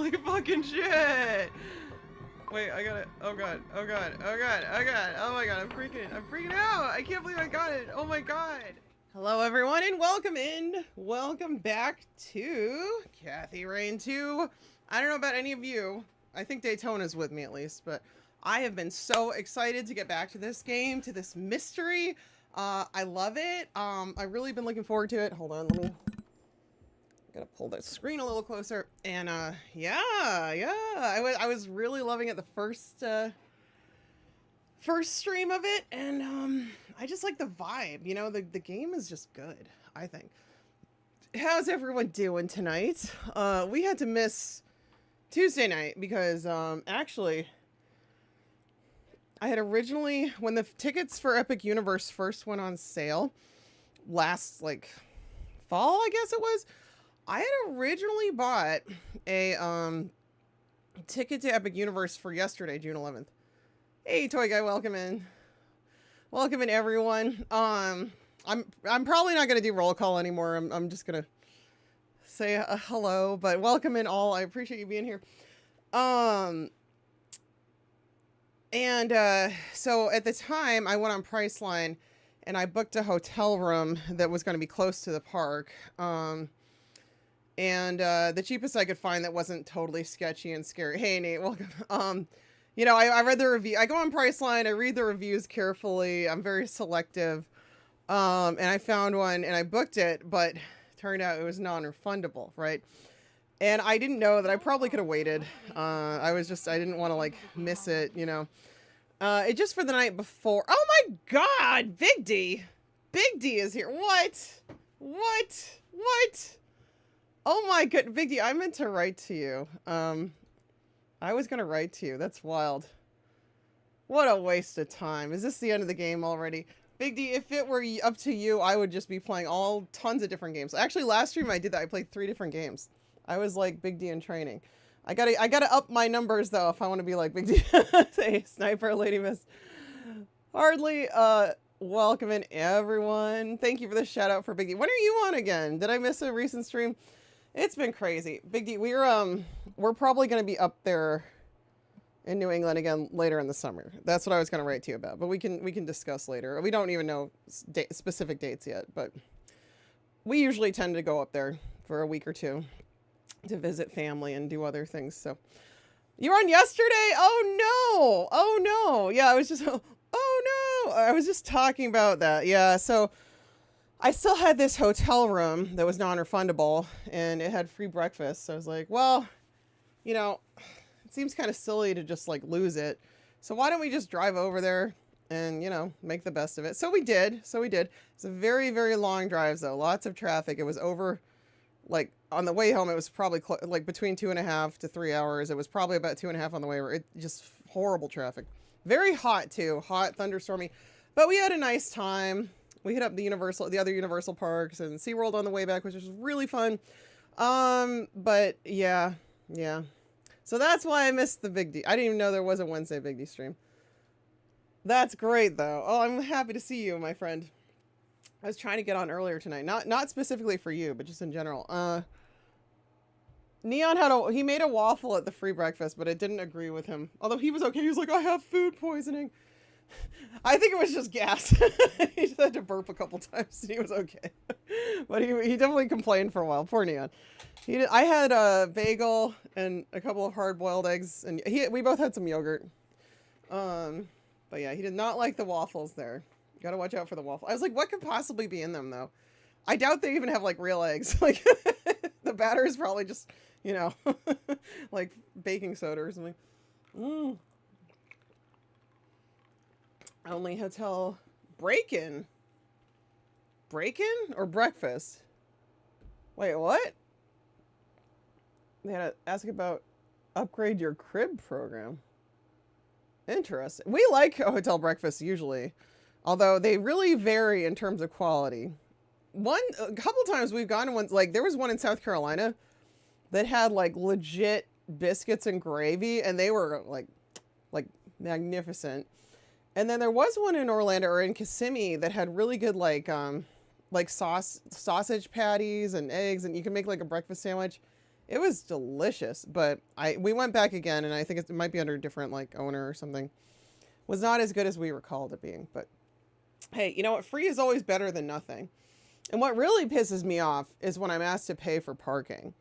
Holy fucking shit! Wait, I got it. Oh god, oh god, oh god, oh god, oh my god, I'm freaking out! I can't believe I got it! Oh my god! Hello everyone and welcome in! Welcome back to Kathy Rain 2. I don't know about any of you. I think Daytona's with me at least, but I have been so excited to get back to this game, to this mystery. I love it. I've really been looking forward to it. Hold on, let me... Gotta pull the screen a little closer. And, yeah. I was really loving it the first stream of it. And, I just like the vibe. You know, the game is just good, I think. How's everyone doing tonight? We had to miss Tuesday night because, actually... I had originally, when the tickets for Epic Universe first went on sale last, like, fall, I guess it was, I had originally bought a ticket to Epic Universe for yesterday, June 11th. Hey, Toy Guy, welcome in. Welcome in, everyone. I'm probably not going to do roll call anymore. I'm just going to say hello, but welcome in all. I appreciate you being here. So at the time I went on Priceline and I booked a hotel room that was going to be close to the park. The cheapest I could find that wasn't totally sketchy and scary. Hey, Nate, welcome. You know, I read the review. I go on Priceline. I read the reviews carefully. I'm very selective. And I found one and I booked it, but turned out it was non-refundable, right? And I didn't know that I probably could have waited. I didn't want to like miss it, you know. It just for the night before. Oh my God, Big D. Big D is here. What? Oh my God, Big D, I meant to write to you. I was going to write to you. That's wild. What a waste of time. Is this the end of the game already? Big D, if it were up to you, I would just be playing tons of different games. Actually, last stream I did that. I played 3 different games. I was like Big D in training. I gotta up my numbers though if I want to be like Big D. Say Sniper Lady Miss. Hardly welcome in everyone. Thank you for the shout out for Big D. When are you on again? Did I miss a recent stream? It's been crazy. Big D, we're probably gonna be up there in New England again later in the summer. That's what I was gonna write to you about, but we can discuss later. We don't even know specific dates yet, but we usually tend to go up there for a week or two to visit family and do other things. So you were on yesterday? Oh no. Yeah, I was just talking about that. Yeah. So I still had this hotel room that was non-refundable and it had free breakfast. So I was like, well, you know, it seems kind of silly to just like lose it. So why don't we just drive over there and, you know, make the best of it. So we did. It's a very, very long drive though. Lots of traffic. It was over, like on the way home, it was probably like between 2.5 to 3 hours. It was probably about 2.5 on the way. It just horrible traffic. Very hot too. Hot, thunderstormy. But we had a nice time. We hit up the other Universal parks and SeaWorld on the way back, which was really fun. But yeah. So that's why I missed the Big D. I didn't even know there was a Wednesday Big D stream. That's great though. Oh, I'm happy to see you, my friend. I was trying to get on earlier tonight. Not specifically for you, but just in general. Neon he made a waffle at the free breakfast, but it didn't agree with him. Although he was okay. He was like, I have food poisoning. I think it was just gas. He just had to burp a couple times and he was okay. But he definitely complained for a while. Poor Neon. I had a bagel and a couple of hard-boiled eggs, and we both had some yogurt. But yeah, he did not like the waffles there. Gotta watch out for the waffle. I was like, what could possibly be in them though? I doubt they even have like real eggs. Like the batter is probably just, you know, like baking soda or something. Only hotel break-in or breakfast? Wait, what? They had to ask about upgrade your crib program. Interesting. We like a hotel breakfast usually. Although they really vary in terms of quality. A couple times we've gone to ones, like there was one in South Carolina that had like legit biscuits and gravy and they were like magnificent. And then there was one in Orlando or in Kissimmee that had really good sausage patties and eggs and you can make like a breakfast sandwich. It was delicious, but we went back again, and I think it might be under a different like owner or something. Was not as good as we recalled it being, but hey, you know what? Free is always better than nothing. And what really pisses me off is when I'm asked to pay for parking.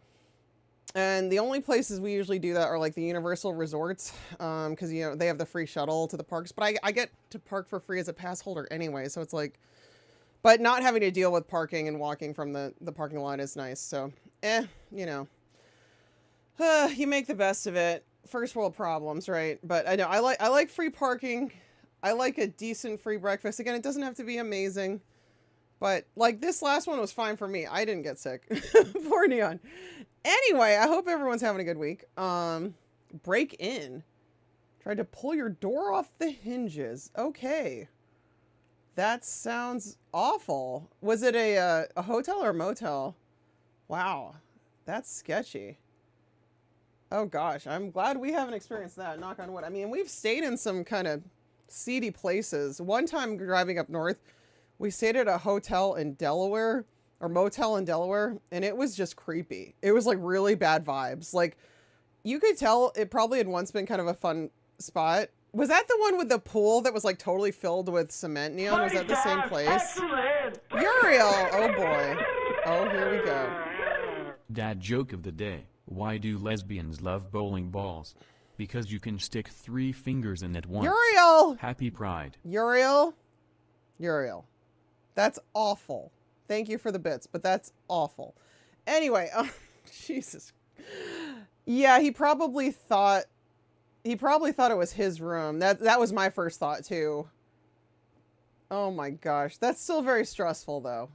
And the only places we usually do that are like the Universal Resorts, because you know they have the free shuttle to the parks. But I get to park for free as a pass holder anyway, so it's like, but not having to deal with parking and walking from the parking lot is nice. So, you know, you make the best of it. First world problems, right? But I know I like free parking. I like a decent free breakfast. Again, it doesn't have to be amazing. But, like, this last one was fine for me. I didn't get sick. Poor Neon. Anyway, I hope everyone's having a good week. Break in. Tried to pull your door off the hinges. Okay. That sounds awful. Was it a hotel or a motel? Wow. That's sketchy. Oh, gosh. I'm glad we haven't experienced that. Knock on wood. I mean, we've stayed in some kind of seedy places. One time driving up north, we stayed at a hotel in Delaware, or motel in Delaware, and it was just creepy. It was like really bad vibes. Like, you could tell it probably had once been kind of a fun spot. Was that the one with the pool that was like totally filled with cement, Neon? Was that the same place? Uriel! Oh boy. Oh, here we go. Dad joke of the day. Why do lesbians love bowling balls? Because you can stick 3 fingers in at once. Uriel! Happy Pride. Uriel. That's awful. Thank you for the bits, but that's awful. Anyway, Jesus. Yeah, he probably thought it was his room. That was my first thought too. Oh my gosh, that's still very stressful though.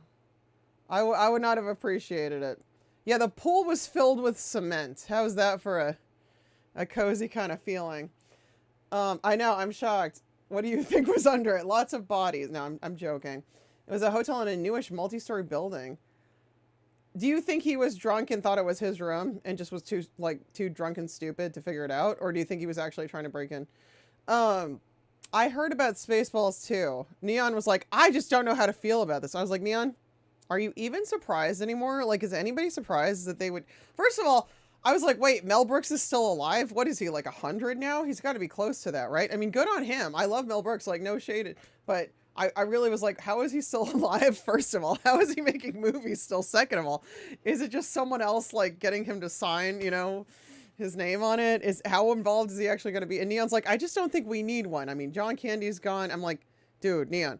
I would not have appreciated it. Yeah, the pool was filled with cement. How's that for a cozy kind of feeling? I know, I'm shocked. What do you think was under it? Lots of bodies. No, I'm joking. It was a hotel in a newish multi-story building. Do you think he was drunk and thought it was his room and just was too drunk and stupid to figure it out? Or do you think he was actually trying to break in? I heard about Spaceballs too. Neon was like, I just don't know how to feel about this. I was like, Neon, are you even surprised anymore? Like, is anybody surprised that they would... First of all, I was like, wait, Mel Brooks is still alive? What is he, like 100 now? He's got to be close to that, right? I mean, good on him. I love Mel Brooks, like, no shade. But I really was like, how is he still alive, first of all? How is he making movies still, second of all? Is it just someone else, like, getting him to sign, you know, his name on it? How involved is he actually going to be? And Neon's like, I just don't think we need one. I mean, John Candy's gone. I'm like, dude, Neon,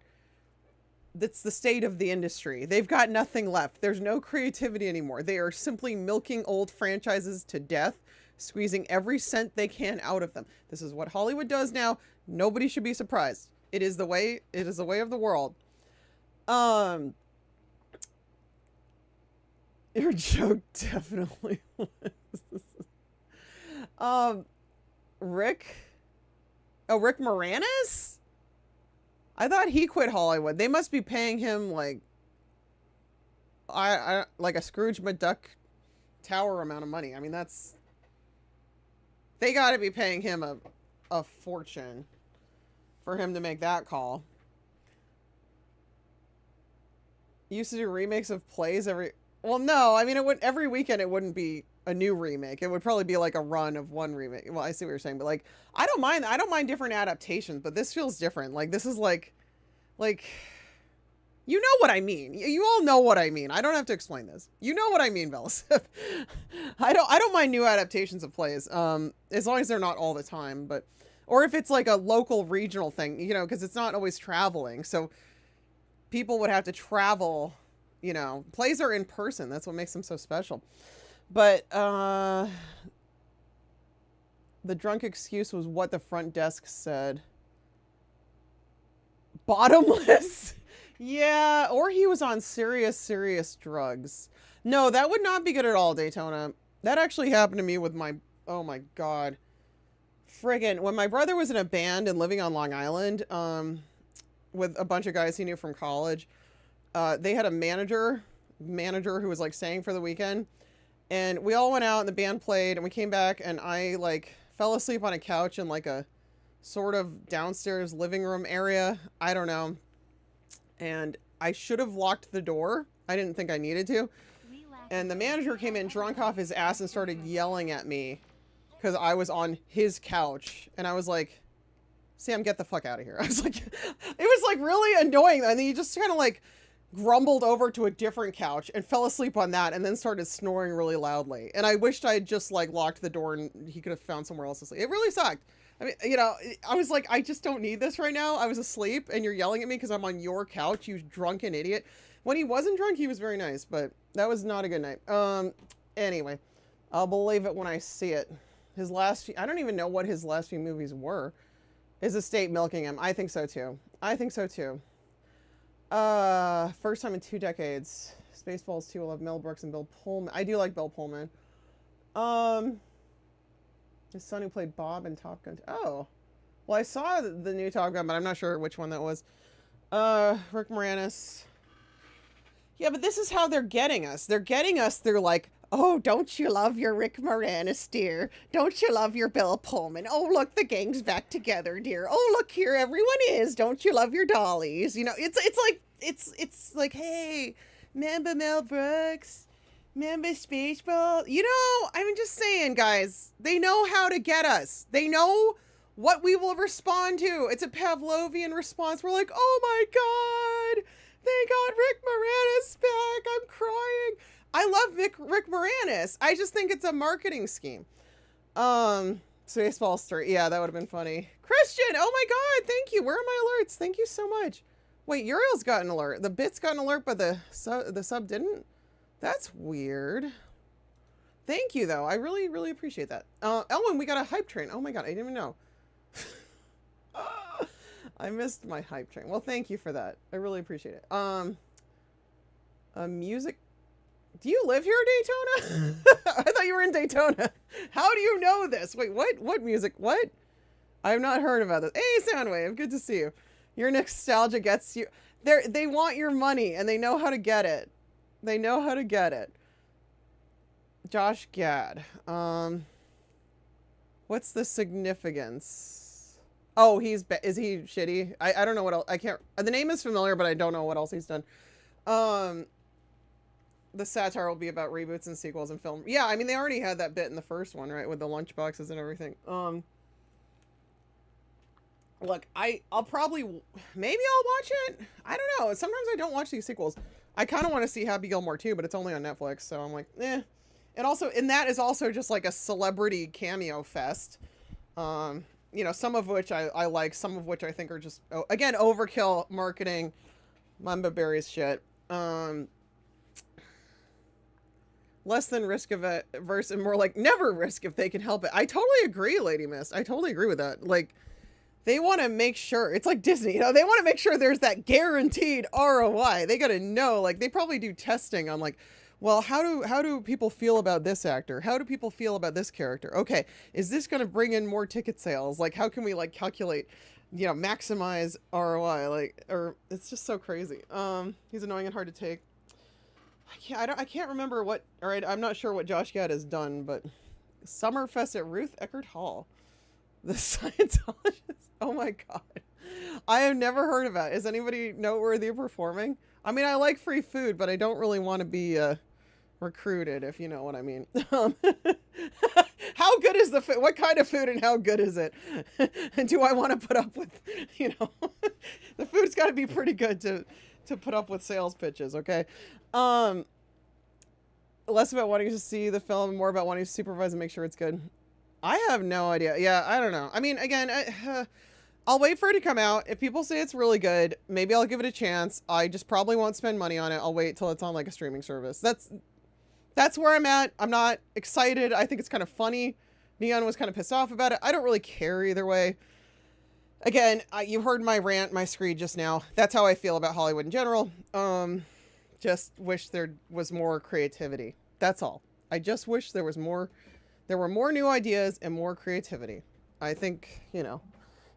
that's the state of the industry. They've got nothing left. There's no creativity anymore. They are simply milking old franchises to death, squeezing every cent they can out of them. This is what Hollywood does now. Nobody should be surprised. It is the way of the world. Your joke definitely was. Rick Moranis? I thought he quit Hollywood. They must be paying him like like a Scrooge McDuck Tower amount of money. I mean, they got to be paying him a fortune for him to make that call. Used to do remakes of plays well, no, I mean, every weekend it wouldn't be a new remake. It would probably be like a run of one remake. Well, I see what you're saying, but like, I don't mind different adaptations, but this feels different. Like, this is like, you know what I mean. You all know what I mean. I don't have to explain this. You know what I mean, Velasip. I don't mind new adaptations of plays, as long as they're not all the time, but, or if it's like a local regional thing, you know, because it's not always traveling. So people would have to travel, you know, plays are in person. That's what makes them so special. But the drunk excuse was what the front desk said. Bottomless. Yeah, or he was on serious drugs. No, that would not be good at all, Daytona. That actually happened to me with oh my God. Friggin', when my brother was in a band and living on Long Island, with a bunch of guys he knew from college, they had a manager who was like staying for the weekend. And we all went out and the band played and we came back and I like fell asleep on a couch in like a sort of downstairs living room area. I don't know. And I should have locked the door. I didn't think I needed to. And the manager came in drunk off his ass and started yelling at me because I was on his couch. And I was like, Sam, get the fuck out of here. I was like, it was like really annoying. And then he just kind of like grumbled over to a different couch and fell asleep on that and then started snoring really loudly. And I wished I had just like locked the door and he could have found somewhere else to sleep. It really sucked. I mean, you know, I was like, I just don't need this right now. I was asleep and you're yelling at me because I'm on your couch, you drunken idiot. When he wasn't drunk, he was very nice, but that was not a good night. Anyway, I'll believe it when I see it. His last few, I don't even know what his last few movies were. Is the state milking him? I think so too. I think so too. First time in 2 decades. Spaceballs 2, I love Mel Brooks and Bill Pullman. I do like Bill Pullman. His son who played Bob in Top Gun. Oh. Well, I saw the new Top Gun, but I'm not sure which one that was. Rick Moranis. Yeah, but this is how they're getting us. They're getting us. They're like, oh, don't you love your Rick Moranis, dear? Don't you love your Bill Pullman? Oh, look, the gang's back together, dear. Oh, look here, everyone is. Don't you love your dollies? You know, it's like, hey, remember Mel Brooks? Remember Spaceball? You know, I'm just saying, guys, they know how to get us. They know what we will respond to. It's a Pavlovian response. We're like, oh my God, they got Rick Moranis back. I'm crying. I love Rick Moranis. I just think it's a marketing scheme. Spaceballs 3. Yeah, that would have been funny. Christian, oh my God, thank you. Where are my alerts? Thank you so much. Wait, Uriel's got an alert. The bits got an alert, but the sub didn't? That's weird. Thank you, though. I really, really appreciate that. Elwin, we got a hype train. Oh my God, I didn't even know. I missed my hype train. Well, thank you for that. I really appreciate it. Music. Do you live here in Daytona? I thought you were in Daytona. How do you know this? Wait, what? What music? What? I have not heard about this. Hey, Soundwave, good to see you. Your nostalgia gets you. They want your money, and they know how to get it. They know how to get it. Josh Gad. What's the significance? Oh, is he shitty? I don't know what else. I can't. The name is familiar, but I don't know what else he's done. The satire will be about reboots and sequels and film. Yeah, I mean, they already had that bit in the first one, right? With the lunchboxes and everything. Look, I'll probably, maybe I'll watch it. I don't know. Sometimes I don't watch these sequels. I kind of want to see Happy Gilmore too, but it's only on Netflix. So I'm like, eh. And that is also just like a celebrity cameo fest. You know, some of which I like, some of which I think are just, again, overkill marketing, Mamba Berries shit. Less than risk of a verse and more like never risk if they can help it. I totally agree, Lady Mist. I totally agree with that. Like, they want to make sure, it's like Disney, you know, they want to make sure there's that guaranteed ROI. They got to know, like, they probably do testing on like, well, how do people feel about this actor? How do people feel about this character? Okay, is this going to bring in more ticket sales? Like, how can we like calculate, you know, maximize ROI? Like, or it's just so crazy. He's annoying and hard to take. I can't remember what, all right, I'm not sure what Josh Gad has done, but Summerfest at Ruth Eckerd Hall. The Scientologist. Oh my God. I have never heard of it. Is anybody noteworthy performing? I mean, I like free food, but I don't really want to be recruited, if you know what I mean. How good is the food? What kind of food and how good is it? And do I want to put up with, you know, the food's got to be pretty good to put up with sales pitches, okay? Less about wanting to see the film, more about wanting to supervise and make sure it's good. I have no idea. Yeah, I don't know. I mean, again, I'll wait for it to come out. If people say it's really good, maybe I'll give it a chance. I just probably won't spend money on it. I'll wait till it's on like a streaming service. That's where I'm at. I'm not excited. I think it's kind of funny. Neon was kind of pissed off about it. I don't really care either way. Again, you heard my rant, my screed just now. That's how I feel about Hollywood in general. Just wish there was more creativity. That's all. I just wish there were more new ideas and more creativity. I think, you know,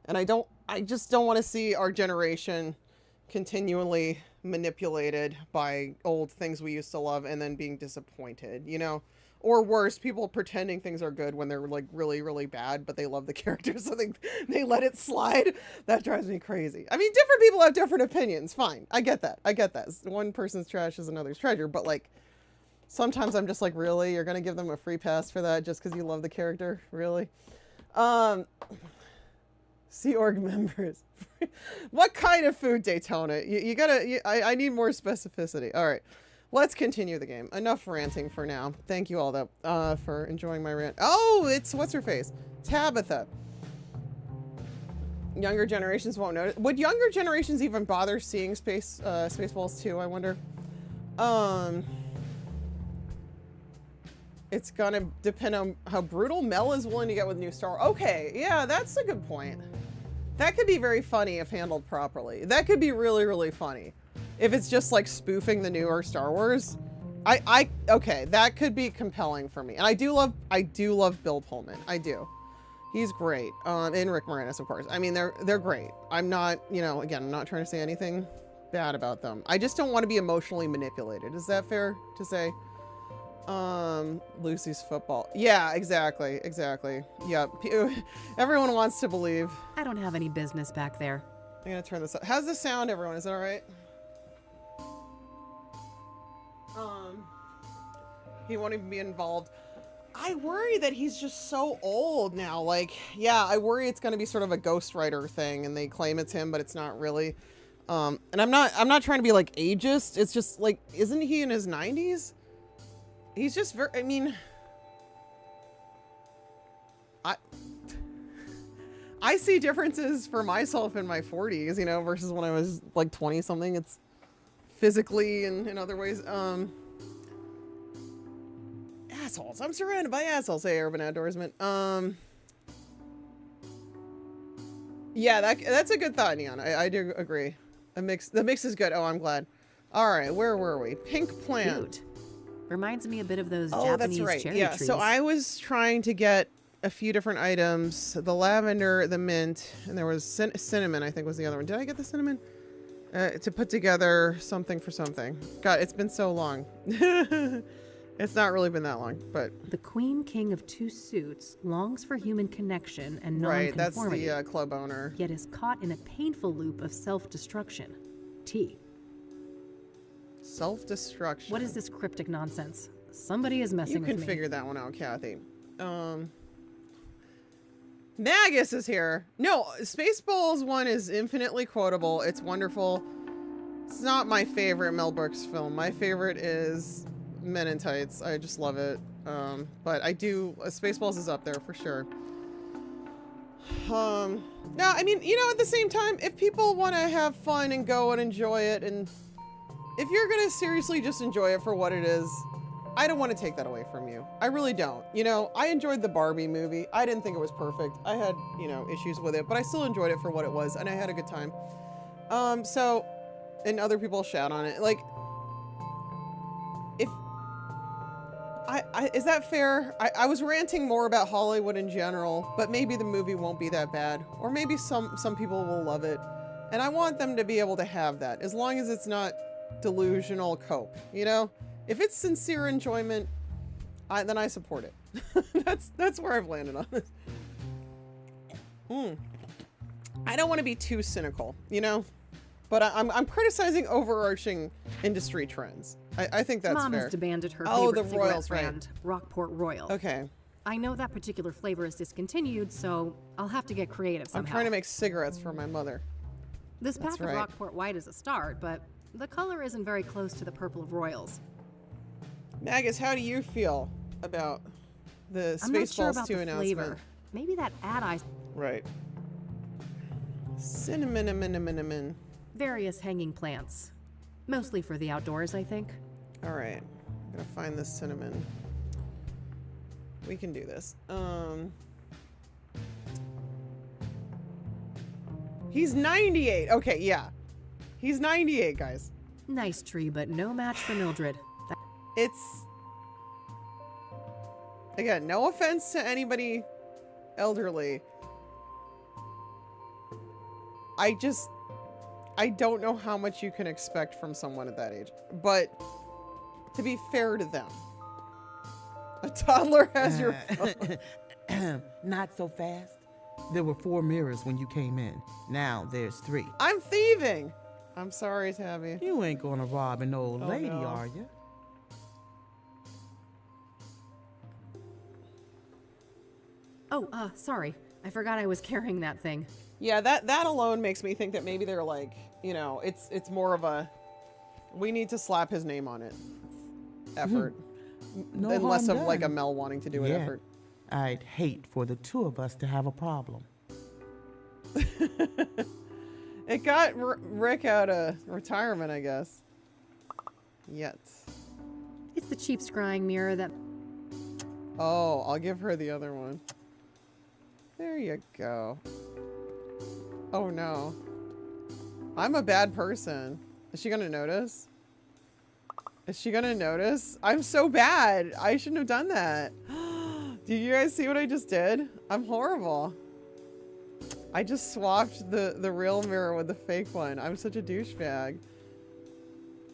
and I just don't want to see our generation continually manipulated by old things we used to love and then being disappointed, you know, or worse, people pretending things are good when they're like really, really bad, but they love the characters. So they let it slide. That drives me crazy. I mean, different people have different opinions. Fine. I get that. One person's trash is another's treasure, but like, Sometimes I'm just like, really? You're gonna give them a free pass for that just because you love the character? Really? Sea Org members. What kind of food, Daytona? You gotta, I need more specificity. All right, let's continue the game. Enough ranting for now. Thank you all, though, for enjoying my rant. Oh, it's, what's her face? Tabitha. Younger generations won't notice. Would younger generations even bother seeing Spaceballs 2, I wonder? It's gonna depend on how brutal Mel is willing to get with new Star. Okay, yeah, that's a good point. That could be very funny if handled properly. That could be really, really funny. If it's just like spoofing the newer Star Wars. Okay, that could be compelling for me. And I do love Bill Pullman. I do. He's great. And Rick Moranis, of course. I mean, they're great. I'm not, you know, again, I'm not trying to say anything bad about them. I just don't want to be emotionally manipulated. Is that fair to say? Lucy's football. Yeah, exactly. Yep. Everyone wants to believe. I don't have any business back there. I'm gonna turn this up. How's the sound, everyone? Is that all right? He won't even be involved. I worry that he's just so old now. Like, yeah, I worry it's gonna be sort of a ghostwriter thing, and they claim it's him, but it's not really. And I'm not trying to be like ageist. It's just like, isn't he in his 90s? He's just very, I mean, I see differences for myself in my 40s, you know, versus when I was like 20 something. It's physically and in other ways. Assholes. I'm surrounded by assholes. Hey, Urban Outdoorsman. Yeah, that's a good thought, Neon. I do agree. The mix is good. Oh, I'm glad. All right, where were we? Pink plant. Cute. Reminds me a bit of those Japanese Japanese that's right. cherry Yeah, trees. so I was trying to get a few different items. The lavender, the mint, and there was cinnamon, I think was the other one. Did I get the cinnamon? To put together something for something. God, it's been so long. It's not really been that long, but... The Queen King of Two Suits longs for human connection and right, that's nonconformity. the club owner. Yet is caught in a painful loop of self-destruction. T. Self-destruction. What is this cryptic nonsense? Somebody is messing with me. You can figure that one out, Kathy. Magus is here. No, Spaceballs 1 is infinitely quotable. It's wonderful. It's not my favorite Mel Brooks film. My favorite is Men in Tights. I just love it. But I do... Spaceballs is up there for sure. No, I mean, you know, at the same time, if people want to have fun and go and enjoy it, and if you're going to seriously just enjoy it for what it is, I don't want to take that away from you. I really don't. You know, I enjoyed the Barbie movie. I didn't think it was perfect. I had, you know, issues with it, but I still enjoyed it for what it was, and I had a good time. So, and other people shout on it. Like, if... is that fair? I was ranting more about Hollywood in general, but maybe the movie won't be that bad. Or maybe some people will love it. And I want them to be able to have that, as long as it's not delusional cope, you know? If it's sincere enjoyment, then I support it. That's where I've landed on this. I don't want to be too cynical, you know? But I'm criticizing overarching industry trends. I think that's Mom fair. has demanded her Oh, favorite the Royals, cigarette right. brand, Rockport Royal. Okay. I know that particular flavor is discontinued, so I'll have to get creative somehow. I'm trying to make cigarettes for my mother. This That's pack right. of Rockport White is a start, but the color isn't very close to the purple of Royals. Magus, how do you feel about the I'm not sure Spaceballs about 2 the announcement? flavor. Maybe that ad I... Right. Cinnamon. Various hanging plants. Mostly for the outdoors, I think. All right. I'm going to find this cinnamon. We can do this. He's 98. Okay, yeah. He's 98, guys. Nice tree, but no match for Mildred. It's... Again, no offense to anybody elderly. I don't know how much you can expect from someone at that age. But to be fair to them, a toddler has your phone. Not so fast. There were 4 mirrors when you came in. Now there's 3. I'm thieving. I'm sorry, Tabby. You ain't gonna rob an old Oh, lady, no. are you? Oh, sorry. I forgot I was carrying that thing. Yeah, that alone makes me think that maybe they're like, you know, it's more of a, we need to slap his name on it effort. No Than less harm of like a done. Mel wanting to do it Yeah. effort. I'd hate for the two of us to have a problem. It got Rick out of retirement, I guess. Yet. It's the cheap scrying mirror that... Oh, I'll give her the other one. There you go. Oh no. I'm a bad person. Is she gonna notice? Is she gonna notice? I'm so bad. I shouldn't have done that. Do you guys see what I just did? I'm horrible. I just swapped the real mirror with the fake one. I'm such a douchebag.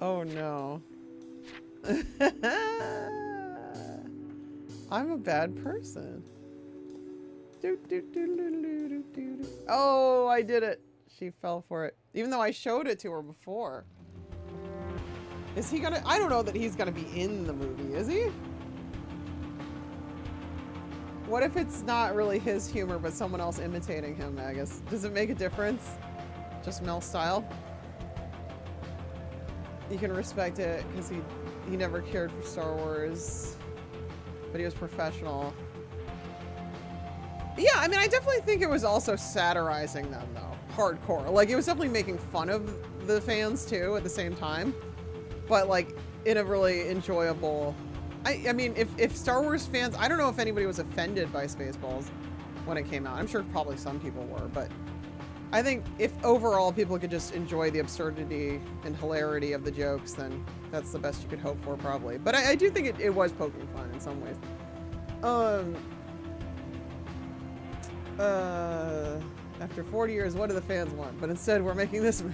Oh no. I'm a bad person. Oh, I did it. She fell for it. Even though I showed it to her before. Is he gonna... I don't know that he's gonna be in the movie, is he? What if it's not really his humor, but someone else imitating him, Agus? Does it make a difference? Just Mel style? You can respect it, because he never cared for Star Wars. But he was professional. Yeah, I mean, I definitely think it was also satirizing them, though. Hardcore. Like, it was definitely making fun of the fans, too, at the same time. But, like, in a really enjoyable... I mean, if Star Wars fans... I don't know if anybody was offended by Spaceballs when it came out. I'm sure probably some people were, but... I think if overall people could just enjoy the absurdity and hilarity of the jokes, then that's the best you could hope for, probably. But I do think it was poking fun in some ways. After 40 years, what do the fans want? But instead, we're making this...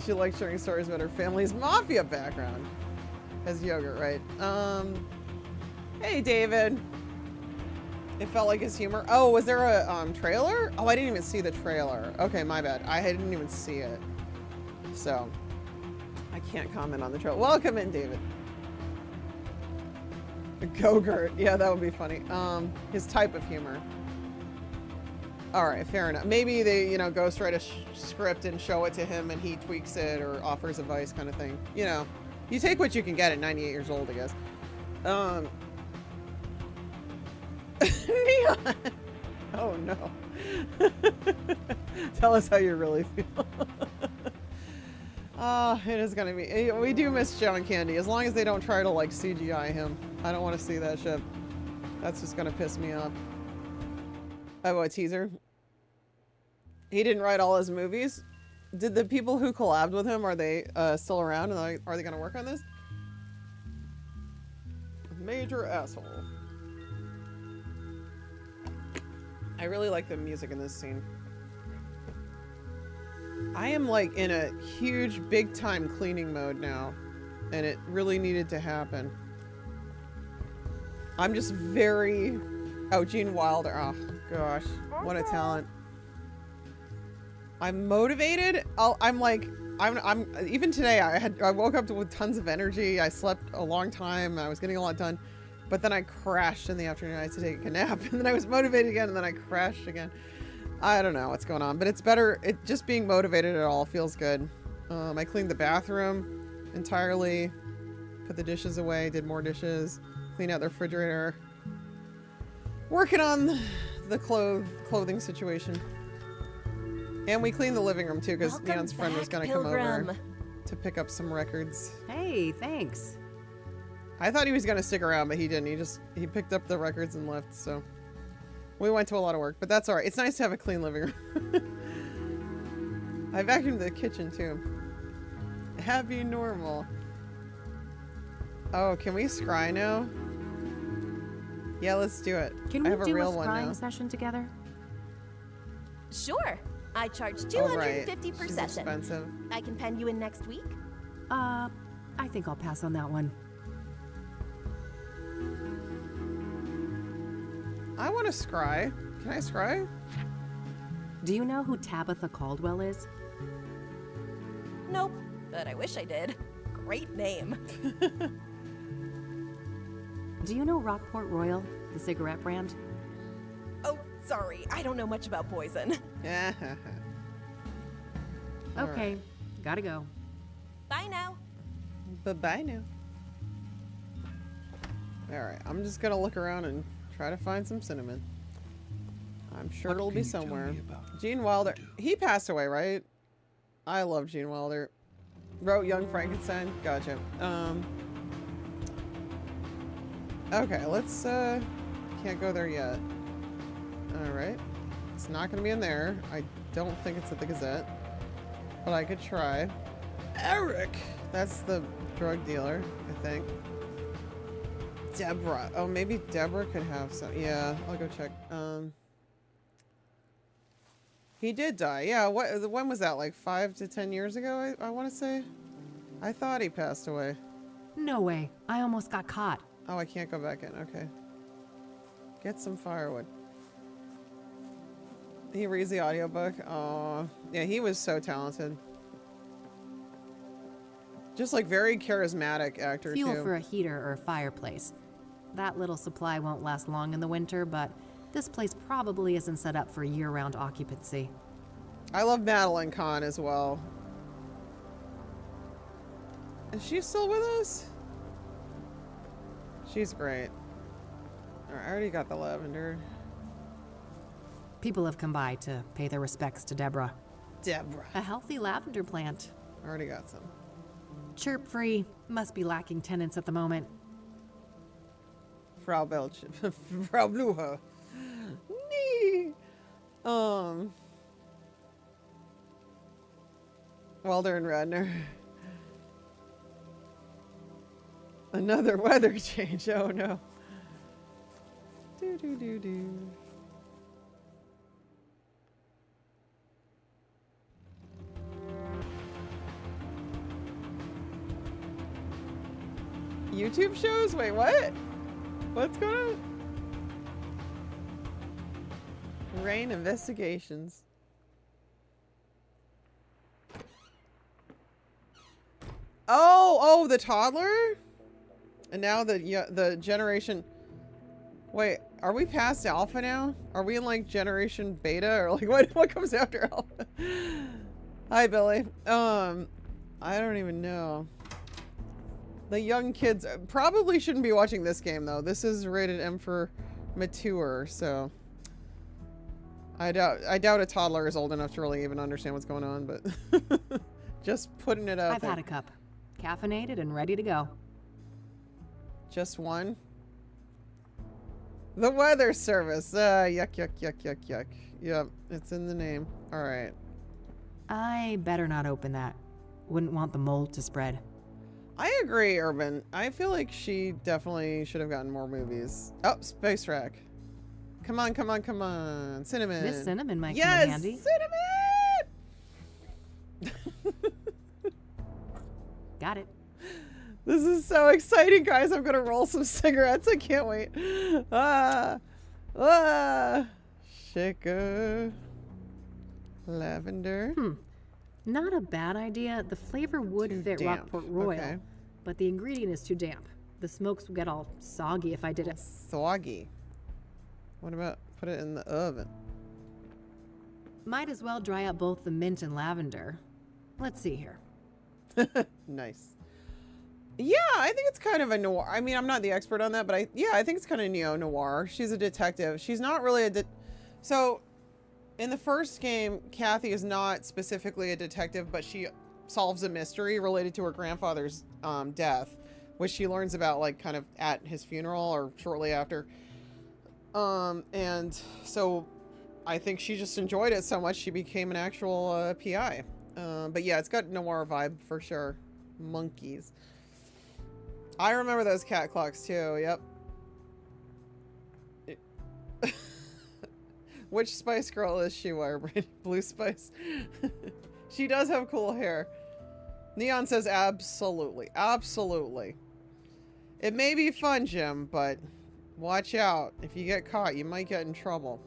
She likes sharing stories about her family's mafia background. As yogurt, right? Hey, David. It felt like his humor. Oh, was there a trailer? Oh, I didn't even see the trailer. Okay, my bad. I didn't even see it. So, I can't comment on the trailer. Welcome in, David. Go-gurt. Yeah, that would be funny. His type of humor. All right, fair enough. Maybe they, you know, ghostwrite a script and show it to him and he tweaks it or offers advice kind of thing. You know, you take what you can get at 98 years old, I guess. Neon. Oh, no. Tell us how you really feel. It is going to be... We do miss John Candy, as long as they don't try to, like, CGI him. I don't want to see that shit. That's just going to piss me off. Oh, a teaser? He didn't write all his movies? Did the people who collabed with him, are they still around? And are they going to work on this? Major asshole. I really like the music in this scene. I am like in a huge, big time cleaning mode now. And it really needed to happen. I'm just very... Oh, Gene Wilder. Oh, gosh. What a talent. I'm motivated. I'm even today I woke up with tons of energy. I slept a long time. I was getting a lot done. But then I crashed in the afternoon. I had to take a nap. And then I was motivated again. And then I crashed again. I don't know what's going on. But it's better. Just being motivated at all feels good. I cleaned the bathroom entirely. Put the dishes away. Did more dishes. Cleaned out the refrigerator. Working on the clothing situation. And we cleaned the living room too, because Neon's friend was going to come over to pick up some records. Hey, thanks. I thought he was going to stick around, but he didn't. He picked up the records and left, so we went to a lot of work, but that's all right. It's nice to have a clean living room. I vacuumed the kitchen too. Happy normal. Oh, can we scry now? Yeah, let's do it. Can I we have do a real a one scrying now. session together? Sure. I charge Oh, right. $250 per She's session. expensive. I can pen you in next week. I think I'll pass on that one. I want to scry. Can I scry? Do you know who Tabitha Caldwell is? Nope, but I wish I did. Great name. Do you know Rockport Royal, the cigarette brand? Oh, sorry. I don't know much about poison. Okay, gotta go. Bye now. Bye-bye now. Alright, I'm just gonna look around and try to find some cinnamon. I'm sure it'll be somewhere. Gene Wilder. He passed away, right? I love Gene Wilder. Wrote Young Frankenstein. Gotcha. Okay, let's, can't go there yet. Alright. It's not gonna be in there. I don't think it's at the Gazette. But I could try. Eric! That's the drug dealer, I think. Deborah. Oh, maybe Deborah could have some. Yeah, I'll go check. He did die. Yeah, when was that? Like 5 to 10 years ago, I want to say? I thought he passed away. No way. I almost got caught. Oh, I can't go back in. Okay. Get some firewood. He reads the audiobook. Oh, yeah, he was so talented. Just like very charismatic actor Fuel too. for a heater or fireplace. That little supply won't last long in the winter, but this place probably isn't set up for year-round occupancy. I love Madeline Kahn as well. Is she still with us? She's great. Alright, I already got the lavender. People have come by to pay their respects to Deborah. Deborah. A healthy lavender plant. Already got some. Chirp-free. Must be lacking tenants at the moment. Frau Belch. Frau Blucher. Nee. Welder and Radner. Another weather change. Oh no. Do do do do. YouTube shows? Wait, what? What's going on? Rain investigations. Oh, the toddler? And now the generation. Wait, are we past alpha now? Are we in like generation beta or like what comes after alpha? Hi, Billy. I don't even know. The young kids probably shouldn't be watching this game though. This is rated M for mature, so I doubt a toddler is old enough to really even understand what's going on, but just putting it out I've there. had a cup. Caffeinated and ready to go. Just one? The weather service. Yuck, yuck, yuck, yuck, yuck. Yep, it's in the name. All right. I better not open that. Wouldn't want the mold to spread. I agree, Urban. I feel like she definitely should have gotten more movies. Oh, Space Rack. Come on, come on, come on. Cinnamon. This cinnamon might yes, come in handy. Cinnamon! Got it. This is so exciting, guys. I'm gonna roll some cigarettes. I can't wait. Shaker. Lavender. Not a bad idea. The flavor would Too fit damp. Rockport Royal, Okay. but the ingredient is too damp. The smokes would get all soggy if I did it. Soggy. What about put it in the oven? Might as well dry out both the mint and lavender. Let's see here. Nice. Yeah, I think it's kind of a noir. I mean, I'm not the expert on that, but I think it's kind of neo-noir. She's a detective. She's not really a so in the first game, Kathy is not specifically a detective, but she solves a mystery related to her grandfather's death, which she learns about like kind of at his funeral or shortly after. And so I think she just enjoyed it so much she became an actual PI. But yeah, it's got noir vibe for sure. Monkeys. I remember those cat clocks too. Yep. Which Spice Girl is she, Wirebrain? Blue Spice? She does have cool hair. Neon says absolutely. Absolutely. It may be fun, Jim, but watch out. If you get caught, you might get in trouble.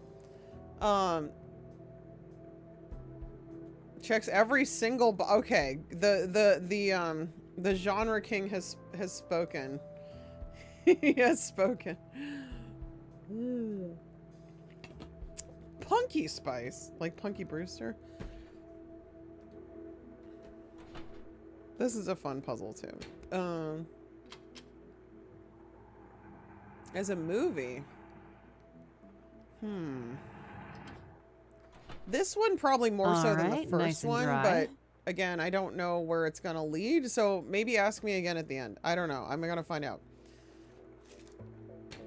Checks every single okay. The genre king has spoken. He has spoken. Punky Spice. Like Punky Brewster. This is a fun puzzle too. As a movie. This one probably more so than the Alright, first nice and one, dry. but again, I don't know where it's gonna lead, so maybe ask me again at the end. I don't know. I'm gonna find out.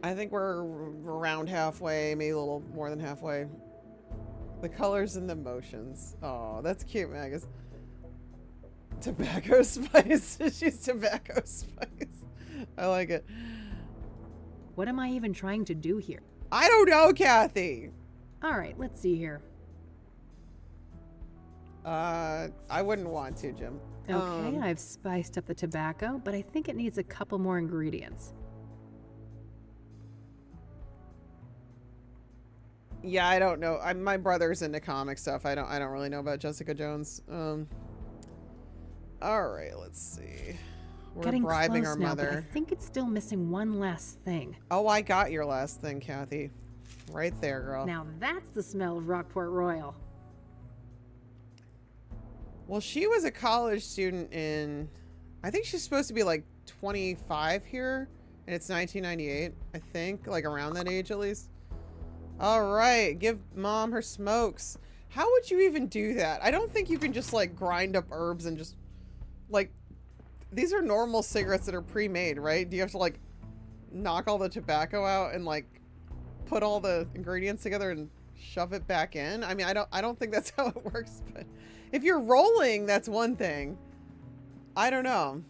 I think we're around halfway, maybe a little more than halfway. The colors and the motions. Oh, that's cute, Magus. Tobacco spice. She's tobacco spice. I like it. What am I even trying to do here? I don't know, Kathy. All right, let's see here. I wouldn't want to, Jim. Okay, I've spiced up the tobacco, but I think it needs a couple more ingredients. Yeah, I don't know. My brother's into comic stuff. I don't really know about Jessica Jones. All right, let's see. We're Getting bribing close our now, but I mother. think it's still missing one last thing. Oh, I got your last thing, Kathy. Right there, girl. Now that's the smell of Rockport Royal. Well, she was a college student in, I think she's supposed to be like 25 here, and it's 1998, I think, like around that age at least. All right, give mom her smokes. How would you even do that? I don't think you can just like grind up herbs and just like, these are normal cigarettes that are pre-made, right? Do you have to like knock all the tobacco out and like put all the ingredients together and shove it back in? I mean, I don't think that's how it works, but if you're rolling, that's one thing. I don't know.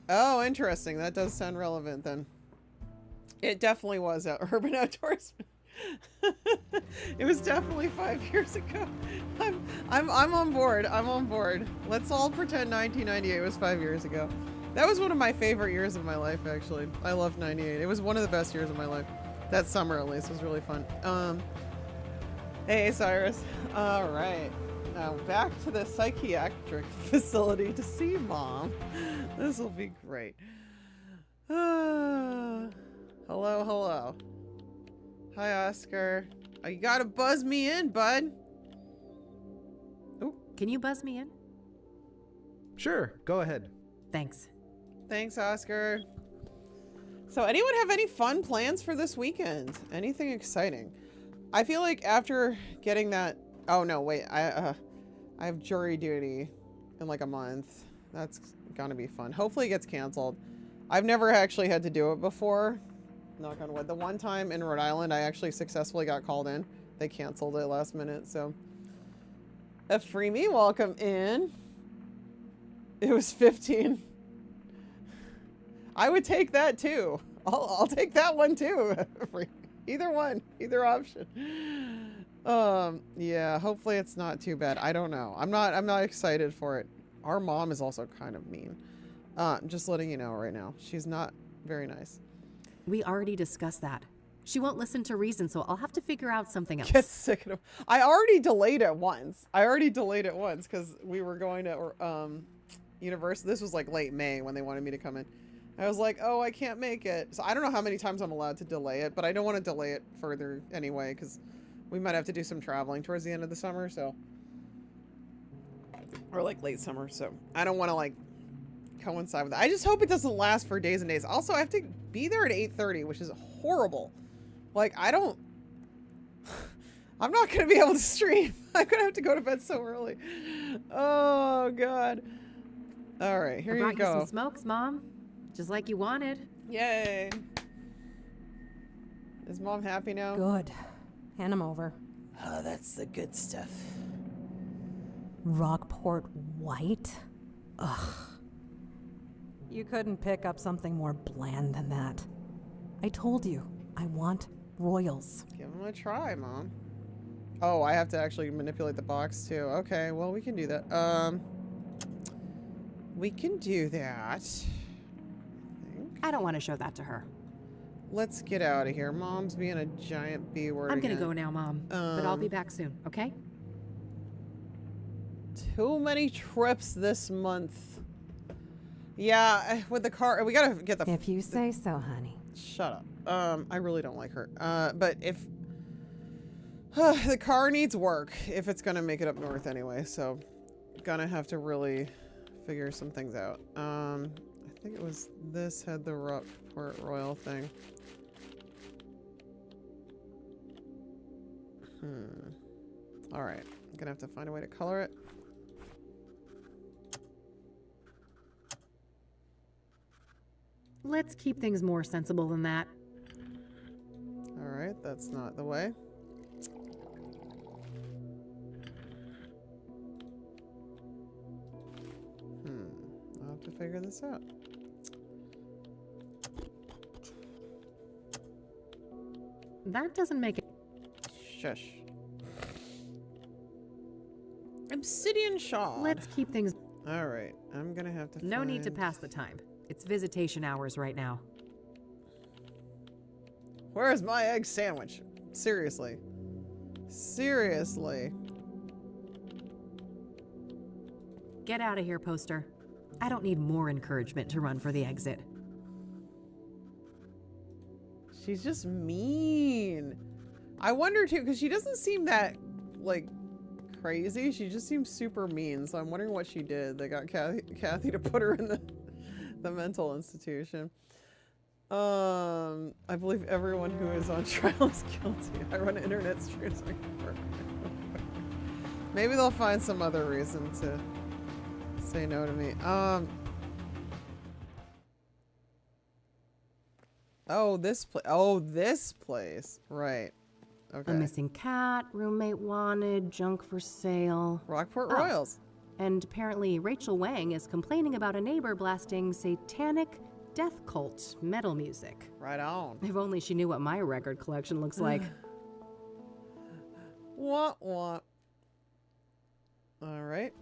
Oh, interesting. That does sound relevant then. It definitely was at Urban Outdoorsman. It was definitely 5 years ago. I'm on board. I'm on board. Let's all pretend 1998 was 5 years ago. That was one of my favorite years of my life, actually. I loved 98. It was one of the best years of my life. That summer, at least, was really fun. Hey, Cyrus. All right. Now back to the psychiatric facility to see Mom. This will be great. Hello, hello. Hi, Oscar. Oh, you gotta buzz me in, bud. Can you buzz me in? Sure, go ahead. Thanks. Thanks, Oscar. So anyone have any fun plans for this weekend? Anything exciting? I feel like after getting that... Oh, no, wait. I have jury duty in like a month. That's gonna be fun. Hopefully it gets canceled. I've never actually had to do it before. Knock on wood. The one time in Rhode Island, I actually successfully got called in. They canceled it last minute, so... A freebie, welcome in. It was 15. I would take that too. I'll take that one too. Either one, either option. Yeah, hopefully it's not too bad. I don't know. I'm not excited for it. Our mom is also kind of mean. Just letting you know right now. She's not very nice. We already discussed that. She won't listen to reason, so I'll have to figure out something else. Get sick of it. I already delayed it once. Because we were going to university. This was like late May when they wanted me to come in. I was like, oh, I can't make it. So I don't know how many times I'm allowed to delay it, but I don't want to delay it further anyway, because we might have to do some traveling towards the end of the summer, so. Or like late summer, so I don't want to like coincide with that. I just hope it doesn't last for days and days. Also, I have to be there at 8:30, which is horrible. Like, I'm not going to be able to stream. I'm going to have to go to bed so early. Oh, God. All right, here I you brought go. you some smokes, Mom. Just like you wanted. Yay. Is Mom happy now? Good. Hand him over. Oh, that's the good stuff. Rockport White? Ugh. You couldn't pick up something more bland than that. I told you, I want royals. Give them a try, Mom. Oh, I have to actually manipulate the box, too. Okay, well, we can do that. We can do that. I don't want to show that to her. Let's get out of here. Mom's being a giant B word I'm gonna again. go now, Mom. But I'll be back soon, okay? Too many trips this month. Yeah, with the car, we gotta get the. If you say so, honey. Shut up. I really don't like her. But if the car needs work, if it's gonna make it up north anyway, so gonna have to really figure some things out. I think it was this had the Port Royal thing. All right, I'm gonna have to find a way to color it. Let's keep things more sensible than that. All right, that's not the way. I'll have to figure this out. That doesn't make it. Shush. Obsidian shard. Let's keep things. All right, I'm gonna have to. No need to find- pass the time. It's visitation hours right now. Where's my egg sandwich? Seriously. Seriously. Get out of here, poster. I don't need more encouragement to run for the exit. She's just mean. I wonder too, because she doesn't seem that, like, crazy. She just seems super mean. So I'm wondering what she did that got Kathy to put her in the mental institution. I believe everyone who is on trial is guilty. I run internet streams. Maybe they'll find some other reason to say no to me. Oh, this place. Oh, this place. Right. Okay. A missing cat, roommate wanted, junk for sale. Rockport Oh. Royals. And apparently Rachel Wang is complaining about a neighbor blasting satanic death cult metal music. Right on. If only she knew what my record collection looks like. What? All right. All right.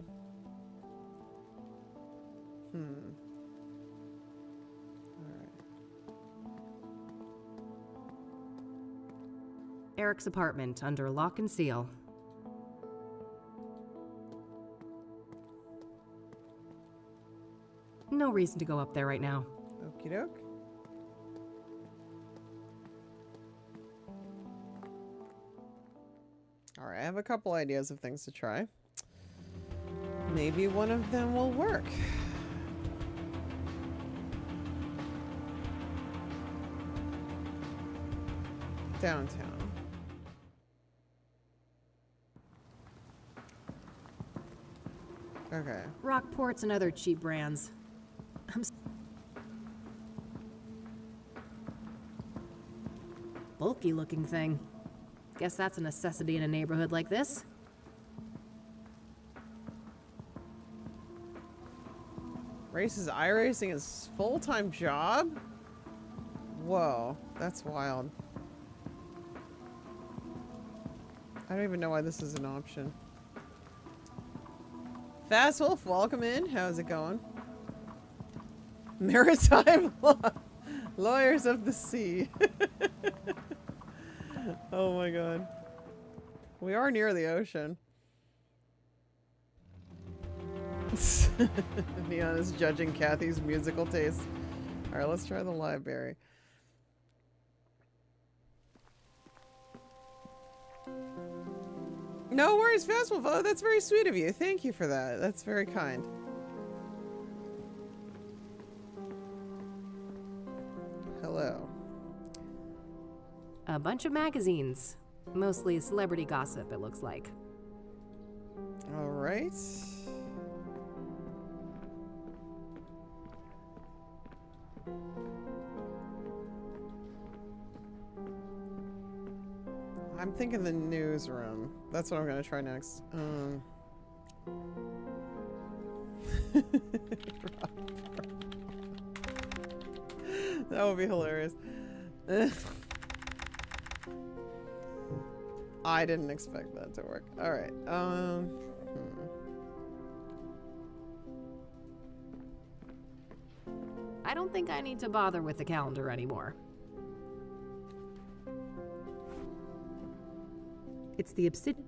Eric's apartment under lock and seal. No reason to go up there right now. Okie doke. All right, I have a couple ideas of things to try. Maybe one of them will work. Downtown. Okay. Rockports and other cheap brands. Bulky looking thing. Guess that's a necessity in a neighborhood like this. Races iRacing is full-time job? Whoa, that's wild. I don't even know why this is an option. Fast Wolf, welcome in. How's it going? Maritime law. Lawyers of the sea. Oh my god. We are near the ocean. Neon is judging Kathy's musical taste. Alright, let's try the library. No worries, Fast Wolf. Oh, that's very sweet of you. Thank you for that. That's very kind. Hello. A bunch of magazines. Mostly celebrity gossip, it looks like. All right. I'm thinking the newsroom. That's what I'm gonna try next. That would be hilarious. I didn't expect that to work. All right. I don't think I need to bother with the calendar anymore. It's the obsidian.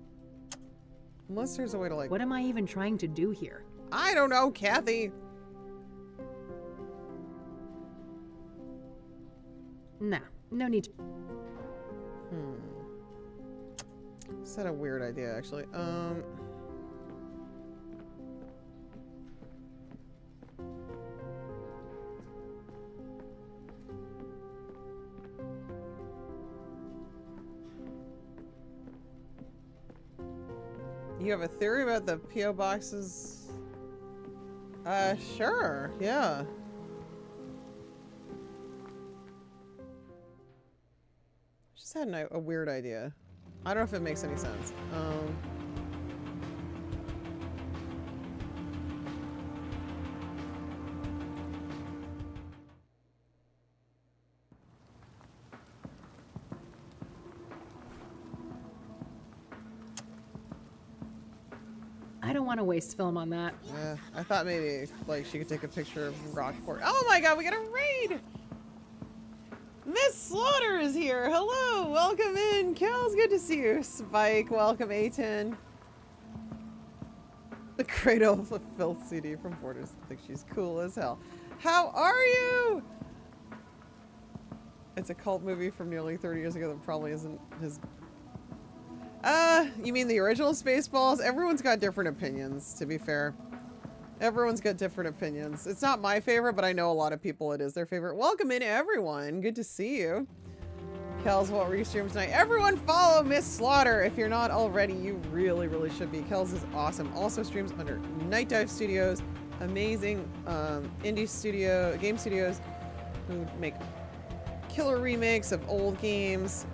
Unless there's a way to like. What am I even trying to do here? I don't know, Kathy. Nah, no need to. Is that a weird idea, actually? You have a theory about the P.O. boxes? Sure, yeah. Just had a weird idea. I don't know if it makes any sense. I don't want to waste film on that. I thought maybe, like, she could take a picture of Rockport. Oh my god, we got a raid! Miss Slaughter is here! Hello! Welcome in! Kel's good to see you. Spike, welcome, A10. The Cradle of Filth CD from Borders. I think she's cool as hell. How are you? It's a cult movie from nearly 30 years ago that probably isn't his... you mean the original Spaceballs? Everyone's got different opinions, to be fair. Everyone's got different opinions. It's not my favorite, but I know a lot of people it is their favorite. Welcome in, everyone. Good to see you. Kels, what were you streaming tonight? Everyone follow Miss Slaughter. If you're not already, you really, really should be. Kels is awesome. Also streams under Night Dive Studios. Amazing indie studio, game studios who make killer remakes of old games.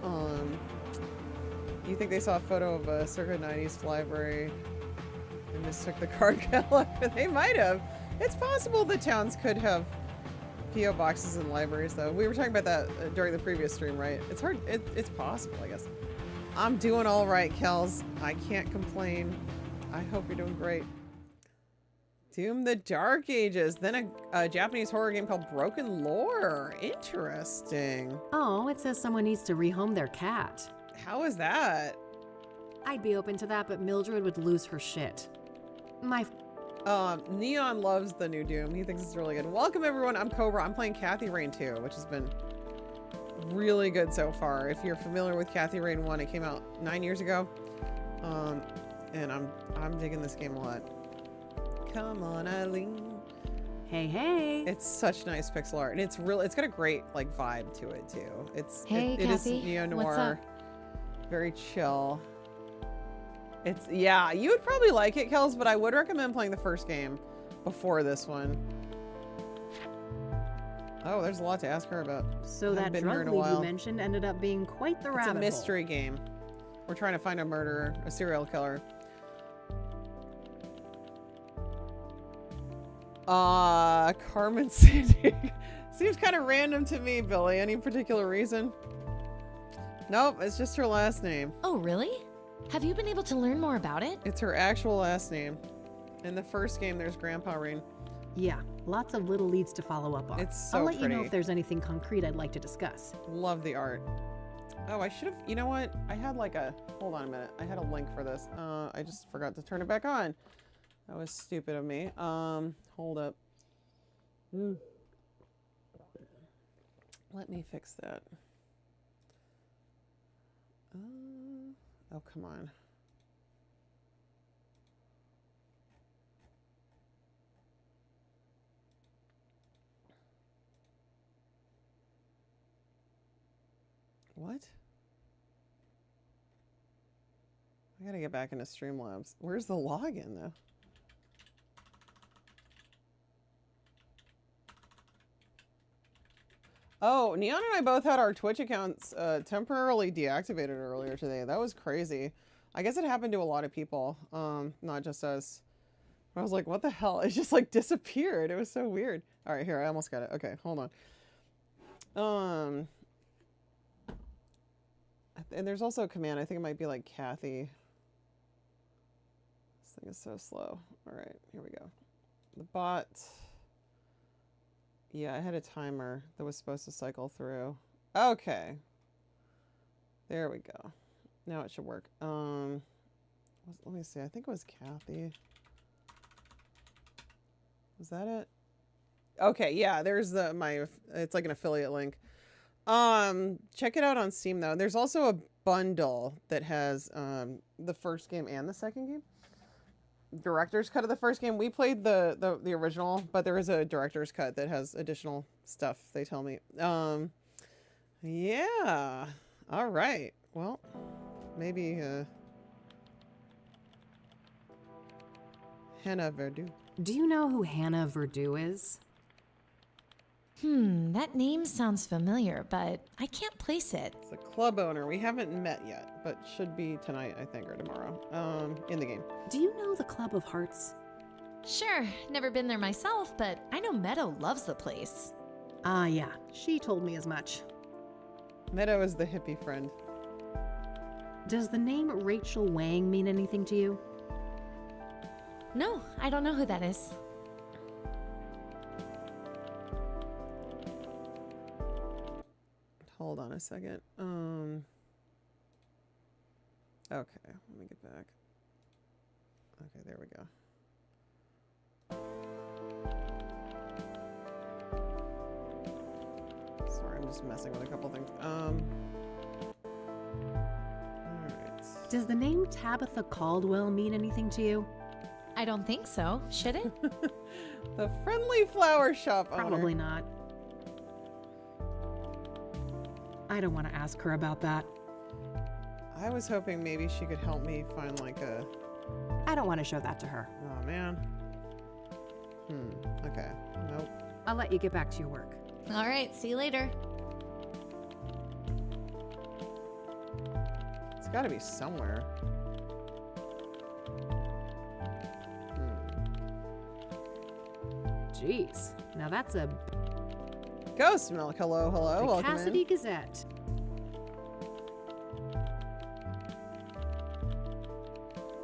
You think they saw a photo of a circa 90s library and mistook the card catalog? They might have. It's possible the towns could have P.O. boxes and libraries, though. We were talking about that during the previous stream, right? It's hard. It's possible, I guess. I'm doing all right, Kels. I can't complain. I hope you're doing great. Doom the Dark Ages. Then a Japanese horror game called Broken Lore. Interesting. Oh, it says someone needs to rehome their cat. How is that? I'd be open to that, but Mildred would lose her shit. Neon loves the new Doom. He thinks it's really good. Welcome, everyone. I'm Cobra. I'm playing Kathy Rain 2, which has been really good so far. If you're familiar with Kathy Rain 1, it came out 9 years ago. And I'm digging this game a lot. Come on, Eileen. Hey, hey. It's such nice pixel art, and it's got a great like vibe to it too. It is neo noir, very chill. Yeah, you would probably like it, Kels, but I would recommend playing the first game before this one. Oh, there's a lot to ask her about. So that drug lead you mentioned ended up being quite the rabbit hole. It's a mystery game. We're trying to find a murderer, a serial killer. Carmen Sandy. Seems kind of random to me, Billy. Any particular reason? Nope, it's just her last name. Oh, really? Have you been able to learn more about it? It's her actual last name. In the first game, there's Grandpa Rain. Yeah, lots of little leads to follow up on. It's so I'll let pretty. you know if there's anything concrete I'd like to discuss. Love the art. Oh, I should have, you know what? I had like hold on a minute. I had a link for this. I just forgot to turn it back on. That was stupid of me. Hold up. Let me fix that. Oh, come on. What? I gotta get back into Streamlabs. Where's the login, though? Oh, Neon and I both had our Twitch accounts temporarily deactivated earlier today. That was crazy. I guess it happened to a lot of people, not just us. I was like, what the hell? It just like disappeared. It was so weird. All right, here, I almost got it. Okay, hold on. And there's also a command. I think it might be like Kathy. This thing is so slow. All right, here we go. The bot. Yeah, I had a timer that was supposed to cycle through. Okay. There we go. Now it should work. Let me see. I think it was Kathy. Was that it? Okay, yeah, there's it's like an affiliate link. Check it out on Steam though. There's also a bundle that has the first game and the second game. Director's cut of the first game. We played the original, but there is a director's cut that has additional stuff, they tell me. Yeah. All right. Well, maybe Hannah Verdu. Do you know who Hannah Verdu is? That name sounds familiar, but I can't place it. It's a club owner. We haven't met yet, but should be tonight, I think, or tomorrow. In the game. Do you know the Club of Hearts? Sure, never been there myself, but I know Meadow loves the place. Ah, yeah. She told me as much. Meadow is the hippie friend. Does the name Rachel Wang mean anything to you? No, I don't know who that is. Hold on a second. Okay, let me get back. Okay, there we go. Sorry, I'm just messing with a couple things. Alright. Does the name Tabitha Caldwell mean anything to you? I don't think so. Should it? The friendly flower shop owner. Probably not. I don't want to ask her about that. I was hoping maybe she could help me find like a... I don't want to show that to her. Oh, man. Okay. Nope. I'll let you get back to your work. All right, see you later. It's gotta be somewhere. Jeez. Now that's a Ghost Milk. Hello, hello. the Welcome Cassidy in. Gazette.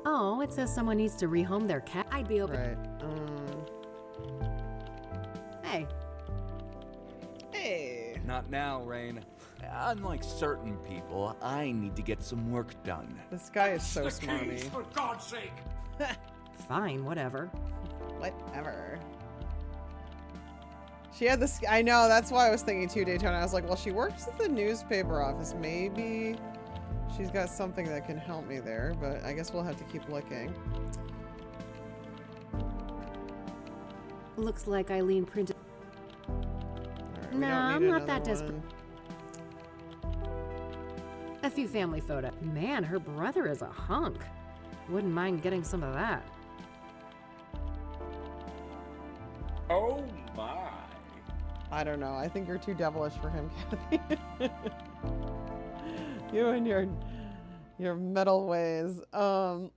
Oh, it says someone needs to rehome their cat. I'd be open. Right. Hey, Hey. Not now, Rain. Unlike certain people, I need to get some work done. This guy is so smarmy. For God's sake! fine, whatever. Whatever. She had this. I know. That's why I was thinking too, Daytona. I was like, well, she works at the newspaper office. Maybe she's got something that can help me there. But I guess we'll have to keep looking. Looks like Eileen printed. Alright, we No, don't I'm need not that another desperate. one. A few family photos. Man, her brother is a hunk. Wouldn't mind getting some of that. Oh my! I don't know. I think you're too devilish for him, Kathy. You and your metal ways. Okay,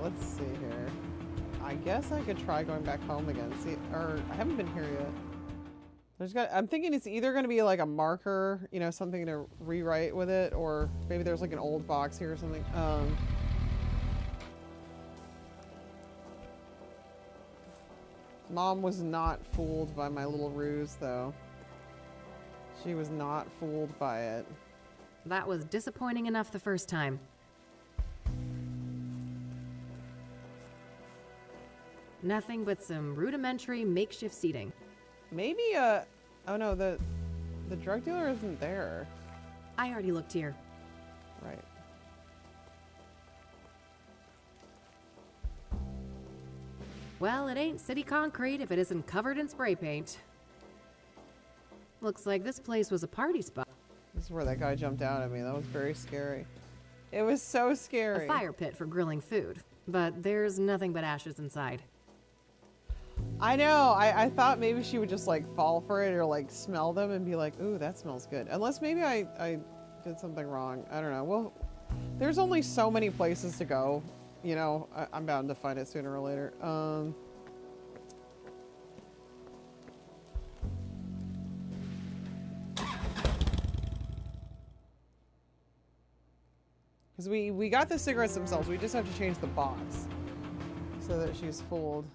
let's see here. I guess I could try going back home again. See, or I haven't been here yet. I'm thinking it's either going to be like a marker, you know, something to rewrite with it, or maybe there's like an old box here or something. Mom was not fooled by my little ruse, though. She was not fooled by it. That was disappointing enough the first time. Nothing but some rudimentary makeshift seating. Maybe, oh no, the drug dealer isn't there. I already looked here. Right. Well, it ain't city concrete if it isn't covered in spray paint. Looks like this place was a party spot. This is where that guy jumped out at me. That was very scary. It was so scary. A fire pit for grilling food. But there's nothing but ashes inside. I know. I thought maybe she would just like fall for it or like smell them and be like, ooh, that smells good. Unless maybe I did something wrong. I don't know. Well, there's only so many places to go. You know, I'm bound to find it sooner or later. Because we got the cigarettes themselves. We just have to change the box so that she's fooled.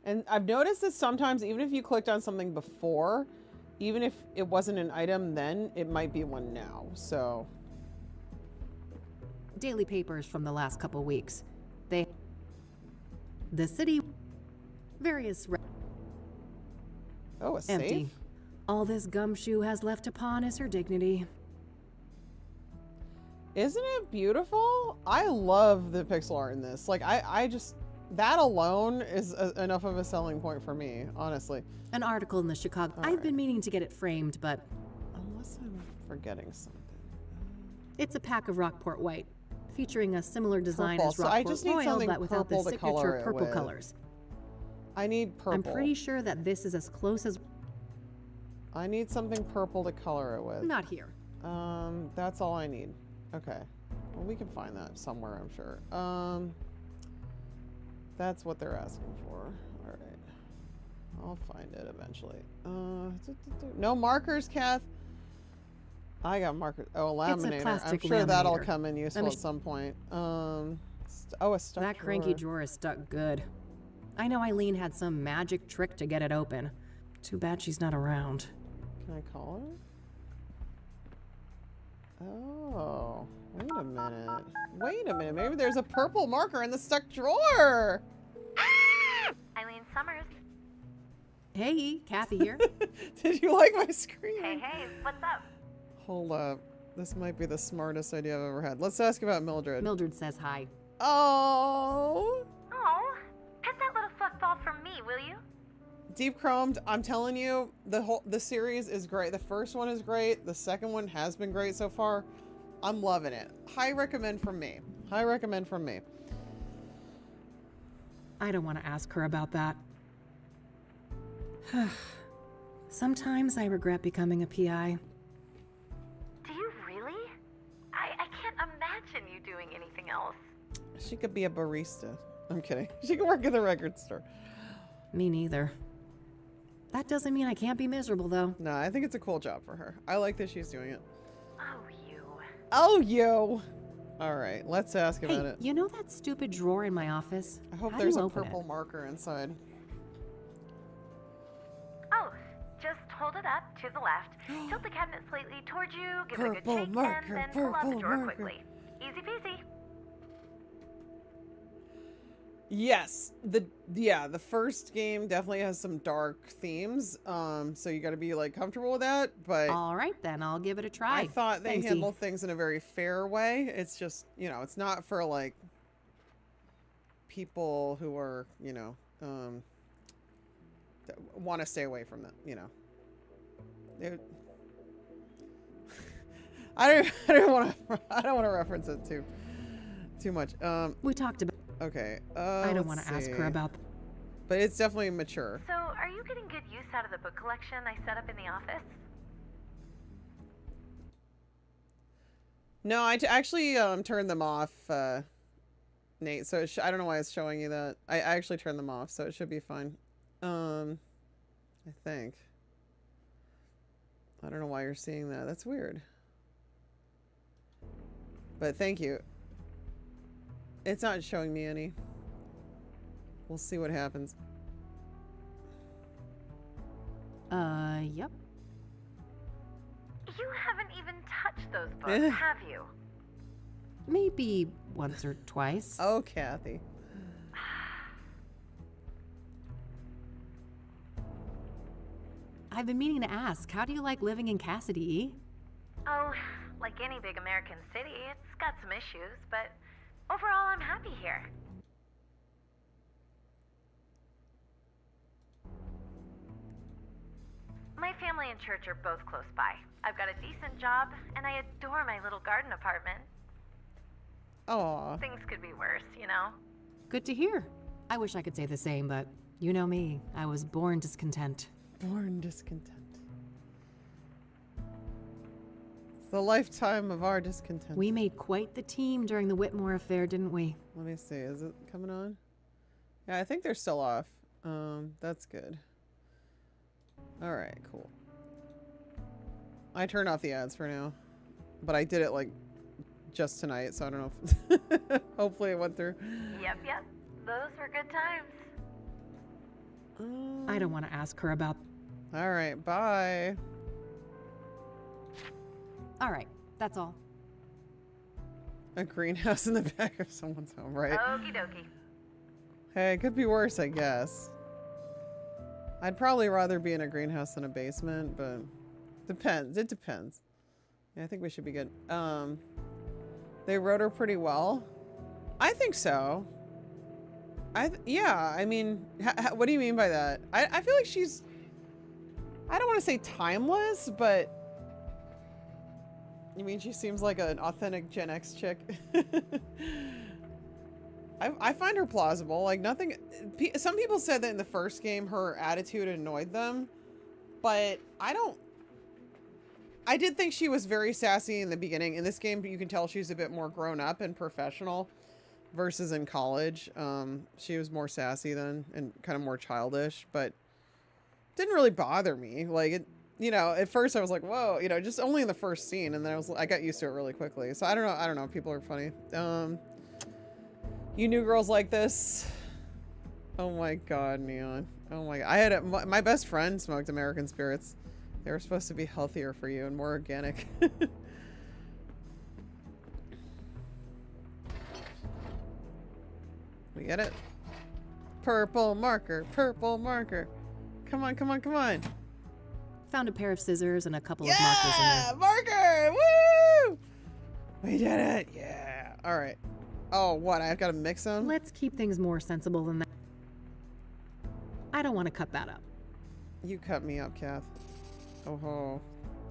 And I've noticed that sometimes, even if you clicked on something before, even if it wasn't an item then, it might be one now, so. Daily papers from the last couple weeks. They The city, various Oh, a empty. safe? All this gumshoe has left upon is her dignity. Isn't it beautiful? I love the pixel art in this. Like, I just, that alone is enough of a selling point for me, honestly. An article in the Chicago. All I've right. been meaning to get it framed, but Unless I'm forgetting something. it's a pack of Rockport White, featuring a similar design Purple. as So Rockport I just need Royal, something but without the purple to color signature it purple with. colors. I need purple. I'm pretty sure that this is as close as. I need something purple to color it with. Not here. That's all I need. Okay. Well, we can find that somewhere, I'm sure. That's what they're asking for. All right. I'll find it eventually. No markers, Kath. I got markers. Oh, a It's a laminator. I'm plastic sure that'll laminator. come in useful at some point. Oh, a stuck That cranky drawer is stuck good. I know Eileen had some magic trick to get it open. Too bad she's not around. Can I call her? Oh, wait a minute. Wait a minute. Maybe there's a purple marker in the stuck drawer. Eileen Summers. Hey, Kathy here. Did you like my screen? Hey, what's up? Hold up. This might be the smartest idea I've ever had. Let's ask about Mildred. Mildred says hi. Oh. Oh, pet that little fuckball from me, will you? Deep Chromed, I'm telling you, the series is great. The first one is great. The second one has been great so far. I'm loving it. High recommend from me. High recommend from me. I don't want to ask her about that. Sometimes I regret becoming a PI. Do you really? I can't imagine you doing anything else. She could be a barista. I'm kidding. She could work at the record store. Me neither. That doesn't mean I can't be miserable, though. No, I think it's a cool job for her. I like that she's doing it. Oh, you. Oh, you. All right, let's ask about Hey, it. you know that stupid drawer in my office? I hope How do there's you a open purple it? marker inside. Oh, just hold it up to the left. Tilt the cabinet slightly towards you, give it a good Purple shake, marker, and then pull out the purple drawer marker. quickly. Easy peasy. Yes, the first game definitely has some dark themes, so you got to be like comfortable with that. But All right, then I'll give it a try. I thought they Thanks, handled things in a very fair way. It's just, you know, it's not for like people who are, you know, want to stay away from that. You know, I don't want to reference it too much. We talked about. Okay. I don't want to ask her about. But it's definitely mature. So, are you getting good use out of the book collection I set up in the office? No, I actually turned them off, Nate. So I don't know why it's showing you that. I actually turned them off, so it should be fine. I think. I don't know why you're seeing that. That's weird. But thank you. It's not showing me any. We'll see what happens. Yep. You haven't even touched those books, have you? Maybe once or twice. Oh, Kathy. I've been meaning to ask, how do you like living in Cassidy, E? Oh, like any big American city, it's got some issues, but overall I'm happy here. My family and church are both close by. I've got a decent job, and I adore my little garden apartment. Aw. Things could be worse, you know? Good to hear. I wish I could say the same, but you know me. I was born discontent. Born discontent. It's the lifetime of our discontent. We made quite the team during the Whitmore affair, didn't we? Let me see. Is it coming on? Yeah, I think they're still off. That's good. All right, cool. I turned off the ads for now, but I did it like just tonight, so I don't know if hopefully it went through. Yep. Those were good times. I don't want to ask her about. All right, bye. All right, that's all. A greenhouse in the back of someone's home, right? Okie dokie. Hey, it could be worse, I guess. I'd probably rather be in a greenhouse than a basement, but depends. It depends. Yeah, I think we should be good. They wrote her pretty well. I think so. Yeah, I mean, what do you mean by that? I feel like she's, I don't want to say timeless, but you mean she seems like an authentic Gen X chick? I find her plausible. Like nothing, some people said that in the first game her attitude annoyed them, but I did think she was very sassy in the beginning. In this game, you can tell she's a bit more grown up and professional versus in college. She was more sassy then and kind of more childish, but didn't really bother me. Like it, you know, at first I was like, whoa, you know, just only in the first scene, and then I got used to it really quickly. So I don't know. People are funny. You new girls like this? Oh my god, Neon. Oh my god. I had my best friend smoked American Spirits. They were supposed to be healthier for you and more organic. We get it? Purple marker, purple marker. Come on, come on, come on. Found a pair of scissors and a couple of markers in there. Yeah, marker! Woo! We did it. Yeah. All right. Oh, what? I've got to mix them? Let's keep things more sensible than that. I don't want to cut that up. You cut me up, Kath. Oh ho.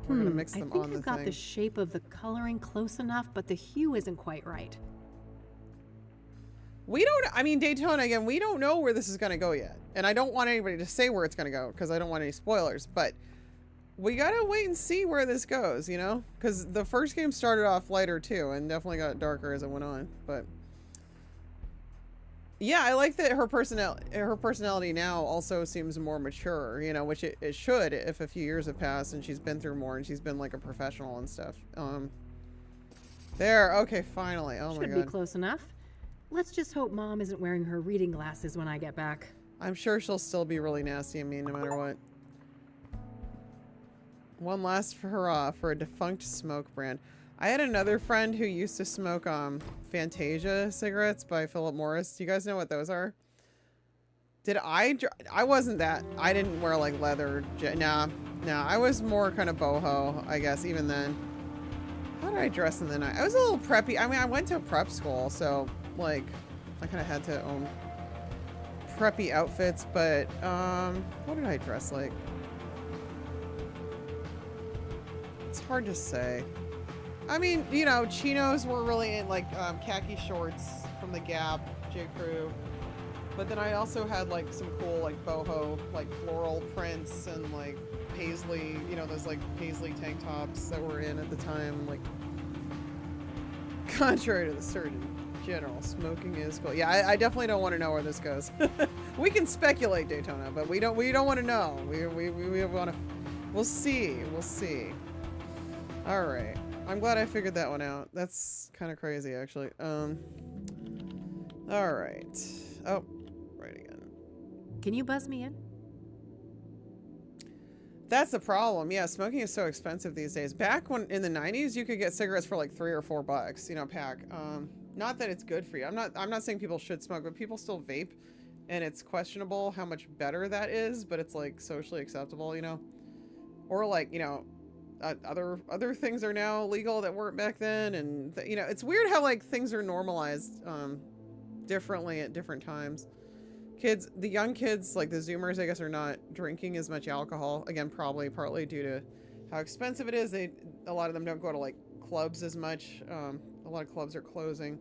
We're gonna mix them on the thing. I think I've got the shape of the coloring close enough, but the hue isn't quite right. We don't, I mean, Daytona, again, we don't know where this is gonna go yet. And I don't want anybody to say where it's gonna go, because I don't want any spoilers, but we gotta wait and see where this goes, you know? Because the first game started off lighter too, and definitely got darker as it went on, but... Yeah, I like that her personality now also seems more mature, you know, which it should if a few years have passed and she's been through more and she's been like a professional and stuff. There, okay, finally. Oh my god. Should be close enough. Let's just hope Mom isn't wearing her reading glasses when I get back. I'm sure she'll still be really nasty and mean no matter what. One last hurrah for a defunct smoke brand. I had another friend who used to smoke Fantasia cigarettes by Philip Morris. Do you guys know what those are? Did I wasn't that. I didn't wear like leather. Nah. I was more kind of boho, I guess, even then. How did I dress in the night? I was a little preppy. I mean, I went to a prep school, so like I kind of had to own preppy outfits, but what did I dress like? It's hard to say. I mean, you know, chinos were really in, like, khaki shorts from the Gap, J. Crew. But then I also had, like, some cool, like, boho, like, floral prints and, like, paisley, you know, those, like, paisley tank tops that were in at the time. Like, contrary to the Surgeon General, smoking is cool. Yeah, I definitely don't want to know where this goes. We can speculate, Daytona, but we don't want to know. We want to... We'll see. We'll see. All right. I'm glad I figured that one out. That's kind of crazy, actually. All right. Oh, right again. Can you buzz me in? That's the problem. Yeah, smoking is so expensive these days. Back when in the 90s, you could get cigarettes for like $3 or $4, you know, a pack. Not that it's good for you. I'm not saying people should smoke, but people still vape, and it's questionable how much better that is. But it's like socially acceptable, you know, or like, you know. Other things are now legal that weren't back then, and you know, it's weird how like things are normalized differently at different times. The young kids, like the Zoomers, I guess, are not drinking as much alcohol. Again, probably partly due to how expensive it is. A lot of them don't go to like clubs as much. A lot of clubs are closing.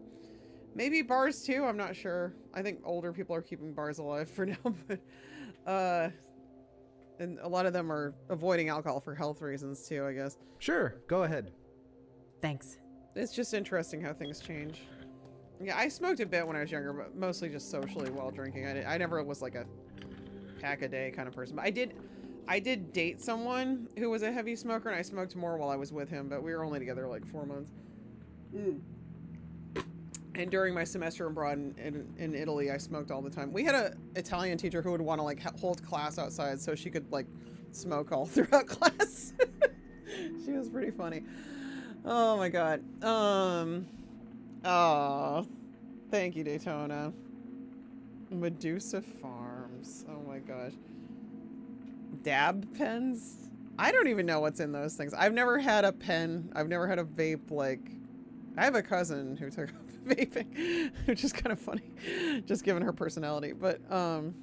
Maybe bars too. I'm not sure. I think older people are keeping bars alive for now, but and a lot of them are avoiding alcohol for health reasons too, I guess. Sure, go ahead. Thanks. It's just interesting how things change. Yeah, I smoked a bit when I was younger, but mostly just socially while drinking. I never was like a pack a day kind of person. But I did date someone who was a heavy smoker, and I smoked more while I was with him, but we were only together like 4 months. And during my semester abroad in Italy, I smoked all the time. We had a Italian teacher who would want to like hold class outside so she could like smoke all throughout class. She was pretty funny. Oh my god. Oh, thank you, Daytona. Medusa Farms. Oh my gosh. Dab pens? I don't even know what's in those things. I've never had a pen. I've never had a vape like... I have a cousin who took up vaping, which is kind of funny, just given her personality. But, the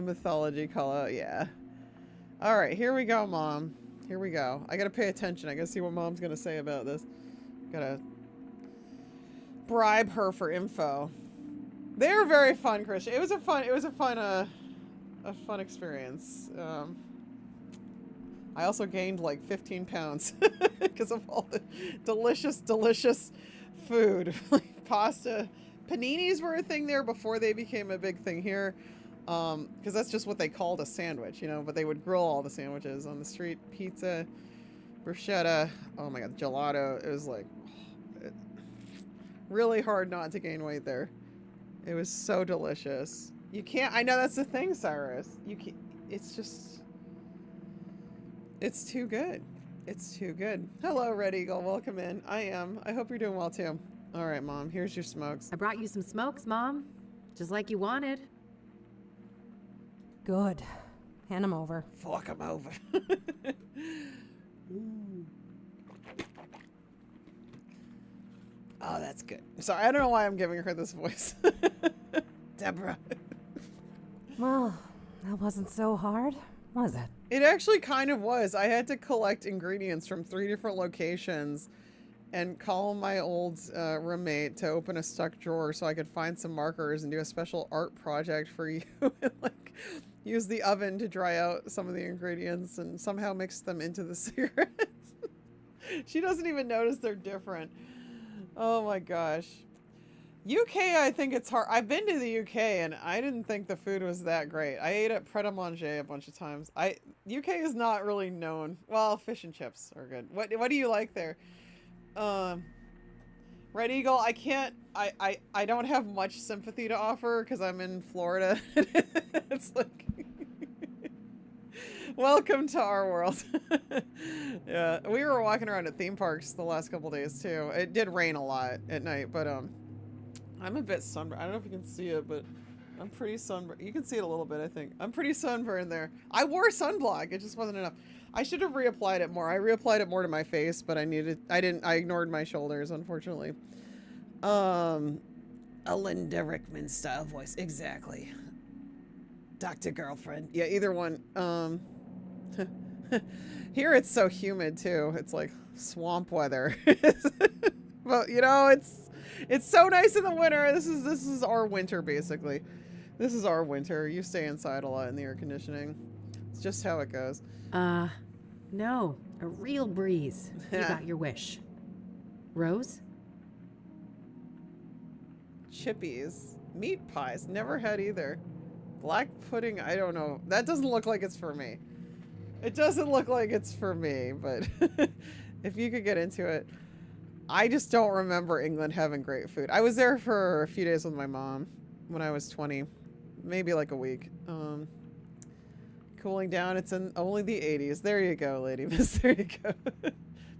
mythology color, yeah. Alright, here we go, Mom. Here we go. I gotta pay attention. I gotta see what Mom's gonna say about this. Gotta bribe her for info. They were very fun, Christian. It was a fun experience. I also gained like 15 pounds because of all the delicious food. Like pasta. Paninis were a thing there before they became a big thing here. Because that's just what they called a sandwich, you know, but they would grill all the sandwiches on the street. Pizza, bruschetta, oh my god, gelato. It was like really hard not to gain weight there. It was so delicious. You can't, I know that's the thing, Cyrus. You can't, it's just, it's too good. It's too good. Hello, Red Eagle. Welcome in. I am. I hope you're doing well too. All right, Mom, here's your smokes. I brought you some smokes, Mom. Just like you wanted. Good. Hand him over. Fuck him over. Oh, that's good. Sorry, I don't know why I'm giving her this voice. Deborah. Well, that wasn't so hard, was it? It actually kind of was. I had to collect ingredients from 3 different locations and call my old roommate to open a stuck drawer so I could find some markers and do a special art project for you. And like use the oven to dry out some of the ingredients and somehow mix them into the cigarettes. She doesn't even notice they're different. Oh my gosh. UK, I think it's hard. I've been to the UK and I didn't think the food was that great. I ate at Pret a Manger a bunch of times. UK is not really known. Well, fish and chips are good. What do you like there? Red Eagle, I can't, I don't have much sympathy to offer because I'm in Florida. It's like, welcome to our world. Yeah, we were walking around at theme parks the last couple days too. It did rain a lot at night, but I'm a bit sunburned. I don't know if you can see it, but I'm pretty sunburned. You can see it a little bit, I think. I'm pretty sunburned there. I wore sunblock. It just wasn't enough. I should have reapplied it more. I reapplied it more to my face, but I ignored my shoulders, unfortunately. A Linda Rickman style voice. Exactly. Dr. Girlfriend. Yeah, either one. Here it's so humid too. It's like swamp weather. But you know, it's so nice in the winter. This is our winter basically. This is our winter. You stay inside a lot in the air conditioning. It's just how it goes. No, a real breeze. You got your wish. Rose? Chippies. Meat pies. Never had either. Black pudding, I don't know. That doesn't look like it's for me. It doesn't look like it's for me, but if you could get into it. I just don't remember England having great food. I was there for a few days with my mom when I was 20. Maybe like a week. Cooling down, it's in only the 80s. There you go, Lady Miss. There you go.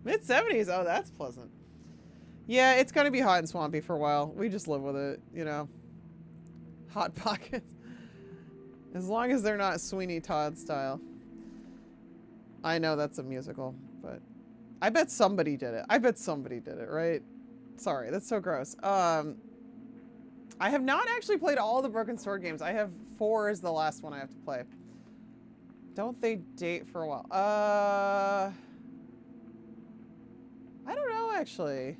Mid-70s. Oh, that's pleasant. Yeah, it's going to be hot and swampy for a while. We just live with it, you know. Hot pockets. As long as they're not Sweeney Todd style. I know that's a musical, but I bet somebody did it. I bet somebody did it, right? Sorry, that's so gross. I have not actually played all the Broken Sword games. I have 4 as the last one I have to play. Don't they date for a while? I don't know, actually.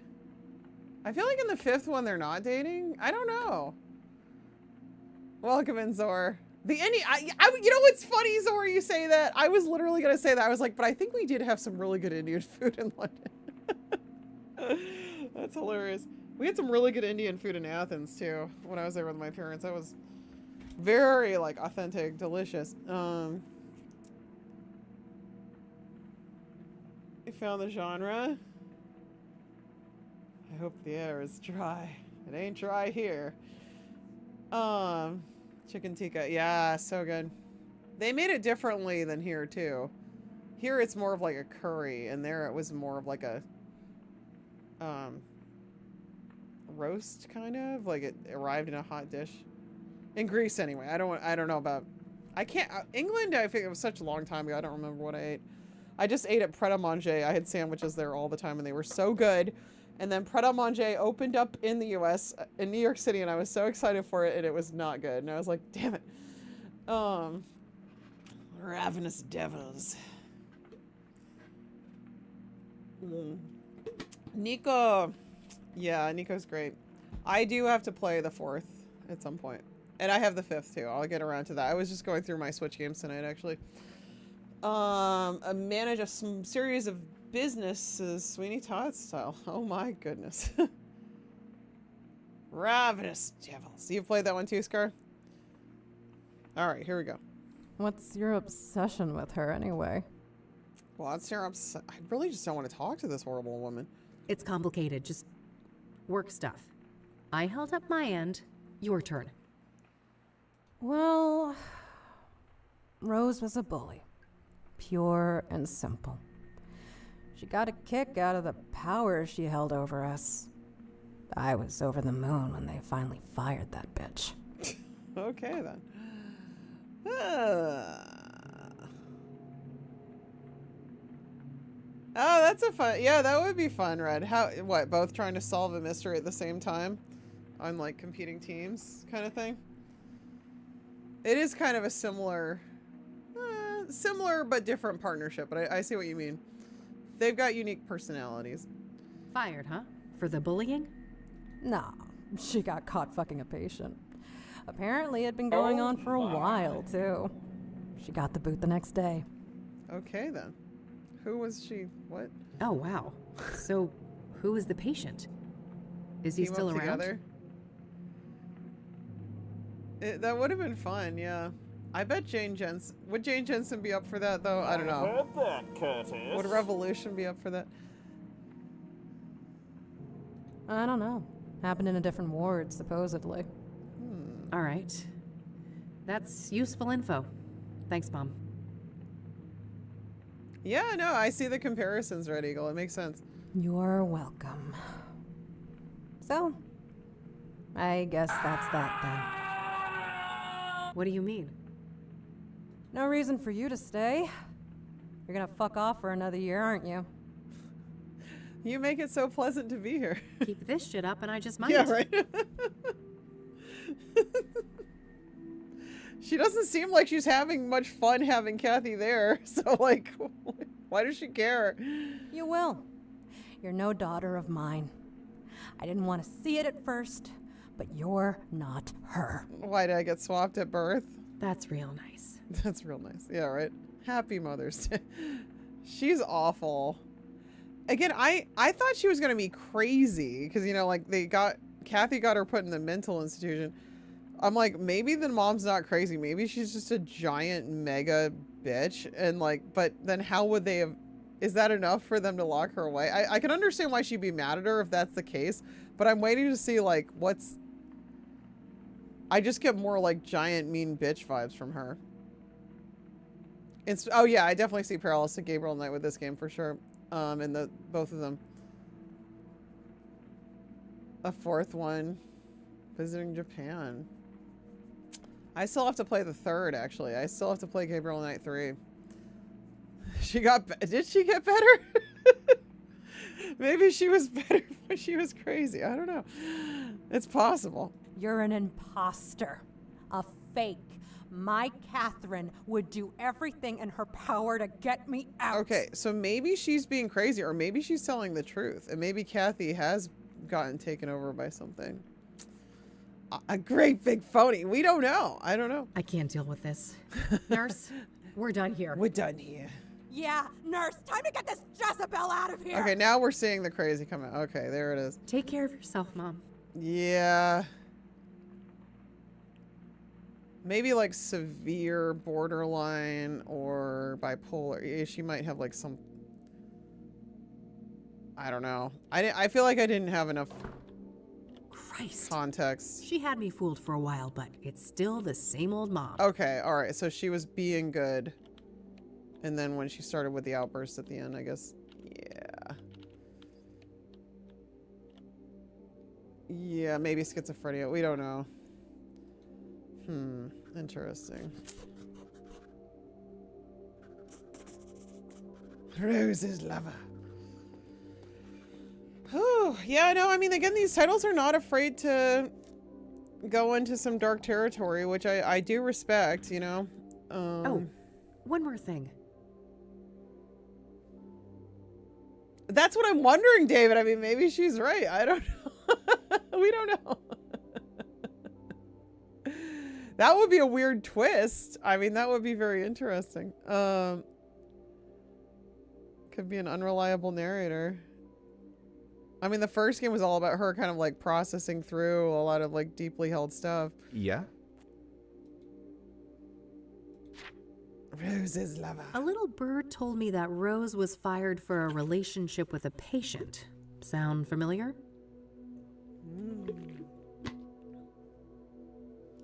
I feel like in the 5th one they're not dating. I don't know. Welcome in, Zor. The Indian, you know what's funny, Zor, you say that? I was literally going to say that. I was like, but I think we did have some really good Indian food in London. That's hilarious. We had some really good Indian food in Athens, too, when I was there with my parents. That was very, like, authentic, delicious. You found the genre? I hope the air is dry. It ain't dry here. Chicken tikka. Yeah, so good. They made it differently than here, too. Here it's more of like a curry, and there it was more of like a roast, kind of. Like it arrived in a hot dish. In Greece, anyway. I don't know about... I can't... England, I think it was such a long time ago. I don't remember what I ate. I just ate at Pret a Manger. I had sandwiches there all the time, and they were so good. And then Pret a Manger opened up in the U.S., in New York City, and I was so excited for it, and it was not good. And I was like, damn it. Ravenous devils. Nico. Yeah, Nico's great. I do have to play the 4th at some point. And I have the 5th, too. I'll get around to that. I was just going through my Switch games tonight, actually. Manage a series of businesses, Sweeney Todd style. Oh my goodness. Ravenous devils. You've played that one too, Scar? Alright, here we go. What's your obsession with her anyway? Well, that's your I really just don't want to talk to this horrible woman. It's complicated. Just work stuff. I held up my end. Your turn. Well, Rose was a bully. Pure and simple. She got a kick out of the power she held over us. I was over the moon when they finally fired that bitch. Okay, then. Oh, that's a fun... Yeah, that would be fun, Red. How... What, both trying to solve a mystery at the same time? On, like, competing teams kind of thing? It is kind of a similar... similar but different partnership, but I see what you mean. They've got unique personalities. Fired, huh? For the bullying? Nah, she got caught fucking a patient. Apparently it had been going on for a while, too. She got the boot the next day. Okay, then. Who was she? What? Oh, wow. So, who is the patient? Is he Team still up around? together? That would have been fun, yeah. I bet Jane Jensen... Would Jane Jensen be up for that, though? I don't know. Heard that, Curtis. Would Revolution be up for that? I don't know. Happened in a different ward, supposedly. All right. That's useful info. Thanks, Mom. Yeah, no, I see the comparisons, Red Eagle. It makes sense. You're welcome. So, I guess that's that then. What do you mean? No reason for you to stay. You're gonna fuck off for another year, aren't you? You make it so pleasant to be here. Keep this shit up and I just might. Yeah, right? She doesn't seem like she's having much fun having Kathy there. So, like, why does she care? You will. You're no daughter of mine. I didn't want to see it at first, but you're not her. Why did I get swapped at birth? That's real nice. That's real nice. Yeah, right? Happy Mother's Day. She's awful. Again, I thought she was going to be crazy because, you know, like Kathy got her put in the mental institution. I'm like, maybe the mom's not crazy. Maybe she's just a giant mega bitch. And like, but then how would they have, is that enough for them to lock her away? I can understand why she'd be mad at her if that's the case, but I'm waiting to see like I just get more like giant mean bitch vibes from her. Oh yeah, I definitely see parallels to Gabriel Knight with this game for sure. In both of them. A 4th one. Visiting Japan. I still have to play the 3rd, actually. I still have to play Gabriel Knight 3. Did she get better? Maybe she was better when she was crazy. I don't know. It's possible. You're an imposter. A fake. My Catherine would do everything in her power to get me out. Okay, so maybe she's being crazy, or maybe she's telling the truth, and maybe Kathy has gotten taken over by something. A great big phony. We don't know. I don't know. I can't deal with this. Nurse, we're done here. We're done here. Yeah, nurse, time to get this Jezebel out of here. Okay, now we're seeing the crazy come out. Okay, there it is. Take care of yourself, Mom. Yeah. Maybe like severe borderline or bipolar. She might have like some... I don't know. I feel like I didn't have enough Christ. context. She had me fooled for a while, but it's still the same old mom. Okay, alright. So she was being good. And then when she started with the outburst at the end, I guess... Yeah. Yeah, maybe schizophrenia. We don't know. Interesting. Rose's lover. Whew. Yeah, no, I mean, again, these titles are not afraid to go into some dark territory, which I do respect, you know? Oh, one more thing. That's what I'm wondering, David. I mean, maybe she's right. I don't know. We don't know. That would be a weird twist. I mean, that would be very interesting. Could be an unreliable narrator. I mean, the first game was all about her kind of like processing through a lot of like deeply held stuff. Yeah? Rose's lover. A little bird told me that Rose was fired for a relationship with a patient. Sound familiar?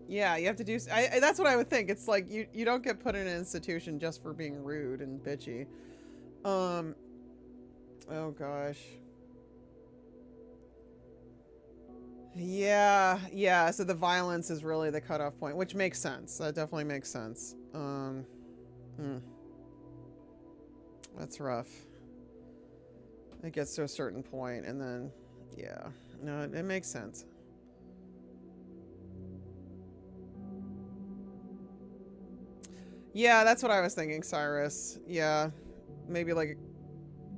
Yeah, you have to do... that's what I would think. It's like you don't get put in an institution just for being rude and bitchy. Oh, gosh. Yeah, so the violence is really the cutoff point, which makes sense. That definitely makes sense. That's rough. It gets to a certain point, and then, yeah. No, it makes sense. Yeah, that's what I was thinking, Cyrus. Yeah, maybe like,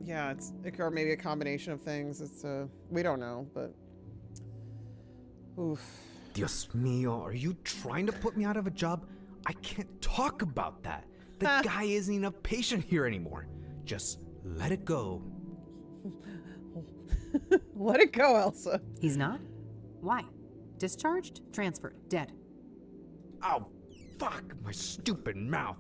yeah, or maybe a combination of things. It's we don't know, but oof. Dios mío, are you trying to put me out of a job? I can't talk about that. The guy isn't even a patient here anymore. Just let it go. Let it go, Elsa. He's not? Why? Discharged? Transferred? Dead? Oh, fuck my stupid mouth.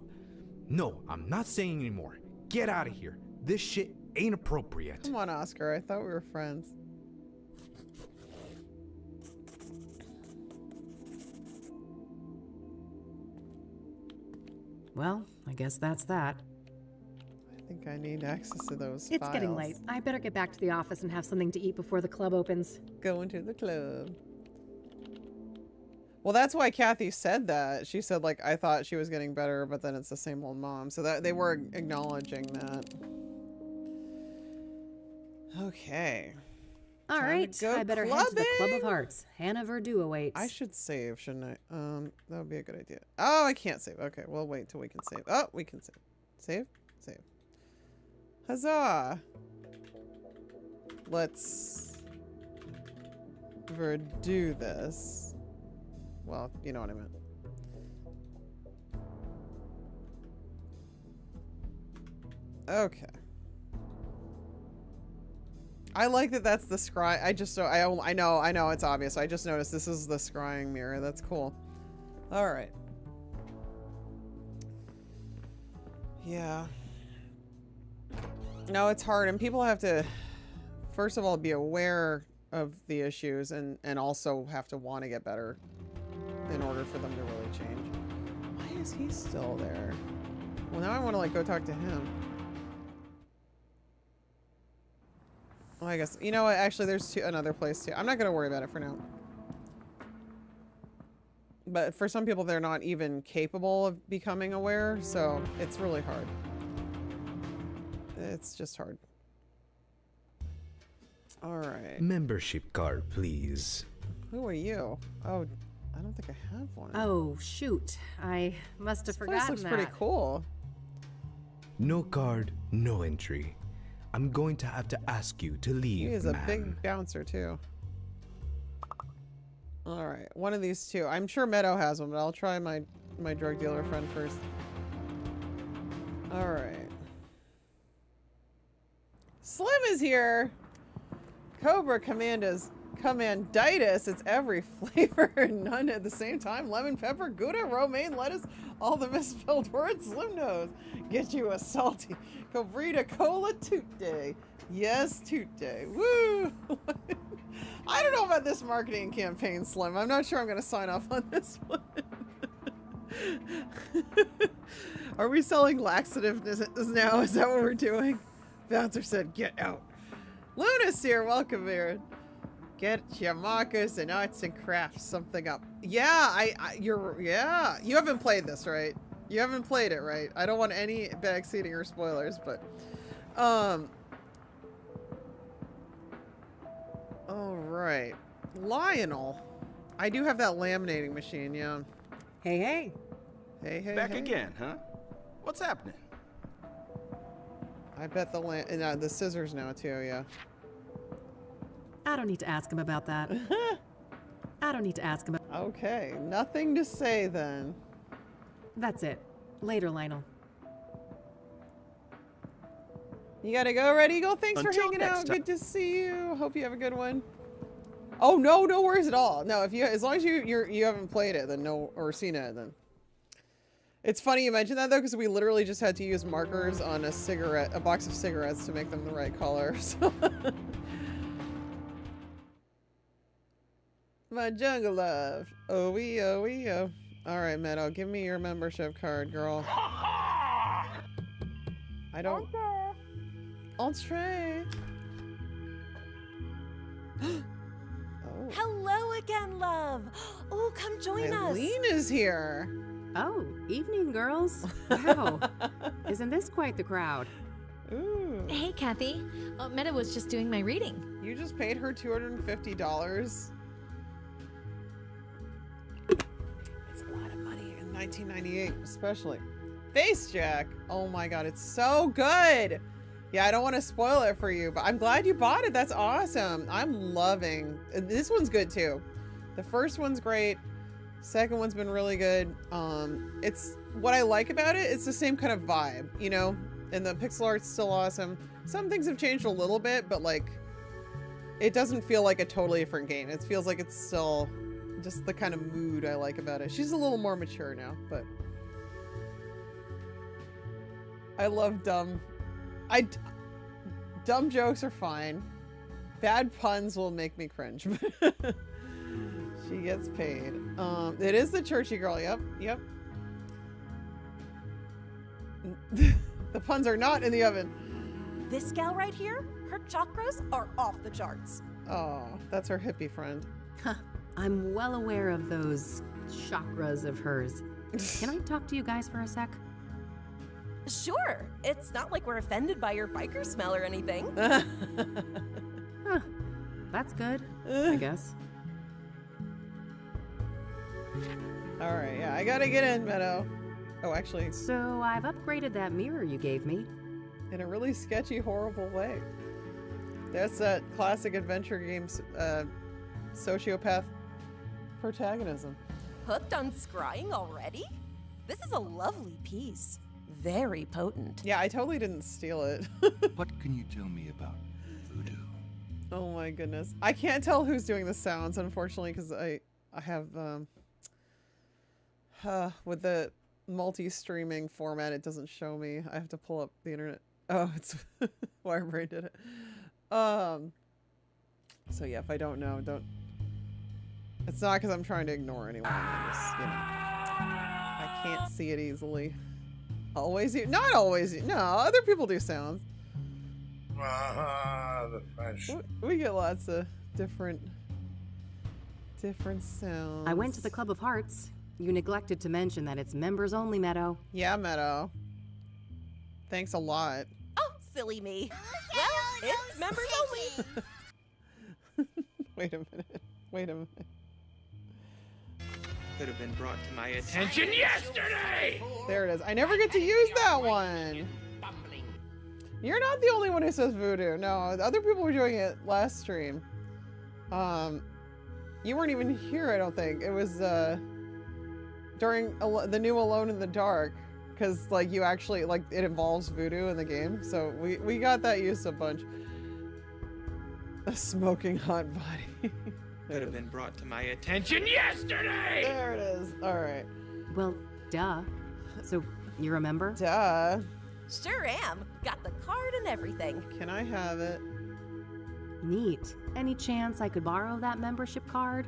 No, I'm not saying anymore. Get out of here. This shit ain't appropriate. Come on, Oscar. I thought we were friends. Well, I guess that's that. I think I need access to those It's files. getting late. I better get back to the office and have something to eat before the club opens. Going to the club. Well, that's why Kathy said that. She said, like, I thought she was getting better, but then it's the same old mom. So that they were acknowledging that. Okay. All right, I better head to the Club of Hearts. Hannah Verdu awaits. I should save, shouldn't I? That would be a good idea. Oh, I can't save. Okay, we'll wait till we can save. Oh, we can save. Save? Save. Huzzah! Let's Verdu this. Well, you know what I meant. Okay. I like that that's the scry. I know it's obvious. I just noticed this is the scrying mirror. That's cool. All right. Yeah. No, it's hard, and people have to, first of all, be aware of the issues, and also have to want to get better in order for them to really change. Why is he still there? Well, now I want to like go talk to him. Well, I guess, you know what, actually there's another place too. I'm not going to worry about it for now. But for some people, they're not even capable of becoming aware, so it's really hard. It's just hard. All right. Membership card, please. Who are you? Oh, I don't think I have one. Oh, shoot. I must have forgotten that. This place looks pretty cool. No card, no entry. I'm going to have to ask you to leave, He is a ma'am. big bouncer, too. All right, one of these two. I'm sure Meadow has one, but I'll try my drug dealer friend first. All right. Slim is here. Cobra Commanditis. It's every flavor and none at the same time. Lemon, pepper, Gouda, romaine, lettuce, all the misspelled words. Slim knows. Get you a salty Cobrita Cola Toot Day. Yes, Toot Day. Woo! I don't know about this marketing campaign, Slim. I'm not sure I'm going to sign off on this one. Are we selling laxatives now? Is that what we're doing? Bouncer said, get out. Luna's here. Welcome, Aaron. Get your markers and arts and crafts something up. Yeah, yeah. You haven't played this, right? You haven't played it, right? I don't want any backseating or spoilers, but all right. Lionel. I do have that laminating machine, yeah. Hey, hey. Hey, Back hey. again, huh? What's happening? I bet the scissors now too, yeah. I don't need to ask him about that. I don't need to ask him. Okay, nothing to say then. That's it. Later, Lionel. You gotta go, Red Eagle. Thanks for Until hanging next out. time. Good to see you. Hope you have a good one. Oh no, no worries at all. No, as long as you haven't played it, then no, or seen it, then. It's funny you mentioned that though, because we literally just had to use markers on a box of cigarettes to make them the right color. So. My jungle love. Oh, oh. All right, Meadow, give me your membership card, girl. I don't. Entree. Oh. Hello again, love. Oh, come join us. Eileen is here. Oh, evening, girls. Wow. Isn't this quite the crowd? Ooh. Hey, Kathy. Meta was just doing my reading. You just paid her $250. That's a lot of money in 1998, especially. Face Jack. Oh my god, it's so good. Yeah, I don't want to spoil it for you, but I'm glad you bought it. That's awesome. I'm loving. This one's good too. The first one's great. Second one's been really good. It's what I like about it. It's the same kind of vibe, you know, and the pixel art's still awesome. Some things have changed a little bit, but like, it doesn't feel like a totally different game. It feels like it's still just the kind of mood I like about it. She's a little more mature now, but I love dumb. Dumb jokes are fine. Bad puns will make me cringe. She gets paid. It is the churchy girl. Yep. The puns are not in the oven. This gal right here, her chakras are off the charts. Oh, that's her hippie friend. I'm well aware of those chakras of hers. Can I talk to you guys for a sec? Sure. It's not like we're offended by your biker smell or anything. Huh. That's good, I guess. All right, yeah, I gotta get in, Meadow. Oh, actually, So I've upgraded that mirror you gave me. in a really sketchy, horrible way. That's that classic adventure games, sociopath protagonism. Hooked on scrying already? This is a lovely piece. Very potent. Yeah, I totally didn't steal it. What can you tell me about voodoo? Oh my goodness. I can't tell who's doing the sounds, unfortunately, because I have, with the multi-streaming format, it doesn't show me. I have to pull up the internet. Oh, it's Wirebrain did it. So yeah, if I don't know, it's not because I'm trying to ignore anyone. I just, I can't see it easily. Not always. No, other people do sounds. The French. We get lots of different sounds. I went to the Club of Hearts. You neglected to mention that it's members only, Meadow. Yeah, Meadow. Thanks a lot. Oh, silly me. Well, it's members only. Wait a minute. Could have been brought to my attention yesterday! There it is. I never get to use that one. You're not the only one who says voodoo. No, other people were doing it last stream. You weren't even here, I don't think. It was during the new Alone in the Dark, because like you actually like it involves voodoo in the game. So we got that used a bunch. A smoking hot body. Could have been brought to my attention yesterday! There it is. All right. Well, duh. So, you remember? Duh. Sure am. Got the card and everything. Can I have it? Neat. Any chance I could borrow that membership card?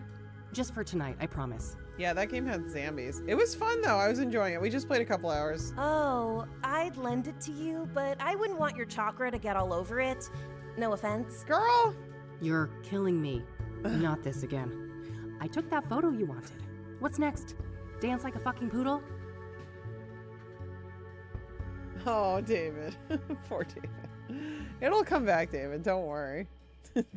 Just for tonight, I promise. Yeah, that game had zombies. It was fun though. I was enjoying it. We just played a couple hours. Oh, I'd lend it to you, but I wouldn't want your chakra to get all over it. No offense. Girl! You're killing me. Not this again. I took that photo you wanted. What's next? Dance like a fucking poodle? Oh, David. Poor David. It'll come back, David. Don't worry.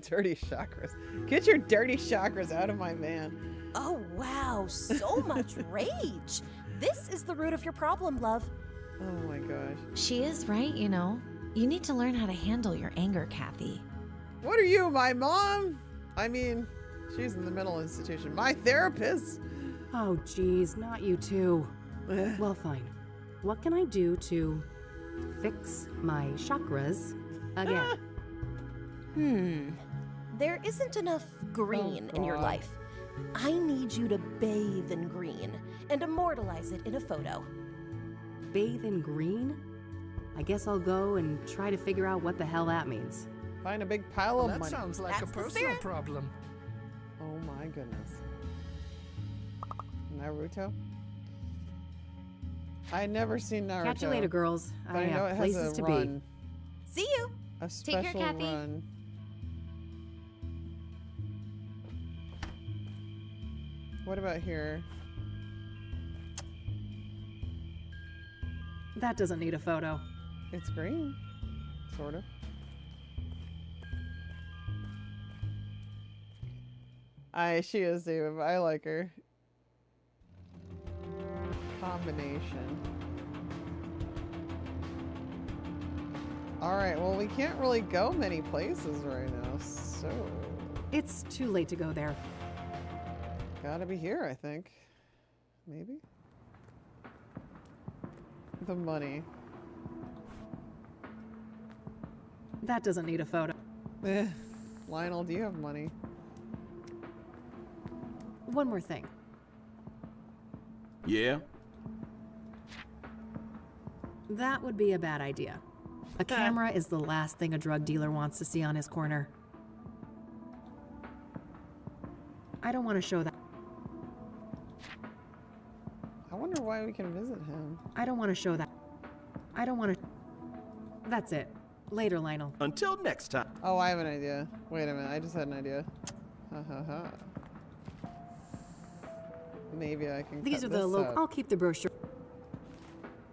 Dirty chakras. Get your dirty chakras out of my van. Oh, wow. So much rage. This is the root of your problem, love. Oh my gosh. She is right, you know. You need to learn how to handle your anger, Kathy. What are you, my mom? I mean, she's in the mental institution. My therapist. Oh, geez, not you too. Well, fine. What can I do to fix my chakras again? There isn't enough green in your God. life. I need you to bathe in green and immortalize it in a photo. Bathe in green? I guess I'll go and try to figure out what the hell that means. Find a big pile of That money. sounds like That's a the personal spirit. problem. Oh my goodness. Naruto? I never seen Naruto. Catch you later, girls. But I I know have it places has a to run. See you. A Take care, special Kathy. run. What about here? That doesn't need a photo. It's green. Sort of. She is, David, but I like her. Combination. Alright, well, we can't really go many places right now, so... It's too late to go there. Gotta be here, I think. Maybe? The money. That doesn't need a photo. Lionel, do you have money? One more thing. Yeah? That would be a bad idea. A camera is the last thing a drug dealer wants to see on his corner. I don't want to show that. I wonder why we can visit him. I don't want to show that. I don't want to. That's it. Later, Lionel. Until next time. Oh, I have an idea. Wait a minute, I just had an idea. Ha ha ha. Maybe I can These cut are the this local. up. I'll keep the brochure.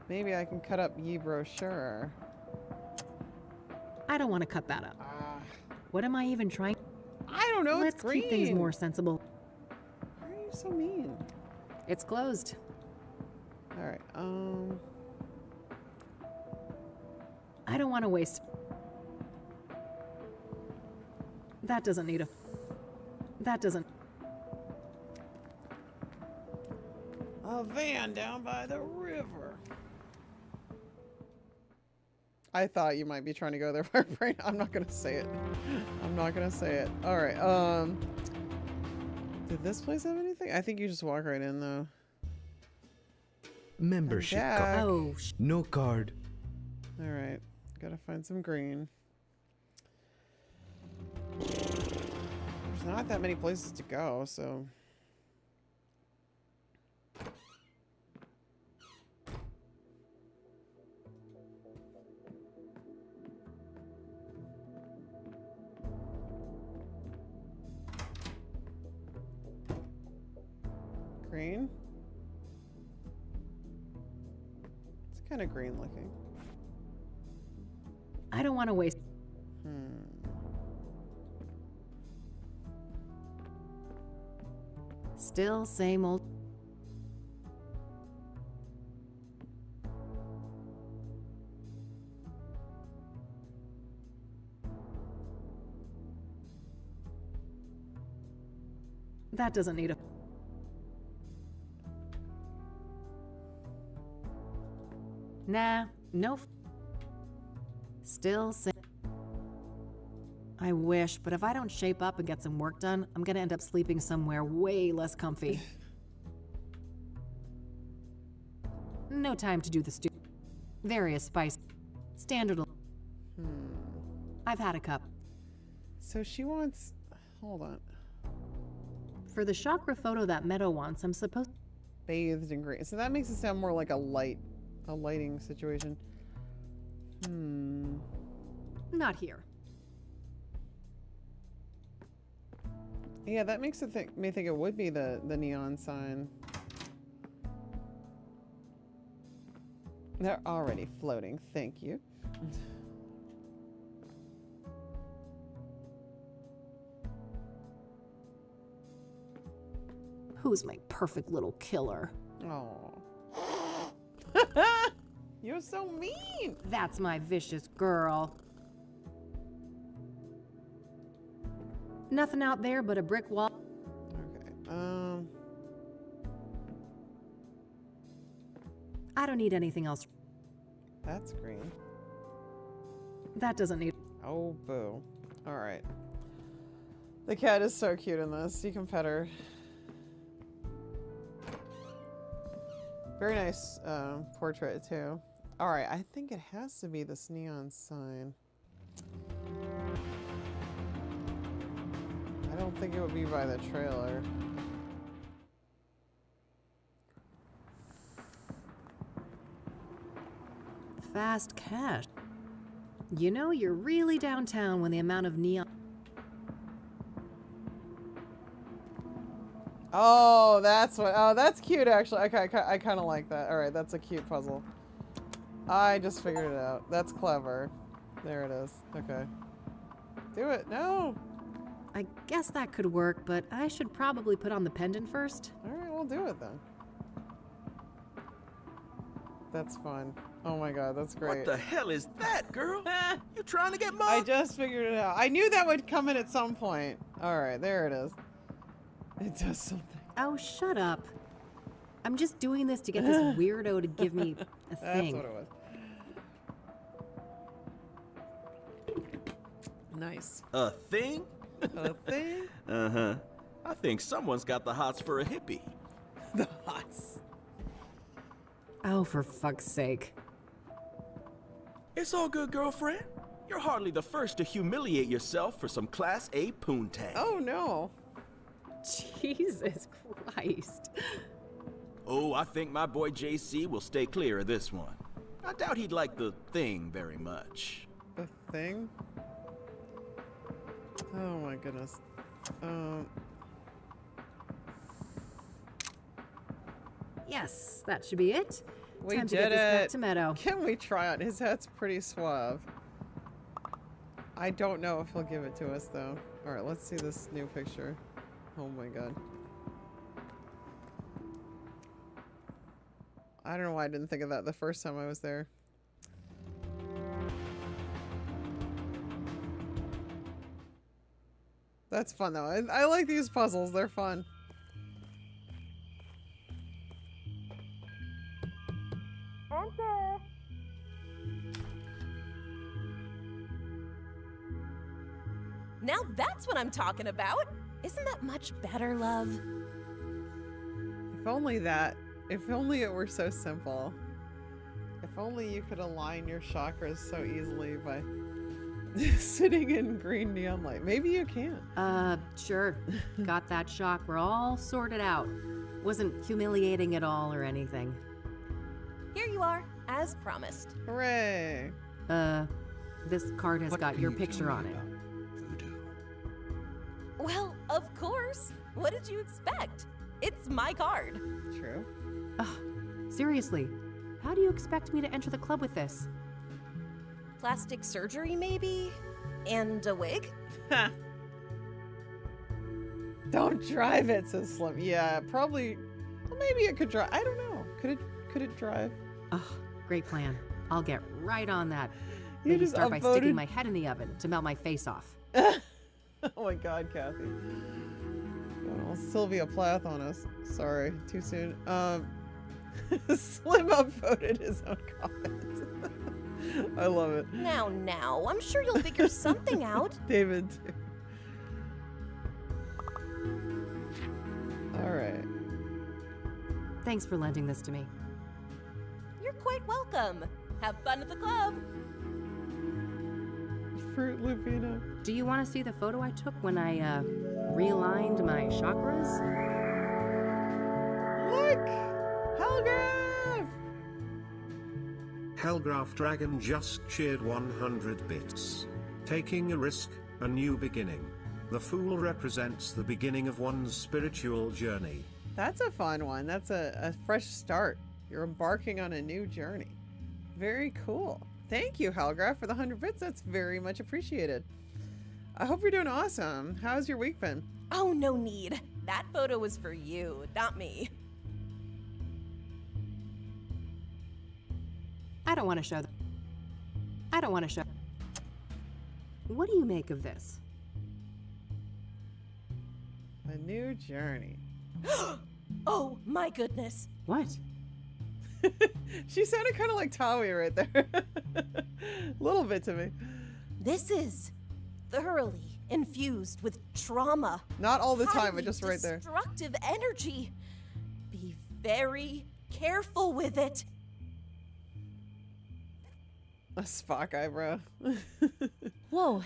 Maybe I can cut up ye brochure. I don't want to cut that up. What am I even trying? I don't know, Let's it's green. keep things more sensible. Why are you so mean? It's closed. Alright, I don't want to waste. That doesn't need a. That doesn't. a van down by the river. I thought you might be trying to go there, Barbara. I'm not gonna say it. I'm not gonna say it. Alright, did this place have anything? I think you just walk right in though. Membership Jack. card. Oh, No card. Alright, gotta find some green. There's not that many places to go, so... Green? It's kind of green looking. I don't want to waste. Still same old. That doesn't need a. Nah, no. Still same. I wish, but if I don't shape up and get some work done, I'm gonna end up sleeping somewhere way less comfy. No time to do the various spice. Standard. I've had a cup. So she wants... Hold on. For the chakra photo that Meadow wants, I'm supposed. Bathed in green. So that makes it sound more like a lighting situation. Not here. Yeah, that makes it me think it would be the neon sign. They're already floating. Thank you. Who's my perfect little killer? Oh. You're so mean. That's my vicious girl. Nothing out there but a brick wall. Okay. I don't need anything else. That's green. That doesn't need. Oh, boo. All right. The cat is so cute in this. You can pet her. Very nice portrait, too. All right. I think it has to be this neon sign. I don't think it would be by the trailer. Fast cash. You know, you're really downtown when the amount of neon. Oh, that's what. Oh, that's cute, actually. Okay, I kind of like that. All right, that's a cute puzzle. I just figured it out. That's clever. There it is. Okay. Do it. No. I guess that could work, but I should probably put on the pendant first. All right, we'll do it then. That's fun. Oh my god, that's great. What the hell is that, girl? You trying to get mugged? I just figured it out. I knew that would come in at some point. All right, there it is. It does something. Oh, shut up. I'm just doing this to get this weirdo to give me a thing. That's what it was. Nice. A thing? A thing? Uh-huh. I think someone's got the hots for a hippie. The hots. Oh, for fuck's sake. It's all good, girlfriend. You're hardly the first to humiliate yourself for some Class A poontang. Oh, no. Jesus Christ. Oh, I think my boy JC will stay clear of this one. I doubt he'd like the thing very much. The thing? Oh my goodness. Yes, that should be it. We Time to did get this it. back to Meadow. Can we try it? His hat's pretty suave. I don't know if he'll give it to us though. All right, let's see this new picture. Oh my god. I don't know why I didn't think of that the first time I was there. That's fun though. I like these puzzles. They're fun. Enter. Now that's what I'm talking about. Isn't that much better, love? If only that. If only it were so simple. If only you could align your chakras so easily by sitting in green neon light. Maybe you can. Sure. Got that chakra all sorted out. Wasn't humiliating at all or anything. Here you are, as promised. Hooray. This card has got your picture on it. Well, of course. What did you expect? It's my card. True. Seriously, how do you expect me to enter the club with this? Plastic surgery, maybe? And a wig? Don't drive it, says Slim. Yeah, probably. Well, maybe it could drive. I don't know. Could it drive? Great plan. I'll get right on that. You Maybe just start by upvoted- sticking my head in the oven to melt my face off. Oh my god, Kathy. Oh, Sylvia Plath on us. Sorry, too soon. Slim upvoted his own comment. I love it. Now, I'm sure you'll figure something out. David, too. Alright. Thanks for lending this to me. You're quite welcome. Have fun at the club. Fruit Lupino. Do you want to see the photo I took when I, realigned my chakras? Look! Hellgrave! Hellgraph Dragon just cheered 100 bits. Taking a risk, a new beginning. The Fool represents the beginning of one's spiritual journey. That's a fun one. That's a fresh start. You're embarking on a new journey. Very cool. Thank you, Halgraf, for the 100 bits. That's very much appreciated. I hope you're doing awesome. How's your week been? Oh, no need. That photo was for you, not me. I don't want to show. I don't want to show. What do you make of this? A new journey. Oh, my goodness. What? She sounded kind of like Tawi right there. A little bit to me. This is thoroughly infused with trauma. Not all the time, but just right there. Destructive energy. Be very careful with it. A Spock eyebrow. Whoa,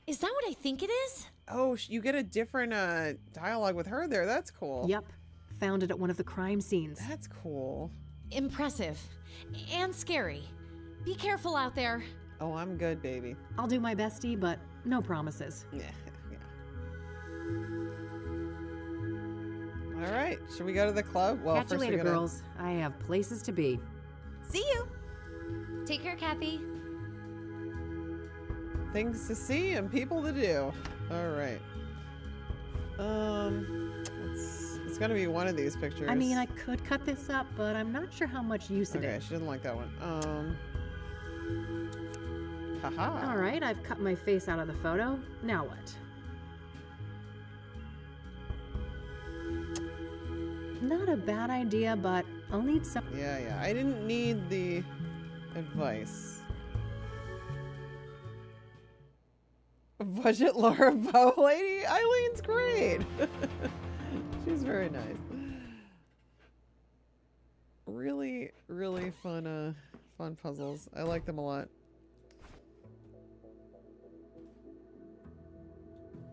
is that what I think it is? Oh, you get a different dialogue with her there. That's cool. Yep. Found it at one of the crime scenes. That's cool. Impressive. And scary. Be careful out there. Oh, I'm good, baby. I'll do my bestie, but no promises. Yeah. All right, should we go to the club? Well, Catch you first later, we gotta... girls. I have places to be. See you. Take care, Kathy. Things to see and people to do. All right. It's gonna be one of these pictures. I mean, I could cut this up, but I'm not sure how much use it Okay, is. she didn't like that one. Haha. All right, I've cut my face out of the photo. Now what? Not a bad idea, but I'll need some. Yeah. I didn't need the advice. Budget Laura Bow Lady? Eileen's great. She's very nice. Really, really fun puzzles. I like them a lot.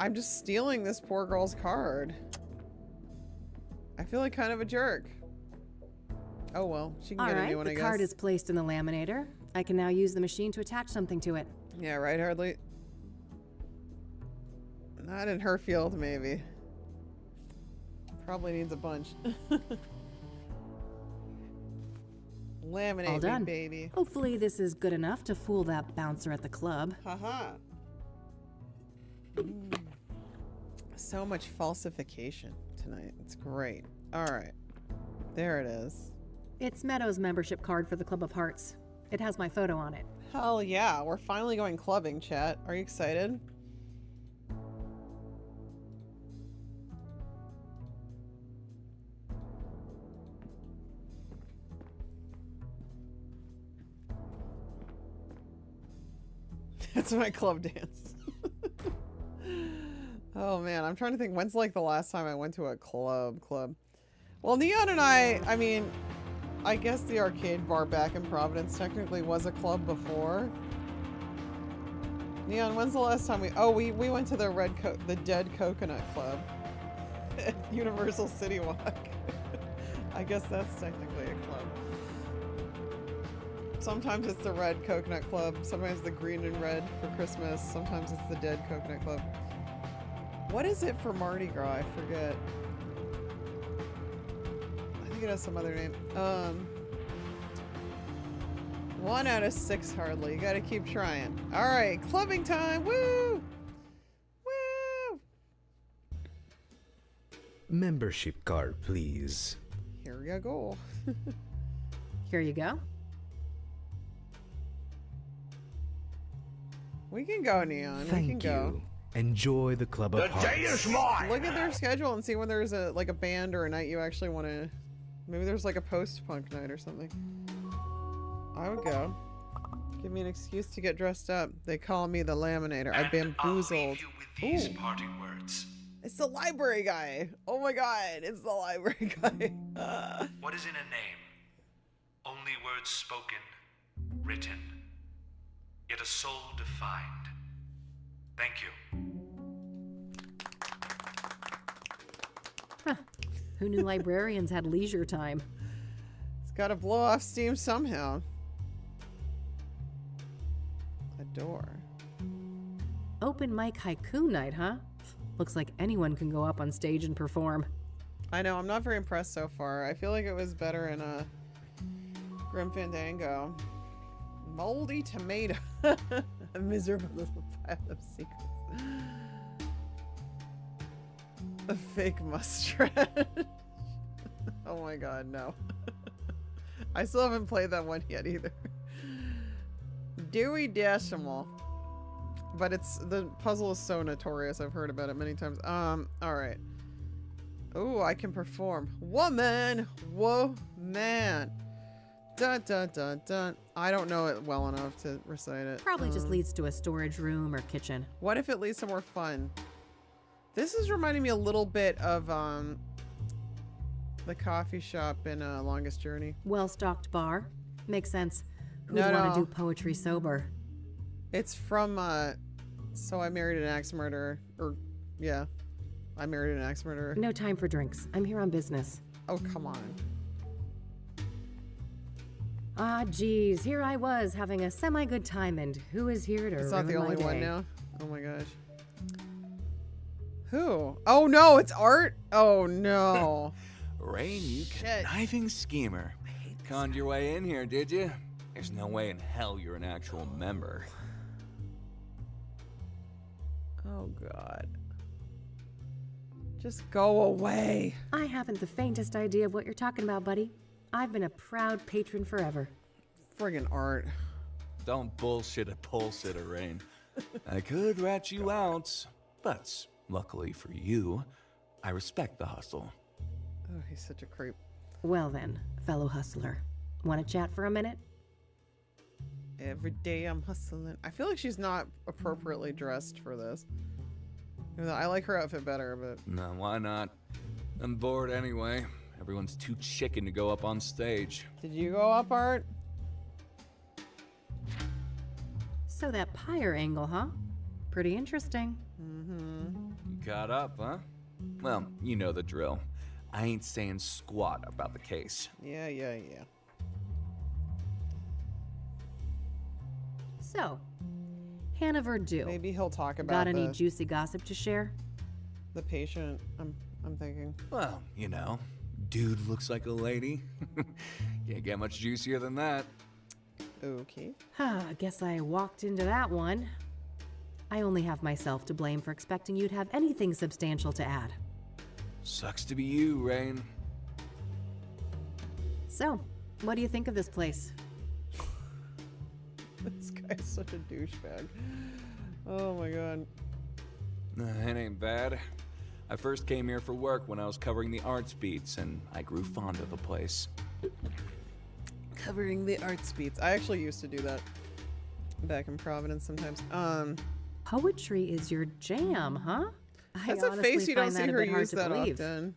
I'm just stealing this poor girl's card. I feel like kind of a jerk. Oh well, she can All get a right, new one, I the guess. card is placed in the laminator. I can now use the machine to attach something to it. Yeah, right, Hardly. Not in her field, maybe. Probably needs a bunch. Laminate All done. me, baby. Hopefully this is good enough to fool that bouncer at the club. Haha. So much falsification tonight. It's great. All right. There it is. It's Meadow's membership card for the Club of Hearts. It has my photo on it. Hell yeah. We're finally going clubbing, chat. Are you excited? That's my club dance. Oh man, I'm trying to think when's like the last time I went to a club. Well, Neon and I mean, I guess the arcade bar back in Providence technically was a club before. Neon, when's the last time we went to the Dead Coconut Club at Universal City Walk. I guess that's technically a club. Sometimes it's the Red Coconut Club, sometimes the green and red for Christmas, sometimes it's the Dead Coconut Club. What is it for Mardi Gras? I forget. I think it has some other name. 1 out of 6 hardly. You gotta keep trying. Alright, clubbing time! Woo! Woo! Membership card, please. Here you go. Here you go. We can go, Neon. Thank we can go. you. Enjoy the Club of Hearts. Look at their schedule and see when there's a band or a night you actually want to. Maybe there's like a post-punk night or something. I would go. Give me an excuse to get dressed up. They call me the Laminator. I bamboozled. These parting words. It's the library guy. Oh my god, it's the library guy. What is in a name? Only words spoken, written, yet a soul defined. Thank you. Huh. Who knew librarians had leisure time? It's got to blow off steam somehow. A door. Open mic haiku night, huh? Looks like anyone can go up on stage and perform. I know, I'm not very impressed so far. I feel like it was better in Grim Fandango. Moldy tomato. A miserable little pile of secrets. A fake muskrat. Oh my god, no. I still haven't played that one yet either. Dewey Decimal. But the puzzle is so notorious. I've heard about it many times. Alright. Oh, I can perform. Woman! Whoa, man. Dun dun dun dun. I don't know it well enough to recite it. Probably just leads to a storage room or kitchen. What if it leads to more fun? This is reminding me a little bit of the coffee shop in Longest Journey. Well-stocked bar. Makes sense. Who'd No, want to no. do poetry sober? It's from So I Married an Axe Murderer. Or, yeah. I Married an Axe Murderer. No time for drinks. I'm here on business. Oh, come on. Ah, geez. Here I was having a semi-good time, and who is here to It's not the ruin my only one day? now. Oh my gosh. Who? Oh no, it's Art? Oh no. Rain, you conniving schemer. Conned your way in here, did you? There's no way in hell you're an actual member. Oh god. Just go away. I haven't the faintest idea of what you're talking about, buddy. I've been a proud patron forever. Friggin' Art. Don't bullshit a bullshitter, Rain. I could rat you out, but luckily for you, I respect the hustle. Oh, he's such a creep. Well then, fellow hustler. Want to chat for a minute? Every day I'm hustling. I feel like she's not appropriately dressed for this. Even though I like her outfit better, but... No, why not? I'm bored anyway. Everyone's too chicken to go up on stage. Did you go up, Art? So that pyre angle, huh? Pretty interesting. Mm-hmm. You caught up, huh? Well, you know the drill. I ain't saying squat about the case. Yeah. So, Hannah Verdue. Maybe he'll talk about Got any juicy gossip to share? the patient, I'm thinking. Well, you know, dude looks like a lady. Can't get much juicier than that. Okay. I guess I walked into that one. I only have myself to blame for expecting you'd have anything substantial to add. Sucks to be you, Rain. So, what do you think of this place? This guy's such a douchebag. Oh my god. It ain't bad. I first came here for work when I was covering the arts beats, and I grew fond of the place. Covering the arts beats. I actually used to do that back in Providence sometimes. Poetry is your jam, huh? That's a face you don't see her use that often.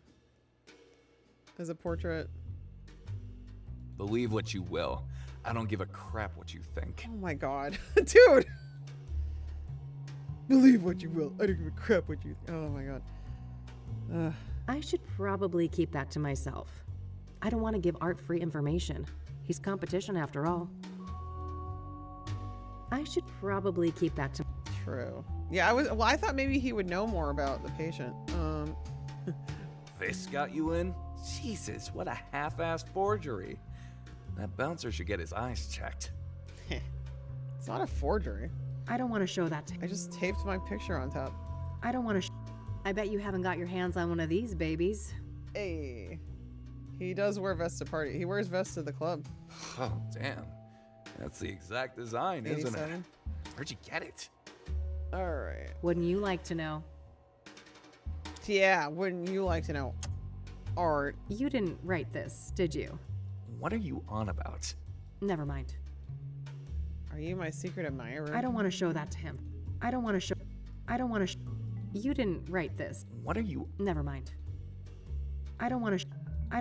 As a portrait. Believe what you will. I don't give a crap what you think. Oh my god. Dude! Believe what you will. I don't give a crap what you think. Oh my god. I should probably keep that to myself. I don't want to give Art free information. He's competition after all. I should probably keep that to... True. Yeah, I thought maybe he would know more about the patient. This got you in? Jesus, what a half-assed forgery. That bouncer should get his eyes checked. It's not a forgery. I don't want to show that to... I just taped my picture on top. I don't want to... I bet you haven't got your hands on one of these babies. Hey. He does wear vests to party. He wears vests to the club. Oh, damn. That's the exact design, isn't it? Where'd you get it? Alright. Wouldn't you like to know? Yeah, wouldn't you like to know? Art. You didn't write this, did you? What are you on about? Never mind. Are you my secret admirer? I don't want to show that to him. I don't want to. You didn't write this. What are you? Never mind. I don't want to. I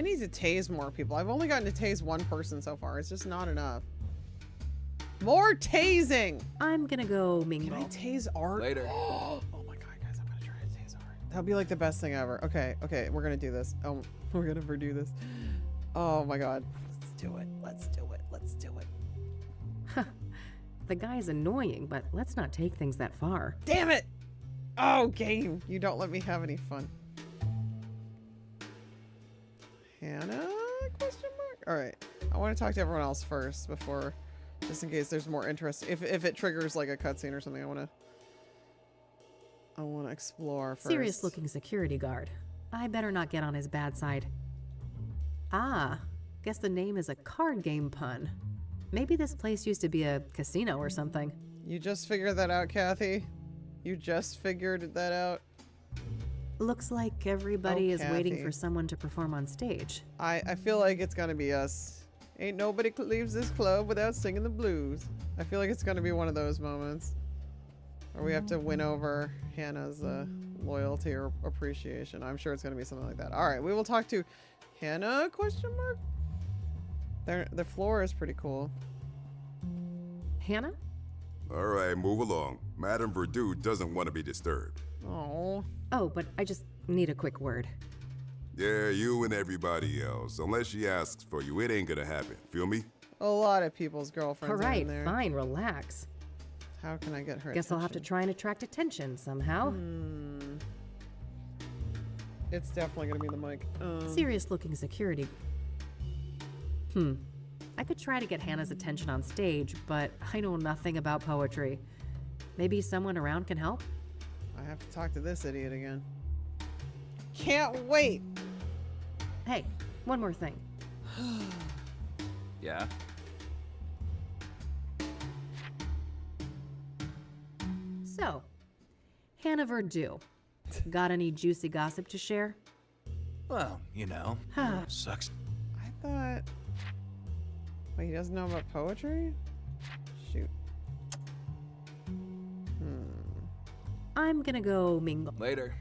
need to tase more people. I've only gotten to tase one person so far. It's just not enough. More tasing! I'm gonna go mingle. Can I tase Art? Later. Oh my god, guys, I'm gonna try to tase Art. That'll be like the best thing ever. Okay, we're gonna do this. Oh, we're gonna overdo this. Oh my god. Let's do it. The guy's annoying, but let's not take things that far. Damn it! Oh, game. You don't let me have any fun. Hannah? Question mark? Alright. I want to talk to everyone else first before, just in case there's more interest. If it triggers like a cutscene or something, I want to explore first. Serious looking security guard. I better not get on his bad side. Ah, guess the name is a card game pun. Maybe this place used to be a casino or something. You just figured that out, Kathy? You just figured that out? Looks like everybody is waiting for someone to perform on stage. I feel like it's gonna be us. Ain't nobody leaves this club without singing the blues. I feel like it's gonna be one of those moments where we have to win over Hannah's loyalty or appreciation. I'm sure it's gonna be something like that. All right, we will talk to Hannah? Question mark. The floor is pretty cool. Hannah? All right, move along. Madame Verdue doesn't want to be disturbed. Oh. Oh, but I just need a quick word. Yeah, you and everybody else. Unless she asks for you, it ain't gonna happen. Feel me? A lot of people's girlfriends All are right, in there. fine, relax. How can I get her Guess attention? I'll have to try and attract attention somehow. It's definitely gonna be the mic. Serious looking security. I could try to get Hannah's attention on stage, but I know nothing about poetry. Maybe someone around can help? I have to talk to this idiot again. Can't wait! Hey, one more thing. Yeah? So, Hannah Verdue, got any juicy gossip to share? Well, you know, sucks. I thought... Wait, he doesn't know about poetry? Shoot. I'm gonna go mingle. Later.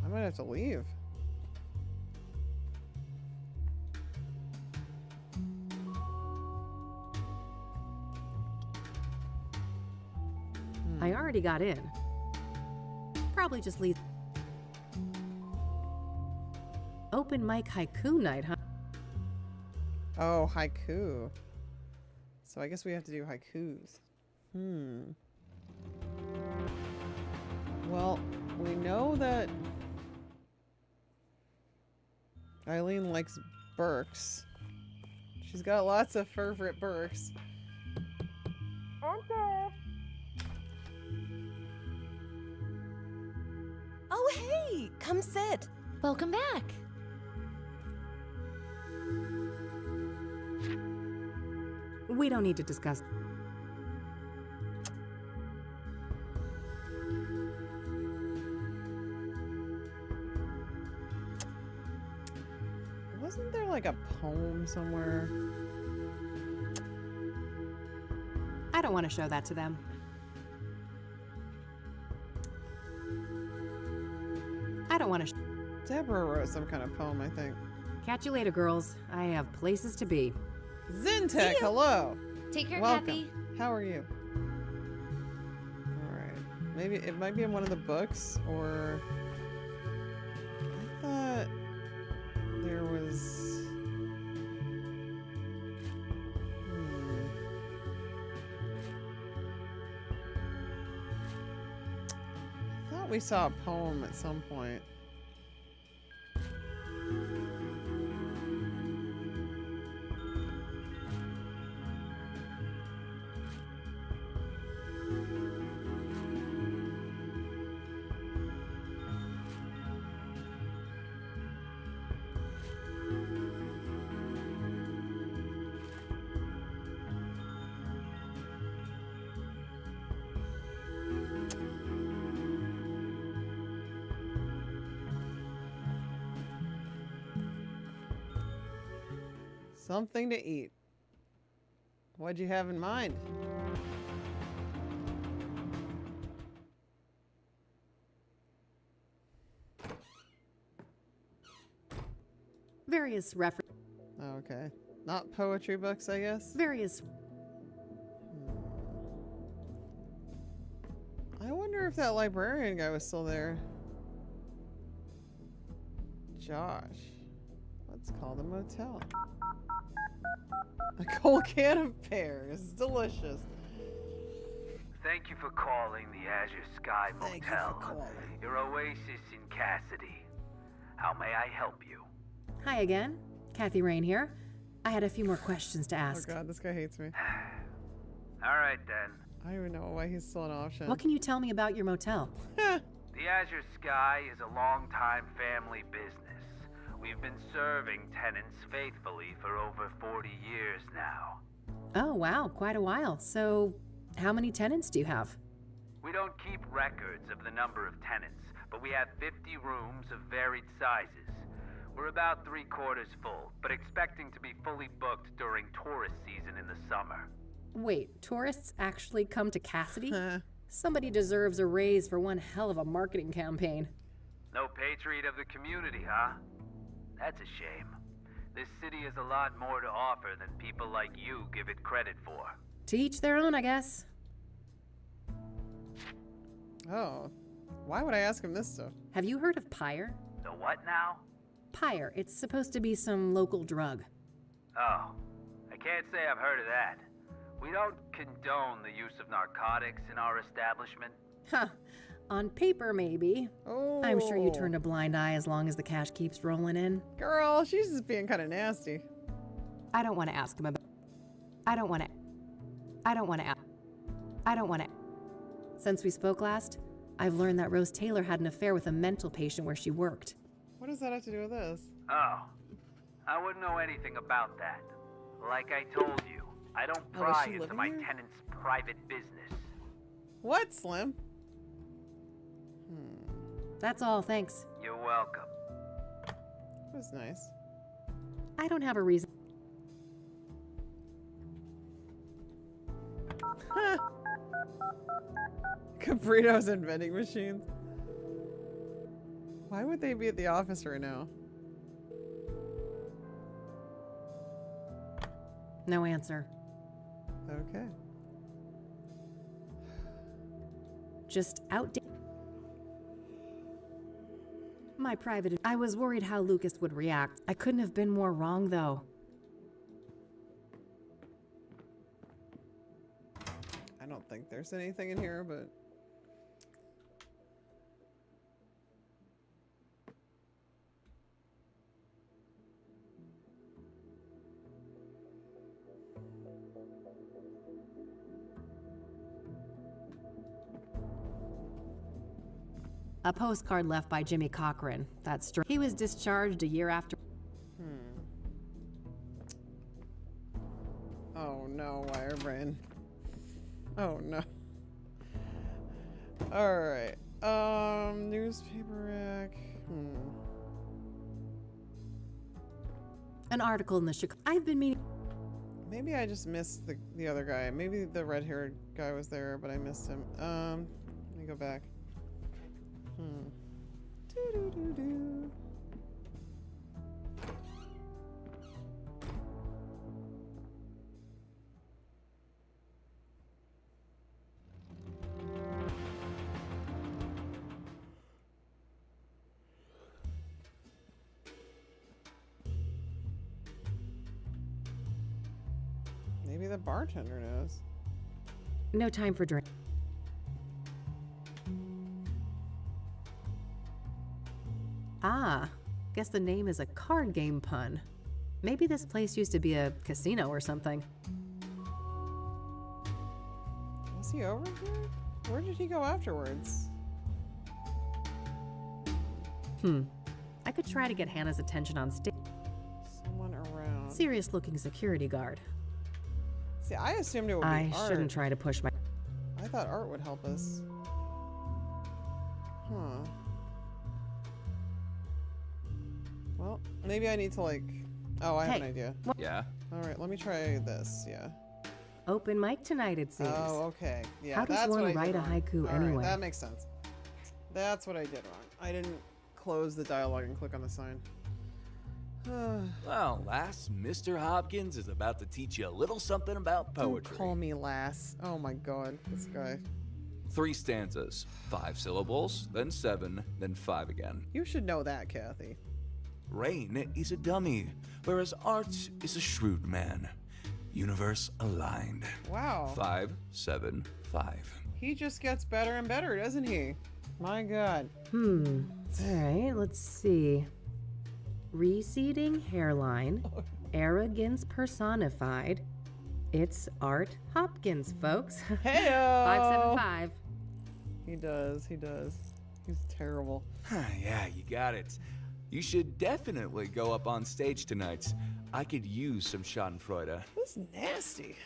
I might have to leave. I already got in. Probably just leave. Open mic haiku night, huh? Oh, haiku. So I guess we have to do haikus. Well, we know that Eileen likes Burks. She's got lots of favorite Burks. Enter. Oh, hey! Come sit. Welcome back. We don't need to discuss. Wasn't there like a poem somewhere? I don't want to show that to them. I don't want to. Deborah wrote some kind of poem, I think. Catch you later, girls. I have places to be. Zintech, hello. Take care, Welcome. Kathy. How are you? All right. Maybe it might be in one of the books, or I thought there was. I thought we saw a poem at some point. Something to eat. What'd you have in mind? Various references. Okay. Not poetry books, I guess? Various. I wonder if that librarian guy was still there. Josh. Let's call the motel. A cold can of pears. Delicious. Thank you for calling the Azure Sky Motel. Your oasis in Cassidy. How may I help you? Hi again. Kathy Rain here. I had a few more questions to ask. Oh god, this guy hates me. All right then. I don't even know why he's still an option. What can you tell me about your motel? The Azure Sky is a long-time family business. We've been serving tenants faithfully for over 40 years now. Oh, wow, quite a while. So, how many tenants do you have? We don't keep records of the number of tenants, but we have 50 rooms of varied sizes. We're about 3/4 full, but expecting to be fully booked during tourist season in the summer. Wait, tourists actually come to Cassidy? Somebody deserves a raise for one hell of a marketing campaign. No patriot of the community, huh? That's a shame. This city has a lot more to offer than people like you give it credit for. To each their own, I guess. Oh. Why would I ask him this stuff? Have you heard of Pyre? The what now? Pyre. It's supposed to be some local drug. Oh, I can't say I've heard of that. We don't condone the use of narcotics in our establishment. Huh. On paper, maybe. Oh. I'm sure you turned a blind eye as long as the cash keeps rolling in. Girl, she's just being kind of nasty. I don't want to ask him about... I don't want to... Since we spoke last, I've learned that Rose Taylor had an affair with a mental patient where she worked. What does that have to do with this? Oh, I wouldn't know anything about that. Like I told you, I don't pry into my tenants' private business. What, Slim? That's all, thanks. You're welcome. That was nice. I don't have a reason. Capritos and vending machines. Why would they be at the office right now? No answer. Okay. Just outdated. My private... I was worried how Lucas would react. I couldn't have been more wrong, though. I don't think there's anything in here, but... A postcard left by Jimmy Cochran. That's true. He was discharged a year after... Oh no, Wirebrain. Oh no. Alright. Newspaper rack. An article in the Chicago... I've been meaning... Maybe I just missed the other guy. Maybe the red-haired guy was there, but I missed him. Let me go back. Doo-doo-doo-doo. Maybe the bartender knows. No time for drink. Ah, guess the name is a card game pun. Maybe this place used to be a casino or something. Was he over here? Where did he go afterwards? I could try to get Hannah's attention on stage. Someone around. Serious looking security guard. See, I assumed it would be I Art. shouldn't try to push my... I thought Art would help us. Huh. Well, maybe I need to like... Oh, I have an idea. Yeah? Alright, let me try this, yeah. Open mic tonight, it seems. Oh, okay. Yeah, How does that's one what I write did a wrong. haiku All right, anyway? that makes sense. That's what I did wrong. I didn't close the dialogue and click on the sign. Well, lass, Mr. Hopkins is about to teach you a little something about poetry. Don't call me lass. Oh my god, this guy. 3 stanzas, 5 syllables, then 7, then 5 again. You should know that, Kathy. Rain is a dummy, whereas Art is a shrewd man. Universe aligned. Wow. 5, 7, 5. He just gets better and better, doesn't he? My God. Alright, let's see. Receding hairline. Arrogance personified. It's Art Hopkins, folks. Heyo! 575. He does. He's terrible. Yeah, you got it. You should definitely go up on stage tonight. I could use some schadenfreude. That's nasty.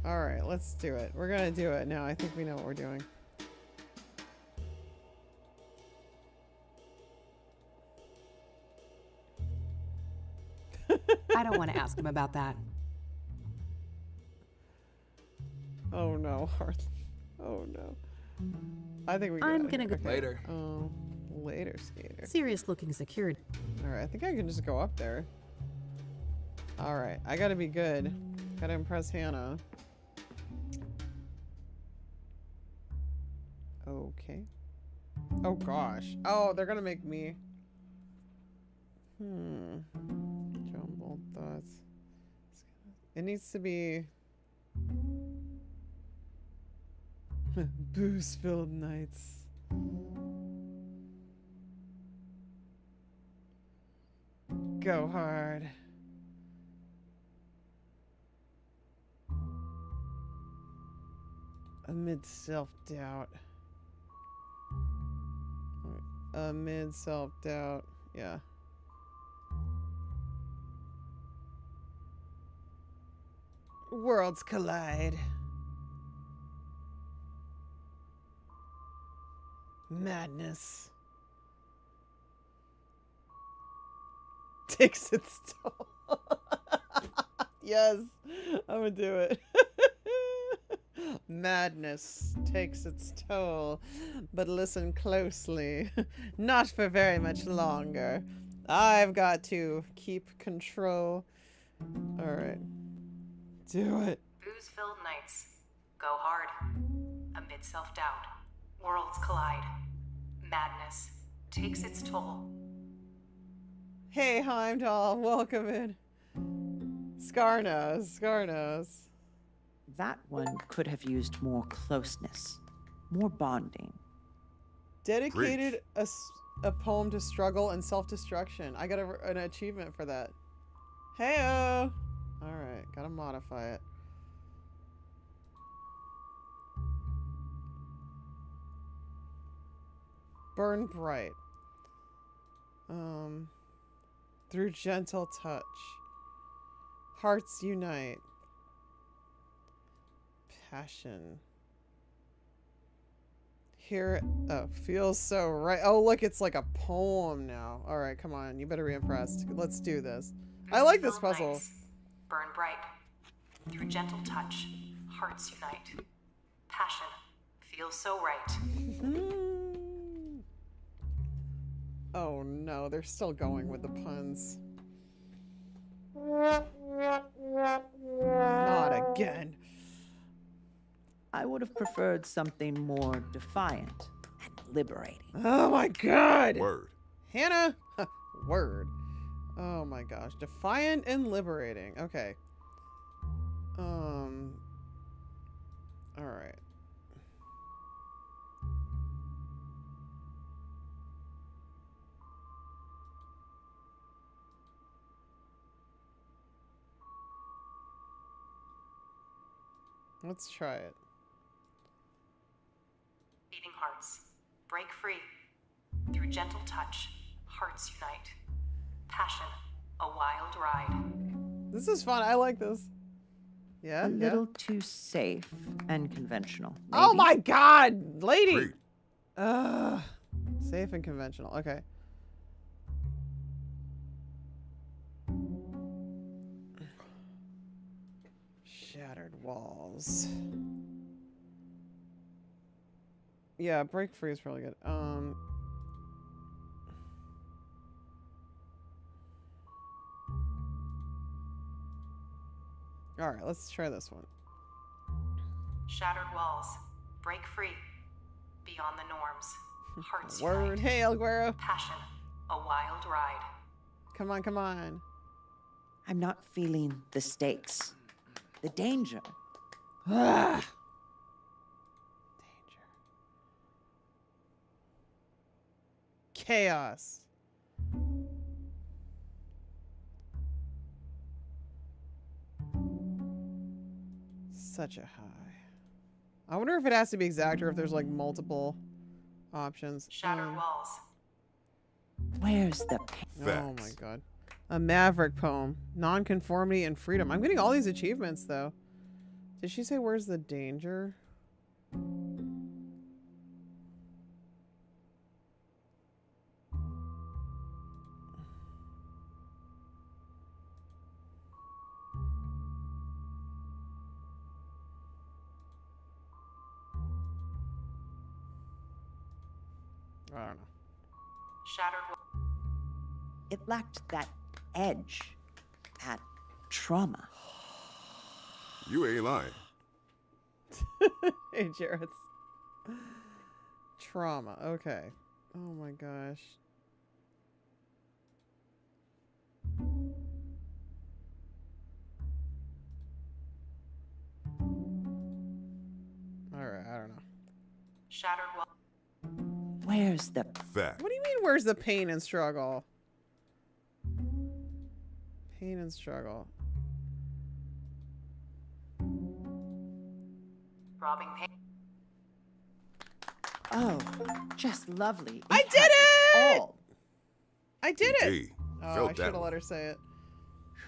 All right, let's do it. We're gonna do it now. I think we know what we're doing. I don't want to ask him about that. Oh no, Harth. Oh no. I think we. I'm gonna go later. Oh, later, skater. Serious looking security. All right, I think I can just go up there. All right, I gotta be good. Gotta impress Hannah. Okay. Oh gosh. Oh, they're gonna make me. Jumbled thoughts. It needs to be booze-filled nights. Go hard. Amid self-doubt. Amid self-doubt. Yeah. Worlds collide. Madness takes its toll. Yes, I'm gonna do it. Madness takes its toll, but listen closely. Not for very much longer. I've got to keep control. All right. Do it. Booze-filled nights. Go hard. Amid self-doubt. Worlds collide. Madness takes its toll. Hey, Heimdall. Welcome in. Scarnos. That one could have used more closeness, more bonding. Dedicated a poem to struggle and self-destruction. I got an achievement for that. Heyo. All right, gotta modify it. Burn bright. Through gentle touch. Hearts unite. Passion. Here, oh, feels so right. Oh, look, it's like a poem now. All right, come on, you better be impressed. Let's do this. I like this puzzle. Nights. Burn bright. Through gentle touch, hearts unite. Passion feels so right. Oh no, they're still going with the puns. Not again. I would have preferred something more defiant and liberating. Oh my god! Word. Hannah! Word. Oh my gosh. Defiant and liberating. Okay. Alright. Let's try it. Beating hearts. Break free. Through gentle touch, hearts unite. Passion, a wild ride. This is fun. I like this. Yeah. A little too safe and conventional. Oh maybe? my god, lady! Safe and conventional. Okay. Shattered walls. Yeah, break free is probably good. All right, let's try this one. Shattered walls. Break free. Beyond the norms. Hearts Word. unite. Hey, El Guero. Passion, a wild ride. Come on, come on. I'm not feeling the stakes, the danger. chaos. Such a high. I wonder if it has to be exact or if there's like multiple options. Shattered walls. Where's the Oh my god. A Maverick poem. Nonconformity and freedom. I'm getting all these achievements though. Did she say where's the danger? I don't know. Shattered walls. It lacked that edge, that trauma. You ain't lying. Hey, Jareth. Trauma. Okay. Oh my gosh. Alright, I don't know. Shattered walls. Where's the fact? What do you mean, where's the pain and struggle? Pain and struggle. Robbing pain. Oh, just lovely. I did it! All. I did it! Gee, Oh, felt I that should have one. let her say it.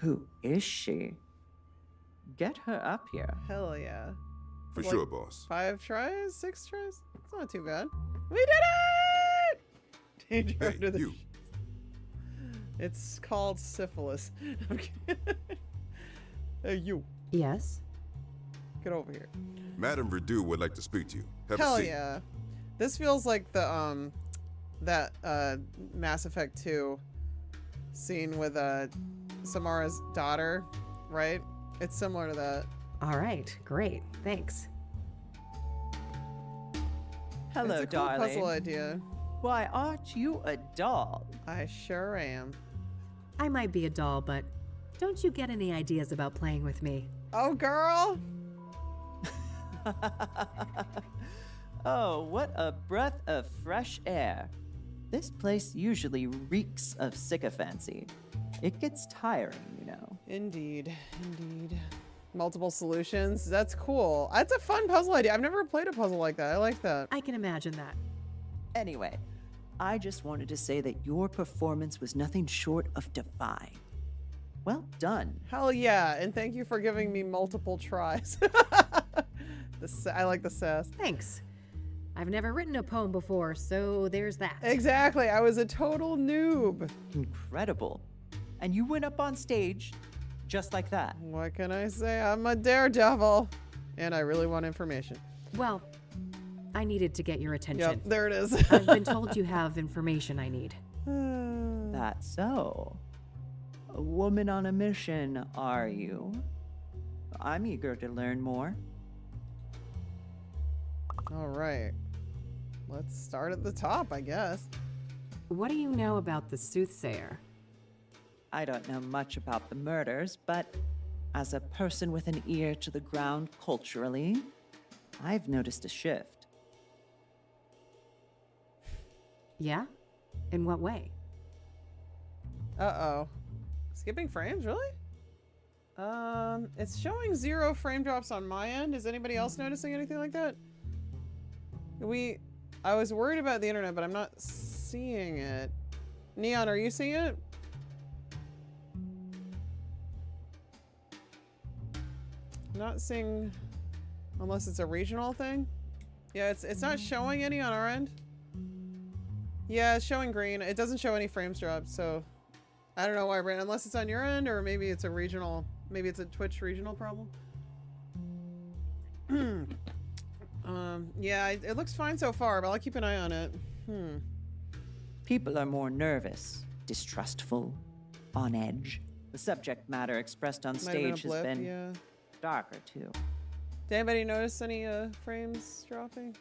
Who is she? Get her up here. Hell yeah. For Like, sure, boss. 5 tries? 6 tries? It's not too bad. We did it! Danger Hey, under the you. It's called syphilis. I'm kidding. Hey, you. Yes? Get over here. Madame Verdu would like to speak to you. Have a Hell seat. yeah. This feels like the, that, Mass Effect 2 scene with, Samara's daughter, right? It's similar to that. All right, great. Thanks. Hello, It's a cool darling. puzzle idea. Why, aren't you a doll? I sure am. I might be a doll, but don't you get any ideas about playing with me? Oh, girl! Oh, what a breath of fresh air. This place usually reeks of sycophancy. It gets tiring, you know. Indeed, indeed. Multiple solutions. That's cool. That's a fun puzzle idea. I've never played a puzzle like that. I like that. I can imagine that. Anyway, I just wanted to say that your performance was nothing short of divine. Well done. Hell yeah, and thank you for giving me multiple tries. I like the sass. Thanks. I've never written a poem before, so there's that. Exactly. I was a total noob. Incredible. And you went up on stage just like that. What can I say? I'm a daredevil. And I really want information. Well, I needed to get your attention. Yep, there it is. I've been told you have information I need. That's so. A woman on a mission, are you? I'm eager to learn more. All right. Let's start at the top, I guess. What do you know about the soothsayer? I don't know much about the murders, but as a person with an ear to the ground culturally, I've noticed a shift. Yeah? In what way? Uh-oh. Skipping frames, really? It's showing 0 frame drops on my end. Is anybody else noticing anything like that? I was worried about the internet, but I'm not seeing it. Neon, are you seeing it? Not seeing, unless it's a regional thing. Yeah, it's not showing any on our end. Yeah, it's showing green. It doesn't show any frames dropped, so I don't know why, Brandon. Unless it's on your end, or maybe it's a regional, maybe it's a Twitch regional problem. Yeah, it looks fine so far, but I'll keep an eye on it. People are more nervous, distrustful, on edge. The subject matter expressed on Might have been a stage has blip, been yeah. darker too. Did anybody notice any frames dropping?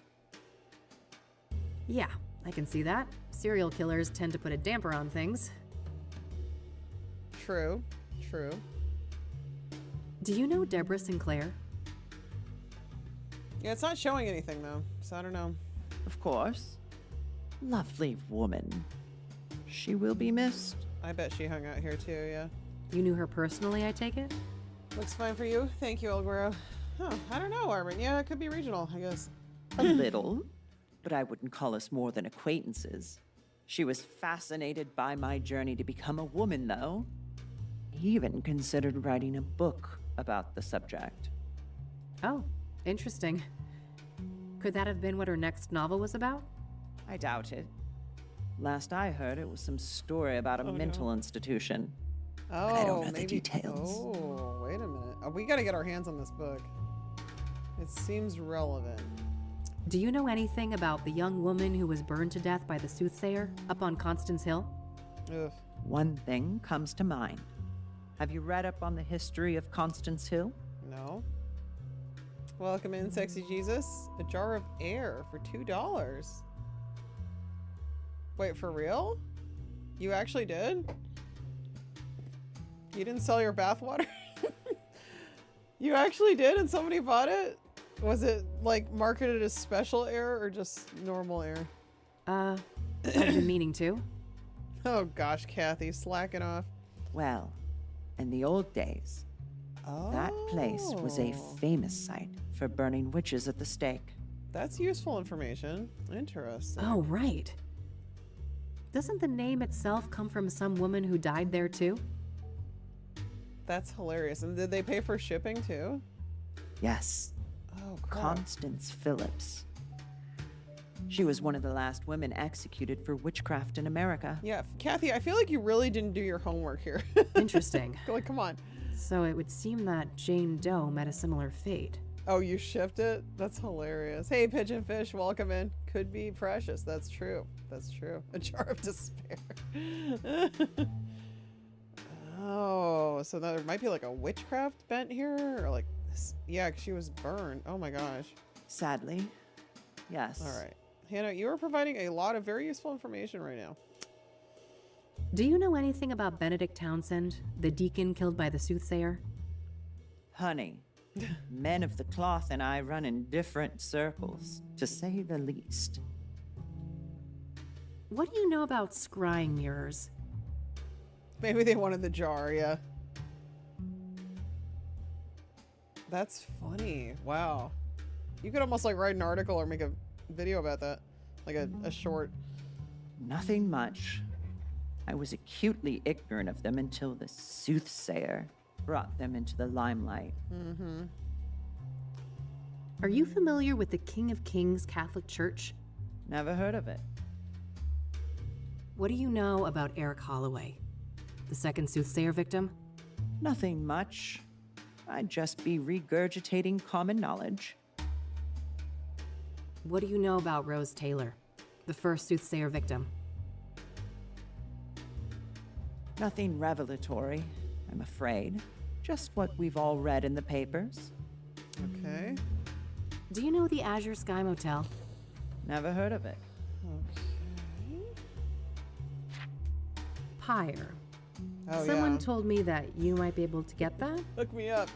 Yeah, I can see that. Serial killers tend to put a damper on things. True, true. Do you know Deborah Sinclair? Yeah, it's not showing anything though, so I don't know. Of course. Lovely woman. She will be missed. I bet she hung out here too, yeah. You knew her personally, I take it? Looks fine for you. Thank you, El Guero. Oh, I don't know, Armin. Yeah, it could be regional, I guess. A little, but I wouldn't call us more than acquaintances. She was fascinated by my journey to become a woman, though. He even considered writing a book about the subject. Oh, interesting. Could that have been what her next novel was about? I doubt it. Last I heard, it was some story about a mental institution. Oh, but I don't know maybe. the details. Oh, wait a minute. We gotta get our hands on this book. It seems relevant. Do you know anything about the young woman who was burned to death by the soothsayer up on Constance Hill? Ugh. One thing comes to mind. Have you read up on the history of Constance Hill? No. Welcome in, sexy Jesus. A jar of air for $2. Wait, for real? You actually did? You didn't sell your bathwater? You actually did and somebody bought it? Was it like marketed as special air or just normal air? I've been meaning to. Oh gosh, Kathy, slacking off. Well, in the old days, that place was a famous site for burning witches at the stake. That's useful information. Interesting. Oh, right. Doesn't the name itself come from some woman who died there too? That's hilarious. And did they pay for shipping too? Yes. Oh, crap. Constance Phillips. She was one of the last women executed for witchcraft in America. Yeah, Kathy, I feel like you really didn't do your homework here. Interesting. Like, come on. So it would seem that Jane Doe met a similar fate. Oh, you shipped it? That's hilarious. Hey, Pigeonfish, welcome in. Could be precious. That's true. That's true. A jar of despair. Oh, so there might be like a witchcraft bent here? Or like, yeah, she was burned. Oh my gosh. Sadly, yes. All right. Hannah, you are providing a lot of very useful information right now. Do you know anything about Benedict Townsend, the deacon killed by the soothsayer? Honey, men of the cloth and I run in different circles, to say the least. What do you know about scrying mirrors? Maybe they wanted the jar, yeah. That's funny. Wow. You could almost like write an article or make a video about that. Like a short. Nothing much. I was acutely ignorant of them until the soothsayer brought them into the limelight. Mm-hmm. Are you familiar with the King of Kings Catholic Church? Never heard of it. What do you know about Eric Holloway, the second soothsayer victim? Nothing much. I'd just be regurgitating common knowledge. What do you know about Rose Taylor, the first soothsayer victim? Nothing revelatory, I'm afraid. Just what we've all read in the papers. Okay. Do you know the Azure Sky Motel? Never heard of it. Okay. Pyre. Oh, Someone yeah. told me that you might be able to get that. Hook me up.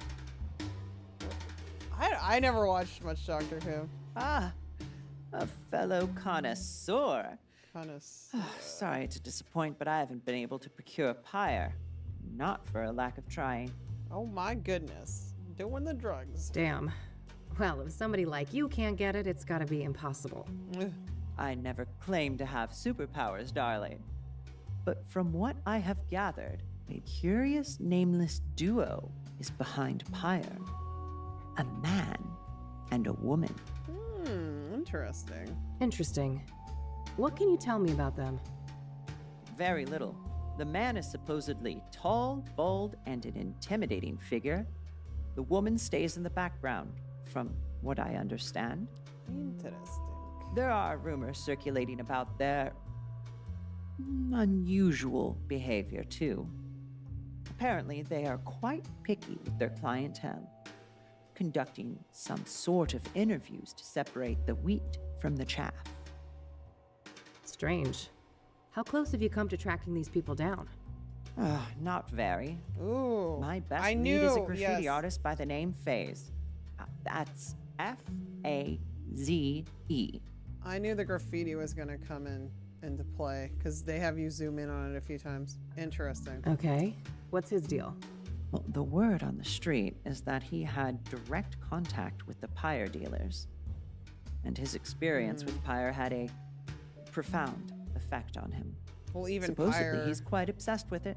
I never watched much Doctor Who. Ah, a fellow connoisseur. Connoisseur. Sorry to disappoint, but I haven't been able to procure Pyre. Not for a lack of trying. Oh my goodness. Doing the drugs. Damn. Well, if somebody like you can't get it, it's gotta be impossible. I never claimed to have superpowers, darling. But from what I have gathered, a curious nameless duo is behind Pyre. A man and a woman. Interesting. Interesting. What can you tell me about them? Very little. The man is supposedly tall, bold, and an intimidating figure. The woman stays in the background, from what I understand. Interesting. There are rumors circulating about their unusual behavior, too. Apparently, they are quite picky with their clientele, conducting some sort of interviews to separate the wheat from the chaff. Strange. How close have you come to tracking these people down? Not very. Ooh. My best I lead knew, is a graffiti yes. artist by the name Faze. That's Faze. I knew the graffiti was gonna come in into play because they have you zoom in on it a few times. Interesting. Okay. What's his deal? Well, the word on the street is that he had direct contact with the pyre dealers. And his experience with pyre had a profound effect on him. Well, even supposedly pyre he's quite obsessed with it.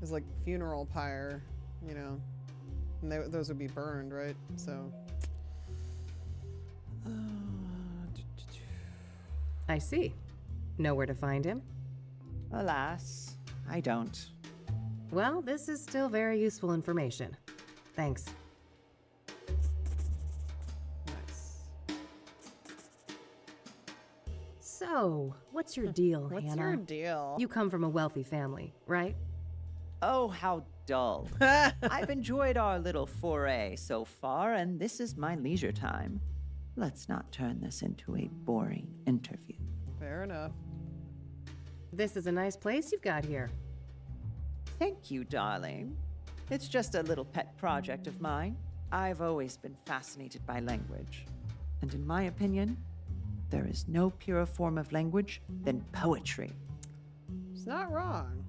is like funeral pyre, you know, and those would be burned, right? So. I see. Know where to find him? Alas, I don't. Well, this is still very useful information. Thanks. Nice. So, what's your deal, What's Hannah? your deal? You come from a wealthy family, right? Oh, how dull. I've enjoyed our little foray so far, and this is my leisure time. Let's not turn this into a boring interview. Fair enough. This is a nice place you've got here. Thank you, darling. It's just a little pet project of mine. I've always been fascinated by language. And in my opinion, there is no purer form of language than poetry. It's not wrong.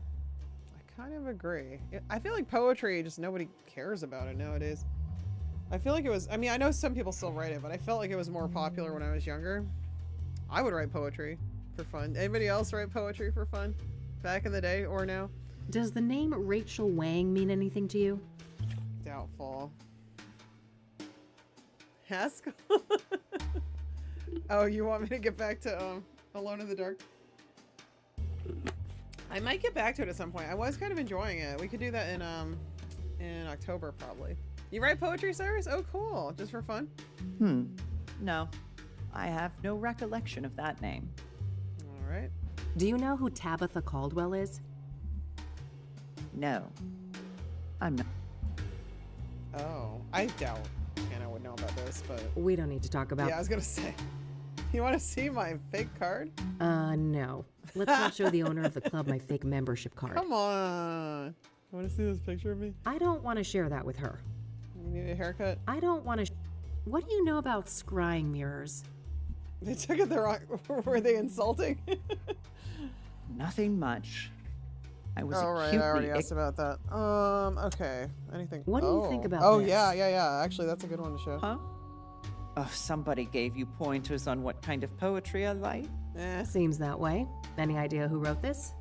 I kind of agree. I feel like poetry, just nobody cares about it nowadays. I feel like it was, I mean, I know some people still write it, but I felt like it was more popular when I was younger. I would write poetry for fun. Anybody else write poetry for fun? Back in the day or now? Does the name Rachel Wang mean anything to you? Doubtful. Haskell? Oh, you want me to get back to Alone in the Dark? I might get back to it at some point. I was kind of enjoying it. We could do that in October probably. You write poetry, Cyrus? Oh, cool. Just for fun? No. I have no recollection of that name. All right. Do you know who Tabitha Caldwell is? No. I'm not. Oh, I doubt Hannah would know about this, but... We don't need to talk about... Yeah, I was gonna say. You want to see my fake card? No. Let's not show the owner of the club my fake membership card. Come on. You want to see this picture of me? I don't want to share that with her. You need a haircut? I don't want to... What do you know about scrying mirrors? They took it the wrong... Were they insulting? Nothing much. I was All right, I already asked about that. Okay. Anything? What do you think about Oh, this? yeah. Actually, that's a good one to show. Huh? Oh, somebody gave you pointers on what kind of poetry I like? Seems that way. Any idea who wrote this?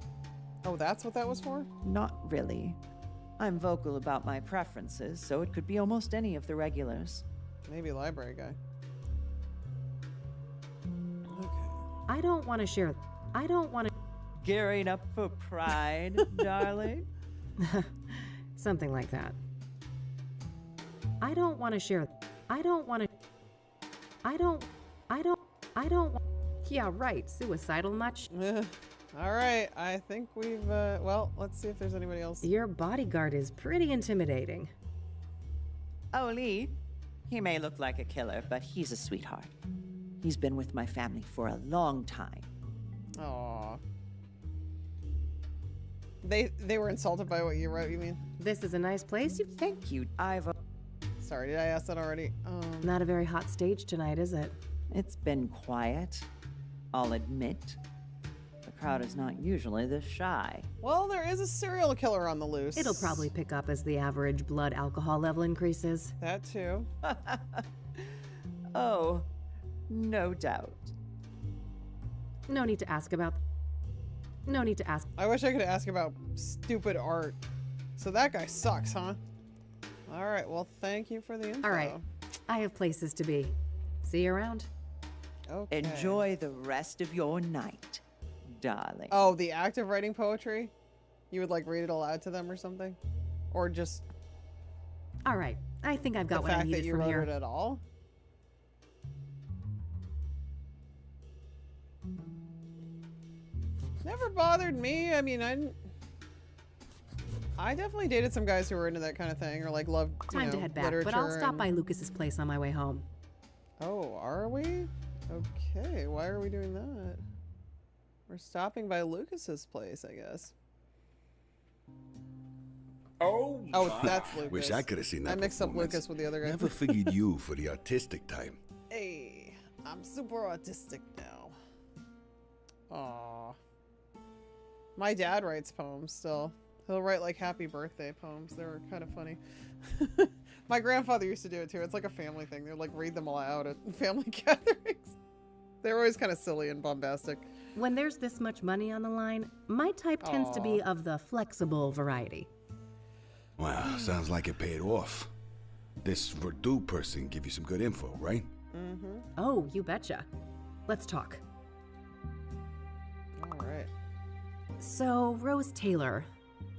Oh, that's what that was for? Not really. I'm vocal about my preferences, so it could be almost any of the regulars. Maybe library guy. Okay. I don't want to share... I don't want to... Gearing up for pride, darling? Something like that. I don't want to share... I don't want to... I don't... Yeah, right. Suicidal much? All right. I think we've... well, let's see if there's anybody else. Your bodyguard is pretty intimidating. Oh, Lee. He may look like a killer, but he's a sweetheart. He's been with my family for a long time. Aww. They were insulted by what you wrote, you mean? This is a nice place. Thank you. Sorry, did I ask that already? Not a very hot stage tonight, is it? It's been quiet, I'll admit. The crowd is not usually this shy. Well, there is a serial killer on the loose. It'll probably pick up as the average blood alcohol level increases. That too. Oh, no doubt. No need to ask about... No need to ask. I wish I could ask about stupid art. So that guy sucks, huh? All right, well, thank you for the info. All right, I have places to be. See you around. Okay. Enjoy the rest of your night, darling. Oh, the act of writing poetry? You would like read it aloud to them or something? Or just... All right, I think I've got what I needed the from fact that you here. wrote it at all? Never bothered me. I mean, I definitely dated some guys who were into that kind of thing, or like loved, you Time know, to head back, literature. but I'll stop by Lucas's place on my way home. Oh, are we? Okay, why are we doing that? We're stopping by Lucas's place, I guess. Oh, that's Lucas. Wish I could have seen that. I mixed up performance. Lucas with the other guy. Never figured you for the artistic time. Hey, I'm super autistic now. Aw. My dad writes poems still. He'll write like happy birthday poems. They're kind of funny. My grandfather used to do it too. It's like a family thing. They'll like read them aloud at family gatherings. They're always kind of silly and bombastic. When there's this much money on the line, my type tends to be of the flexible variety. Wow, sounds like it paid off. This Verdue person give you some good info, right? Mm-hmm. Oh, you betcha. Let's talk. All right. So, Rose Taylor.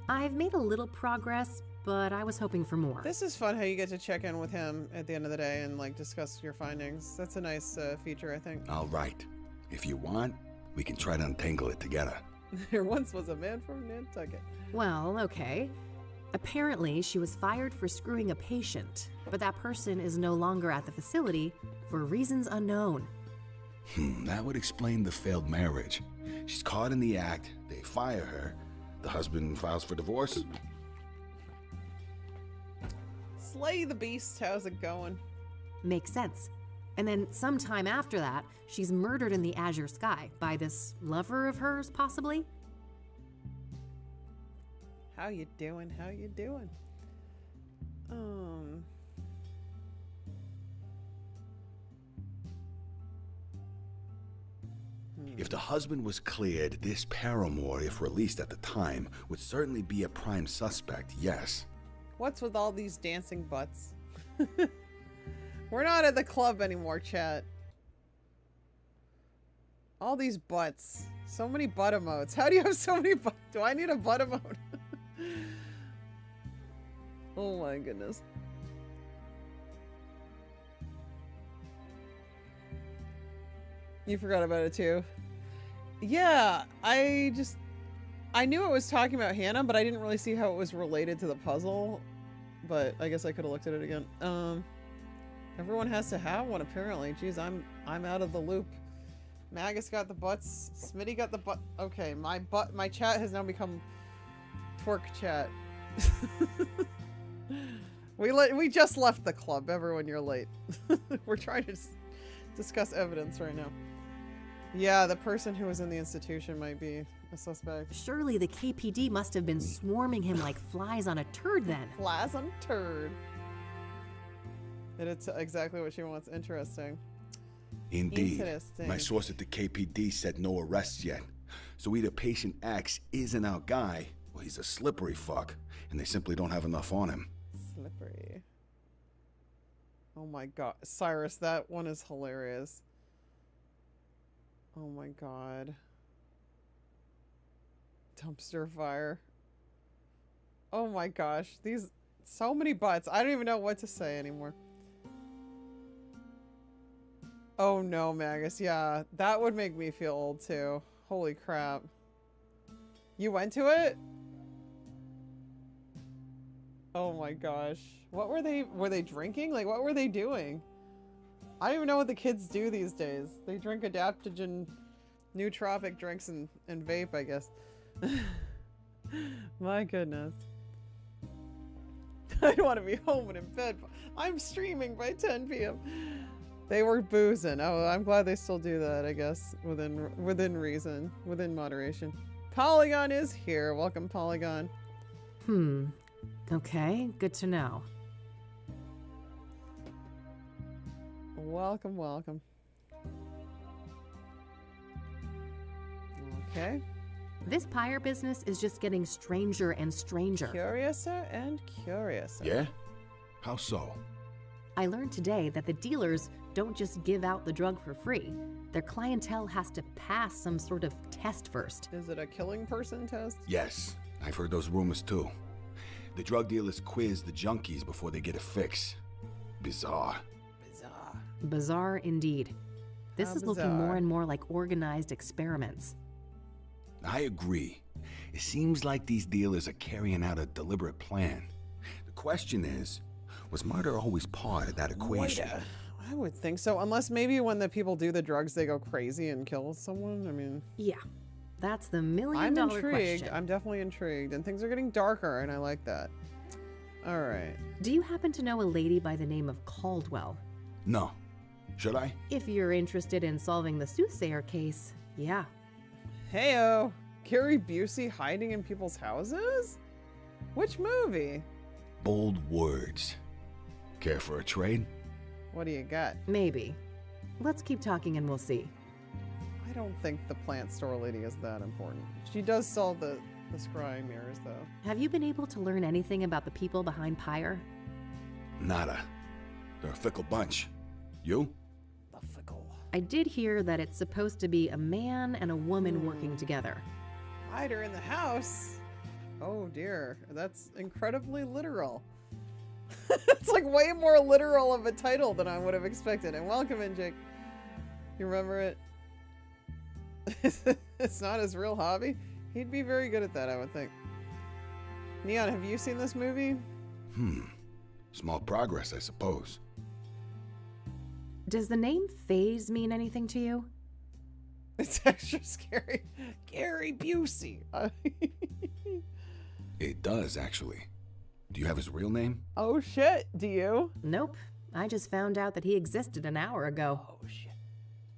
I've made a little progress, but I was hoping for more. This is fun how you get to check in with him at the end of the day and like discuss your findings. That's a nice feature, I think. All right. If you want, we can try to untangle it together. There once was a man from Nantucket. Well, okay. Apparently, she was fired for screwing a patient, but that person is no longer at the facility for reasons unknown. That would explain the failed marriage. She's caught in the act, they fire her, the husband files for divorce. Slay the beast, how's it going? Makes sense. And then sometime after that, she's murdered in the azure sky by this lover of hers, possibly? How you doing? How you doing? If the husband was cleared, this paramour, if released at the time, would certainly be a prime suspect, yes. What's with all these dancing butts? We're not at the club anymore, chat. All these butts. So many butt emotes. How do you have so many butts? Do I need a butt emote? Oh my goodness. You forgot about it too. Yeah, I knew it was talking about Hannah, but I didn't really see how it was related to the puzzle. But I guess I could have looked at it again. Everyone has to have one apparently. Jeez, I'm out of the loop. Magus got the butts. Smitty got the butt. Okay, my chat has now become twerk chat. We just left the club. Everyone, you're late. We're trying to discuss evidence right now. Yeah, the person who was in the institution might be a suspect. Surely the KPD must have been swarming him like flies on a turd then. Flies on a turd. It's exactly what she wants. Interesting. Indeed. Interesting. My source at the KPD said no arrests yet. So either patient X isn't our guy, or he's a slippery fuck, and they simply don't have enough on him. Slippery. Oh my god. Cyrus, that one is hilarious. Oh my god. Dumpster fire. Oh my gosh. These... So many butts. I don't even know what to say anymore. Oh no, Magus. Yeah, that would make me feel old too. Holy crap. You went to it? Oh my gosh. What were they drinking? Like, what were they doing? I don't even know what the kids do these days. They drink adaptogen, nootropic drinks and vape, I guess. My goodness. I don't want to be home and in bed. I'm streaming by 10 p.m. They were boozing. Oh, I'm glad they still do that, I guess. Within reason. Within moderation. Polygon is here. Welcome, Polygon. Okay, good to know. Welcome, welcome. Okay. This pyre business is just getting stranger and stranger. Curiouser and curiouser. Yeah? How so? I learned today that the dealers don't just give out the drug for free. Their clientele has to pass some sort of test first. Is it a killing person test? Yes, I've heard those rumors too. The drug dealers quiz the junkies before they get a fix. Bizarre. Bizarre indeed. This is looking more and more like organized experiments. I agree. It seems like these dealers are carrying out a deliberate plan. The question is, was murder always part of that equation? I would think so, unless maybe when the people do the drugs, they go crazy and kill someone. I mean... Yeah, that's the $1 million I'm intrigued. question. I'm definitely intrigued, and things are getting darker, and I like that. All right. Do you happen to know a lady by the name of Caldwell? No. Should I? If you're interested in solving the soothsayer case, yeah. Heyo. Gary Busey hiding in people's houses? Which movie? Bold words. Care for a trade? What do you got? Maybe. Let's keep talking and we'll see. I don't think the plant store lady is that important. She does sell the scrying mirrors, though. Have you been able to learn anything about the people behind Pyre? Nada. They're a fickle bunch. You? The fickle. I did hear that it's supposed to be a man and a woman working together. Hide her in the house? Oh dear, that's incredibly literal. It's like way more literal of a title than I would have expected. And welcome in, Jake. You remember it? It's not his real hobby. He'd be very good at that, I would think. Neon, have you seen this movie? Small progress, I suppose. Does the name Phase mean anything to you? It's extra scary. Gary Busey. It does, actually. Do you have his real name? Oh shit, do you? Nope. I just found out that he existed an hour ago. Oh shit.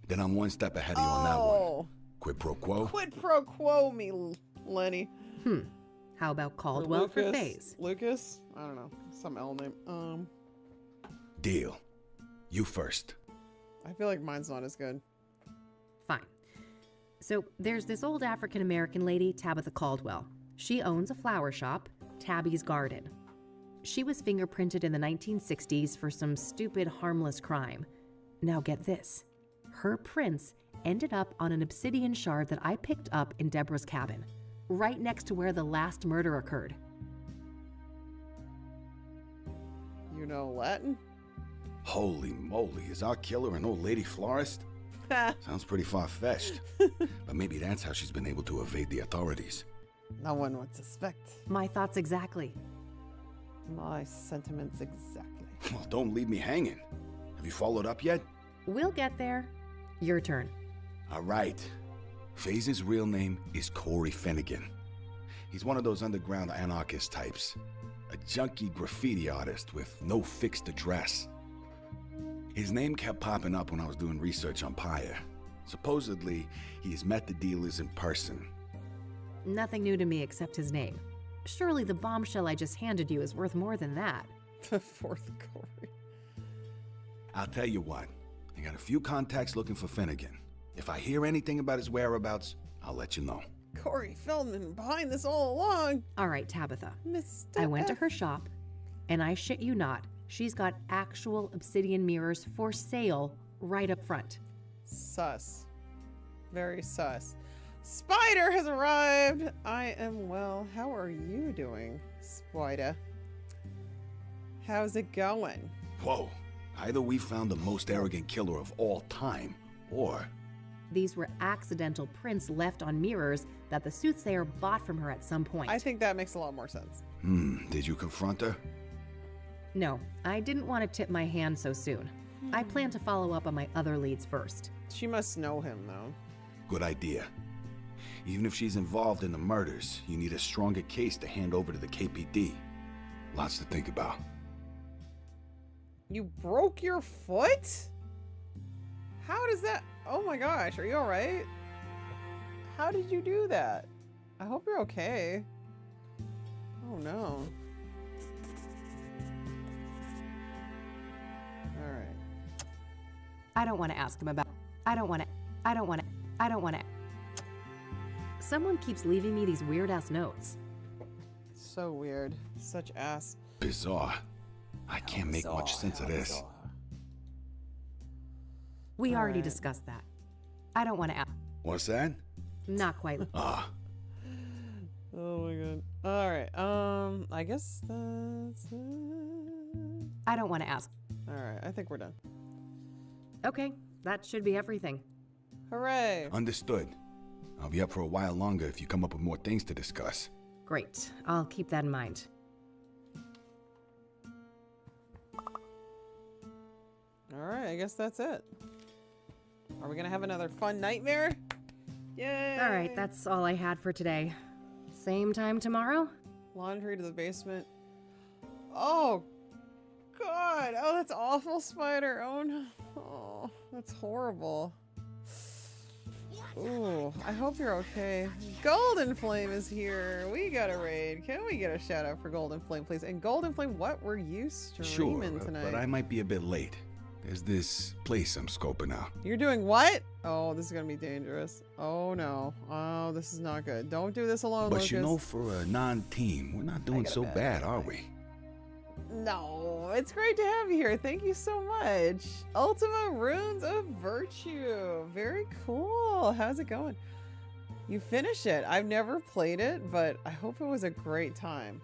Then I'm one step ahead of you on that one. Quid pro quo? Quid pro quo me, Lenny. How about Caldwell for Phase? Lucas? I don't know. Some L name. Deal. You first. I feel like mine's not as good. Fine. So there's this old African-American lady, Tabitha Caldwell. She owns a flower shop, Tabby's Garden. She was fingerprinted in the 1960s for some stupid, harmless crime. Now get this. Her prints ended up on an obsidian shard that I picked up in Deborah's cabin, right next to where the last murder occurred. You know Latin? Holy moly, is our killer an old lady florist? Sounds pretty far-fetched. But maybe that's how she's been able to evade the authorities. No one would suspect. My thoughts exactly. My sentiments exactly. Well, don't leave me hanging. Have you followed up yet? We'll get there. Your turn. All right. Faze's real name is Corey Finnegan. He's one of those underground anarchist types. A junky graffiti artist with no fixed address. His name kept popping up when I was doing research on Pyre. Supposedly, he has met the dealers in person. Nothing new to me except his name. Surely the bombshell I just handed you is worth more than that. The fourth Corey. I'll tell you what. I got a few contacts looking for Finnegan. If I hear anything about his whereabouts, I'll let you know. Corey Feldman behind this all along. All right, Tabitha. Mr. I went to her shop, and I shit you not, she's got actual obsidian mirrors for sale right up front. Sus. Very sus. Spider has arrived. I am well. How are you doing, Spider? How's it going? Whoa. Either we found the most arrogant killer of all time, or... These were accidental prints left on mirrors that the soothsayer bought from her at some point. I think that makes a lot more sense. Did you confront her? No, I didn't want to tip my hand so soon. I plan to follow up on my other leads first. She must know him, though. Good idea. Even if she's involved in the murders, you need a stronger case to hand over to the KPD. Lots to think about. You broke your foot? How does that... Oh my gosh, are you alright? How did you do that? I hope you're okay. Oh no. Alright. I don't want to ask him about... I don't want to... Someone keeps leaving me these weird-ass notes. So weird. Such ass. Bizarre. I can't make much sense of this. Bizarre. We already discussed that. I don't want to ask. What's that? Not quite. Ah. Oh my god. Alright, I guess that's it. I don't want to ask. Alright, I think we're done. Okay, that should be everything. Hooray! Understood. I'll be up for a while longer if you come up with more things to discuss. Great. I'll keep that in mind. Alright, I guess that's it. Are we gonna have another fun nightmare? Yay! All right, that's all I had for today. Same time tomorrow? Laundry to the basement. Oh, God. Oh, that's awful, Spider. Oh, no. Oh, that's horrible. Ooh, I hope you're okay. Golden Flame is here. We got a raid. Can we get a shout out for Golden Flame, please? And Golden Flame, what were you streaming tonight? But I might be a bit late. There's this place I'm scoping out. You're doing what? Oh, this is gonna be dangerous. Oh no. Oh, this is not good. Don't do this alone, But Lucas. you know, for a non-team, we're not doing so bad, are we? No, it's great to have you here. Thank you so much. Ultima Runes of Virtue. Very cool. How's it going? You finished it. I've never played it, but I hope it was a great time.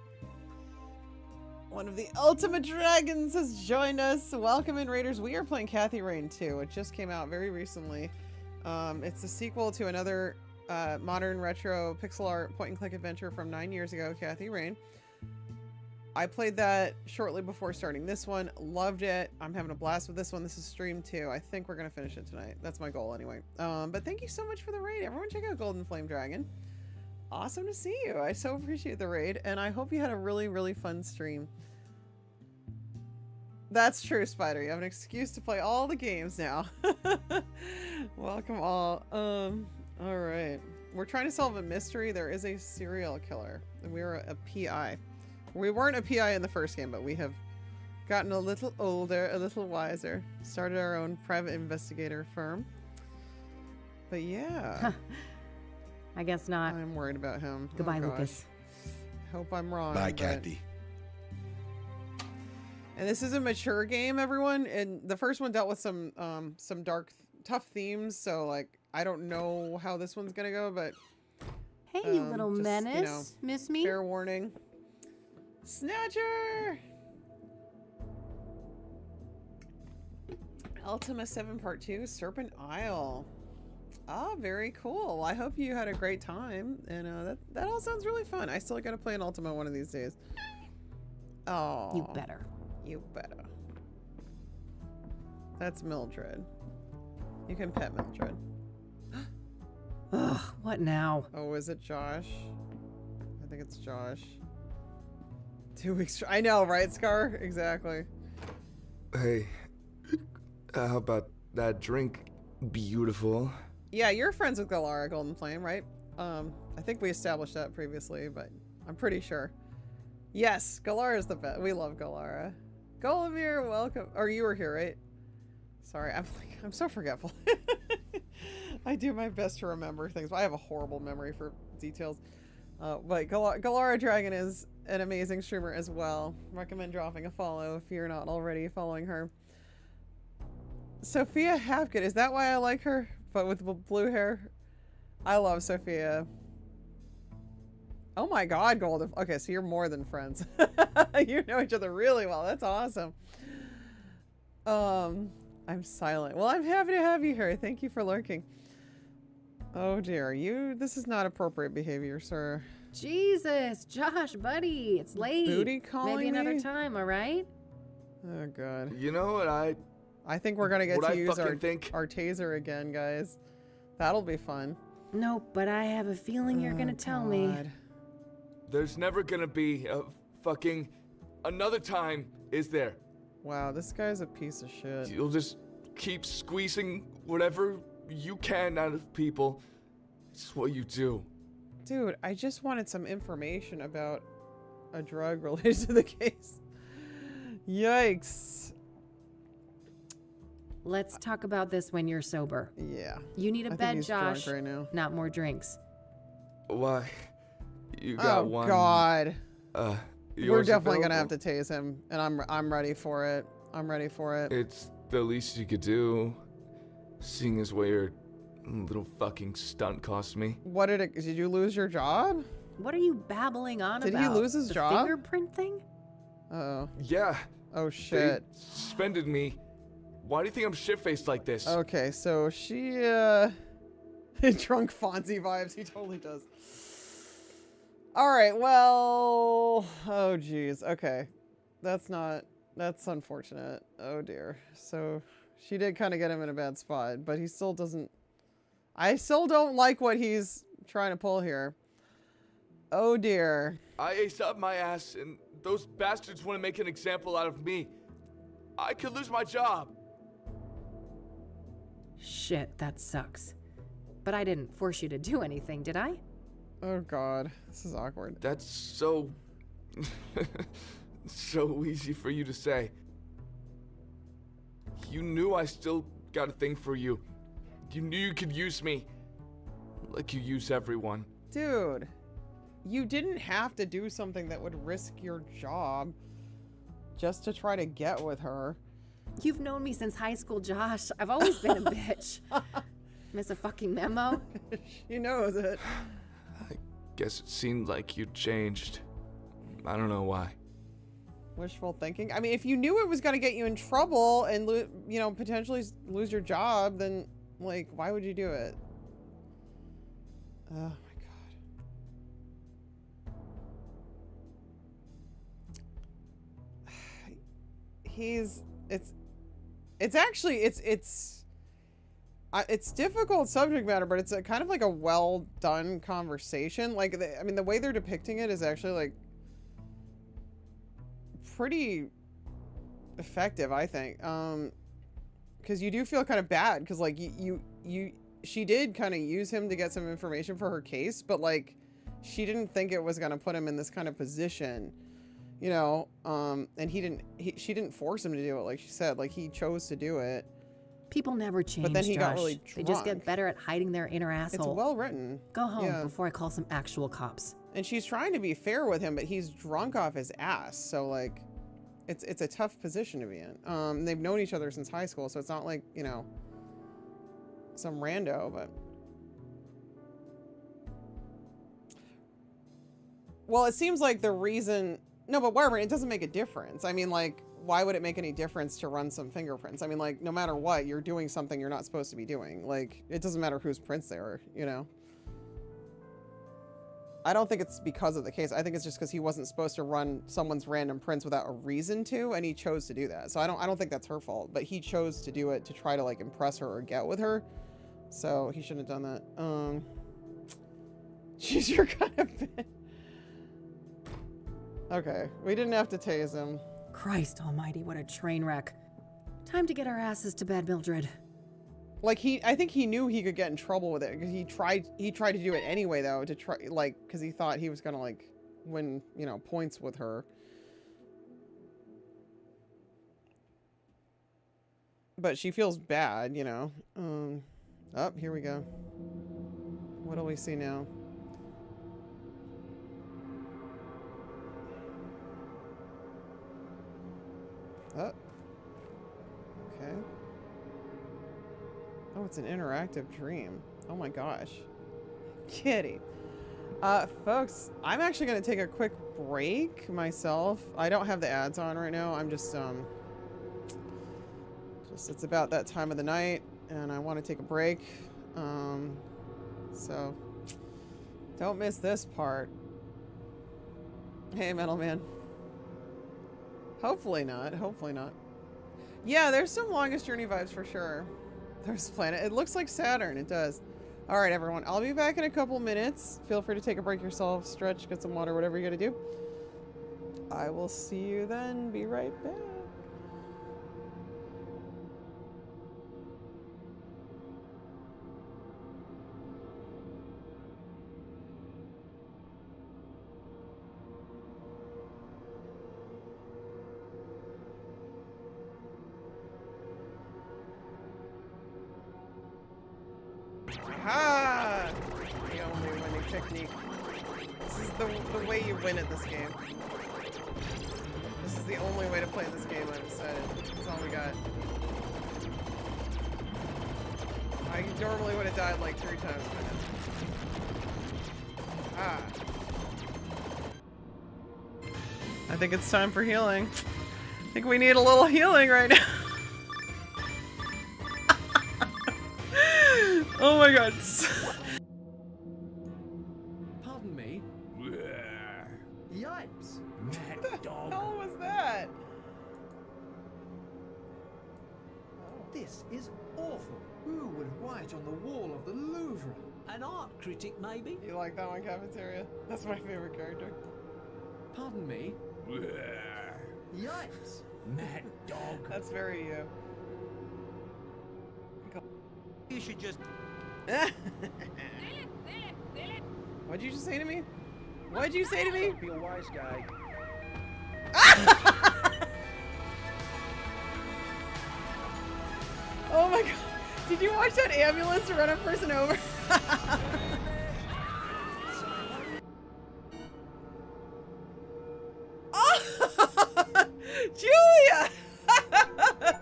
One of the Ultimate Dragons has joined us. Welcome in, Raiders. We are playing Kathy Rain 2. It just came out very recently. It's a sequel to another modern retro pixel art point-and-click adventure from 9 years ago, Kathy Rain. I played that shortly before starting this one. Loved it. I'm having a blast with this one. This is stream 2. I think we're going to finish it tonight. That's my goal anyway. But thank you so much for the raid. Everyone check out Golden Flame Dragon. Awesome to see you. I so appreciate the raid. And I hope you had a really, really fun stream. That's true, Spider. You have an excuse to play all the games now. Welcome all. All right. We're trying to solve a mystery. There is a serial killer. And we're a PI. We weren't a PI in the first game, but we have gotten a little older, a little wiser. Started our own private investigator firm. But yeah. I guess not. I'm worried about him. Goodbye, Oh, Lucas. Hope I'm wrong. Bye, but- Kathy. And this is a mature game, everyone. And the first one dealt with some dark, tough themes. So like, I don't know how this one's gonna go, but Hey, you little just, menace. you know, Miss me? fair warning. Snatcher. Ultima 7 Part 2, Serpent Isle. Ah, very cool. I hope you had a great time. And that all sounds really fun. I still gotta play an Ultima one of these days. Oh, You better. You better. That's Mildred. You can pet Mildred. Ugh, what now? Oh, is it Josh? I think it's Josh. 2 weeks. I know, right, Scar? Exactly. Hey, how about that drink? Beautiful. Yeah, you're friends with Galara Golden Flame, right? I think we established that previously, but I'm pretty sure. Yes, Galara is the best. We love Galara. Golemir, welcome. Or you were here, right? Sorry, I'm so forgetful. I do my best to remember things, but I have a horrible memory for details. But Galara Dragon is an amazing streamer as well. Recommend dropping a follow if you're not already following her. Sophia Hapgood, is that why I like her? But with blue hair? I love Sophia. Oh my god, Golden. Okay, so you're more than friends. You know each other really well. That's awesome. I'm silent. Well, I'm happy to have you here. Thank you for lurking. Oh dear, this is not appropriate behavior, sir. Jesus, Josh, buddy, it's late. Booty calling Maybe another me? time, all right? Oh god. You know what I think we're gonna get what to I use fucking think? our taser again, guys. That'll be fun. Nope, but I have a feeling you're gonna tell me. God. There's never gonna be a fucking another time, is there? Wow, this guy's a piece of shit. You'll just keep squeezing whatever you can out of people. It's what you do. Dude, I just wanted some information about a drug related to the case. Yikes. Let's talk about this when you're sober. Yeah. You need a I think bed, he's Josh. drunk right now. Not more drinks. Why? You got Oh one. god. Yours We're definitely gonna have available? to tase him, and I'm ready for it. I'm ready for it. It's the least you could do, seeing as what your little fucking stunt cost me. What did you lose your job? What are you babbling on Did about? he lose his the job? fingerprint thing? Oh. Yeah. Oh shit. They suspended me. Why do you think I'm shit-faced like this? Okay, so she drunk Fonzie vibes. He totally does. All right, well, oh geez. Okay. That's unfortunate. Oh dear. So she did kind of get him in a bad spot, but he still doesn't. I still don't like what he's trying to pull here. Oh dear. I aced up my ass, and those bastards want to make an example out of me. I could lose my job. Shit, that sucks. But I didn't force you to do anything, did I? Oh god, this is awkward. That's so... so easy for you to say. You knew I still got a thing for you. You knew you could use me. Like you use everyone. Dude, you didn't have to do something that would risk your job just to try to get with her. You've known me since high school, Josh. I've always been a bitch. Miss a fucking memo? She knows it. I guess it seemed like you'd changed. I don't know why. Wishful thinking. I mean, if you knew it was going to get you in trouble and, you know, potentially lose your job, then, like, why would you do it? Oh, my God. It's difficult subject matter, but it's a kind of like a well done conversation. Like, I mean, the way they're depicting it is actually, like, pretty effective, I think. Because you do feel kind of bad, because like she did kind of use him to get some information for her case, but like she didn't think it was going to put him in this kind of position, you know. And she didn't force him to do it, like she said. Like, he chose to do it. People never change, but then he Josh. got really drunk. They just get better at hiding their inner asshole. It's well written. Go home Yeah. before I call some actual cops. And she's trying to be fair with him, but he's drunk off his ass. So like, it's a tough position to be in. They've known each other since high school, so it's not like, you know, some rando, but. Well, it seems like the reason, no, but whatever, it doesn't make a difference. I mean, like, why would it make any difference to run some fingerprints? I mean, like, no matter what, you're doing something you're not supposed to be doing. Like, it doesn't matter whose prints they are, you know? I don't think it's because of the case. I think it's just because he wasn't supposed to run someone's random prints without a reason to, and he chose to do that. So I don't think that's her fault, but he chose to do it to try to like impress her or get with her. So he shouldn't have done that. She's your kind of bitch. Okay, we didn't have to tase him. Christ almighty, what a train wreck. Time to get our asses to bed, Mildred. Like, I think he knew he could get in trouble with it, because he tried to do it anyway, though, to try, like, because he thought he was gonna, like, win, you know, points with her. But she feels bad, you know. Oh, here we go. What do we see now? Oh. Okay. Oh, it's an interactive dream. Oh my gosh. Kitty. Folks, I'm actually going to take a quick break myself. I don't have the ads on right now. I'm just it's about that time of the night and I want to take a break. So don't miss this part. Hey, Metal Man. Hopefully not. Hopefully not. Yeah, there's some Longest Journey vibes for sure. There's Planet. It looks like Saturn. It does. All right, everyone. I'll be back in a couple minutes. Feel free to take a break yourself, stretch, get some water, whatever you gotta do. I will see you then. Be right back. Aha! The only winning technique. This is the way you win at this game. This is the only way to play this game, I've decided. That's all we got. I normally would have died like 3 times by now. Ah. I think it's time for healing. I think we need a little healing right now. Oh my god. Pardon me? Yipes. Mad What the dog. hell was that? This is awful. Who would write on the wall of the Louvre? An art critic, maybe? You like that one, Cafeteria? That's my favorite character. Pardon me? Yipes. Mad dog. That's very you. You should just... What'd you just say to me? What'd you say to me? Be a wise guy. Oh my god. Did you watch that ambulance run a person over? Oh! Julia!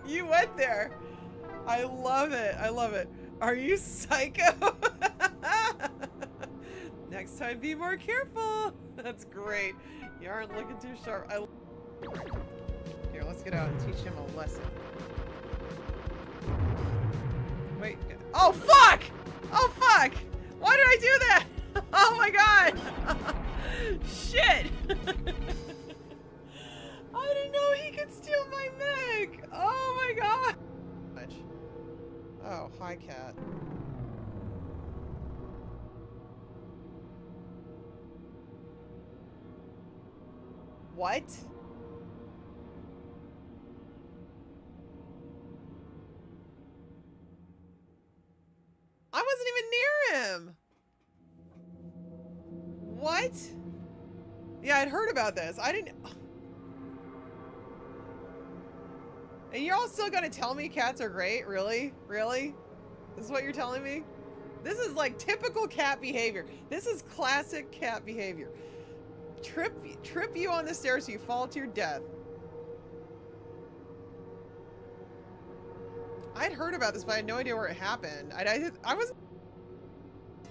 You went there. I love it. I love it. Are you psycho? Next time, be more careful. That's great. You aren't looking too sharp. Here, let's get out and teach him a lesson. Wait. Oh, fuck! Oh, fuck! Why did I do that? Oh my god! Shit! I didn't know he could steal my meg! Oh my god! Oh, hi, cat. What? I wasn't even near him! What? Yeah, I'd heard about this. I didn't... And you're all still gonna tell me cats are great? Really? Really? This is what you're telling me? This is like typical cat behavior. This is classic cat behavior. Trip you on the stairs so you fall to your death. I'd heard about this, but I had no idea where it happened. I was...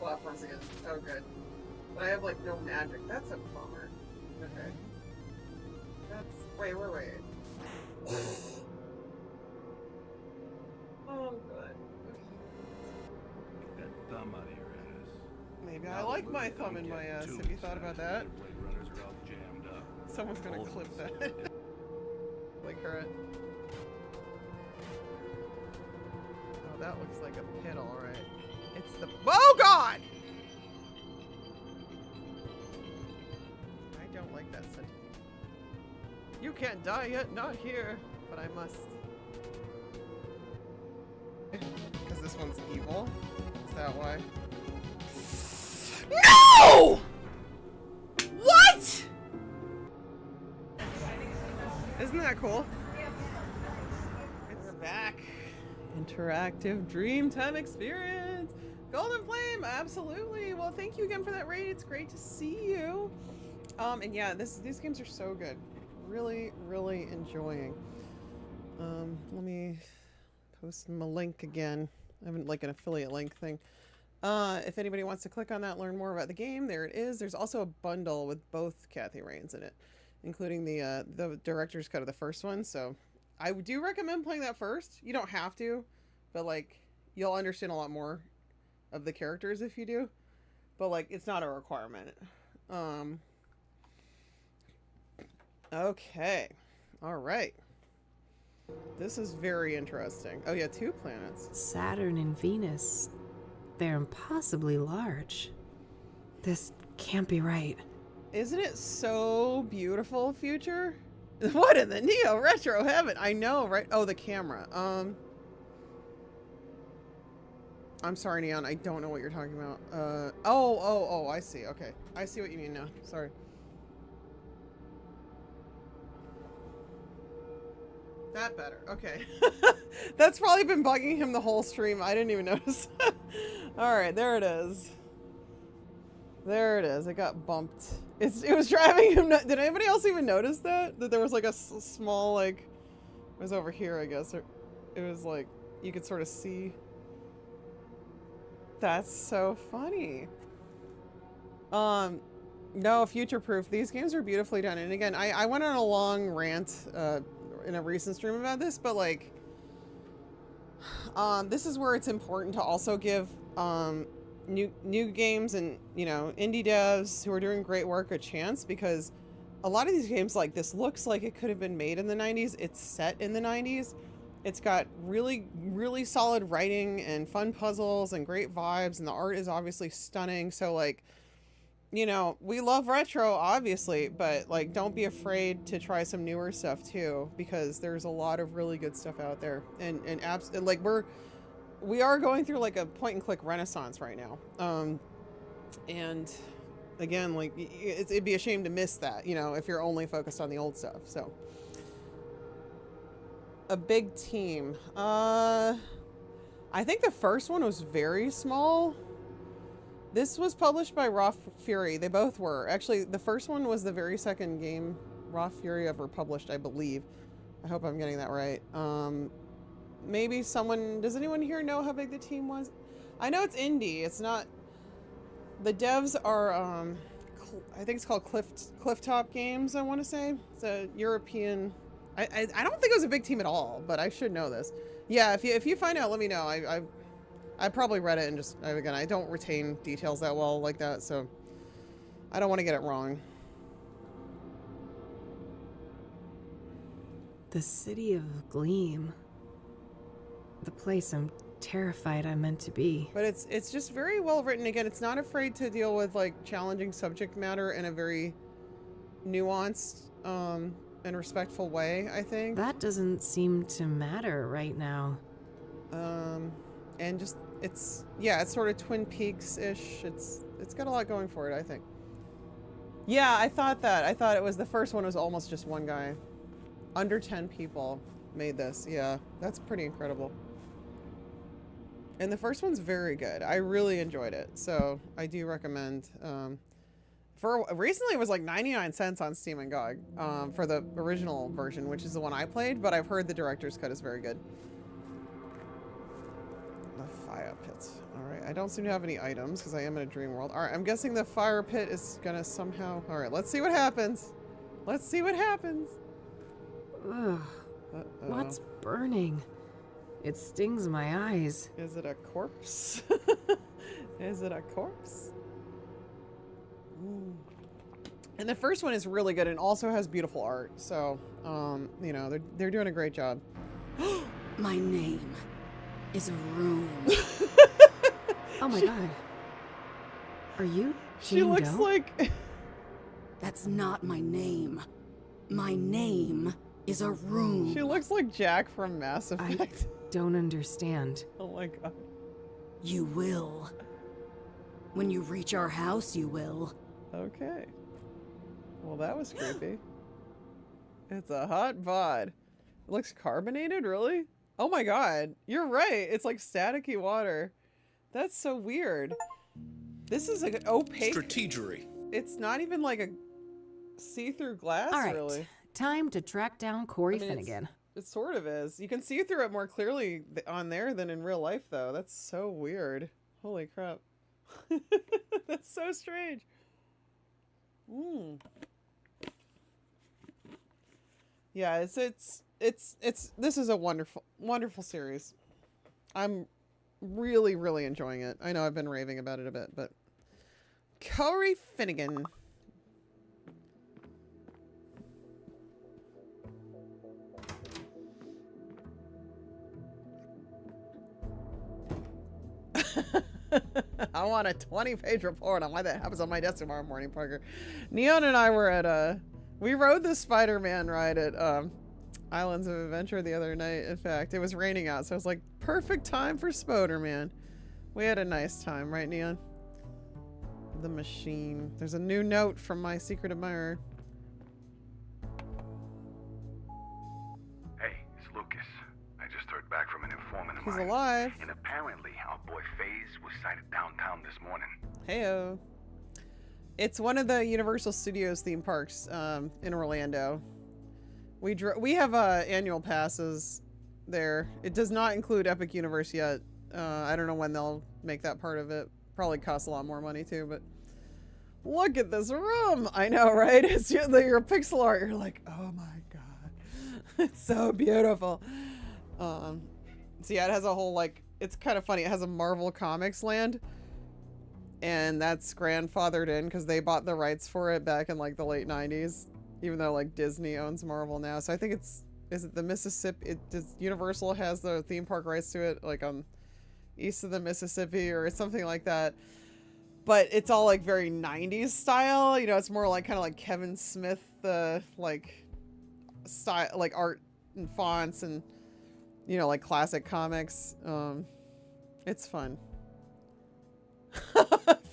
Once again. Oh, good. But I have, like, no magic. That's a bummer. Okay. That's... Wait. Oh, good. That thumb out of your ass. Maybe I like my thumb in my ass. Have you thought about that? Blade runners are all jammed up. Someone's gonna clip that. Like her. Oh, that looks like a pit, alright. It's the... Oh, God! I don't like that sentiment. You can't die yet, not here. But I must. Because this one's evil? Is that why? No! What? Isn't that cool? We're back. Interactive Dreamtime experience. Golden Flame, absolutely. Well, thank you again for that raid. It's great to see you. And yeah, these games are so good. Really, really enjoying. Let me post them a link again. I haven't like an affiliate link thing. If anybody wants to click on that, learn more about the game, there it is. There's also a bundle with both Kathy Rains in it, including the director's cut of the first one. So I do recommend playing that first. You don't have to, but like you'll understand a lot more of the characters if you do. But like it's not a requirement. Okay. All right. This is very interesting. Oh yeah, 2 planets. Saturn and Venus. They're impossibly large. This can't be right. Isn't it so beautiful, future? What in the neo retro heaven? I know, right? Oh, the camera. I'm sorry, Neon. I don't know what you're talking about. Oh, I see. Okay. I see what you mean now. Sorry. That better. Okay. That's probably been bugging him the whole stream. I didn't even notice. Alright, there it is. There it is. It got bumped. It was driving him nuts. Did anybody else even notice that? That there was like a small, like... It was over here, I guess. It was like... You could sort of see. That's so funny. No, future-proof. These games are beautifully done. And again, I went on a long rant, in a recent stream about this, but like this is where it's important to also give new games and, you know, indie devs who are doing great work a chance, because a lot of these games like this looks like it could have been made in the 90s. It's set in the 90s. It's got really solid writing and fun puzzles and great vibes, and the art is obviously stunning. So like, you know, we love retro, obviously, but like, don't be afraid to try some newer stuff too, because there's a lot of really good stuff out there. And like we are going through like a point and click renaissance right now. And again, like it'd be a shame to miss that, you know, if you're only focused on the old stuff. So a big team. I think the first one was very small. This was published by Raw Fury. They both were. Actually, the first one was the very second game Raw Fury ever published, I believe. I hope I'm getting that right. Maybe someone... Does anyone here know how big the team was? I know it's indie. It's not... The devs are... I think it's called Clifftop Games, I want to say. It's a European... I don't think it was a big team at all, but I should know this. Yeah, if you find out, let me know. I probably read it and just... Again, I don't retain details that well like that, so... I don't want to get it wrong. The city of Gleam. The place I'm terrified I'm meant to be. But it's just very well written. Again, it's not afraid to deal with like challenging subject matter in a very nuanced and respectful way, I think. That doesn't seem to matter right now. And just it's sort of Twin Peaks-ish. It's got a lot going for it, I think. Yeah, I thought it was the first one was almost just one guy. Under 10 people made this. Yeah, that's pretty incredible. And the first one's very good. I really enjoyed it, so I do recommend. For recently, it was like 99 cents on Steam and GOG for the original version, which is the one I played. But I've heard the director's cut is very good. The fire pit. All right, I don't seem to have any items because I am in a dream world. All right, I'm guessing the fire pit is gonna somehow. All right, let's see what happens. Let's see what happens. Ugh. What's burning? It stings my eyes. Is it a corpse? Is it a corpse? And the first one is really good and also has beautiful art. So, you know, they're doing a great job. My name is a room. Oh my god. Are you She Jane looks Doe? like... That's not my name. My name is a room. She looks like Jack from Mass Effect. Don't understand. Oh my god. You will. When you reach our house, you will. Okay. Well, that was creepy. It's a hot bod. It looks carbonated, really? Oh my god. You're right. It's like staticky water. That's so weird. This is like an opaque... Strategery. It's not even like a see-through glass, All right. really. Time to track down Corey Finnegan. It sort of is. You can see through it more clearly on there than in real life, though. That's so weird. Holy crap. That's so strange. Yeah, it's this is a wonderful series. I'm really, really enjoying it. I know I've been raving about it a bit, but Corey Finnegan. I want a 20-page report on why that happens on my desk tomorrow morning, Parker. Neon and I were at we rode the Spider-Man ride at Islands of Adventure the other night. In fact, it was raining out, so it was like perfect time for Spoderman. We had a nice time, right, Neon? The machine. There's a new note from my secret admirer. Hey, it's Lucas. I just heard back from an informant of He's mine. alive. And apparently, our boy FaZe was sighted downtown this morning. Heyo. It's one of the Universal Studios theme parks in Orlando. We have annual passes there. It does not include Epic Universe yet. I don't know when they'll make that part of it. Probably costs a lot more money too, but look at this room. I know, right? It's your pixel art. You're like, oh my god. It's so beautiful. So yeah, it has a whole like, it's kind of funny. It has a Marvel Comics land. And that's grandfathered in because they bought the rights for it back in like the late 90s, even though like Disney owns Marvel now. So I think is it the Mississippi? Universal has the theme park rights to it, like on east of the Mississippi or something like that. But it's all like very 90s style. You know, it's more like kind of like Kevin Smith, like style, like art and fonts and, you know, like classic comics. It's fun.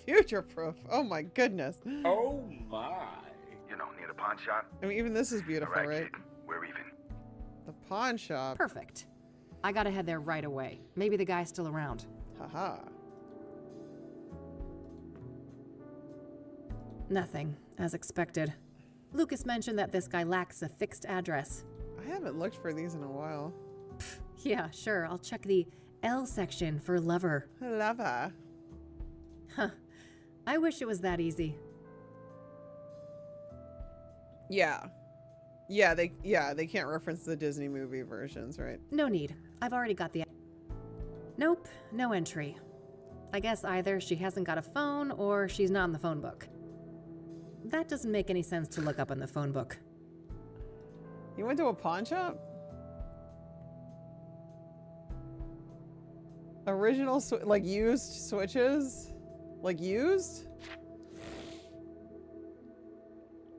Future proof. Oh my goodness. Oh my. You know, need a pawn shop? I mean, even this is beautiful, All right? kid, we're even. The pawn shop. Perfect. I gotta head there right away. Maybe the guy's still around. Haha. Nothing, as expected. Lucas mentioned that this guy lacks a fixed address. I haven't looked for these in a while. Yeah, sure. I'll check the L section for lover. Lover. Huh. I wish it was that easy. Yeah. Yeah, they can't reference the Disney movie versions, right? No need. I've already got the... Nope, no entry. I guess either she hasn't got a phone or she's not in the phone book. That doesn't make any sense to look up in the phone book. You went to a pawn shop? Original, like used switches? Like used?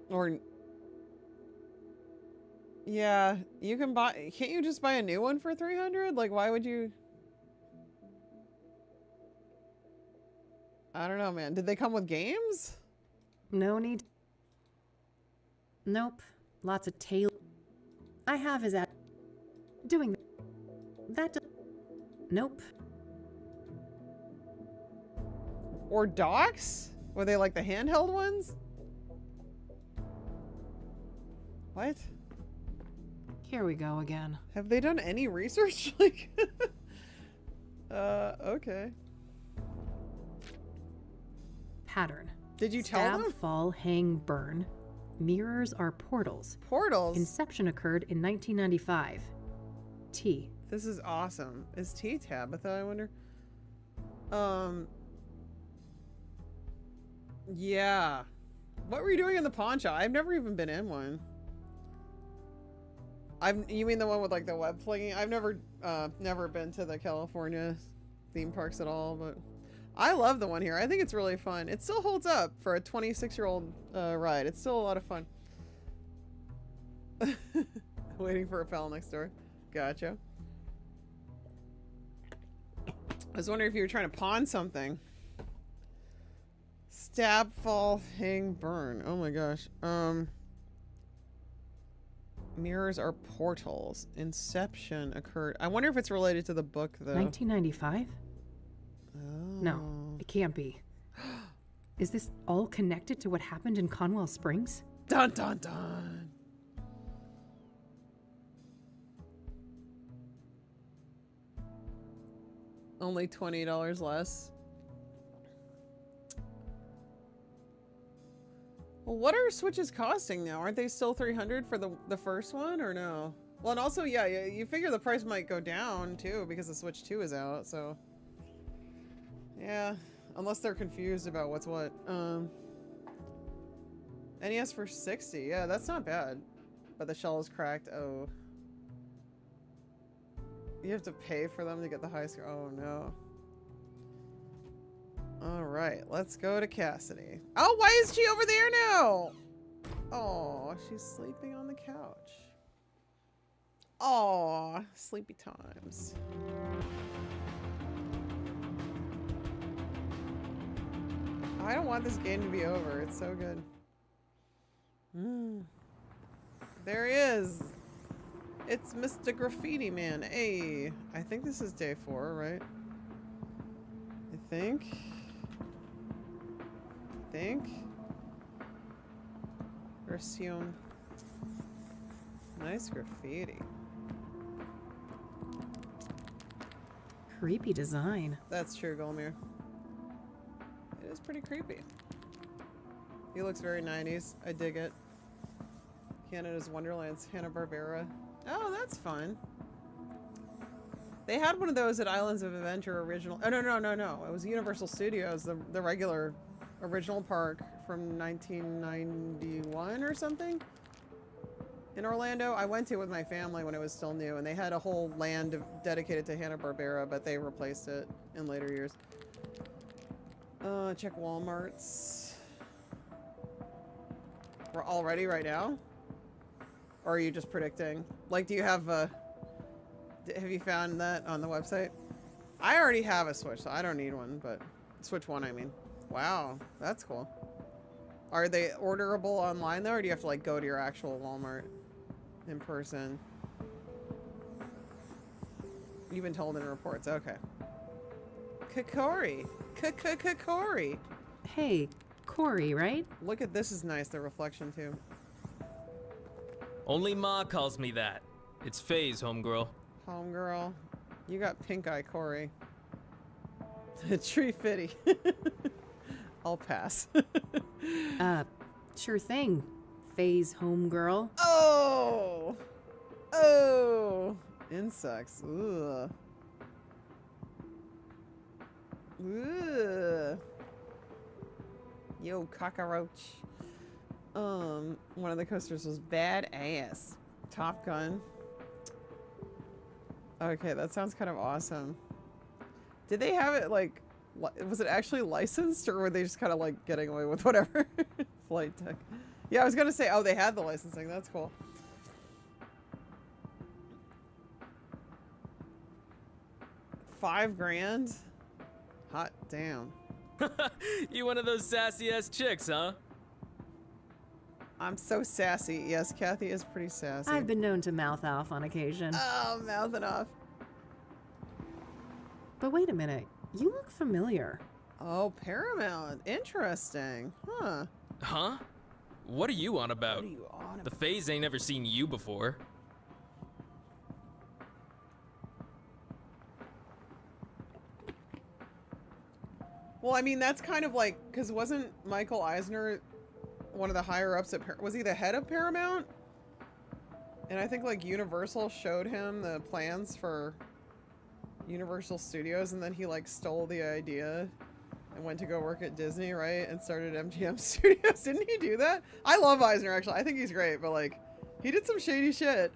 Or... Yeah, you can buy... Can't you just buy a new one for 300? Like, why would you... I don't know, man. Did they come with games? No need. Nope. Lots of tail. I have his at... Doing that. Nope. Or docks? Were they like the handheld ones? What? Here we go again. Have they done any research? Like, okay. Pattern. Did you tell Stab, them? fall, hang, burn. Mirrors are portals. Portals? Inception occurred in 1995. T. This is awesome. Is T Tabitha, I wonder? Yeah. What were you doing in the pawn shop? I've never even been in one. You mean the one with like the web flinging? I've never been to the California theme parks at all, but I love the one here. I think it's really fun. It still holds up for a 26-year-old ride. It's still a lot of fun. Waiting for a pal next door. Gotcha. I was wondering if you were trying to pawn something. Stab, fall, hang, burn. Oh my gosh. Mirrors are portals. Inception occurred. I wonder if it's related to the book, though. 1995? Oh. No, it can't be. Is this all connected to what happened in Conwell Springs? Dun dun dun. Only $20 less. Well, what are Switches costing now? Aren't they still $300 for the first one, or no? Well, and also, yeah, you figure the price might go down too because the Switch 2 is out. So, yeah, unless they're confused about what's what. NES for $60. Yeah, that's not bad. But the shell is cracked. Oh. You have to pay for them to get the high score. Oh, no. Alright, let's go to Cassidy. Oh, why is she over there now? Oh, she's sleeping on the couch. Oh, sleepy times. I don't want this game to be over. It's so good. There he is. It's Mr. Graffiti Man. Hey, I think this is day 4, right? I think. Resume. Nice graffiti. Creepy design. That's true, Golmir. It is pretty creepy. He looks very 90s. I dig it. Canada's Wonderland's Hanna-Barbera. Oh, that's fun. They had one of those at Islands of Adventure original. Oh, no. It was Universal Studios, the regular original park from 1991 or something in Orlando. I went to it with my family when it was still new, and they had a whole land dedicated to Hanna-Barbera, but they replaced it in later years. Check Walmart's. We're all ready right now? Or are you just predicting? Like, do you have you found that on the website? I already have a Switch, so I don't need one, but Switch 1, I mean. Wow, that's cool. Are they orderable online, though, or do you have to, like, go to your actual Walmart in person? You've been told in reports. Okay. Kokori. Kokori. Hey, Corey, right? Look at this is nice, the reflection, too. Only Ma calls me that. It's Faye's, homegirl. Homegirl. You got pink eye, Corey. Tree Fitty. I'll pass. Sure thing. Faye's homegirl. Oh! Oh! Insects. Ugh. Ugh. Yo, cockroach. One of the coasters was badass. Top Gun. Okay, that sounds kind of awesome. Did they have it, like, was it actually licensed, or were they just kind of, like, getting away with whatever? Flight tech. Yeah, I was gonna say, oh, they had the licensing. That's cool. $5,000? Hot damn. You one of those sassy-ass chicks, huh? I'm so sassy. Yes, Kathy is pretty sassy. I've been known to mouth off on occasion. Oh, mouthing off. But wait a minute. You look familiar. Oh, Paramount. Interesting. Huh. Huh? What are you on about? What are you on about? The Fays ain't never seen you before. Well, I mean, that's kind of like, because wasn't Michael Eisner one of the higher ups at was he the head of Paramount? And I think like Universal showed him the plans for Universal Studios, and then he like stole the idea and went to go work at Disney, right? And started MGM Studios. Didn't he do that? I love Eisner, actually. I think he's great, but like he did some shady shit.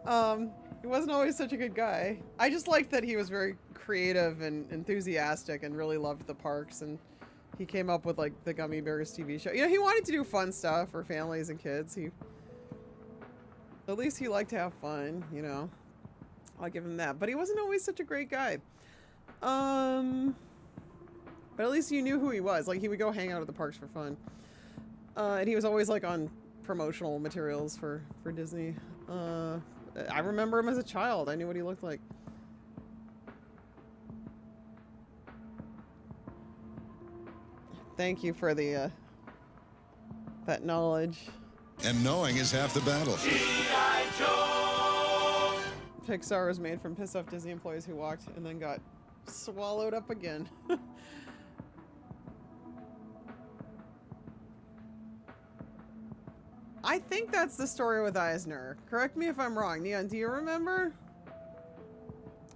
He wasn't always such a good guy. I just liked that he was very creative and enthusiastic and really loved the parks, and he came up with like the Gummy Bears TV show. You know, he wanted to do fun stuff for families and kids. At least he liked to have fun, you know. I'll give him that. But he wasn't always such a great guy. But at least you knew who he was. Like, he would go hang out at the parks for fun. And he was always like on promotional materials for Disney. I remember him as a child. I knew what he looked like. Thank you for the that knowledge. And knowing is half the battle. Pixar was made from pissed off Disney employees who walked and then got swallowed up again. I think that's the story with Eisner. Correct me if I'm wrong. Neon, do you remember?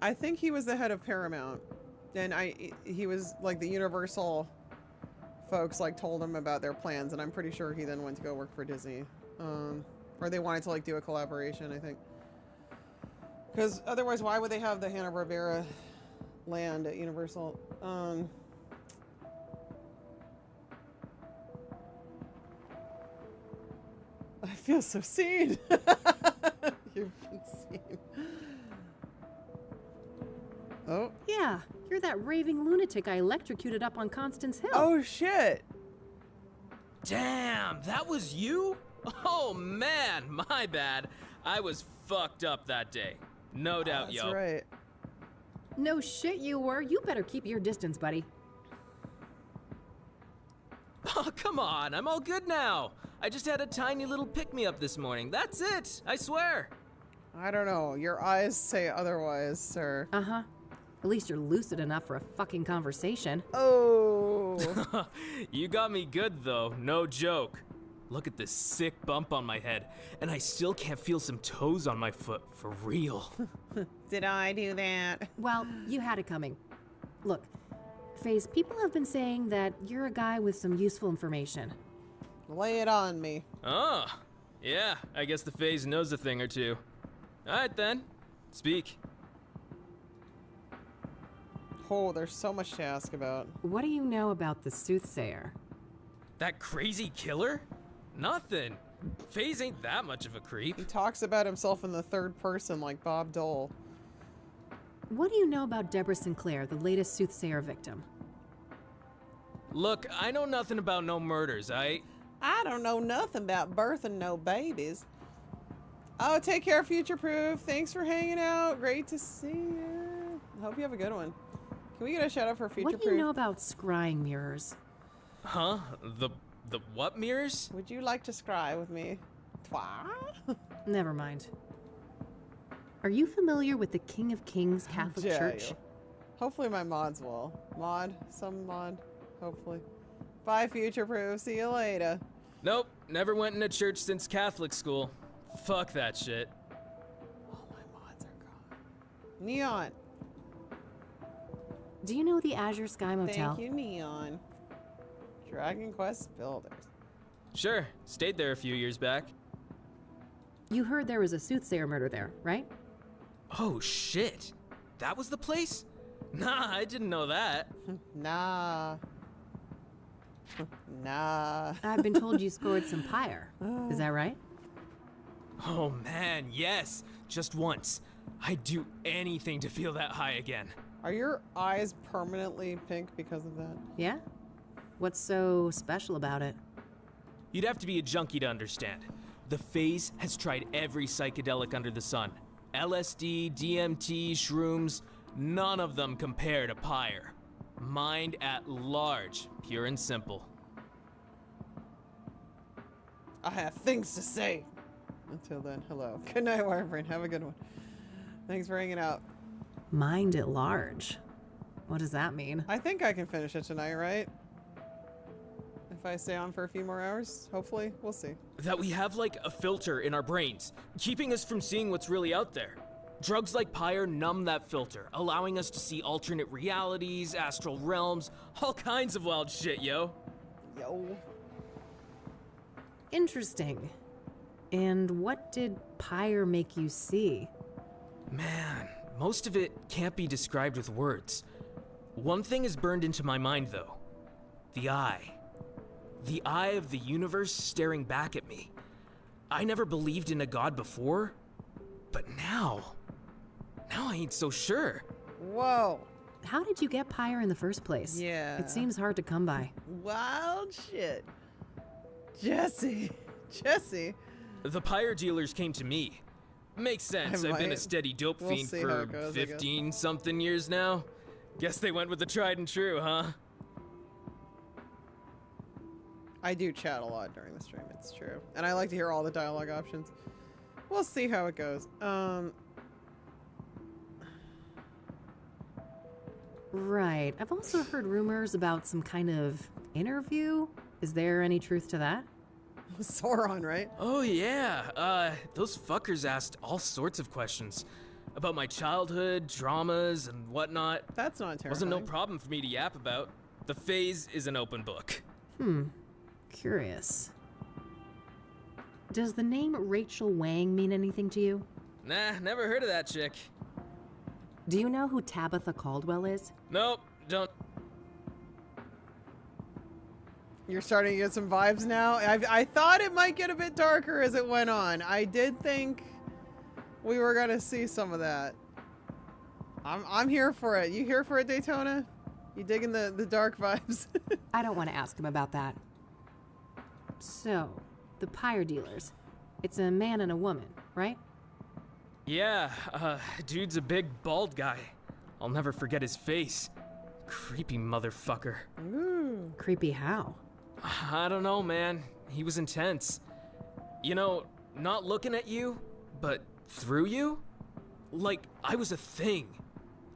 I think he was the head of Paramount. And he was like the Universal folks like told him about their plans, and I'm pretty sure he then went to go work for Disney. Or they wanted to like do a collaboration, I think. Because otherwise, why would they have the Hanna-Barbera land at Universal? I feel so seen. You've been seen. Oh. Yeah, you're that raving lunatic I electrocuted up on Constance Hill. Oh, shit. Damn, that was you? Oh, man, my bad. I was fucked up that day. No doubt, yo. That's right. No shit you were. You better keep your distance, buddy. Oh, come on. I'm all good now. I just had a tiny little pick-me-up this morning. That's it. I swear. I don't know. Your eyes say otherwise, sir. Uh-huh. At least you're lucid enough for a fucking conversation. Oh. You got me good, though. No joke. Look at this sick bump on my head, and I still can't feel some toes on my foot, for real. Did I do that? Well, you had it coming. Look, Faze, people have been saying that you're a guy with some useful information. Lay it on me. Oh, yeah, I guess the Faze knows a thing or two. Alright then, speak. Oh, there's so much to ask about. What do you know about the soothsayer? That crazy killer? Nothing. Faze ain't that much of a creep. He talks about himself in the third person like Bob Dole. What do you know about Deborah Sinclair, the latest soothsayer victim? Look, I know nothing about no murders, I don't know nothing about birthing no babies. Oh, take care, Future Proof. Thanks for hanging out. Great to see you. Hope you have a good one. Can we get a shout out for Future What Proof? do you know about scrying mirrors? Huh? The what mirrors? Would you like to scry with me? Twa? Never mind. Are you familiar with the King of Kings Catholic dare Church? you. Hopefully my mods will. Some mod. Hopefully. Bye, Future Proof. See you later. Nope, never went in a church since Catholic school. Fuck that shit. All my mods are gone. Neon. Do you know the Azure Sky Motel? Thank you, Neon. Dragon Quest Builders. Sure, stayed there a few years back. You heard there was a soothsayer murder there, right? Oh shit. That was the place? Nah, I didn't know that. Nah. Nah. I've been told you scored some pyre. Is that right? Oh man, yes. Just once. I'd do anything to feel that high again. Are your eyes permanently pink because of that? Yeah? What's so special about it? You'd have to be a junkie to understand. The Phase has tried every psychedelic under the sun. LSD, DMT, shrooms, none of them compare to pyre. Mind at large, pure and simple. I have things to say. Until then, hello. Good night, Wirebrain. Have a good one. Thanks for hanging out. Mind at large? What does that mean? I think I can finish it tonight, right? If I stay on for a few more hours, hopefully. We'll see. That we have like a filter in our brains, keeping us from seeing what's really out there. Drugs like pyre numb that filter, allowing us to see alternate realities, astral realms, all kinds of wild shit, yo. Yo. Interesting. And what did pyre make you see? Man, most of it can't be described with words. One thing is burned into my mind, though. The eye. The eye of the universe staring back at me. I never believed in a god before, but now I ain't so sure. Whoa. How did you get pyre in the first place? Yeah. It seems hard to come by. Wild shit. Jesse. The pyre dealers came to me. Makes sense. I've been a steady dope fiend for 15-something years now. Guess they went with the tried and true, huh? I do chat a lot during the stream, it's true. And I like to hear all the dialogue options. We'll see how it goes. Right. I've also heard rumors about some kind of interview. Is there any truth to that? Sauron, right? Oh yeah, those fuckers asked all sorts of questions. About my childhood, dramas, and whatnot. That's not terrifying. Wasn't no problem for me to yap about. The Phase is an open book. Curious. Does the name Rachel Wang mean anything to you? Nah, never heard of that chick. Do you know who Tabitha Caldwell is? Nope, don't. You're starting to get some vibes now? I thought it might get a bit darker as it went on. I did think we were going to see some of that. I'm here for it. You here for it, Daytona? You digging the dark vibes? I don't want to ask him about that. So, the pyre dealers. It's a man and a woman, right? Yeah, dude's a big bald guy. I'll never forget his face. Creepy motherfucker. Ooh. Creepy how? I don't know, man. He was intense. You know, not looking at you, but through you? Like I was a thing,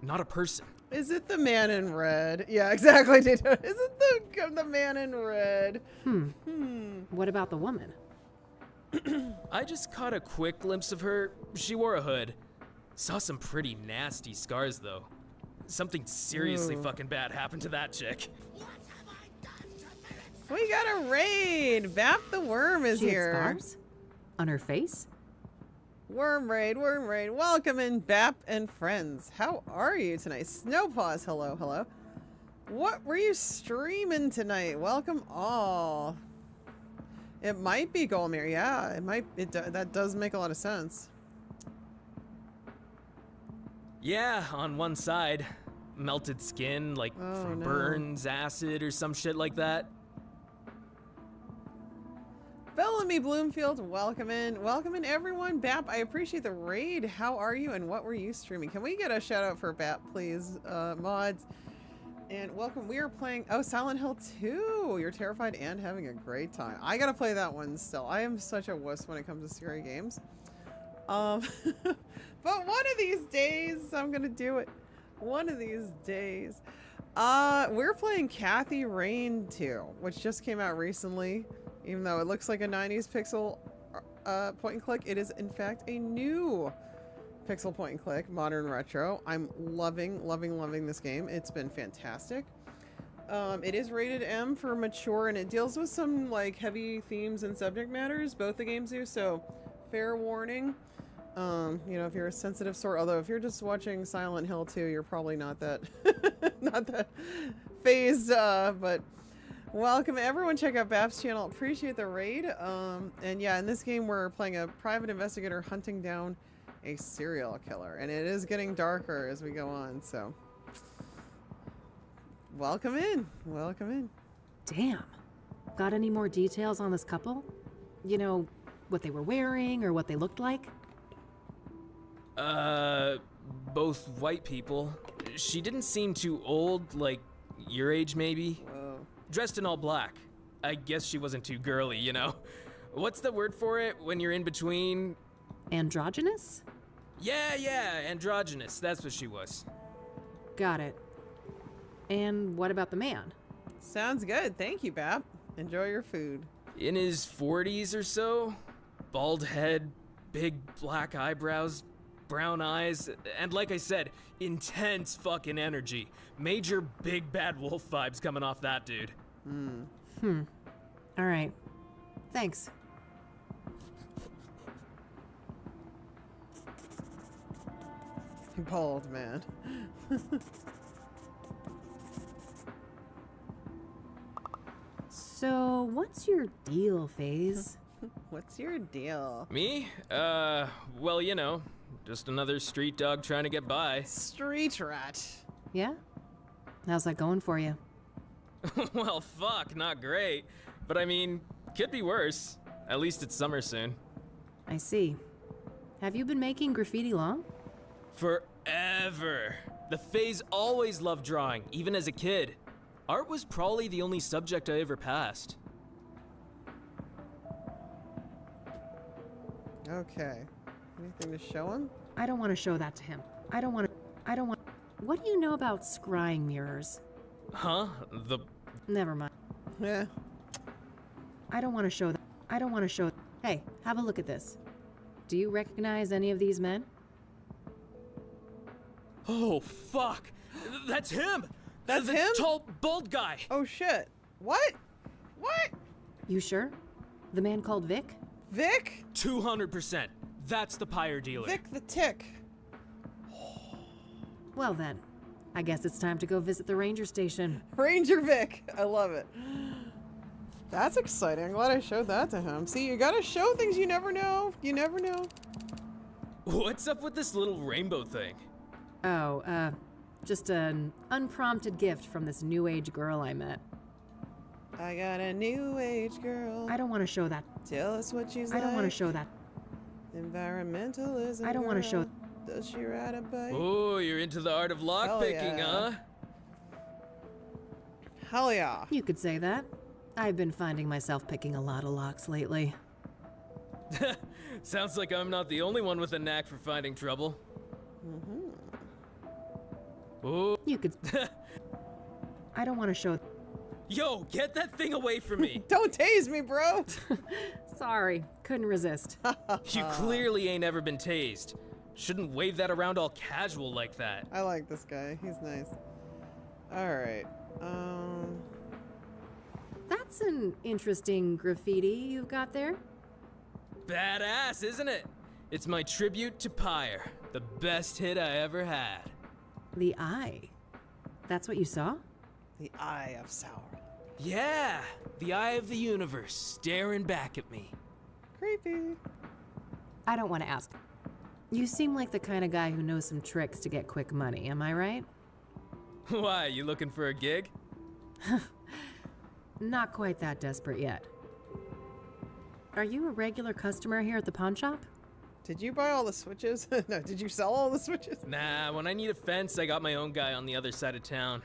not a person. Is it the man in red? Yeah, exactly, Daytona. Is it the man in red? What about the woman? I just caught a quick glimpse of her. She wore a hood. Saw some pretty nasty scars, though. Something seriously fucking bad happened to that chick. We got a raid. Bap the Worm is She here. had scars? On her face? Worm raid. Welcome in, Bap and friends. How are you tonight? Snowpaws, hello. What were you streaming tonight? Welcome all. It might be Golmir. Yeah, it might. That does make a lot of sense. Yeah, on one side. Melted skin, like from no. burns, acid, or some shit like that. Bellamy Bloomfield, welcome in. Welcome in, everyone. Bap, I appreciate the raid. How are you and what were you streaming? Can we get a shout out for Bap, please, mods? And welcome. We are playing, Silent Hill 2. You're terrified and having a great time. I gotta play that one still. I am such a wuss when it comes to scary games. But one of these days, I'm gonna do it. One of these days. We're playing Kathy Rain 2, which just came out recently. Even though it looks like a 90s pixel point and click, it is in fact a new pixel point and click, modern retro. I'm loving this game. It's been fantastic. It is rated M for mature, and it deals with some like heavy themes and subject matters. Both the games do, so fair warning. You know, if you're a sensitive sort, although if you're just watching Silent Hill 2, you're probably not that not that phased, but welcome everyone. Check out Bap's channel. Appreciate the raid. And yeah, in this game we're playing a private investigator hunting down a serial killer, and it is getting darker as we go on, so welcome in. Damn. Got any more details on this couple? You know, what they were wearing or what they looked like? Both white people. She didn't seem too old, like your age maybe. Whoa. Dressed in all black. I guess she wasn't too girly, you know? What's the word for it when you're in between? Androgynous? Yeah, androgynous. That's what she was. Got it. And what about the man? Sounds good. Thank you, Bap. Enjoy your food. In his 40s or so. Bald head, big black eyebrows, brown eyes, and like I said, intense fucking energy. Major big bad wolf vibes coming off that dude. All right. Thanks. Bald man. So, what's your deal, FaZe? What's your deal? Me? Well, you know, just another street dog trying to get by. Street rat. Yeah? How's that going for you? Well, fuck, not great. But I mean, could be worse. At least it's summer soon. I see. Have you been making graffiti long? Forever. The FaZe always loved drawing, even as a kid. Art was probably the only subject I ever passed. Okay. Anything to show him? I don't want to show that to him. I don't want. What do you know about scrying mirrors? Huh? Never mind. Yeah. I don't want to show that. I don't want to show. Hey, have a look at this. Do you recognize any of these men? Oh, fuck! That's him! That's the him? Tall, bald guy! Oh shit. What? What? You sure? The man called Vic? Vic? 200%. That's the pyre dealer. Vic the Tick. Well then, I guess it's time to go visit the ranger station. Ranger Vic. I love it. That's exciting. I'm glad I showed that to him. See, you gotta show things you never know. You never know. What's up with this little rainbow thing? Oh, just an unprompted gift from this new age girl I met. I got a new age girl. I don't want to show that. Tell us what she's I don't want to show that. Environmentalism. I don't want to show. Does she ride a bike? Oh, you're into the art of lockpicking, yeah. huh? Hell yeah. You could say that. I've been finding myself picking a lot of locks lately. Sounds like I'm not the only one with a knack for finding trouble. Oh. You could. I don't want to show. Yo, get that thing away from me! Don't tase me, bro! Sorry, couldn't resist. You clearly ain't ever been tased. Shouldn't wave that around all casual like that. I like this guy. He's nice. Alright. That's an interesting graffiti you've got there. Badass, isn't it? It's my tribute to Pyre, the best hit I ever had. The eye. That's what you saw? The Eye of Sauron. Yeah, the eye of the universe staring back at me. Creepy. I don't want to ask. You seem like the kind of guy who knows some tricks to get quick money, am I right? Why, you looking for a gig? Not quite that desperate yet. Are you a regular customer here at the pawn shop? Did you buy all the switches? No, did you sell all the switches? Nah, when I need a fence, I got my own guy on the other side of town.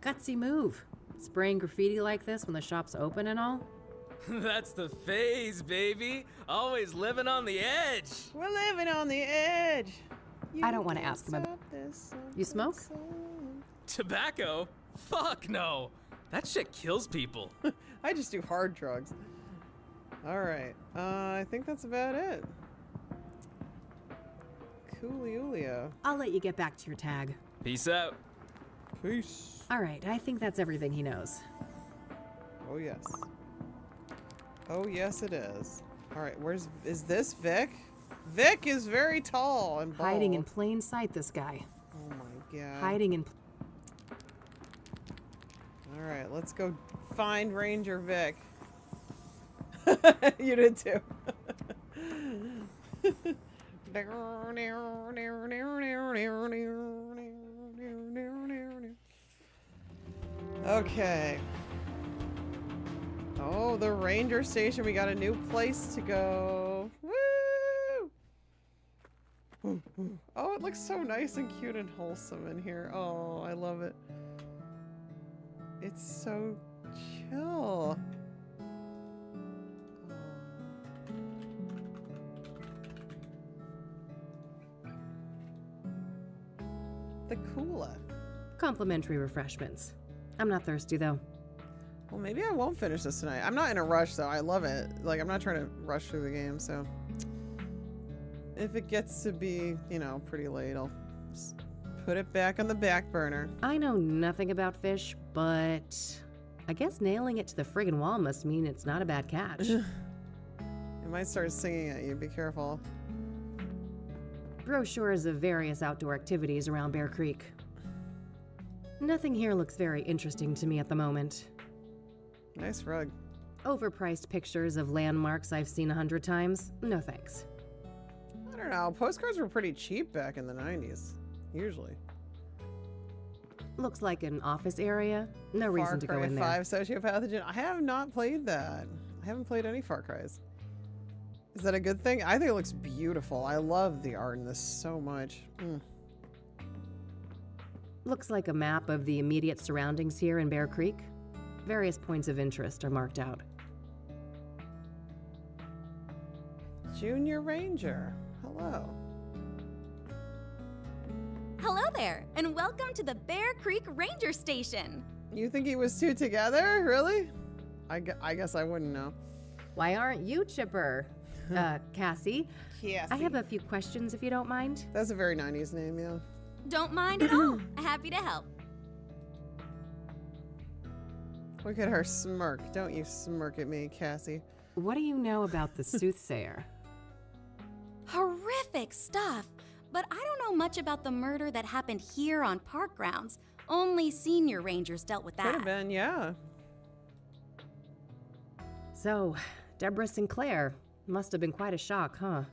Gutsy move. Spraying graffiti like this when the shop's open and all? That's the phase, baby. Always living on the edge. We're living on the edge. I don't want to ask him about... You smoke? Tobacco? Fuck no. That shit kills people. I just do hard drugs. Alright. I think that's about it. Coolio. I'll let you get back to your tag. Peace out. Peace. Alright, I think that's everything he knows. Oh, yes. Oh, yes, it is. Alright, is this Vic? Vic is very tall and bald. Hiding in plain sight, this guy. Oh my god. Hiding in... Alright, let's go find Ranger Vic. You did too. Okay. Oh, the ranger station. We got a new place to go. Woo! Oh, it looks so nice and cute and wholesome in here. Oh, I love it. It's so chill. The cooler. Complimentary refreshments. I'm not thirsty, though. Well, maybe I won't finish this tonight. I'm not in a rush, though. I love it. Like, I'm not trying to rush through the game, so... If it gets to be, you know, pretty late, I'll just put it back on the back burner. I know nothing about fish, but... I guess nailing it to the friggin' wall must mean it's not a bad catch. It might start singing at you. Be careful. Brochures of various outdoor activities around Bear Creek. Nothing here looks very interesting to me at the moment. Nice rug. Overpriced pictures of landmarks I've seen 100 times. No thanks. I don't know. Postcards were pretty cheap back in the 90s. Usually. Looks like an office area. No reason to go in there. Far Cry 5 Sociopathogen. I have not played that. I haven't played any Far Cries. Is that a good thing? I think it looks beautiful. I love the art in this so much. Looks like a map of the immediate surroundings here in Bear Creek. Various points of interest are marked out. Junior Ranger. Hello. Hello there, and welcome to the Bear Creek Ranger Station. You think he was two together? Really? I guess I wouldn't know. Why aren't you chipper? Cassie. Cassie. I have a few questions if you don't mind. That's a very 90s name, yeah. Don't mind at all. Happy to help. Look at her smirk. Don't you smirk at me, Cassie. What do you know about the soothsayer? Horrific stuff. But I don't know much about the murder that happened here on park grounds. Only senior rangers dealt with that. Could have been, yeah. So, Deborah Sinclair. Must have been quite a shock, huh?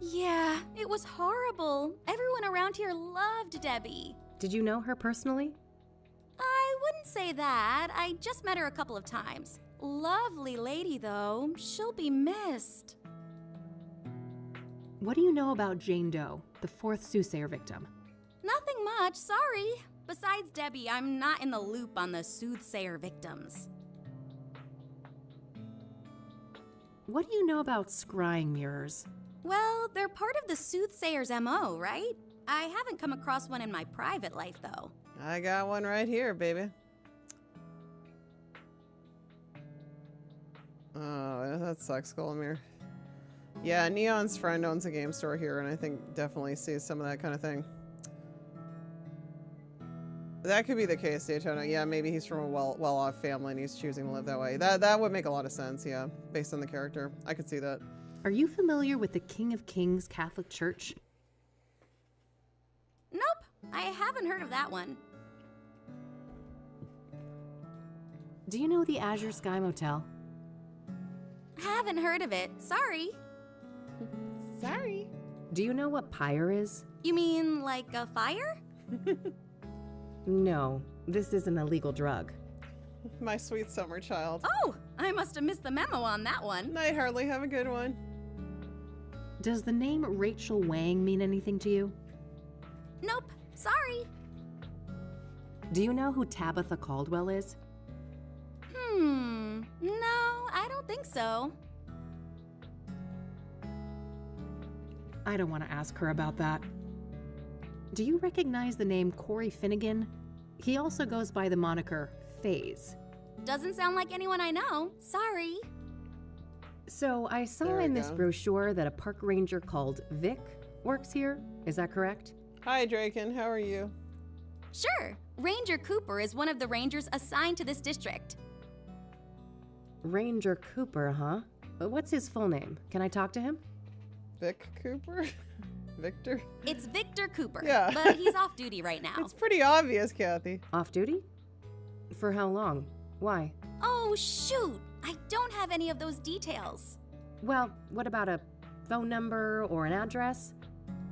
Yeah, it was horrible. Everyone around here loved Debbie. Did you know her personally? I wouldn't say that. I just met her a couple of times. Lovely lady, though. She'll be missed. What do you know about Jane Doe, the fourth soothsayer victim? Nothing much, sorry. Besides Debbie, I'm not in the loop on the soothsayer victims. What do you know about scrying mirrors? Well, they're part of the soothsayer's MO, right? I haven't come across one in my private life, though. I got one right here, baby. Oh, that sucks, Golemir. Yeah, Neon's friend owns a game store here, and I think definitely sees some of that kind of thing. That could be the case, Daytona. Yeah, maybe he's from a well-off family and he's choosing to live that way. That would make a lot of sense, yeah, based on the character. I could see that. Are you familiar with the King of Kings Catholic Church? Nope, I haven't heard of that one. Do you know the Azure Sky Motel? Haven't heard of it, sorry. Sorry. Do you know what pyre is? You mean like a fire? No, this is an illegal drug. My sweet summer child. Oh, I must have missed the memo on that one. Night, Harley. Have a good one. Does the name Rachel Wang mean anything to you? Nope, sorry. Do you know who Tabitha Caldwell is? No, I don't think so. I don't want to ask her about that. Do you recognize the name Corey Finnegan? He also goes by the moniker Phase. Doesn't sound like anyone I know. Sorry. So I saw There we in this go. brochure that a park ranger called Vic works here. Is that correct? Hi, Draken. How are you? Sure. Ranger Cooper is one of the rangers assigned to this district. Ranger Cooper, huh? But what's his full name? Can I talk to him? Vic Cooper? Victor? It's Victor Cooper, Yeah. but he's off duty right now. It's pretty obvious, Kathy. Off duty? For how long? Why? Oh, shoot. I don't have any of those details. Well, what about a phone number or an address?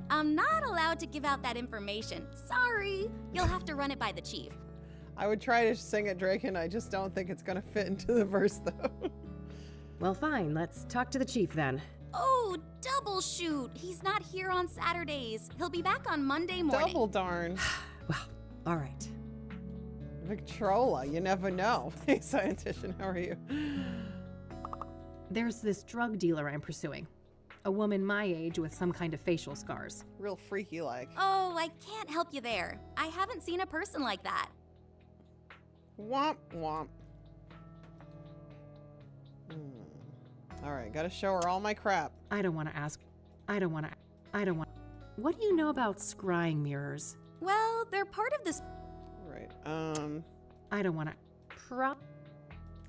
I'm not allowed to give out that information. Sorry. You'll have to run it by the chief. I would try to sing it, Draken. I just don't think it's gonna fit into the verse, though. Well, fine. Let's talk to the chief then. Oh, double shoot. He's not here on Saturdays. He'll be back on Monday morning. Double darn. Well, all right. Victrola, you never know. Hey, scientician, how are you? There's this drug dealer I'm pursuing. A woman my age with some kind of facial scars. Real freaky like. Oh, I can't help you there. I haven't seen a person like that. Womp womp. Alright, gotta show her all my crap. I don't want to ask. I don't want. What do you know about scrying mirrors? Well, they're part of this. Right, I don't want to.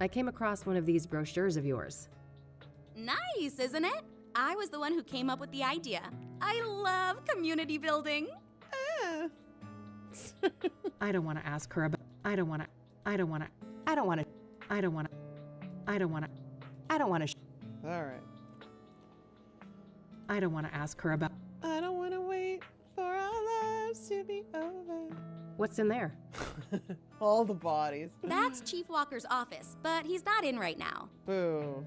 I came across one of these brochures of yours. Nice, isn't it? I was the one who came up with the idea. I love community building. I don't want to ask her about. I don't want to. alright. I don't want to ask her about. I don't wanna wait for our lives to be over. What's in there? All the bodies. That's Chief Walker's office, but he's not in right now. Boo.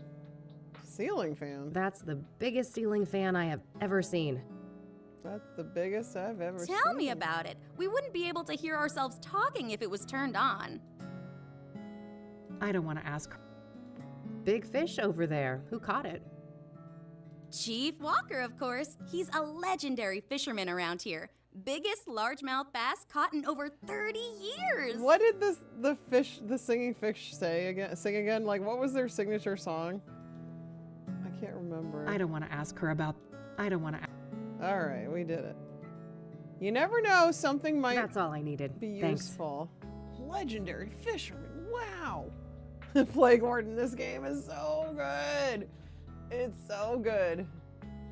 Ceiling fan. That's the biggest ceiling fan I have ever seen. That's the biggest I've ever seen. Tell me about it. We wouldn't be able to hear ourselves talking if it was turned on. I don't want to ask her. Big fish over there. Who caught it? Chief Walker, of course. He's a legendary fisherman around here. Biggest largemouth bass caught in over 30 years. What did the singing fish sing again? Like, what was their signature song? I can't remember. I don't want to ask her about. I don't want to. All right, we did it. You never know, something might. That's all I needed. Be Thanks. useful. Legendary fisherman. Wow. Plague Lord in this game is so good. It's so good.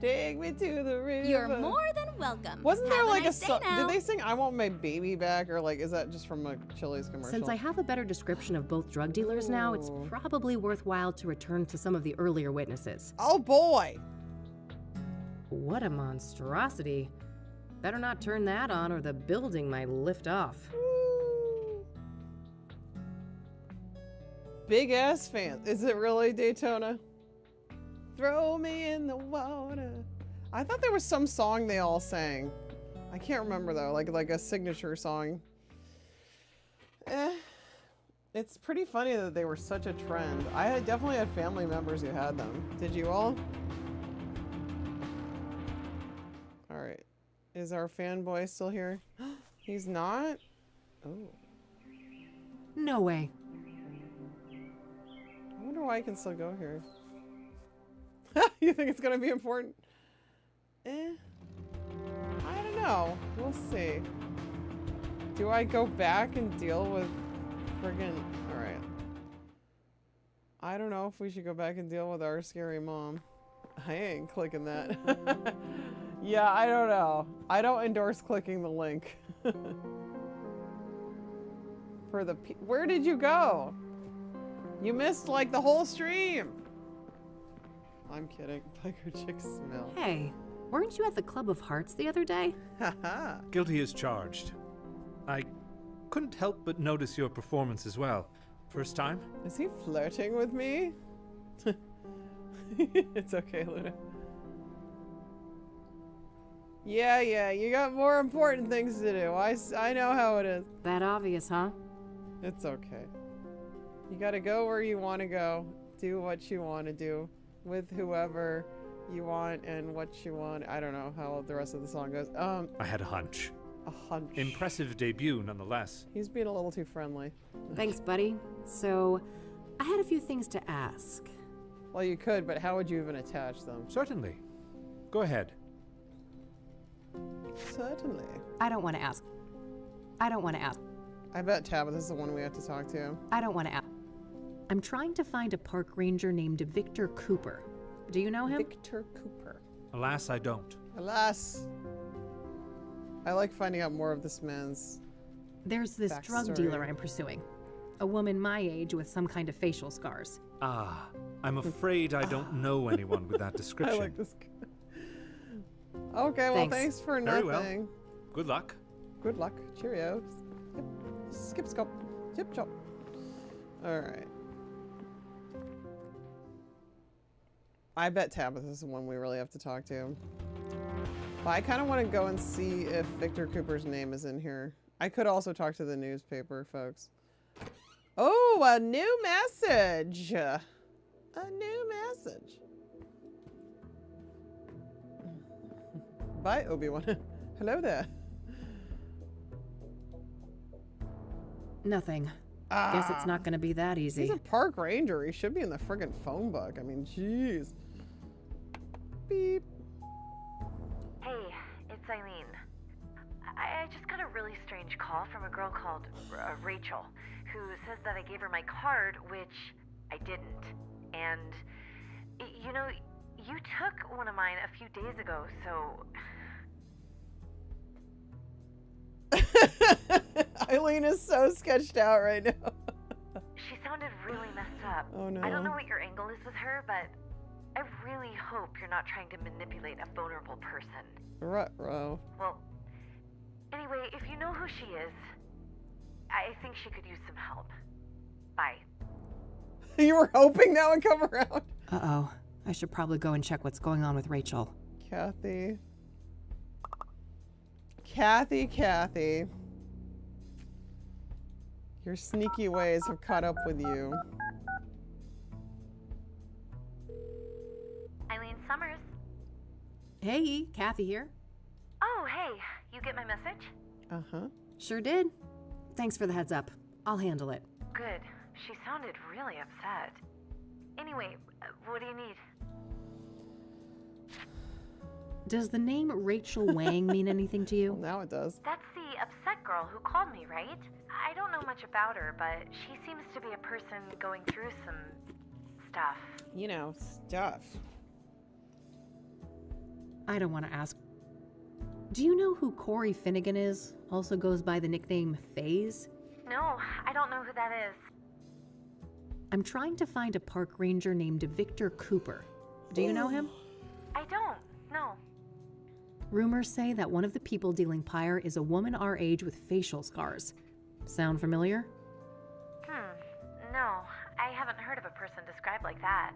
Take me to the river. You're more than welcome. Wasn't there Have like nice a song? day now. Did they sing "I Want My Baby Back" or like is that just from a Chili's commercial? Since I have a better description of both drug dealers now, it's Ooh. probably worthwhile to return to some of the earlier witnesses. Oh boy. What a monstrosity. Better not turn that on or the building might lift off. Big ass fan. Is it really Daytona? Throw me in the water. I thought there was some song they all sang. I can't remember though, like a signature song. It's pretty funny that they were such a trend. I definitely had family members who had them. Did you all? Alright. Is our fanboy still here? He's not? Oh. No way. I wonder why I can still go here. You think it's gonna be important? I don't know. We'll see. Do I go back and deal with friggin'... Alright. I don't know if we should go back and deal with our scary mom. I ain't clicking that. Yeah, I don't know. I don't endorse clicking the link. For the... Where did you go? You missed like the whole stream. I'm kidding. Biker chick smell. Hey, Weren't you at the Club of Hearts the other day? Haha. Guilty as charged. I couldn't help but notice your performance as well. First time? Is he flirting with me? It's okay, Luna. Yeah, you got more important things to do. I know how it is. That obvious, huh? It's okay. You gotta go where you want to go. Do what you want to do. With whoever you want and what you want. I don't know how the rest of the song goes. I had a hunch. A hunch. Impressive debut, nonetheless. He's being a little too friendly. Thanks, buddy. So, I had a few things to ask. Well, you could, but how would you even attach them? Certainly. Go ahead. Certainly. I don't want to ask. I don't want to ask. I bet Tabitha's the one we have to talk to. I don't want to ask. I'm trying to find a park ranger named Victor Cooper. Do you know him? Victor Cooper. Alas, I don't. Alas. I like finding out more of this man's There's this drug backstory. dealer I'm pursuing. A woman my age with some kind of facial scars. Ah, I'm afraid I don't know anyone with that description. I like this guy. Okay, well, thanks for Very nothing. well. Good luck. Good luck. Cheerio. Skip, skip, chip, chop. All right. I bet Tabitha's the one we really have to talk to. But I kind of want to go and see if Victor Cooper's name is in here. I could also talk to the newspaper folks. Oh, a new message. A new message. Bye, Obi-Wan. Hello there. Nothing. Guess it's not going to be that easy. He's a park ranger. He should be in the friggin' phone book. I mean, jeez. Beep. Hey, it's Eileen. I just got a really strange call from a girl called Rachel, who says that I gave her my card, which I didn't. And, you know, you took one of mine a few days ago, so... Eileen is so sketched out right now. She sounded really messed up. Oh, no. I don't know what your angle is with her, but I really hope you're not trying to manipulate a vulnerable person. Ruh-roh. Well, anyway, if you know who she is, I think she could use some help. Bye. You were hoping that would come around? Uh-oh. I should probably go and check what's going on with Rachel. Kathy. Kathy. Your sneaky ways have caught up with you. Eileen Summers. Hey, Kathy here. Oh, hey. You get my message? Uh-huh. Sure did. Thanks for the heads up. I'll handle it. Good. She sounded really upset. Anyway, what do you need? Does the name Rachel Wang mean anything to you? Now it does. That's the upset girl who called me, right? I don't know much about her, but she seems to be a person going through some stuff. You know, stuff. I don't want to ask. Do you know who Corey Finnegan is? Also goes by the nickname FaZe? No, I don't know who that is. I'm trying to find a park ranger named Victor Cooper. Do you know him? I don't. No. Rumors say that one of the people dealing pyre is a woman our age with facial scars. Sound familiar? No, I haven't heard of a person described like that.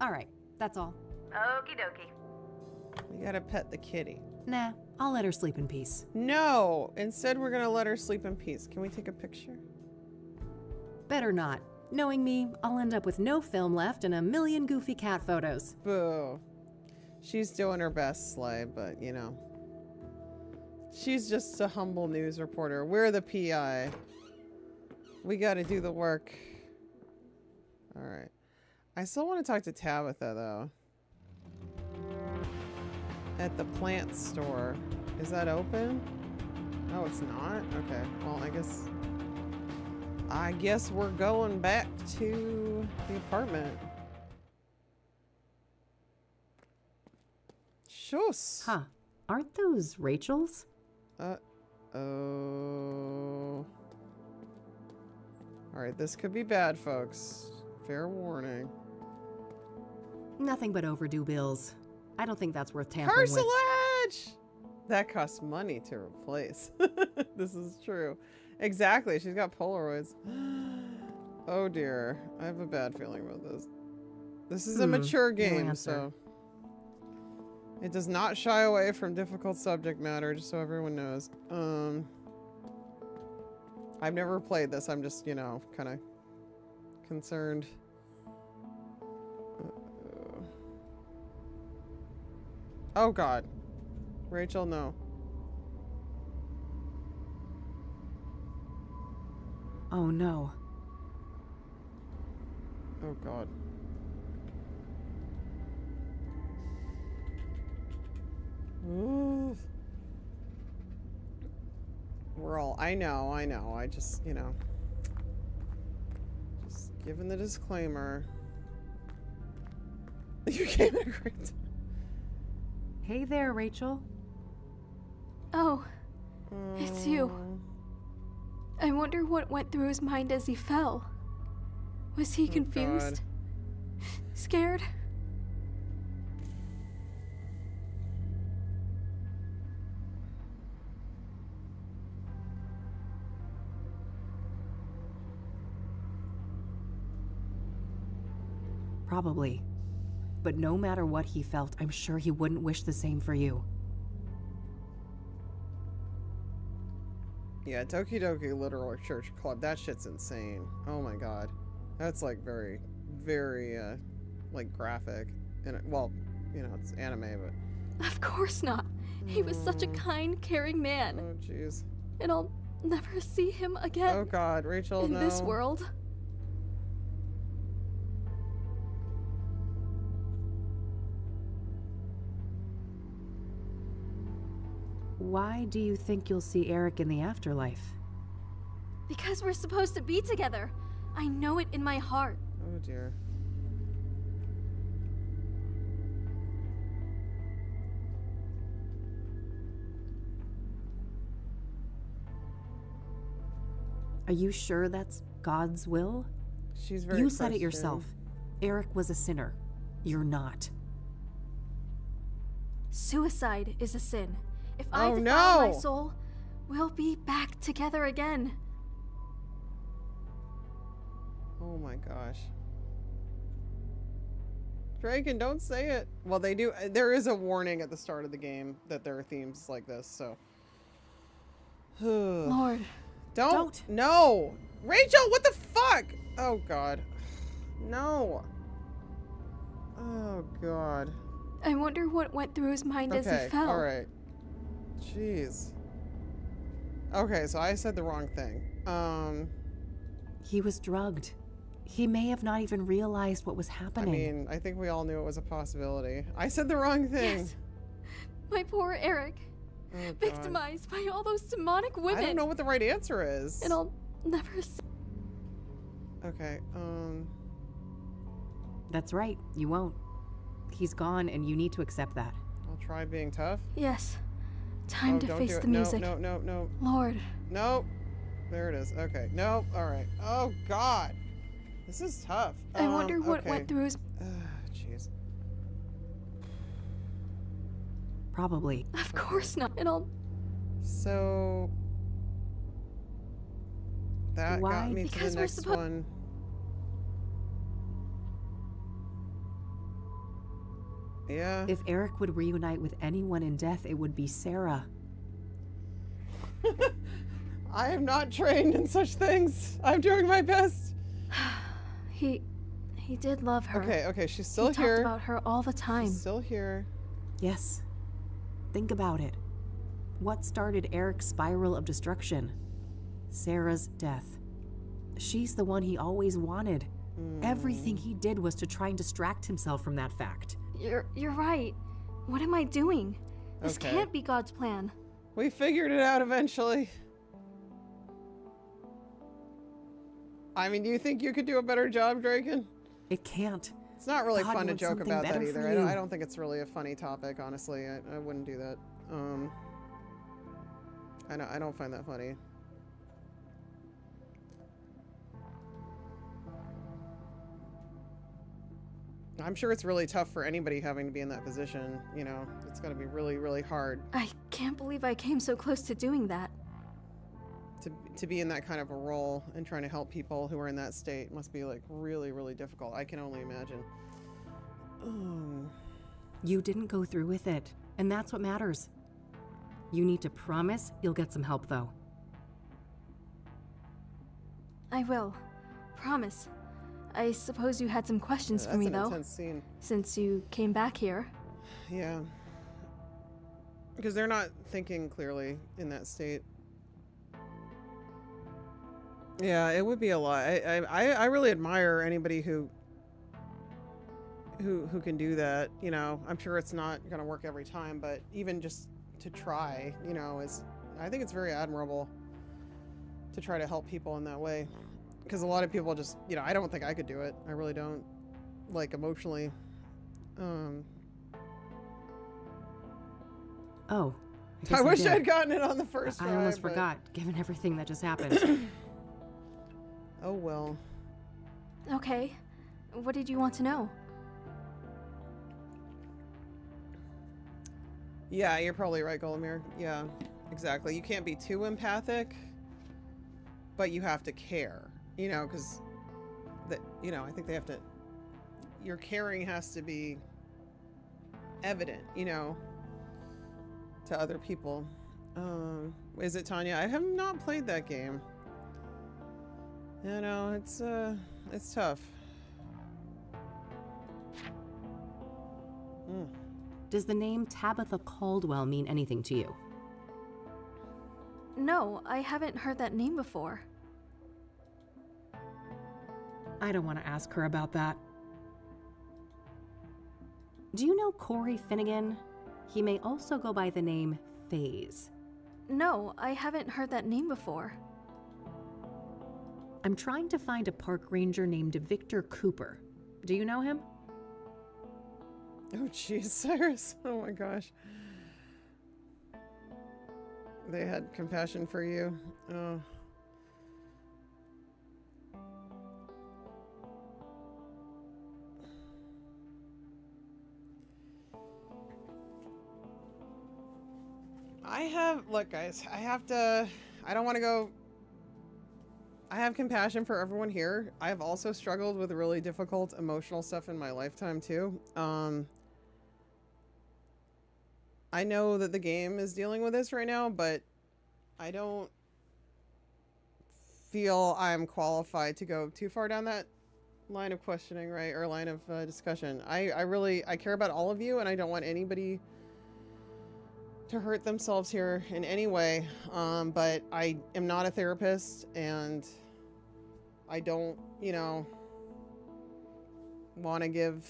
All right, that's all. Okie dokie. We gotta pet the kitty. Nah, I'll let her sleep in peace. No! Instead, we're gonna let her sleep in peace. Can we take a picture? Better not. Knowing me, I'll end up with no film left and a million goofy cat photos. Boo. She's doing her best, Slay, but you know. She's just a humble news reporter. We're the PI. We gotta do the work. Alright. I still want to talk to Tabitha, though. At the plant store. Is that open? Oh, it's not? Okay. Well, I guess we're going back to the apartment. Shush. Huh. Aren't those Rachel's? Oh. Alright, this could be bad, folks. Fair warning. Nothing but overdue bills. I don't think that's worth tampering with. Cartilage! That costs money to replace. This is true. Exactly. She's got Polaroids. Oh dear. I have a bad feeling about this. This is a mature game, so it does not shy away from difficult subject matter, just so everyone knows. I've never played this. I'm just, you know, kind of concerned. Oh god. Rachel, no. Oh no. Oh god. Ooh. We're all, I know, I just, you know, just giving the disclaimer. You came at a great time. Hey there, Rachel. Oh, it's you. I wonder what went through his mind as he fell. Was he confused? Scared? Probably. But no matter what he felt, I'm sure he wouldn't wish the same for you. Yeah, Doki Doki Literal Church Club. That shit's insane. Oh my god. That's like very, very, like graphic. And well, you know, it's anime, but... Of course not. He was such a kind, caring man. Oh, jeez. And I'll never see him again. Oh god, Rachel, in no. this world. Why do you think you'll see Eric in the afterlife? Because we're supposed to be together. I know it in my heart. Oh dear. Are you sure that's God's will? She's very You said it Christian. yourself. Eric was a sinner. You're not. Suicide is a sin. If I Oh, defile my no! soul, we'll be back together again. Oh my gosh. Draken, don't say it. Well, they do. There is a warning at the start of the game that there are themes like this, so. Lord. Don't. No. Rachel, what the fuck? Oh god. No. Oh god. I wonder what went through his mind as he fell. Alright. Jeez. Okay, so I said the wrong thing. He was drugged. He may have not even realized what was happening. I mean, I think we all knew it was a possibility. I said the wrong thing. Yes. My poor Eric. Oh, God. Victimized by all those demonic women. I don't know what the right answer is. And I'll never see. Okay, That's right, you won't. He's gone and you need to accept that. I'll try being tough. Yes. Time to don't face do it. the music. No. Lord. Nope. There it is. Okay. Nope. Alright. Oh, God. This is tough. I wonder what went through his... Jeez. Probably. Of course not. And I'll... So... That Why? got me Because to the we're next supposed... one. Yeah. If Eric would reunite with anyone in death, it would be Sarah. I am not trained in such things. I'm doing my best. He did love her. Okay, she's still he here. Talked about her all the time. She's still here. Yes. Think about it. What started Eric's spiral of destruction? Sarah's death. She's the one he always wanted. Everything he did was to try and distract himself from that fact. You're right. What am I doing? This Okay. can't be God's plan. We figured it out eventually. I mean, do you think you could do a better job, Draken? It can't. It's not really God fun to wants joke something about that better either. for I you. don't think it's really a funny topic, honestly. I wouldn't do that. I don't find that funny. I'm sure it's really tough for anybody having to be in that position. You know, it's got to be really, really hard. I can't believe I came so close to doing that. To be in that kind of a role and trying to help people who are in that state must be like really, really difficult. I can only imagine. You didn't go through with it, and that's what matters. You need to promise you'll get some help, though. I will. Promise. I suppose you had some questions for me, though. That's an intense scene. Since you came back here. Yeah. Because they're not thinking clearly in that state. Yeah, it would be a lot. I really admire anybody who can do that. You know, I'm sure it's not going to work every time, but even just to try, you know, I think it's very admirable to try to help people in that way. Because a lot of people just, you know, I don't think I could do it. I really don't, like, emotionally. Oh. I wish I'd gotten it on the first try. I almost forgot, given everything that just happened. Oh, well. Okay. What did you want to know? Yeah, you're probably right, Golemir. Yeah, exactly. You can't be too empathic, but you have to care. You know, because, you know, I think they have to, your caring has to be evident, you know, to other people. Is it Tanya? I have not played that game. You know, it's tough. Does the name Tabitha Caldwell mean anything to you? No, I haven't heard that name before. I don't want to ask her about that. Do you know Corey Finnegan? He may also go by the name FaZe. No, I haven't heard that name before. I'm trying to find a park ranger named Victor Cooper. Do you know him? Oh, jeez, Cyrus. Oh my gosh. They had compassion for you. Oh. Look guys, I don't want to go, I have compassion for everyone here. I've also struggled with really difficult emotional stuff in my lifetime too. I know that the game is dealing with this right now, but I don't feel I'm qualified to go too far down that line of questioning, right? Or line of discussion. I care about all of you, and I don't want anybody to hurt themselves here in any way. But I am not a therapist, and I don't, you know, want to give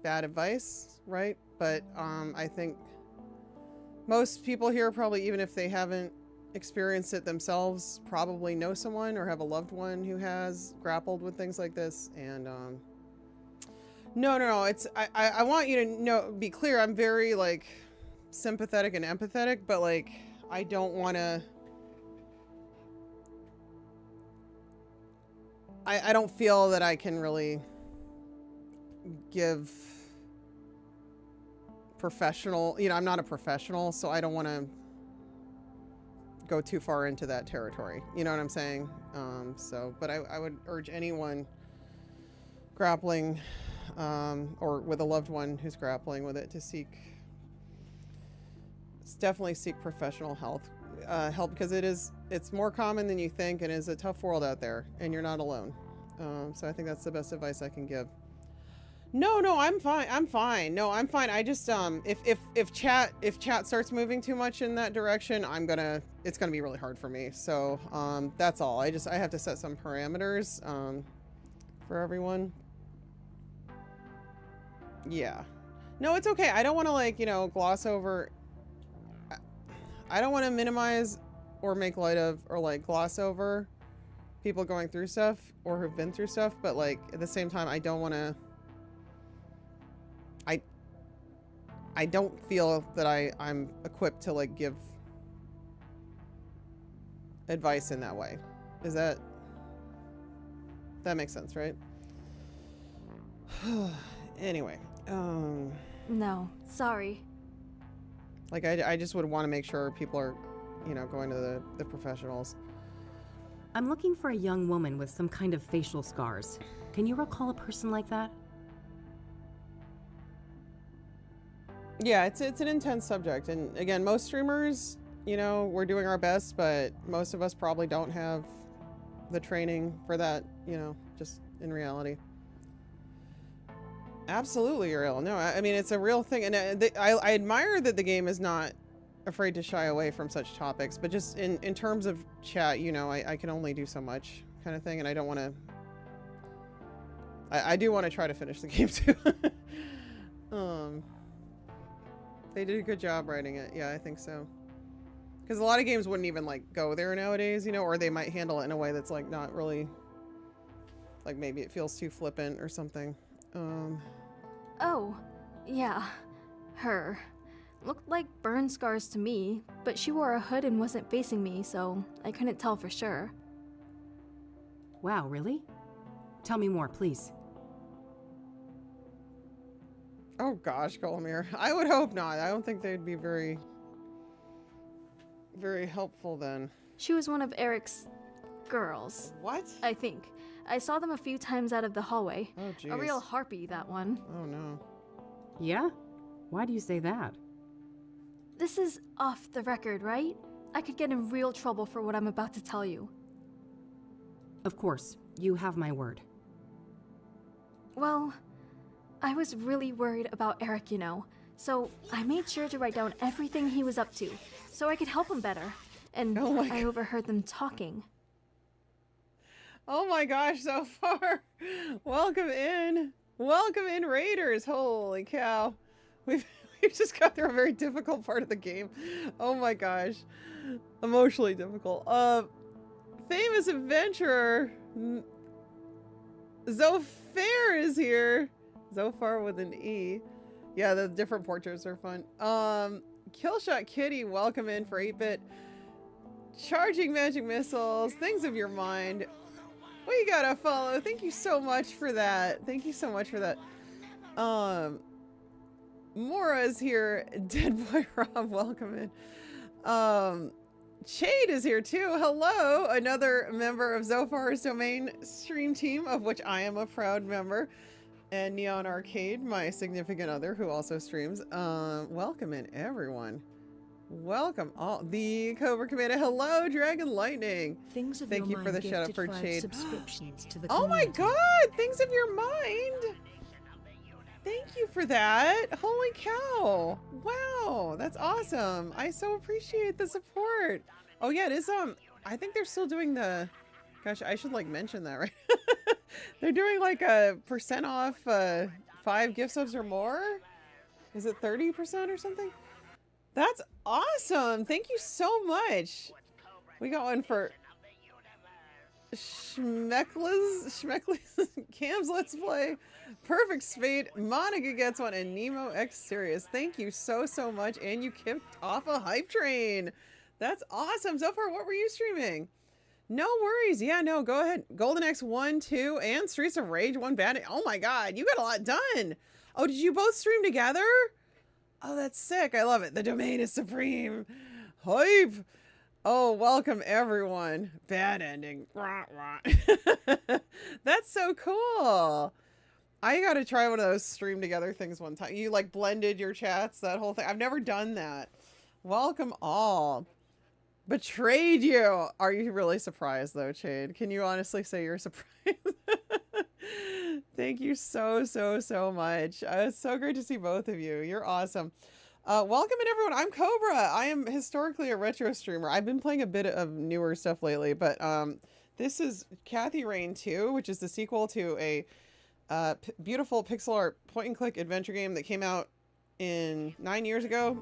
bad advice, right? But I think most people here probably, even if they haven't experienced it themselves, probably know someone or have a loved one who has grappled with things like this. And no, it's I want you to know, be clear, I'm very like sympathetic and empathetic, but like I don't want to, I don't feel that I can really give professional, you know, I'm not a professional, so I don't want to go too far into that territory. You know what I'm saying? But I would urge anyone grappling or with a loved one who's grappling with it to definitely seek professional help, because it's more common than you think, and is a tough world out there, and you're not alone. So I think that's the best advice I can give. No, I'm fine. No, I'm fine. I just if chat starts moving too much in that direction, it's gonna be really hard for me. So that's all. I have to set some parameters for everyone. Yeah. No, it's okay. I don't want to, like, you know, gloss over. I don't want to minimize or make light of or like gloss over people going through stuff or who've been through stuff, but like at the same time, I don't want to. I don't feel that I'm equipped to like give advice in that way. That makes sense, right? Anyway, No, sorry. like I just would want to make sure people are, you know, going to the professionals. I'm looking for a young woman with some kind of facial scars. Can you recall a person like that? Yeah, it's an intense subject, and again, most streamers, you know, we're doing our best, but most of us probably don't have the training for that, you know, just in reality. Absolutely, Uriel. No, I mean, it's a real thing, and I admire that the game is not afraid to shy away from such topics, but just in terms of chat, you know, I can only do so much kind of thing, and I don't want to... I do want to try to finish the game, too. They did a good job writing it. Yeah, I think so. Because a lot of games wouldn't even, like, go there nowadays, you know, or they might handle it in a way that's, like, not really... Like, maybe it feels too flippant or something. Oh, yeah. Her. Looked like burn scars to me, but she wore a hood and wasn't facing me, so I couldn't tell for sure. Wow, really? Tell me more, please. Oh gosh, Golomir. I would hope not. I don't think they'd be very helpful then. She was one of Eric's girls. What? I think. I saw them a few times out of the hallway. Oh, jeez. A real harpy, that one. Oh, no. Yeah? Why do you say that? This is off the record, right? I could get in real trouble for what I'm about to tell you. Of course. You have my word. Well, I was really worried about Eric, you know. So I made sure to write down everything he was up to, so I could help him better. And I overheard them talking. Oh my gosh, so far. Welcome in. Welcome in, Raiders. Holy cow. We've just got through a very difficult part of the game. Oh my gosh. Emotionally difficult. Famous adventurer Zofair is here. Zophar with an E. Yeah, the different portraits are fun. Killshot Kitty, welcome in for 8-bit. Charging magic missiles, things of your mind. We gotta follow. Thank you so much for that. Thank you so much for that. Mora is here. Dead Boy Rob, welcome in. Chade is here too. Hello, another member of Zophar's Domain stream team, of which I am a proud member. And Neon Arcade, my significant other, who also streams. Welcome in, everyone. Welcome all. The Cobra Commander. Hello, Dragon Lightning. Things of Thank your you for the mind shout out for gifted 5 Chade. subscriptions to the Oh my community. god, things of your mind. Thank you for that. Holy cow. Wow, that's awesome. I so appreciate the support. Oh yeah, it is I think they're still doing the gosh, I should like mention that, right? They're doing like a % off 5 gift subs or more. Is it 30% or something? That's awesome. Thank you so much. We got one for Schmeckles Cam's Let's Play. Perfect Spade. Monica gets one, and Nemo X Serious. Thank you so much. And you kicked off a hype train. That's awesome. So far, what were you streaming? No worries. Yeah, no, go ahead. Golden X 1, 2, and Streets of Rage 1 bad. Oh my god, you got a lot done. Oh, did you both stream together? Oh, that's sick. I love it. The domain is supreme. Hype. Oh, welcome everyone. Bad ending. That's so cool. I gotta try one of those stream together things one time. You like blended your chats, that whole thing. I've never done that. Welcome all. Betrayed you. Are you really surprised though, Chade? Can you honestly say you're surprised? Thank you so much. It's so great to see both of you. You're awesome. Welcome in everyone. I'm Cobra. I am historically a retro streamer. I've been playing a bit of newer stuff lately, but this is Kathy Rain 2, which is the sequel to a beautiful pixel art point and click adventure game that came out in 9 years ago.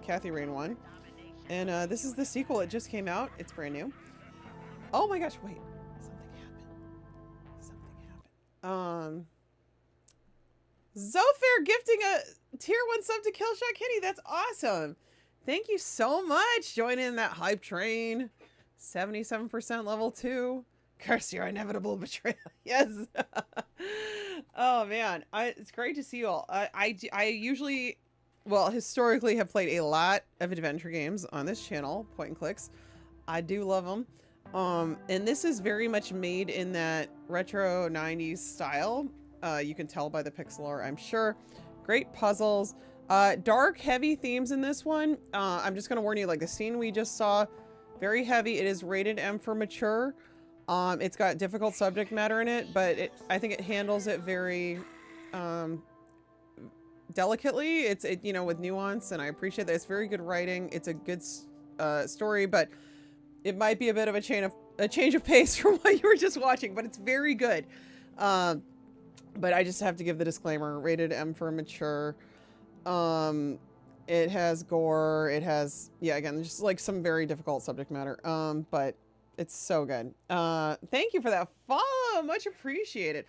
Kathy Rain 1. And this is the sequel. It just came out. It's brand new. Oh my gosh, wait. Zofair gifting a tier 1 sub to Killshot Kitty. That's awesome. Thank you so much. Join in that hype train. 77% level 2. Curse your inevitable betrayal. Yes. Oh man, it's great to see you all. I usually, well, historically have played a lot of adventure games on this channel, point and clicks. I do love them. And this is very much made in that retro 90s style. You can tell by the pixel art, I'm sure. Great puzzles. Dark, heavy themes in this one. I'm just gonna warn you, like the scene we just saw, very heavy. It is rated M for mature. It's got difficult subject matter in it, but I think it handles it very delicately. It's you know, with nuance, and I appreciate that. It's very good writing. It's a good story, but it might be a bit of a change of pace from what you were just watching, but it's very good. But I just have to give the disclaimer: rated M for mature. It has gore. It has, yeah, again, just like some very difficult subject matter. But it's so good. Thank you for that follow. Much appreciated.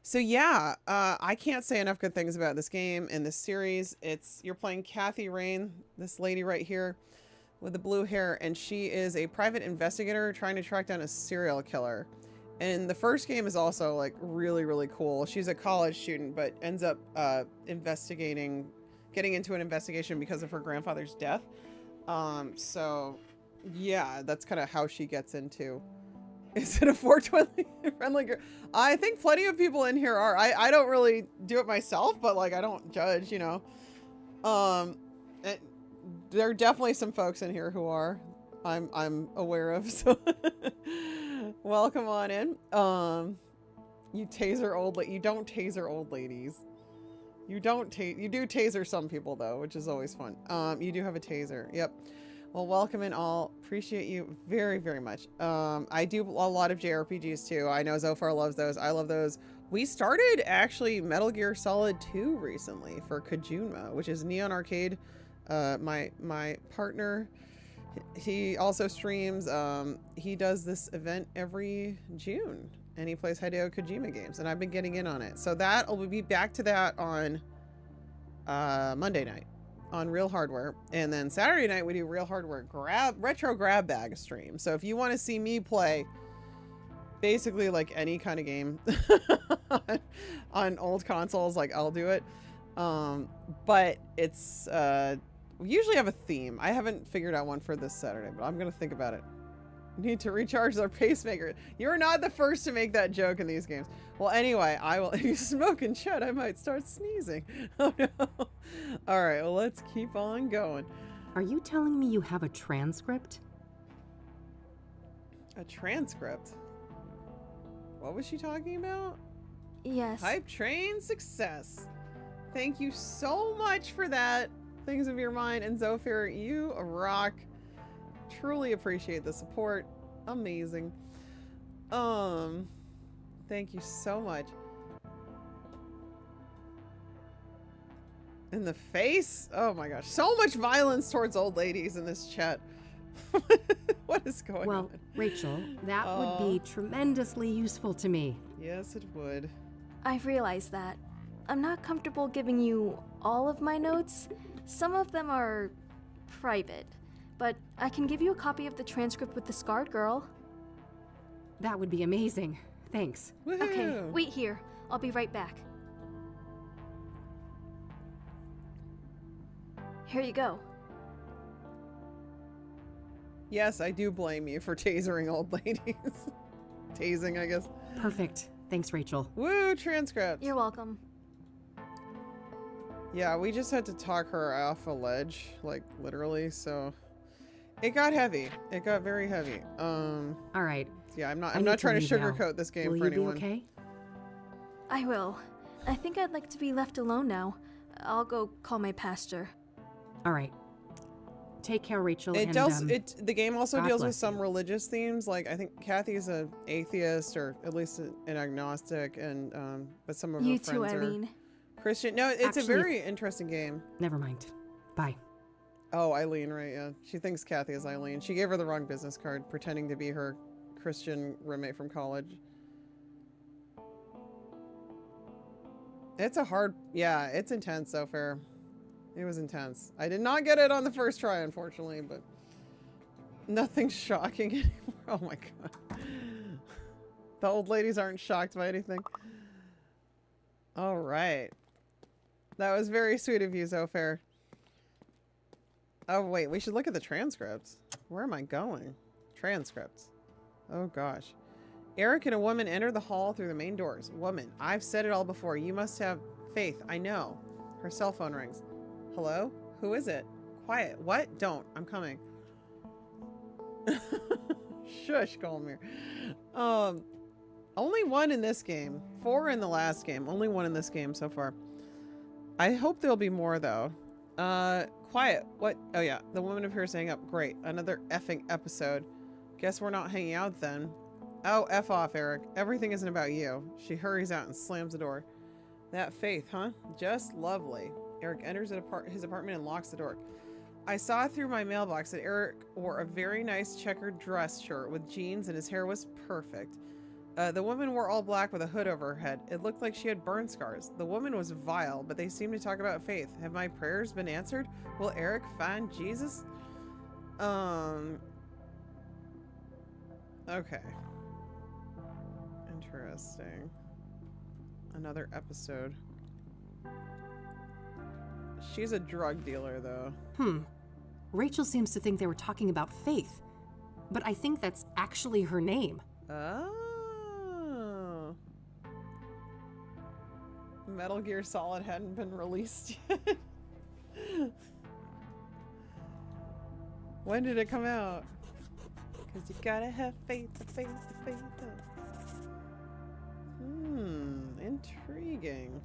So yeah, I can't say enough good things about this game and this series. You're playing Kathy Rain, this lady right here with the blue hair, and she is a private investigator trying to track down a serial killer. And the first game is also like really, really cool. She's a college student, but ends up getting into an investigation because of her grandfather's death. So yeah, that's kind of how she gets into. Is it a 420 friendly girl? I think plenty of people in here are. I don't really do it myself, but like I don't judge, you know. There are definitely some folks in here who are. I'm aware of. So welcome on in. You taser old you don't taser old ladies. You do taser some people though, which is always fun. You do have a taser. Yep. Well, welcome in all. Appreciate you very, very much. I do a lot of JRPGs too. I know Zofar loves those. I love those. We started actually Metal Gear Solid 2 recently for Kojima, which is Neon Arcade. My partner, he also streams. He does this event every June, and he plays Hideo Kojima games, and I've been getting in on it. So we'll be back to that on Monday night on Real Hardware, and then Saturday night we do Real Hardware retro grab bag stream. So if you want to see me play basically like any kind of game on old consoles, like I'll do it. But it's we usually have a theme. I haven't figured out one for this Saturday, but I'm gonna think about it. Need to recharge their pacemaker. You're not the first to make that joke in these games. Well, anyway, if you smoke and chat, I might start sneezing. Oh no. All right, well, let's keep on going. Are you telling me you have a transcript? A transcript? What was she talking about? Yes. Hype train success. Thank you so much for that. Things of your mind. And Zofir, you rock. Truly appreciate the support. Amazing. Thank you so much. In the face? Oh my gosh. So much violence towards old ladies in this chat. What is going on? Well, Rachel, that would be tremendously useful to me. Yes, it would. I've realized that. I'm not comfortable giving you all of my notes. Some of them are private. But I can give you a copy of the transcript with the scarred girl. That would be amazing. Thanks. Okay, wait here. I'll be right back. Here you go. Yes, I do blame you for tasering old ladies. Tasing, I guess. Perfect. Thanks, Rachel. Woo, transcript. You're welcome. Yeah, we just had to talk her off a ledge, like literally, so it got heavy. It got very heavy. All right. Yeah, I'm not trying to sugarcoat this game for anyone. Will you be okay? I will. I think I'd like to be left alone now. I'll go call my pastor. All right. Take care, Rachel. The game also God deals with bless some you. religious themes. Like I think Kathy's an atheist, or at least an agnostic, and but some of her You friends too, are Eileen. Christian. No, it's Actually, a very interesting game. Never mind. Bye. Oh, Eileen, right? Yeah, she thinks Kathy is Eileen. She gave her the wrong business card, pretending to be her Christian roommate from college. It's it's intense so far. It was intense. I did not get it on the first try, unfortunately, but nothing's shocking anymore. Oh my god. The old ladies aren't shocked by anything. All right. That was very sweet of you, Zofair. Oh, wait. We should look at the transcripts. Where am I going? Transcripts. Oh, gosh. Eric and a woman enter the hall through the main doors. Woman, I've said it all before. You must have faith. I know. Her cell phone rings. Hello? Who is it? Quiet. What? Don't. I'm coming. Shush, Golmir. Only one in this game. 4 in the last game. Only one in this game so far. I hope there'll be more, though. Quiet. What? Oh, yeah. The woman appears to hang up. Great. Another effing episode. Guess we're not hanging out, then. Oh, F off, Eric. Everything isn't about you. She hurries out and slams the door. That faith, huh? Just lovely. Eric enters his apartment and locks the door. I saw through my mailbox that Eric wore a very nice checkered dress shirt with jeans and his hair was perfect. The woman wore all black with a hood over her head. It looked like she had burn scars. The woman was vile, but they seemed to talk about faith. Have my prayers been answered? Will Eric find Jesus? Okay. Interesting. Another episode. She's a drug dealer, though. Rachel seems to think they were talking about Faith, but I think that's actually her name. Oh. Metal Gear Solid hadn't been released yet. When did it come out? Because you gotta have faith, faith, faith. Intriguing.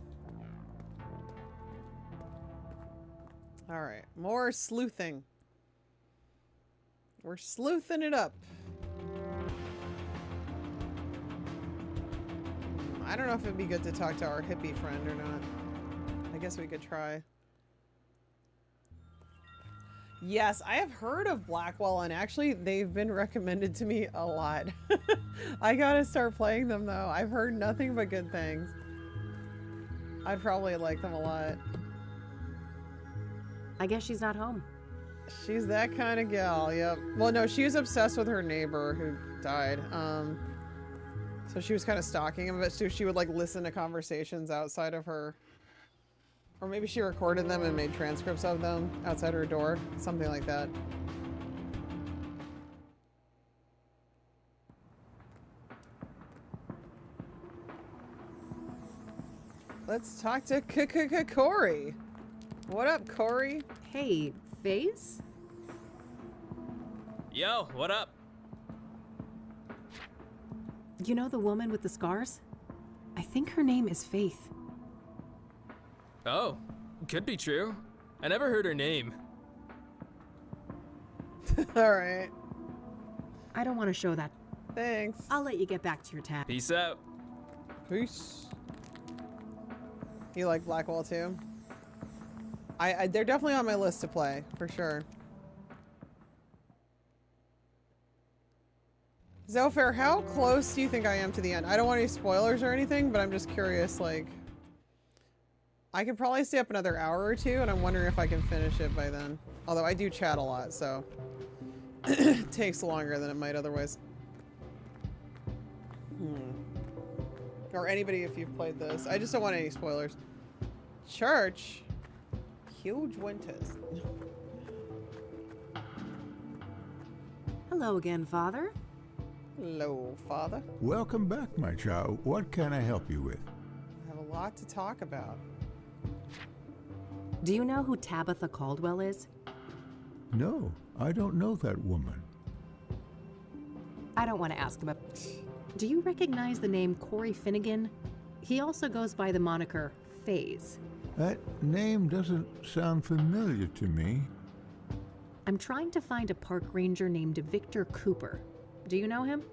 Alright, more sleuthing. We're sleuthing it up. I don't know if it'd be good to talk to our hippie friend or not. I guess we could try. Yes, I have heard of Blackwell, and actually they've been recommended to me a lot. I gotta start playing them though. I've heard nothing but good things. I'd probably like them a lot. I guess she's not home. She's that kind of gal, yep. Well, no, she was obsessed with her neighbor who died. So she was kind of stalking him, but she would like listen to conversations outside of her. Or maybe she recorded them and made transcripts of them outside her door. Something like that. Let's talk to Corey. What up, Corey? Hey, FaZe? Yo, what up? You know the woman with the scars? I think her name is Faith. Oh, could be true. I never heard her name. Alright. I don't want to show that. Thanks. I'll let you get back to your tab. Peace out. Peace. You like Blackwell too? They're definitely on my list to play, for sure. Zofair, how close do you think I am to the end? I don't want any spoilers or anything, but I'm just curious, like... I could probably stay up another hour or two, and I'm wondering if I can finish it by then. Although I do chat a lot, so... it takes longer than it might otherwise. Or anybody if you've played this. I just don't want any spoilers. Church? Huge winters. Hello again, Father. Hello, Father. Welcome back, my child. What can I help you with? I have a lot to talk about. Do you know who Tabitha Caldwell is? No, I don't know that woman. I don't want to ask him, but do you recognize the name Corey Finnegan? He also goes by the moniker FaZe. That name doesn't sound familiar to me. I'm trying to find a park ranger named Victor Cooper. Do you know him?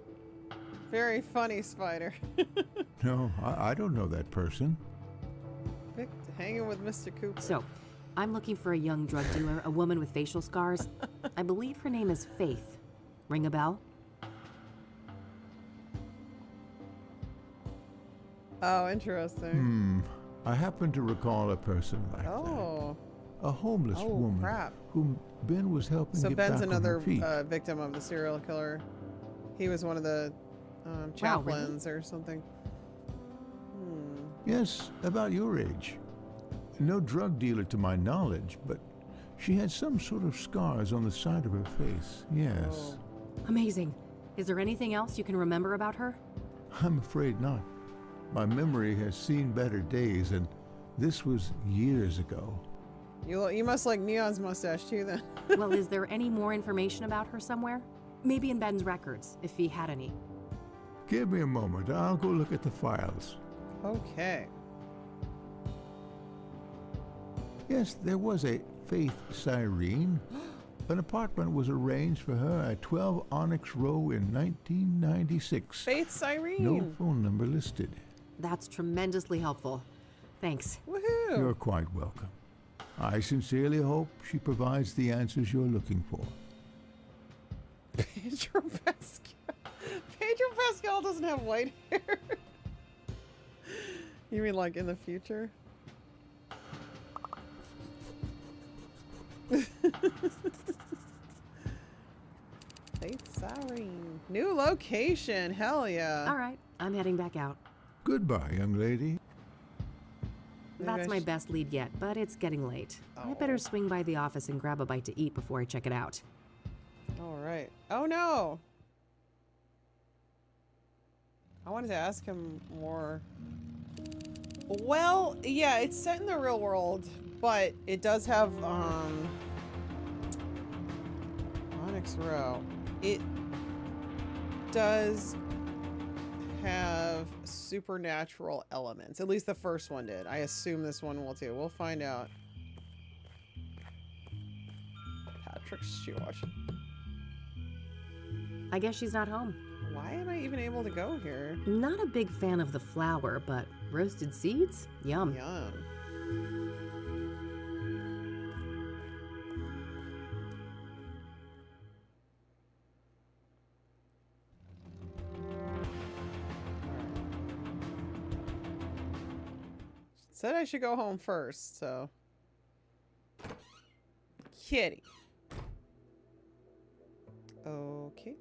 Very funny, Spider. No, I don't know that person. Vic, hanging with Mr. Cooper. So, I'm looking for a young drug dealer, a woman with facial scars. I believe her name is Faith. Ring a bell? Oh, interesting. I happen to recall a person like that. A homeless woman whom Ben was helping so get Ben's back another on her feet. Victim of the serial killer. He was one of the chaplains or something. Yes, about your age. No drug dealer to my knowledge, but she had some sort of scars on the side of her face, yes. Amazing. Is there anything else you can remember about her? I'm afraid not. My memory has seen better days, and this was years ago. You must like Neon's mustache too, then. Well, is there any more information about her somewhere? Maybe in Ben's records, if he had any. Give me a moment. I'll go look at the files. Okay. Yes, there was a Faith Cyrene. An apartment was arranged for her at 12 Onyx Row in 1996. Faith Cyrene. No phone number listed. That's tremendously helpful. Thanks. Woohoo! You're quite welcome. I sincerely hope she provides the answers you're looking for. Pedro Pascal. Pedro Pascal doesn't have white hair. You mean like in the future? Faith Cyrene. New location. Hell yeah. All right, I'm heading back out. Goodbye, young lady. That's my best lead yet, but it's getting late. I better swing by the office and grab a bite to eat before I check it out. All right. Oh no. I wanted to ask him more. Well, yeah, it's set in the real world, but it does have Onyx Row. It does have supernatural elements. At least the first one did. I assume this one will too. We'll find out. Patrick Stewart. I guess she's not home. Why am I even able to go here? Not a big fan of the flour, but roasted seeds? Yum. Yum. Said I should go home first, so. Kitty. Okay.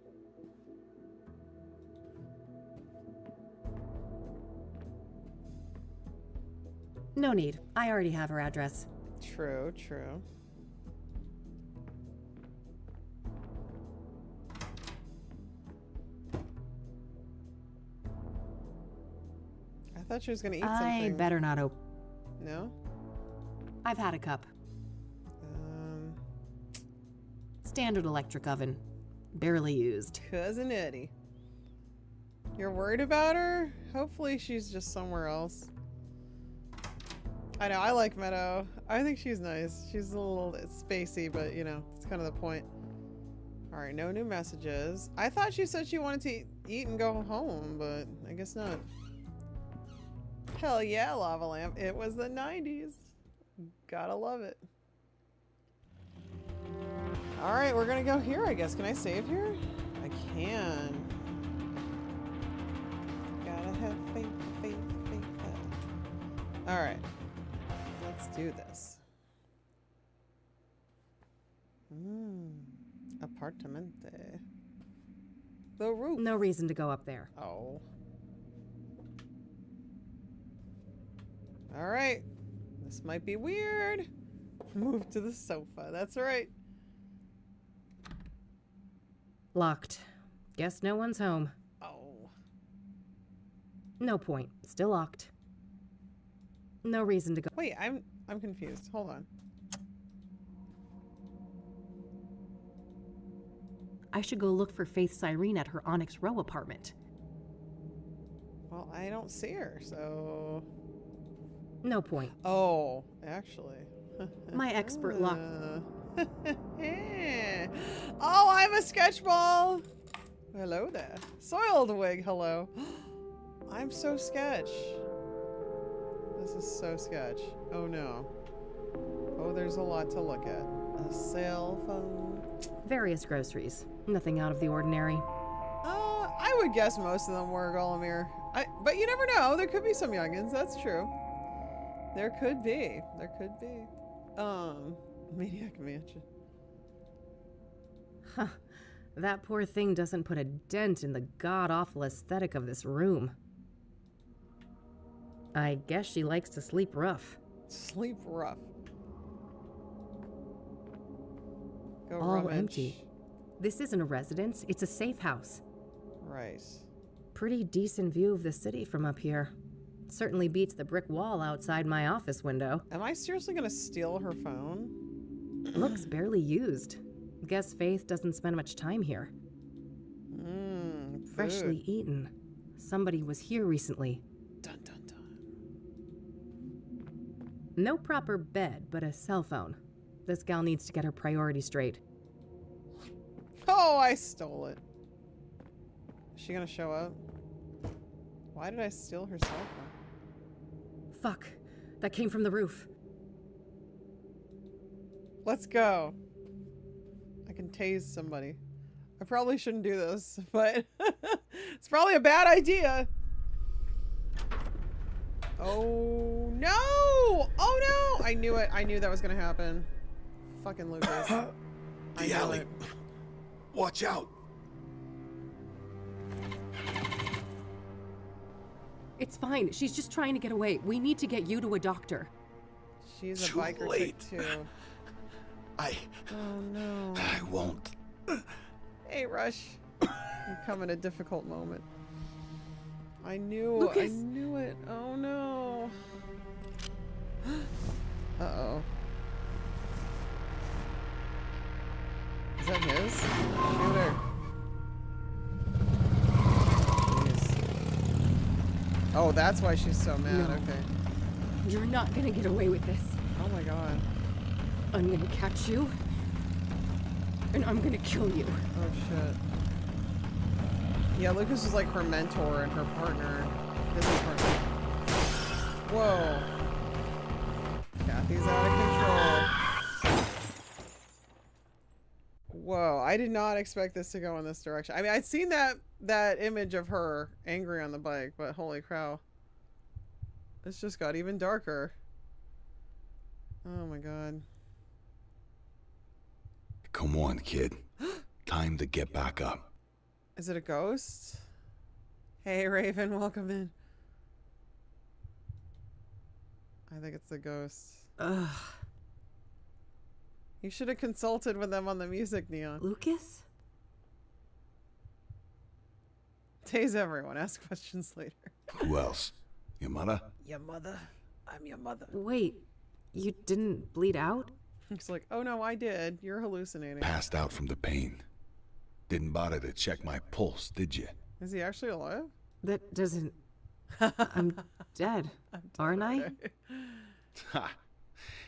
No need. I already have her address. True, true. I thought she was gonna eat something. I better not open. No? I've had a cup. Standard electric oven. Barely used. Cousin Eddie. You're worried about her? Hopefully she's just somewhere else. I know, I like Meadow. I think she's nice. She's a little spacey, but you know, it's kind of the point. Alright, no new messages. I thought she said she wanted to eat and go home, but I guess not. Hell yeah, Lava Lamp. It was the 90s. Gotta love it. Alright, we're gonna go here, I guess. Can I save here? I can. Gotta have faith, faith, faith. Alright. Let's do this. Apartamente. The roof. No reason to go up there. Oh. Alright. This might be weird. Move to the sofa. That's right. Locked. Guess no one's home. Oh. No point. Still locked. No reason to go. Wait, I'm confused. Hold on. I should go look for Faith Cyrene at her Onyx Row apartment. Well, I don't see her, so... No point. Oh, actually. My expert lock. Oh, I'm a sketchball! Hello there. Soiled wig, hello. I'm so sketch. This is so sketch. Oh no. Oh, there's a lot to look at. A cell phone. Various groceries. Nothing out of the ordinary. I would guess most of them were Golomir. But you never know. There could be some youngins. That's true. There could be. There could be. Maniac Mansion. Huh. That poor thing doesn't put a dent in the god-awful aesthetic of this room. I guess she likes to sleep rough. Sleep rough. Go All rummage. empty. This isn't a residence, it's a safe house. Right. Pretty decent view of the city from up here. Certainly beats the brick wall outside my office window. Am I seriously gonna steal her phone? Looks barely used. Guess Faith doesn't spend much time here. Freshly eaten. Somebody was here recently. Dun dun dun. No proper bed, but a cell phone. This gal needs to get her priorities straight. Oh, I stole it. Is she gonna show up? Why did I steal her cell phone? Fuck. That came from the roof. Let's go. I can tase somebody. I probably shouldn't do this, but it's probably a bad idea. Oh no! Oh no! I knew it. I knew that was gonna happen. Fucking Lucas. The alley. Watch out. It's fine. She's just trying to get away. We need to get you to a doctor. She's a Too biker late. chick too. Oh no. I won't. Hey, Rush. You come in a difficult moment. I knew Lucas. I knew it. Oh no. Uh-oh. Is that his? Shoot her. Jeez. Oh, that's why she's so mad. No. Okay. You're not gonna get away with this. Oh my god. I'm gonna catch you. And I'm gonna kill you. Oh shit. Yeah, Lucas is like her mentor and her partner. Business partner. Whoa. Kathy's out of control. Whoa, I did not expect this to go in this direction. I mean, I'd seen that image of her angry on the bike, but holy cow. This just got even darker. Oh my god. Come on, kid. Time to get back up. Is it a ghost? Hey, Raven, welcome in. I think it's the ghost. Ugh. You should have consulted with them on the music, Neon. Lucas? Tase everyone. Ask questions later. Who else? Your mother? Your mother? I'm your mother. Wait, you didn't bleed out? He's like, oh no, I did. You're hallucinating. Passed out from the pain. Didn't bother to check my pulse, did you? Is he actually alive? That doesn't... I'm dead, aren't I? Ha!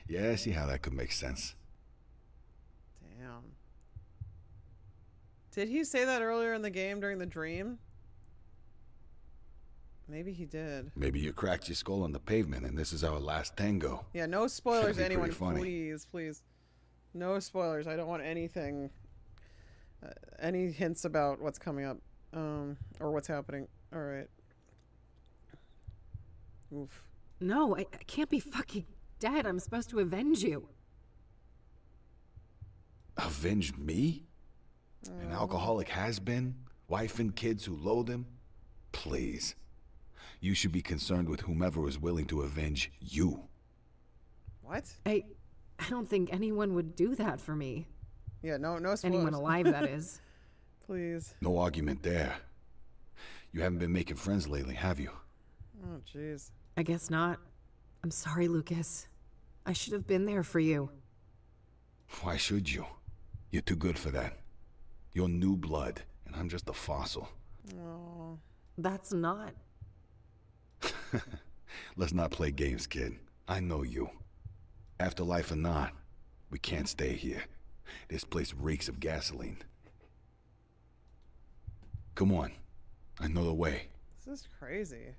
Yeah, see how that could make sense. Damn. Did he say that earlier in the game during the dream? Maybe he did. Maybe you cracked your skull on the pavement and this is our last tango. Yeah, no spoilers, That'd be anyone. pretty funny. Please, please. No spoilers. I don't want anything. Any hints about what's coming up, or what's happening. All right. Oof. No, I can't be fucking dead. I'm supposed to avenge you. Avenge me? An alcoholic has-been? Wife and kids who loathe him? Please. You should be concerned with whomever is willing to avenge you. What? I don't think anyone would do that for me. Yeah, no spoilers. Anyone alive, that is. Please. No argument there. You haven't been making friends lately, have you? Oh, jeez. I guess not. I'm sorry, Lucas. I should have been there for you. Why should you? You're too good for that. You're new blood, and I'm just a fossil. Oh. That's not... Let's not play games, kid. I know you. Afterlife or not, we can't stay here. This place reeks of gasoline. Come on. I know the way. This is crazy.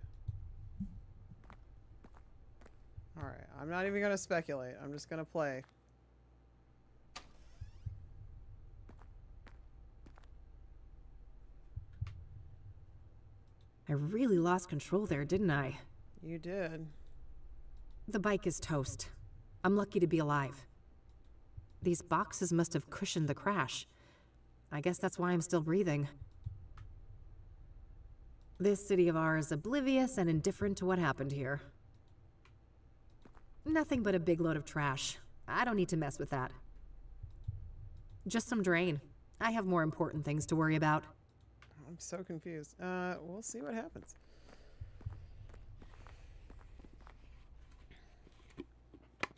Alright, I'm not even gonna speculate. I'm just gonna play. I really lost control there, didn't I? You did. The bike is toast. I'm lucky to be alive. These boxes must have cushioned the crash. I guess that's why I'm still breathing. This city of ours is oblivious and indifferent to what happened here. Nothing but a big load of trash. I don't need to mess with that. Just some drain. I have more important things to worry about. I'm so confused. We'll see what happens.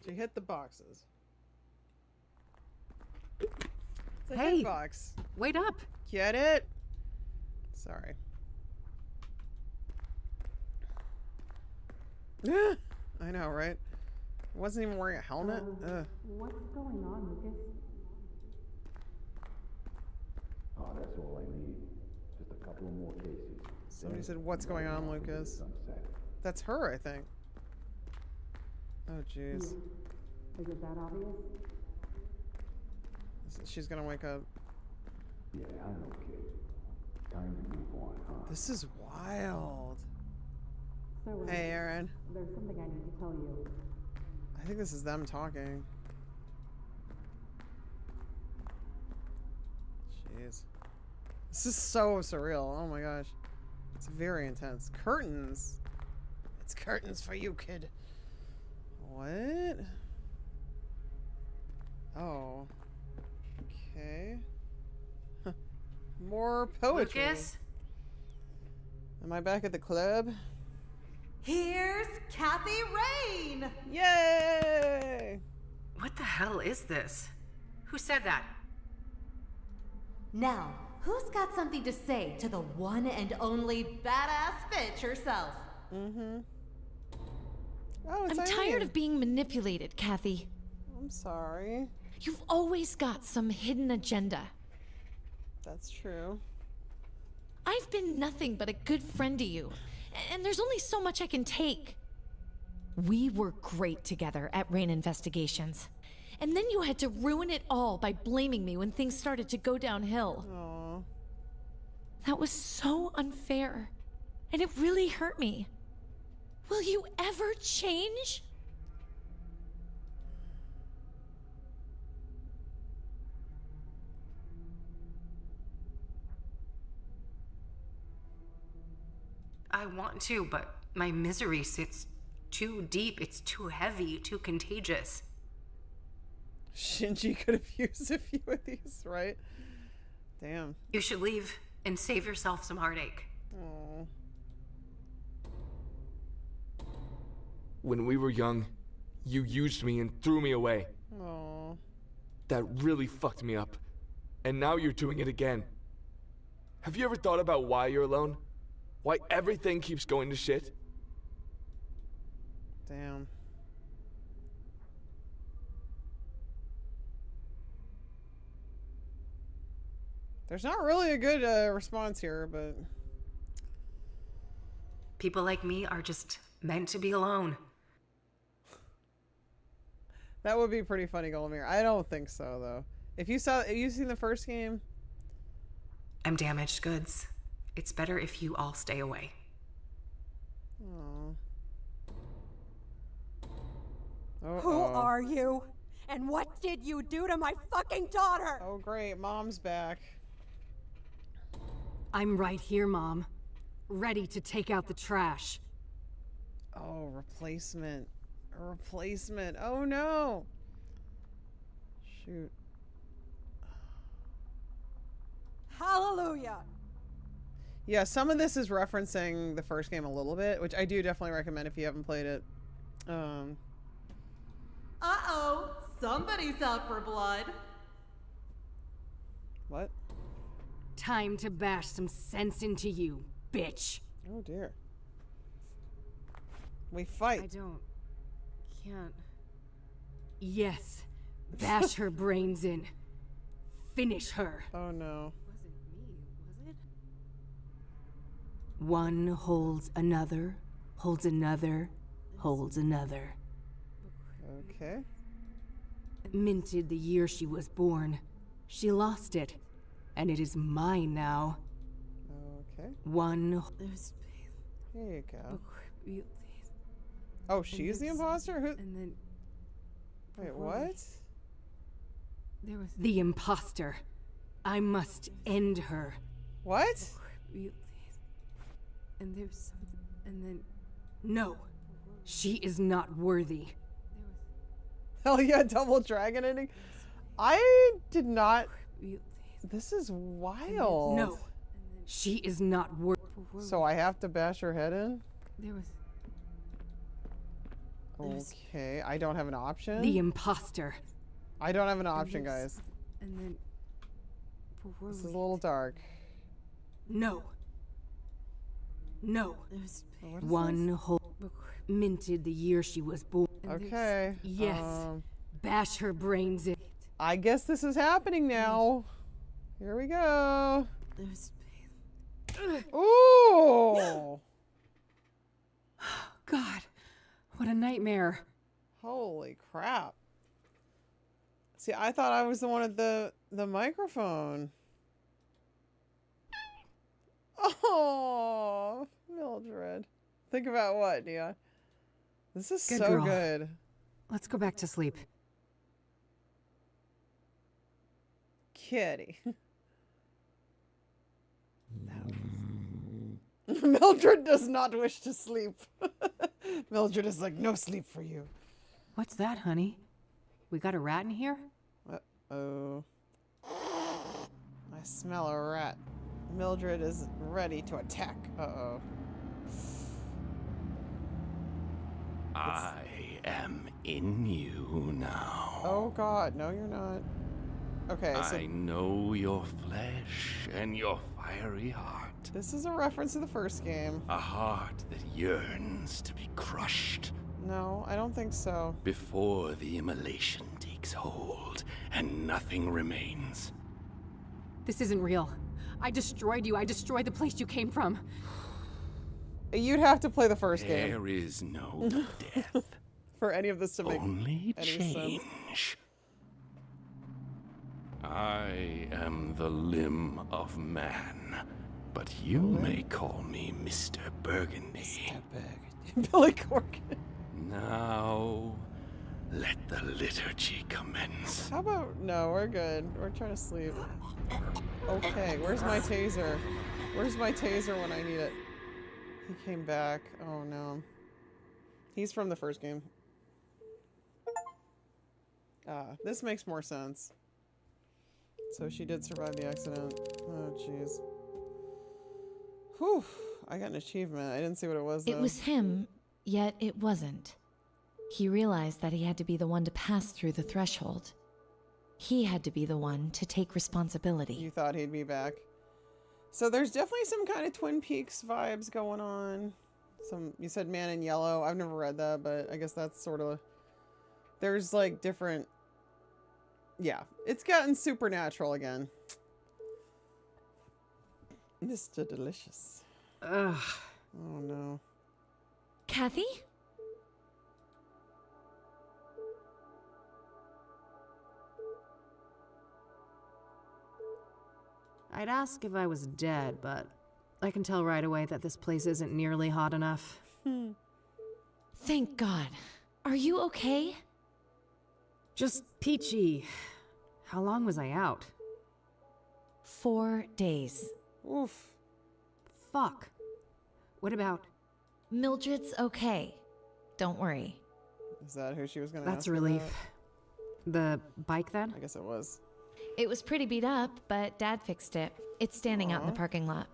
She hit the boxes. It's a Hey, hitbox. Wait up. Get it? Sorry. I know, right? Wasn't even wearing a helmet. Ugh. What's going on, Lucas? Oh, that's all I need. Just a couple of more cases. Somebody said, "What's going on, Lucas?" That's her, I think. Oh, jeez. Is it that obvious? She's gonna wake up. Yeah, I know, kid. Time to move on, huh? This is wild. So, Hey, Aaron. there's something I need to tell you. I think this is them talking. Jeez. This is so surreal. Oh my gosh. It's very intense. Curtains. It's curtains for you, kid. What? Oh. Okay. More poetry. Lucas? Am I back at the club? Here's Kathy Rain! Yay! What the hell is this? Who said that? Now, who's got something to say to the one and only badass bitch herself? Mm-hmm. Oh, it's I'm Irene. tired of being manipulated, Kathy. I'm sorry. You've always got some hidden agenda. That's true. I've been nothing but a good friend to you, and there's only so much I can take. We were great together at Rain Investigations, and then you had to ruin it all by blaming me when things started to go downhill. Aww. That was so unfair, and it really hurt me. Will you ever change? I want to, but my misery sits too deep. It's too heavy, too contagious. Shinji could have used a few of these, right? Damn. You should leave and save yourself some heartache. Oh. When we were young, you used me and threw me away. Oh. That really fucked me up. And now you're doing it again. Have you ever thought about why you're alone? Why everything keeps going to shit? Damn. There's not really a good response here, but... People like me are just meant to be alone. That would be pretty funny, Goldmere. I don't think so, though. If you've seen the first game... I'm damaged goods. It's better if you all stay away. Aww. Who are you? And what did you do to my fucking daughter? Oh, great. Mom's back. I'm right here, Mom. Ready to take out the trash. Oh, replacement. A replacement. Oh, no. Shoot. Hallelujah. Yeah, some of this is referencing the first game a little bit, which I do definitely recommend if you haven't played it. Uh-oh. Somebody's out for blood. What? Time to bash some sense into you, bitch. Oh, dear. We fight. Can't. Yes. Bash her brains in. Finish her. Oh, no. One holds another, holds another, holds another. Okay. Minted the year she was born. She lost it, and it is mine now. Okay. One. Here you go. Oh, she's the imposter? Who? And then. Wait, what? There was the imposter. I must end her. What? And there's something. And then. No. She is not worthy. Hell yeah, double dragon ending. I did not. This is wild. No, she is not worth. So I have to bash her head in? There was Okay, I don't have an option? the imposter. I don't have an option, guys. And then. This is a little dark. No. No. What is One this? whole minted the year she was born. Okay. Yes. Bash her brains in. I guess this is happening now. Here we go. Ooh! God, what a nightmare. Holy crap. See, I thought I was the one at the microphone. Oh, Mildred. Think about what, Nia? This is Good so girl. good. Let's go back to sleep. Kitty. Mildred does not wish to sleep. Mildred is like, no sleep for you. What's that, honey? We got a rat in here? Uh-oh. I smell a rat. Mildred is ready to attack. Uh-oh. I am in you now. Oh god, no you're not. Okay, so I know your flesh and your fiery heart. this is a reference to the first game. A heart that yearns to be crushed No, I don't think so. before the immolation takes hold and nothing remains. This isn't real. I destroyed you. I destroyed the place you came from. You'd have to play the first game. There is no death. For any of this to make Only any sense. change. I am the limb of man, but you may call me Mr. Burgundy. Billy Corgan. Now, let the liturgy commence. How about no, we're good. We're trying to sleep. Okay, where's my taser? Where's my taser when I need it? He came back. Oh no. He's from the first game. This makes more sense. So she did survive the accident. Oh jeez. Whew. I got an achievement. I didn't see what it was though. It was him, yet it wasn't. He realized that he had to be the one to pass through the threshold. He had to be the one to take responsibility. You thought he'd be back. So there's definitely some kind of Twin Peaks vibes going on. You said Man in Yellow. I've never read that, but I guess that's sort of... There's like different... Yeah, it's gotten supernatural again. Mr. Delicious. Ugh. Oh no. Kathy? I'd ask if I was dead, but I can tell right away that this place isn't nearly hot enough. Thank God. Are you okay? Just peachy. How long was I out? 4 days. Oof. Fuck. What about... Mildred's okay. Don't worry. Is that who she was gonna That's ask a relief. about? The bike then? I guess it was. It was pretty beat up, but Dad fixed it. It's standing out in the Aw. parking lot.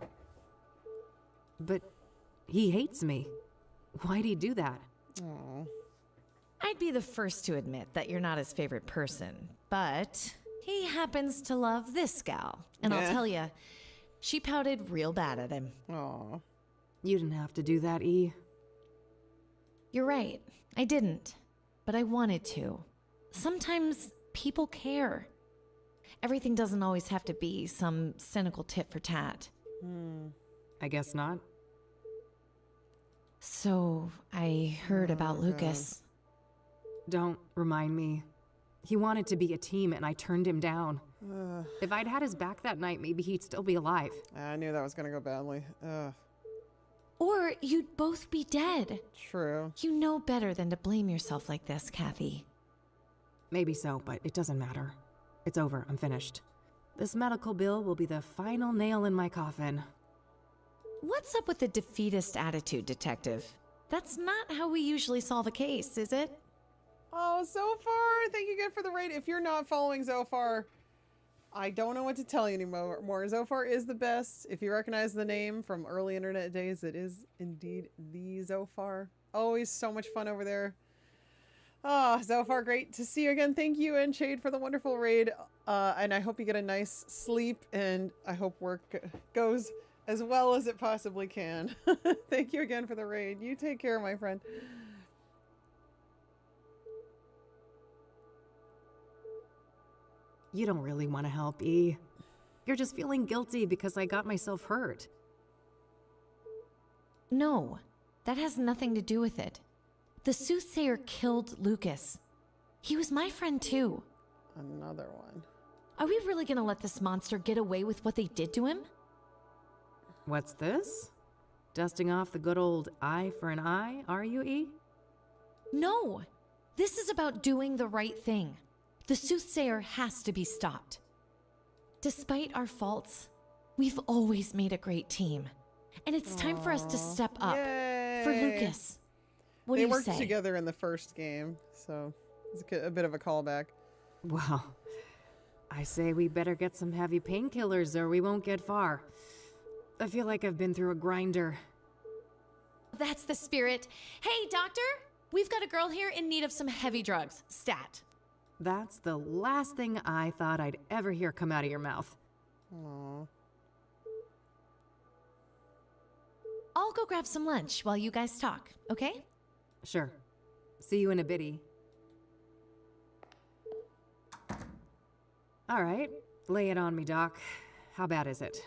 But he hates me. Why'd he do that? Aw. I'd be the first to admit that you're not his favorite person, but he happens to love this gal. And I'll Yeah. tell you, she pouted real bad at him. Aw. You didn't have to do that, E. You're right. I didn't. But I wanted to. Sometimes people care. Everything doesn't always have to be some cynical tit for tat. I guess not. So, I heard about God. Lucas. Don't remind me. He wanted to be a team and I turned him down. Ugh. If I'd had his back that night, maybe he'd still be alive. I knew that was gonna go badly. Ugh. Or you'd both be dead. True. You know better than to blame yourself like this, Kathy. Maybe so, but it doesn't matter. It's over. I'm finished. This medical bill will be the final nail in my coffin. What's up with the defeatist attitude, Detective? That's not how we usually solve a case, is it? Oh, Zophar, thank you again for the raid. If you're not following Zophar, I don't know what to tell you anymore. Zophar is the best. If you recognize the name from early internet days, it is indeed the Zophar. Always so much fun over there. Ah, Zophar, great to see you again. Thank you, and Shade, for the wonderful raid. And I hope you get a nice sleep, and I hope work goes as well as it possibly can. Thank you again for the raid. You take care, my friend. You don't really want to help, E. You're just feeling guilty because I got myself hurt. No, that has nothing to do with it. The soothsayer killed Lucas. He was my friend too. Another one. Are we really gonna let this monster get away with what they did to him? What's this? Dusting off the good old eye for an eye, are you, E? No! This is about doing the right thing. The soothsayer has to be stopped. Despite our faults, we've always made a great team. And it's time for us to step up. Yay. For Lucas. What do They you worked say? together in the first game, so it's a bit of a callback. Well, I say we better get some heavy painkillers or we won't get far. I feel like I've been through a grinder. That's the spirit. Hey, doctor! We've got a girl here in need of some heavy drugs. Stat. That's the last thing I thought I'd ever hear come out of your mouth. Aww. I'll go grab some lunch while you guys talk, okay? Sure. See you in a bitty. All right, lay it on me, Doc. How bad is it?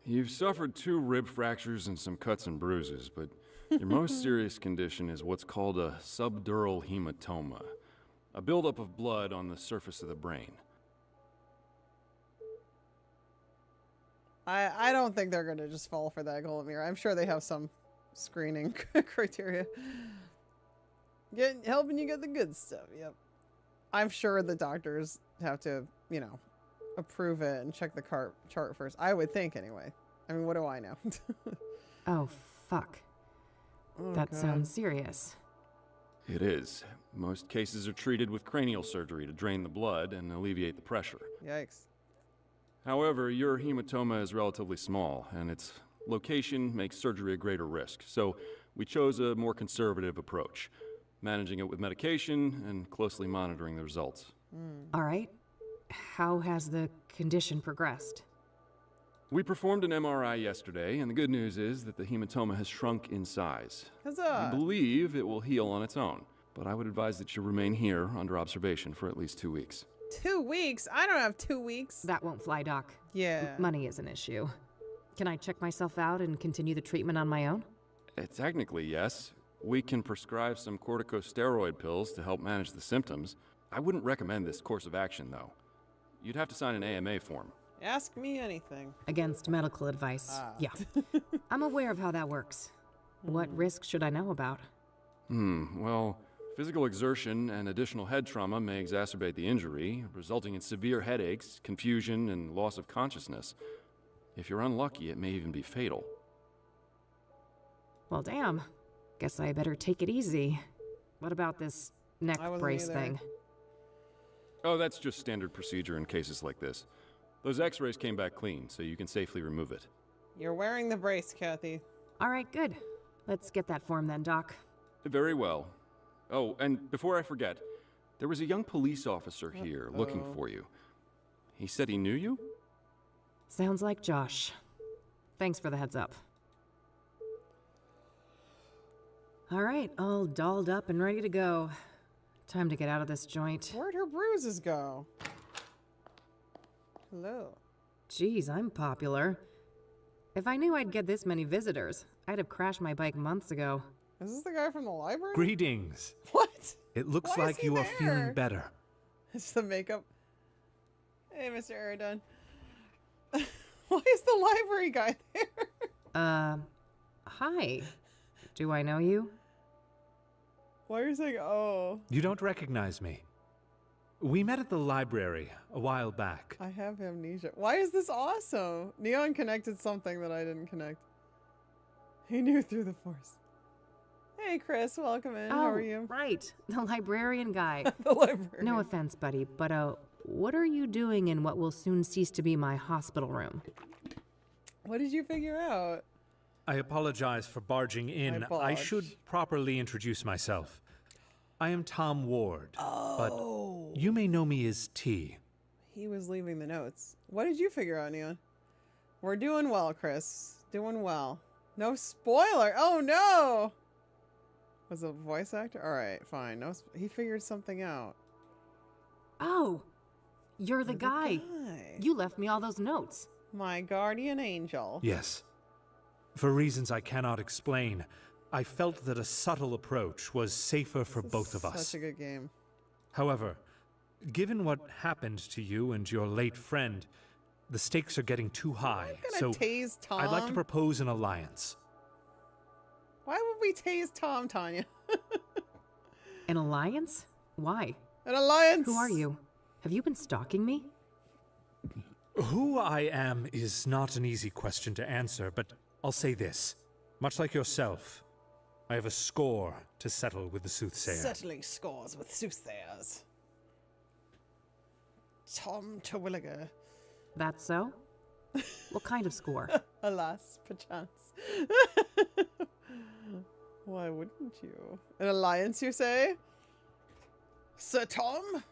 You've suffered 2 rib fractures and some cuts and bruises, but your most serious condition is what's called a subdural hematoma, a buildup of blood on the surface of the brain. I don't think they're gonna just fall for that, Golomir. I'm sure they have some screening criteria. Helping you get the good stuff, yep. I'm sure the doctors have to, you know, approve it and check the chart first. I would think, anyway. I mean, what do I know? Oh, fuck. Oh, that God. sounds serious. It is. Most cases are treated with cranial surgery to drain the blood and alleviate the pressure. Yikes. However, your hematoma is relatively small, and its location makes surgery a greater risk, so we chose a more conservative approach, managing it with medication and closely monitoring the results. All right. How has the condition progressed? We performed an MRI yesterday, and the good news is that the hematoma has shrunk in size. Huzzah! We believe it will heal on its own, but I would advise that you remain here under observation for at least 2 weeks. 2 weeks? I don't have 2 weeks. That won't fly, Doc. Yeah. Money is an issue. Can I check myself out and continue the treatment on my own? Technically, yes. We can prescribe some corticosteroid pills to help manage the symptoms. I wouldn't recommend this course of action, though. You'd have to sign an AMA form. Ask me anything. Against medical advice. Yeah. I'm aware of how that works. What risks should I know about? Well, physical exertion and additional head trauma may exacerbate the injury, resulting in severe headaches, confusion, and loss of consciousness. If you're unlucky, it may even be fatal. Well, damn. Guess I better take it easy. What about this neck brace thing? Oh, that's just standard procedure in cases like this. Those x-rays came back clean, so you can safely remove it. You're wearing the brace, Kathy. All right, good. Let's get that form then, Doc. Very well. Oh, and before I forget, there was a young police officer here looking for you. He said he knew you? Sounds like Josh. Thanks for the heads up. All right, all dolled up and ready to go. Time to get out of this joint. Where'd her bruises go? Hello. Geez, I'm popular. If I knew I'd get this many visitors, I'd have crashed my bike months ago. Is this the guy from the library? Greetings. What? It looks Why is like he you are there? feeling better. It's the makeup. Hey, Mr. Aridun. Why is the library guy there? Hi. Do I know you? Why are you saying, oh? You don't recognize me. We met at the library a while back. I have amnesia. Why is this awesome? Neon connected something that I didn't connect. He knew through the force. Hey, Chris, welcome in. How are you? Right. The librarian guy. The librarian. No offense, buddy, but what are you doing in what will soon cease to be my hospital room? What did you figure out? I apologize for barging in. I should properly introduce myself. I am Tom Ward, but you may know me as T. He was leaving the notes. What did you figure out, Neon? We're doing well, Chris. Doing well. No spoiler. Oh, no. Was it a voice actor? All right, fine. No, he figured something out. Oh, you're the guy. You left me all those notes. My guardian angel. Yes. For reasons I cannot explain, I felt that a subtle approach was safer for both of us. Such a good game. However, given what happened to you and your late friend, the stakes are getting too high. So tase Tom. I'd like to propose an alliance. Why would we tase Tom, Tanya? An alliance? Why? An alliance? Who are you? Have you been stalking me? Who I am is not an easy question to answer, but I'll say this. Much like yourself, I have a score to settle with the soothsayer. Settling scores with soothsayers. Tom Terwilliger. That's so? What kind of score? Alas, perchance. Why wouldn't you? An alliance, you say? Sir Tom?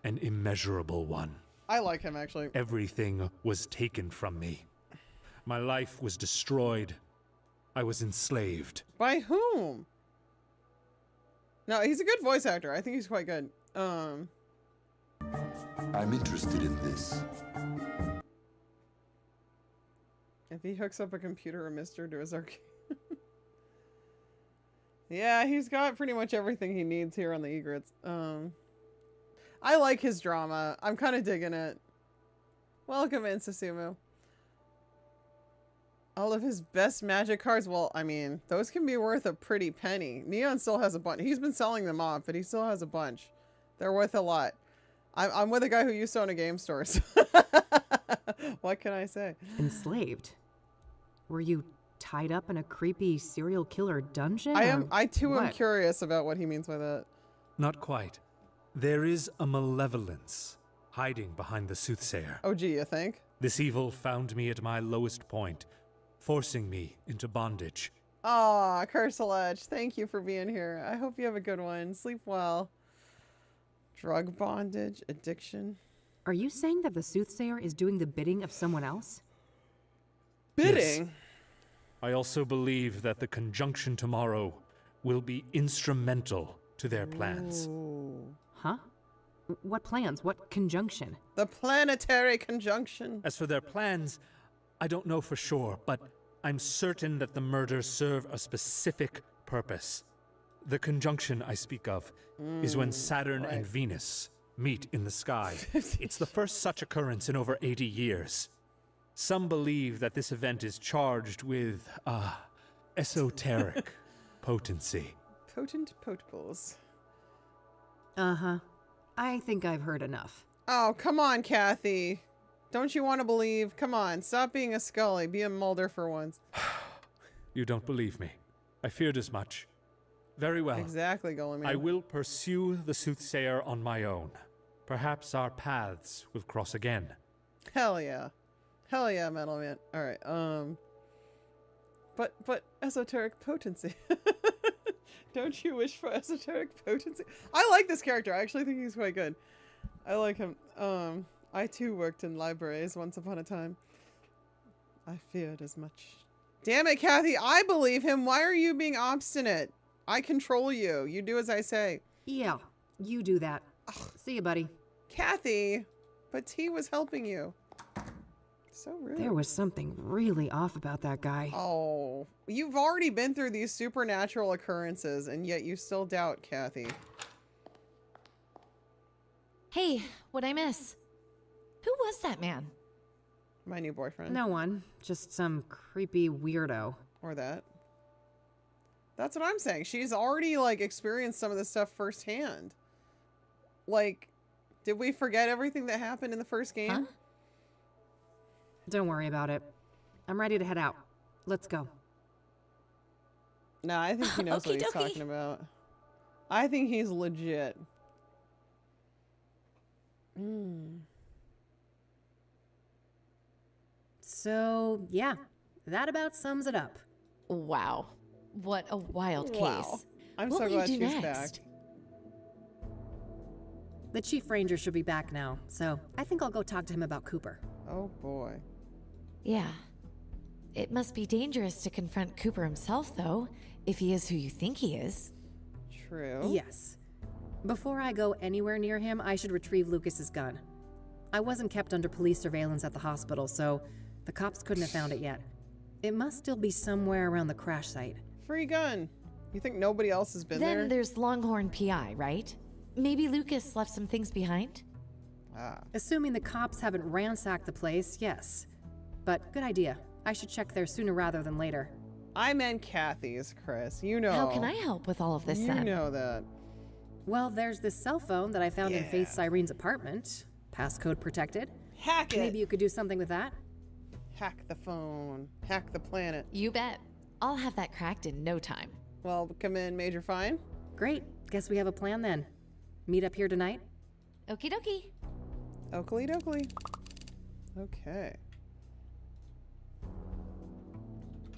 An immeasurable one. I like him, actually. Everything was taken from me. My life was destroyed. I was enslaved. By whom? No, he's a good voice actor. I think he's quite good. I'm interested in this. If he hooks up a computer or mister to his arcade. Yeah, he's got pretty much everything he needs here on the egrets. I like his drama. I'm kind of digging it. Welcome in, Susumu. All of his best magic cards. Well, I mean, those can be worth a pretty penny. Neon still has a bunch. He's been selling them off, but he still has a bunch. They're worth a lot. I'm with a guy who used to own a game store. So what can I say? Enslaved? Were you tied up in a creepy serial killer dungeon? I too am curious about what he means by that. Not quite. There is a malevolence hiding behind the soothsayer. Oh, gee, you think? This evil found me at my lowest point, forcing me into bondage. Aw, Curseledge, thank you for being here. I hope you have a good one. Sleep well. Drug bondage, addiction. Are you saying that the soothsayer is doing the bidding of someone else? Bidding? Yes. I also believe that the conjunction tomorrow will be instrumental to their plans. Ooh. Huh? What plans? What conjunction? The planetary conjunction. As for their plans, I don't know for sure, but I'm certain that the murders serve a specific purpose. The conjunction I speak of is when Saturn and Venus meet in the sky. It's the first such occurrence in over 80 years. Some believe that this event is charged with, esoteric potency. Potent potables. Uh-huh. I think I've heard enough. Oh, come on, Kathy. Don't you want to believe? Come on, stop being a Scully. Be a Mulder for once. You don't believe me. I feared as much. Very well. Exactly, Golem. I will pursue the soothsayer on my own. Perhaps our paths will cross again. Hell yeah. Hell yeah, Metal Man. Alright, But esoteric potency. Don't you wish for esoteric potency? I like this character. I actually think he's quite good. I like him. I too worked in libraries once upon a time. I feared as much. Damn it, Kathy. I believe him. Why are you being obstinate? I control you. You do as I say. Yeah, you do that. Ugh. See you, buddy. Kathy, but T was helping you. So rude. There was something really off about that guy. Oh, you've already been through these supernatural occurrences, and yet you still doubt Kathy. Hey, what'd I miss? Who was that man? My new boyfriend. No one. Just some creepy weirdo. Or that. That's what I'm saying. She's already, like, experienced some of this stuff firsthand. Like, did we forget everything that happened in the first game? Huh? Don't worry about it. I'm ready to head out. Let's go. Nah, I think he knows what he's Okie dokie. talking about. I think he's legit. So, yeah, that about sums it up. Wow. What a wild Wow. case. I'm What so will you glad do she's next? back. The chief ranger should be back now, so I think I'll go talk to him about Cooper. Oh boy. Yeah. It must be dangerous to confront Cooper himself, though, if he is who you think he is. True. Yes. Before I go anywhere near him, I should retrieve Lucas's gun. I wasn't kept under police surveillance at the hospital, so the cops couldn't have found it yet. It must still be somewhere around the crash site. Free gun. You think nobody else has been there? Then there's Longhorn PI, right? Maybe Lucas left some things behind? Assuming the cops haven't ransacked the place, yes. But good idea. I should check there sooner rather than later. I meant Kathy's, Chris. You know. How can I help with all of this then? You know that. Well, there's this cell phone that I found in Faith Cyrene's apartment. Passcode protected. Hack it! Maybe you could do something with that? Hack the phone. Hack the planet. You bet. I'll have that cracked in no time. Well, come in, Major Fine. Great. Guess we have a plan then. Meet up here tonight? Okie dokie. Oakley dokley. Okay.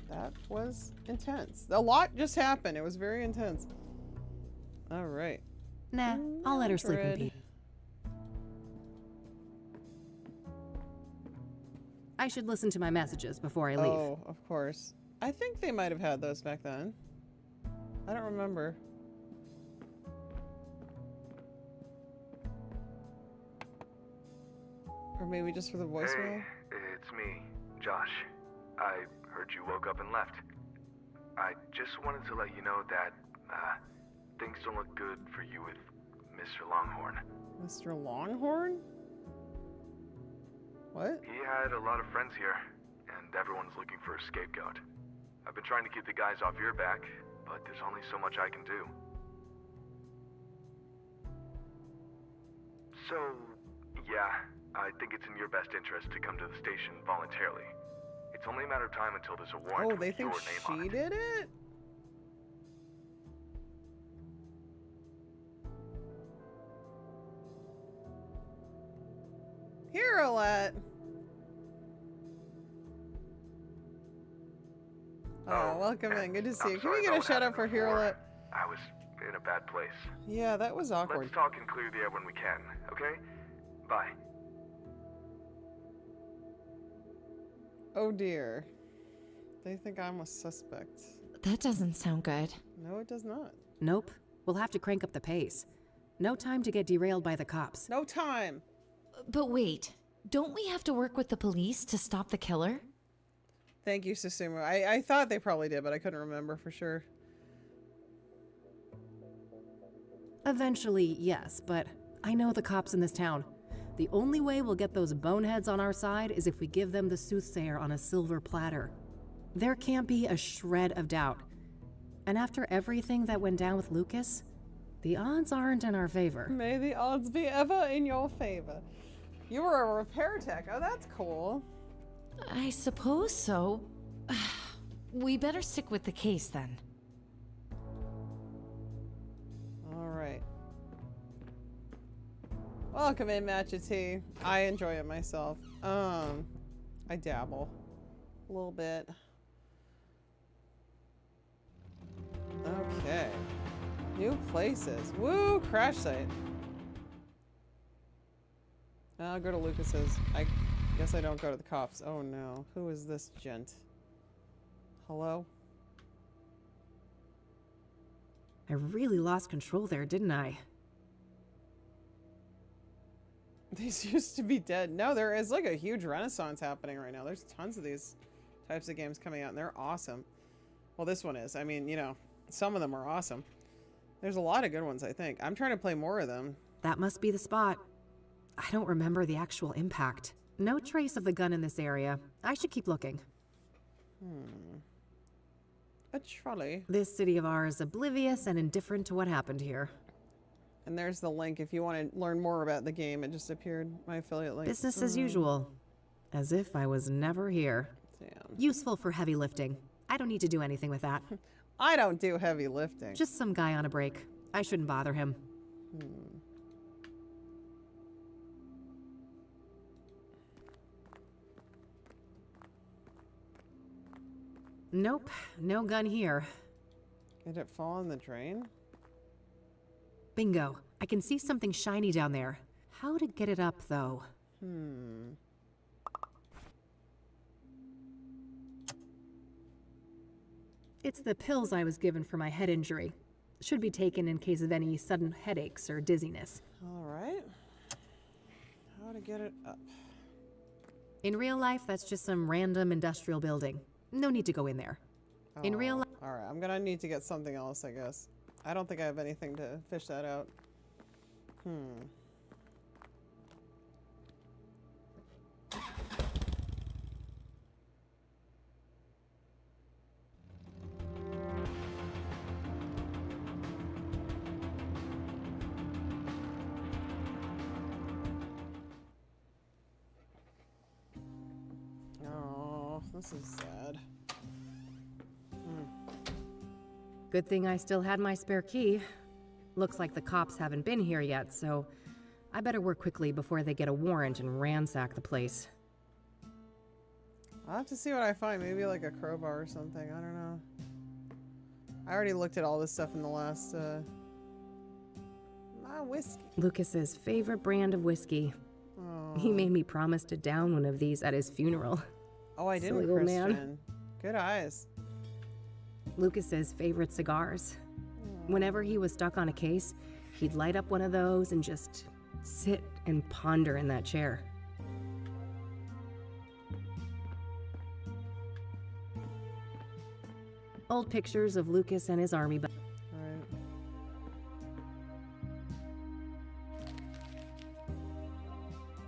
That was intense. A lot just happened. It was very intense. All right. Nah, I'll let her sleep in peace. I should listen to my messages before I leave. Oh, of course. I think they might have had those back then. I don't remember. Or maybe just for the voicemail? Hey, it's me, Josh. I heard you woke up and left. I just wanted to let you know that, things don't look good for you with Mr. Longhorn. Mr. Longhorn? What? He had a lot of friends here, and everyone's looking for a scapegoat. I've been trying to keep the guys off your back, but there's only so much I can do. So, yeah, I think it's in your best interest to come to the station voluntarily. It's only a matter of time until there's a warrant Oh, they with think your name on she it. did it? Here, Alette. Oh, welcome in. Good to see you. Can we get a shout out for Hirolette? I was in a bad place. Yeah, that was awkward. Let's talk and clear the air when we can, okay? Bye. Oh dear. They think I'm a suspect. That doesn't sound good. No, it does not. Nope. We'll have to crank up the pace. No time to get derailed by the cops. No time. But wait, don't we have to work with the police to stop the killer? Thank you, Susumu. I thought they probably did, but I couldn't remember for sure. Eventually, yes, but I know the cops in this town. The only way we'll get those boneheads on our side is if we give them the soothsayer on a silver platter. There can't be a shred of doubt. And after everything that went down with Lucas, the odds aren't in our favor. May the odds be ever in your favor. You were a repair tech. Oh, that's cool. I suppose so. We better stick with the case then. All right. Welcome in, Matcha Tea. I enjoy it myself. I dabble a little bit. Okay. New places. Woo, crash site. I'll go to Lucas's. I guess I don't go to the cops. Oh no. Who is this gent? Hello? I really lost control there, didn't I? These used to be dead. No, there is like a huge renaissance happening right now. There's tons of these types of games coming out and they're awesome. Well, this one is. I mean, you know, some of them are awesome. There's a lot of good ones, I think. I'm trying to play more of them. That must be the spot. I don't remember the actual impact. No trace of the gun in this area. I should keep looking. A trolley. This city of ours is oblivious and indifferent to what happened here. And there's the link if you want to learn more about the game. It just appeared, my affiliate link. Business as usual. As if I was never here. Damn. Useful for heavy lifting. I don't need to do anything with that. I don't do heavy lifting. Just some guy on a break. I shouldn't bother him. Nope, no gun here. Did it fall in the drain? Bingo. I can see something shiny down there. How to get it up, though? It's the pills I was given for my head injury. Should be taken in case of any sudden headaches or dizziness. All right. How to get it up? In real life, that's just some random industrial building. No need to go in there. In real life... All right, I'm gonna need to get something else, I guess. I don't think I have anything to fish that out. Oh, this is sad. Good thing I still had my spare key. Looks like the cops haven't been here yet, so I better work quickly before they get a warrant and ransack the place. I'll have to see what I find. Maybe like a crowbar or something. I don't know. I already looked at all this stuff in the last, whiskey. Lucas's favorite brand of whiskey. He made me promise to down one of these at his funeral. Oh, I didn't, Silly old Christian. man. Good eyes. Lucas's favorite cigars. Whenever he was stuck on a case, he'd light up one of those and just sit and ponder in that chair. Old pictures of Lucas and his army.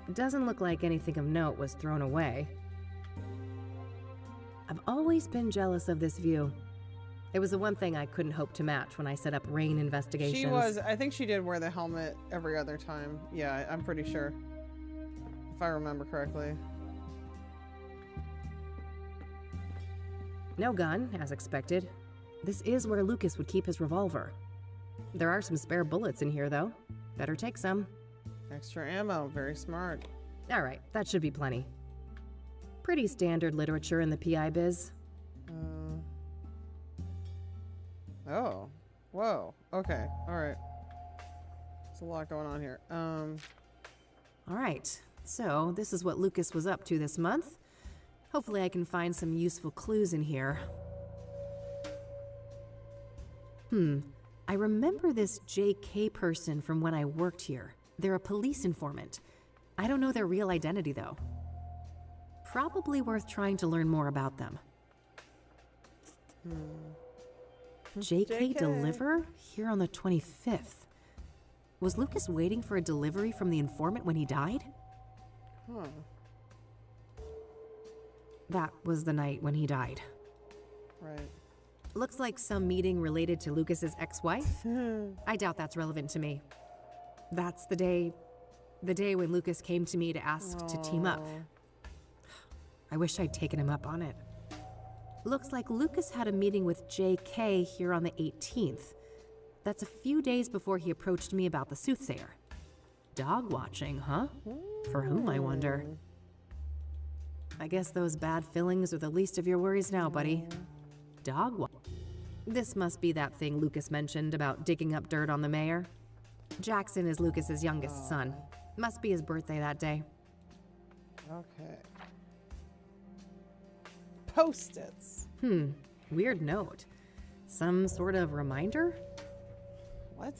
It doesn't look like anything of note was thrown away. I've always been jealous of this view. It was the one thing I couldn't hope to match when I set up Rain Investigations. I think she did wear the helmet every other time. Yeah, I'm pretty sure. If I remember correctly. No gun, as expected. This is where Lucas would keep his revolver. There are some spare bullets in here, though. Better take some. Extra ammo, very smart. Alright, that should be plenty. Pretty standard literature in the PI biz. Oh. Whoa. Okay. Alright. There's a lot going on here. Alright, so this is what Lucas was up to this month. Hopefully I can find some useful clues in here. I remember this JK person from when I worked here. They're a police informant. I don't know their real identity, though. Probably worth trying to learn more about them. JK deliver? Here on the 25th. Was Lucas waiting for a delivery from the informant when he died? That was the night when he died. Right. Looks like some meeting related to Lucas's ex-wife. I doubt that's relevant to me. That's the day when Lucas came to me to ask to team up. I wish I'd taken him up on it. Looks like Lucas had a meeting with JK here on the 18th. That's a few days before he approached me about the soothsayer. Dog watching, huh? For whom, I wonder? I guess those bad feelings are the least of your worries now, buddy. Dog watching. This must be that thing Lucas mentioned about digging up dirt on the mayor. Jackson is Lucas's youngest son. Must be his birthday that day. Okay. Post-its. Weird note. Some sort of reminder? What?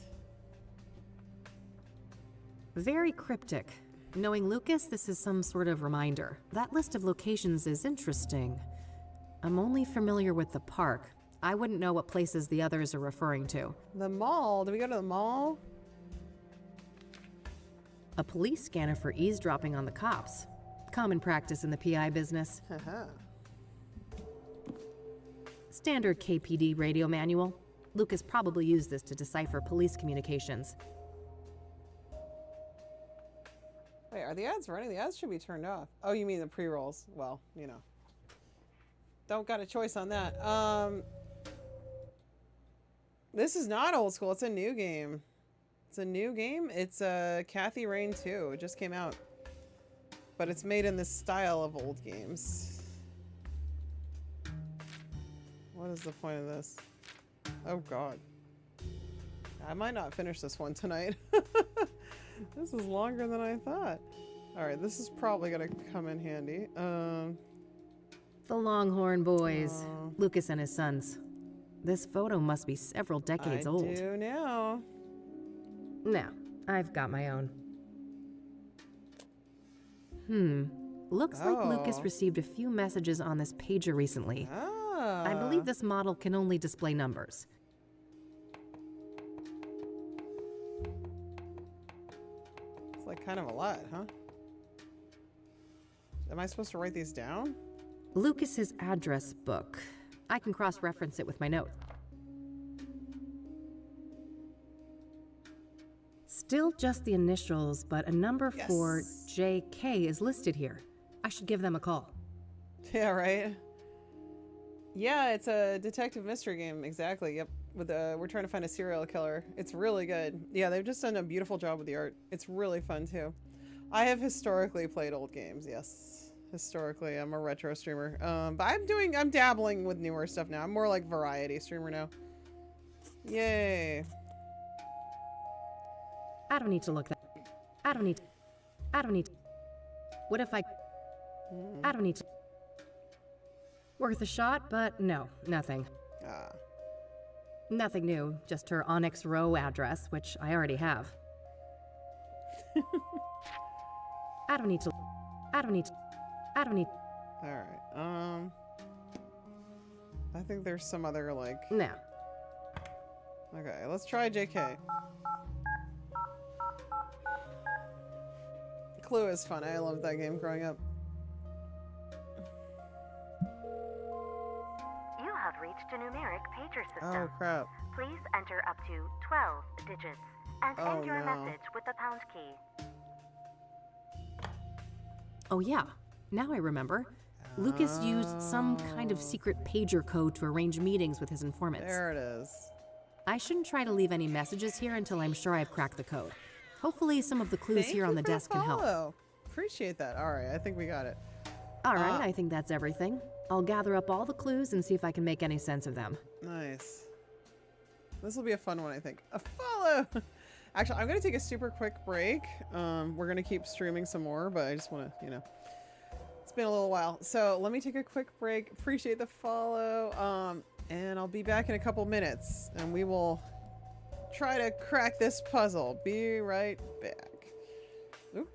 Very cryptic. Knowing Lucas, this is some sort of reminder. That list of locations is interesting. I'm only familiar with the park. I wouldn't know what places the others are referring to. The mall? Did we go to the mall? A police scanner for eavesdropping on the cops. Common practice in the PI business. Standard KPD radio manual. Lucas probably used this to decipher police communications. Wait, are the ads running? The ads should be turned off. Oh, you mean the pre-rolls? Well, you know. Don't got a choice on that. This is not old school. It's a new game. It's a new game. It's Kathy Rain 2. It just came out. But it's made in this style of old games. What is the point of this? Oh god. I might not finish this one tonight. This is longer than I thought. Alright, this is probably gonna come in handy. The Longhorn Boys. Lucas and his sons. This photo must be several decades old. I do now. Now, I've got my own. Looks like Lucas received a few messages on this pager recently. I believe this model can only display numbers. It's like kind of a lot, huh? Am I supposed to write these down? Lucas's address book. I can cross-reference it with my note. Still just the initials, but a number for JK is listed here. I should give them a call. Yeah, right? Yeah, it's a detective mystery game. Exactly. Yep. With we're trying to find a serial killer. It's really good. Yeah, they've just done a beautiful job with the art. It's really fun too. I have historically played old games. Yes, historically, I'm a retro streamer. But I'm dabbling with newer stuff now. I'm more like variety streamer now. Yay. I don't need to look that. I don't need. What if I don't need to. Worth a shot, but no, nothing. Nothing new, just her Onyx Row address, which I already have. I don't need. Alright, I think there's some other, like... No. Okay, let's try JK. Clue is fun. I loved that game growing up. You have reached a numeric pager system. Oh, crap. Please enter up to 12 digits and end your message with the pound key. Oh yeah, now I remember. Lucas used some kind of secret pager code to arrange meetings with his informants. There it is. I shouldn't try to leave any messages here until I'm sure I've cracked the code. Hopefully some of the clues here on the desk can help. Appreciate that. Alright, I think we got it. Alright, I think that's everything. I'll gather up all the clues and see if I can make any sense of them. Nice. This will be a fun one, I think. A follow! Actually, I'm going to take a super quick break. We're going to keep streaming some more, but I just want to, you know, it's been a little while. So let me take a quick break. Appreciate the follow. And I'll be back in a couple minutes and we will try to crack this puzzle. Be right back. Ooh.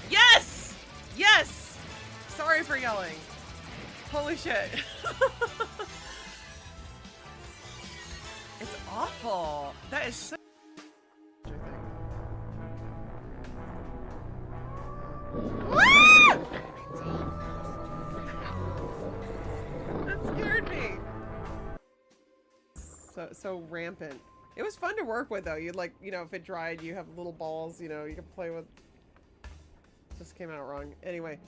Yes! Yes! Sorry for yelling. Holy shit. It's awful. That is so... Ah! That scared me. So rampant. It was fun to work with though. You'd like, you know, if it dried, you have little balls, you know, you could play with. Just came out wrong. Anyway,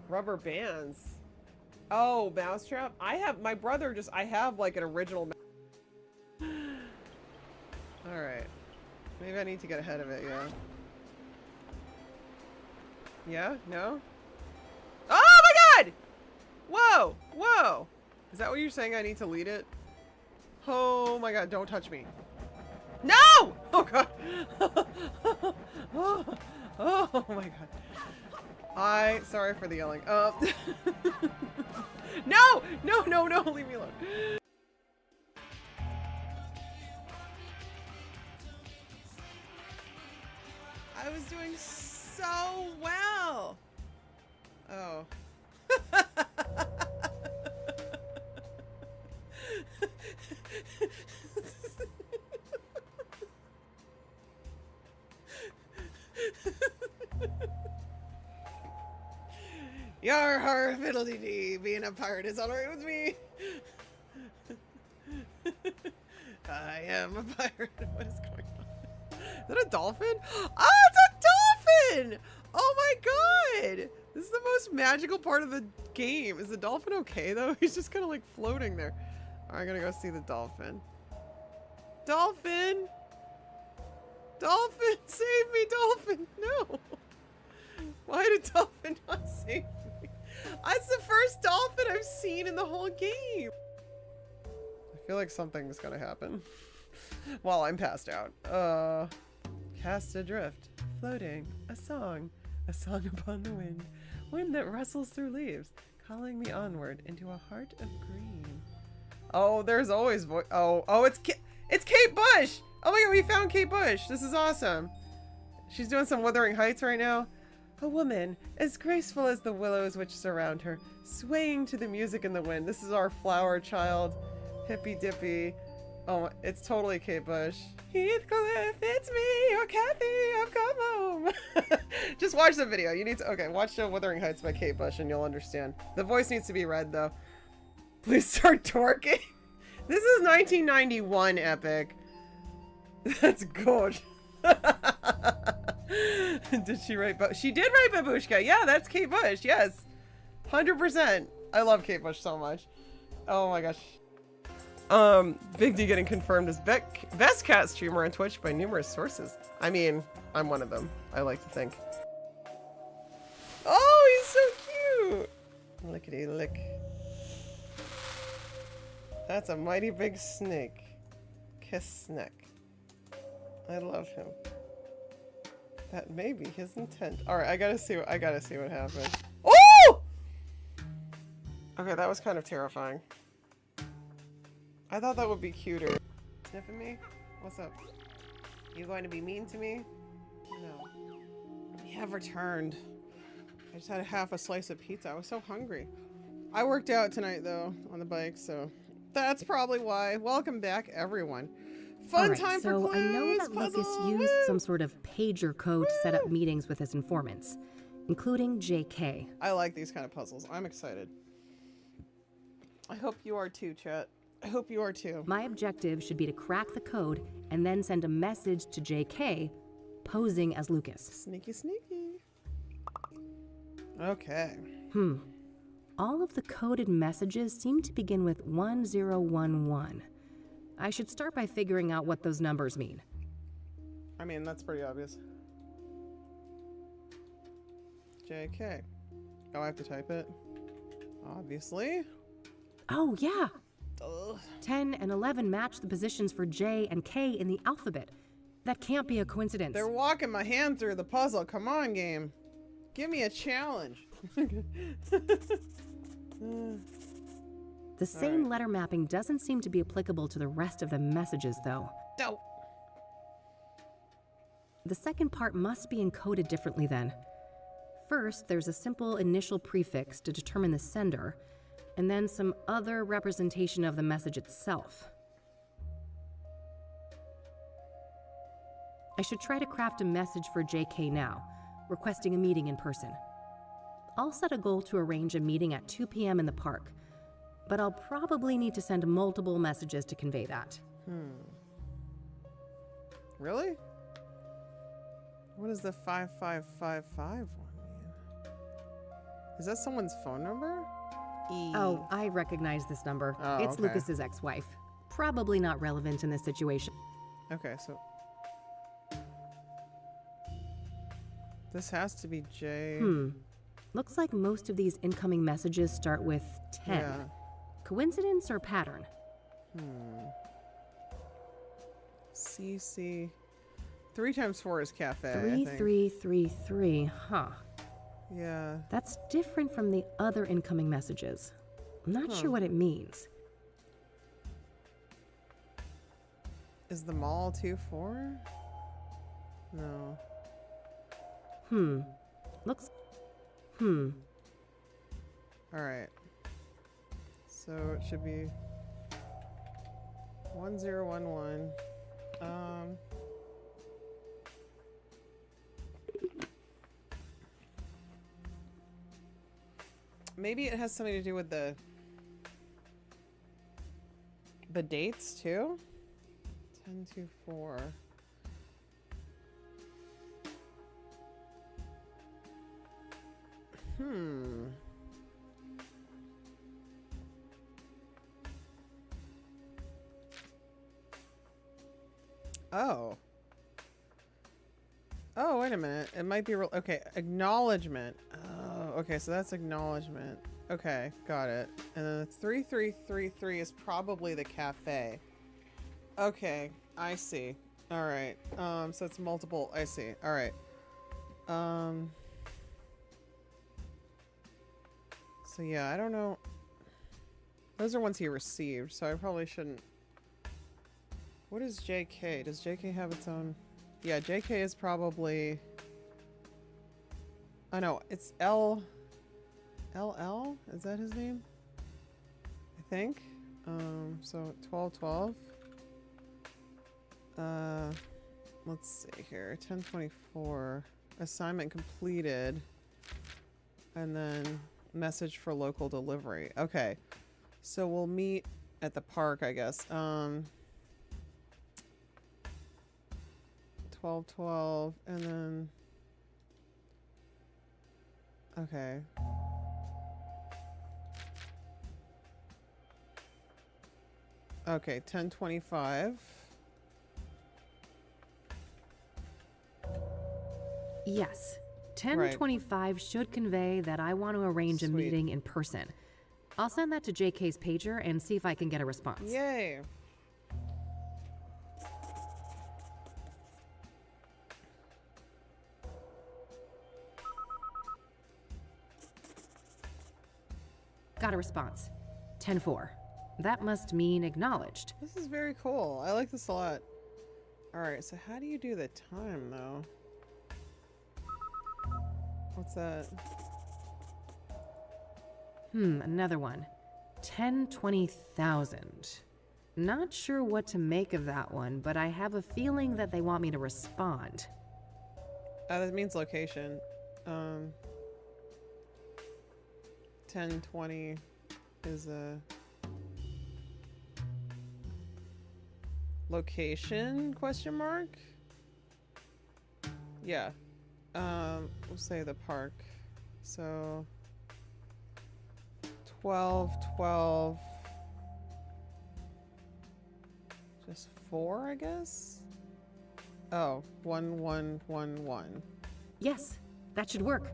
rubber bands. Oh, mousetrap. I have my brother just. I have like an original. All right. Maybe I need to get ahead of it. Yeah. Yeah. No. Oh my God! Whoa! Whoa! Is that what you're saying? I need to lead it? Oh my God! Don't touch me. No! Oh God! Oh my God. Sorry for the yelling. No! No, no, no, leave me alone. I was doing so well. Oh. Yar har fiddly dee. Being a pirate is alright with me. I am a pirate. What is going on? Is that a dolphin? Oh, it's a dolphin! Oh my god! This is the most magical part of the game. Is the dolphin okay though? He's just kind of like floating there. Alright, I'm gonna go see the dolphin. Dolphin! Dolphin! Save me, dolphin! No! Why did dolphin not save me? That's the first dolphin I've seen in the whole game! I feel like something's gonna happen while I'm passed out. Cast adrift, floating, a song upon the wind that rustles through leaves, calling me onward into a heart of green. Oh, there's always it's Kate Bush! Oh my god, we found Kate Bush! This is awesome. She's doing some Wuthering Heights right now. A woman, as graceful as the willows which surround her, swaying to the music in the wind. This is our flower child. Hippy dippy. Oh, it's totally Kate Bush. Heathcliff, it's me, your Kathy, I've come home. Just watch the video. You need to, okay, watch the Wuthering Heights by Kate Bush and you'll understand. The voice needs to be read though. Please start twerking. This is 1991 epic. That's good. Did she write? She did write Babushka. Yeah, that's Kate Bush. Yes, 100%. I love Kate Bush so much. Oh my gosh. Big D getting confirmed as best cat streamer on Twitch by numerous sources. I mean, I'm one of them. I like to think. Oh, he's so cute. Lickety lick. That's a mighty big snake. Kiss neck. I love him. That may be his intent. All right, I gotta see what happens. Oh! Okay, that was kind of terrifying. I thought that would be cuter. Sniffing me? What's up? You going to be mean to me? No. We have returned. I just had half a slice of pizza. I was so hungry. I worked out tonight though on the bike, so that's probably why. Welcome back, everyone. Fun time for clues, I know that puzzle, Lucas used some sort of pager code to set up meetings with his informants, including JK. I like these kind of puzzles. I'm excited. I hope you are too, chat. I hope you are too. My objective should be to crack the code and then send a message to JK posing as Lucas. Sneaky, sneaky. Okay. All of the coded messages seem to begin with 1011. I should start by figuring out what those numbers mean. I mean, that's pretty obvious. JK. Oh, I have to type it? Obviously. Oh, yeah. Ugh. 10 and 11 match the positions for J and K in the alphabet. That can't be a coincidence. They're walking my hand through the puzzle. Come on, game. Give me a challenge. The same letter mapping doesn't seem to be applicable to the rest of the messages, though. Dope. The second part must be encoded differently then. First, there's a simple initial prefix to determine the sender, and then some other representation of the message itself. I should try to craft a message for JK now, requesting a meeting in person. I'll set a goal to arrange a meeting at 2 p.m. in the park, but I'll probably need to send multiple messages to convey that. Really? What does the 5555 one mean? Is that someone's phone number? Oh, I recognize this number. Oh, it's okay. Lucas's ex-wife. Probably not relevant in this situation. Okay, so this has to be J. Looks like most of these incoming messages start with 10. Yeah. Coincidence or pattern? CC. 3 times 4 is cafe. 3333, huh. Yeah. That's different from the other incoming messages. I'm not sure what it means. Is the mall 2-4? No. Looks... Alright. So it should be 1011. Maybe it has something to do with the dates too. 10-4. Oh. Oh, wait a minute. It might be real. Okay, acknowledgement. Oh, okay, so that's acknowledgement. Okay, got it. And then the 3333 is probably the cafe. Okay, I see. All right. So it's multiple. I see. All right. So yeah, I don't know. Those are ones he received, so I probably shouldn't. What is JK? Does JK have its own? Yeah, JK is probably. Oh no, it's LL? Is that his name? I think. So 1212. Let's see here. 1024. Assignment completed. And then message for local delivery. Okay. So we'll meet at the park, I guess. 1212 and then okay. Okay, 1025. Yes. 1025 should convey that I want to arrange a meeting in person. I'll send that to JK's pager and see if I can get a response. Yay. Got a response. 10-4. That must mean acknowledged. This is very cool. I like this a lot. Alright, so how do you do the time, though? What's that? Another one. 10-20,000. Not sure what to make of that one, but I have a feeling that they want me to respond. That means location. 1020 is a location question mark? Yeah. We'll say the park. So 12 just 4, I guess. Oh, 1111. Yes, that should work.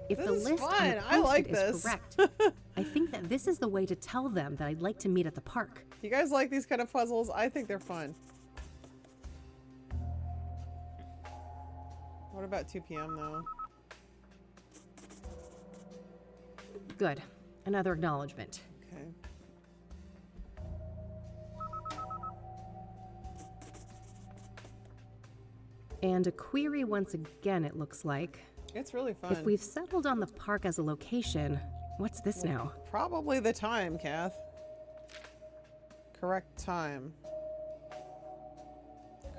If This the is list on fun. the I like post-it this. is correct, I think that this is the way to tell them that I'd like to meet at the park. You guys like these kind of puzzles? I think they're fun. What about 2 p.m. though? Good. Another acknowledgement. Okay. And a query once again, it looks like. It's really fun. If we've settled on the park as a location, what's this now? Probably the time, Kath. Correct time.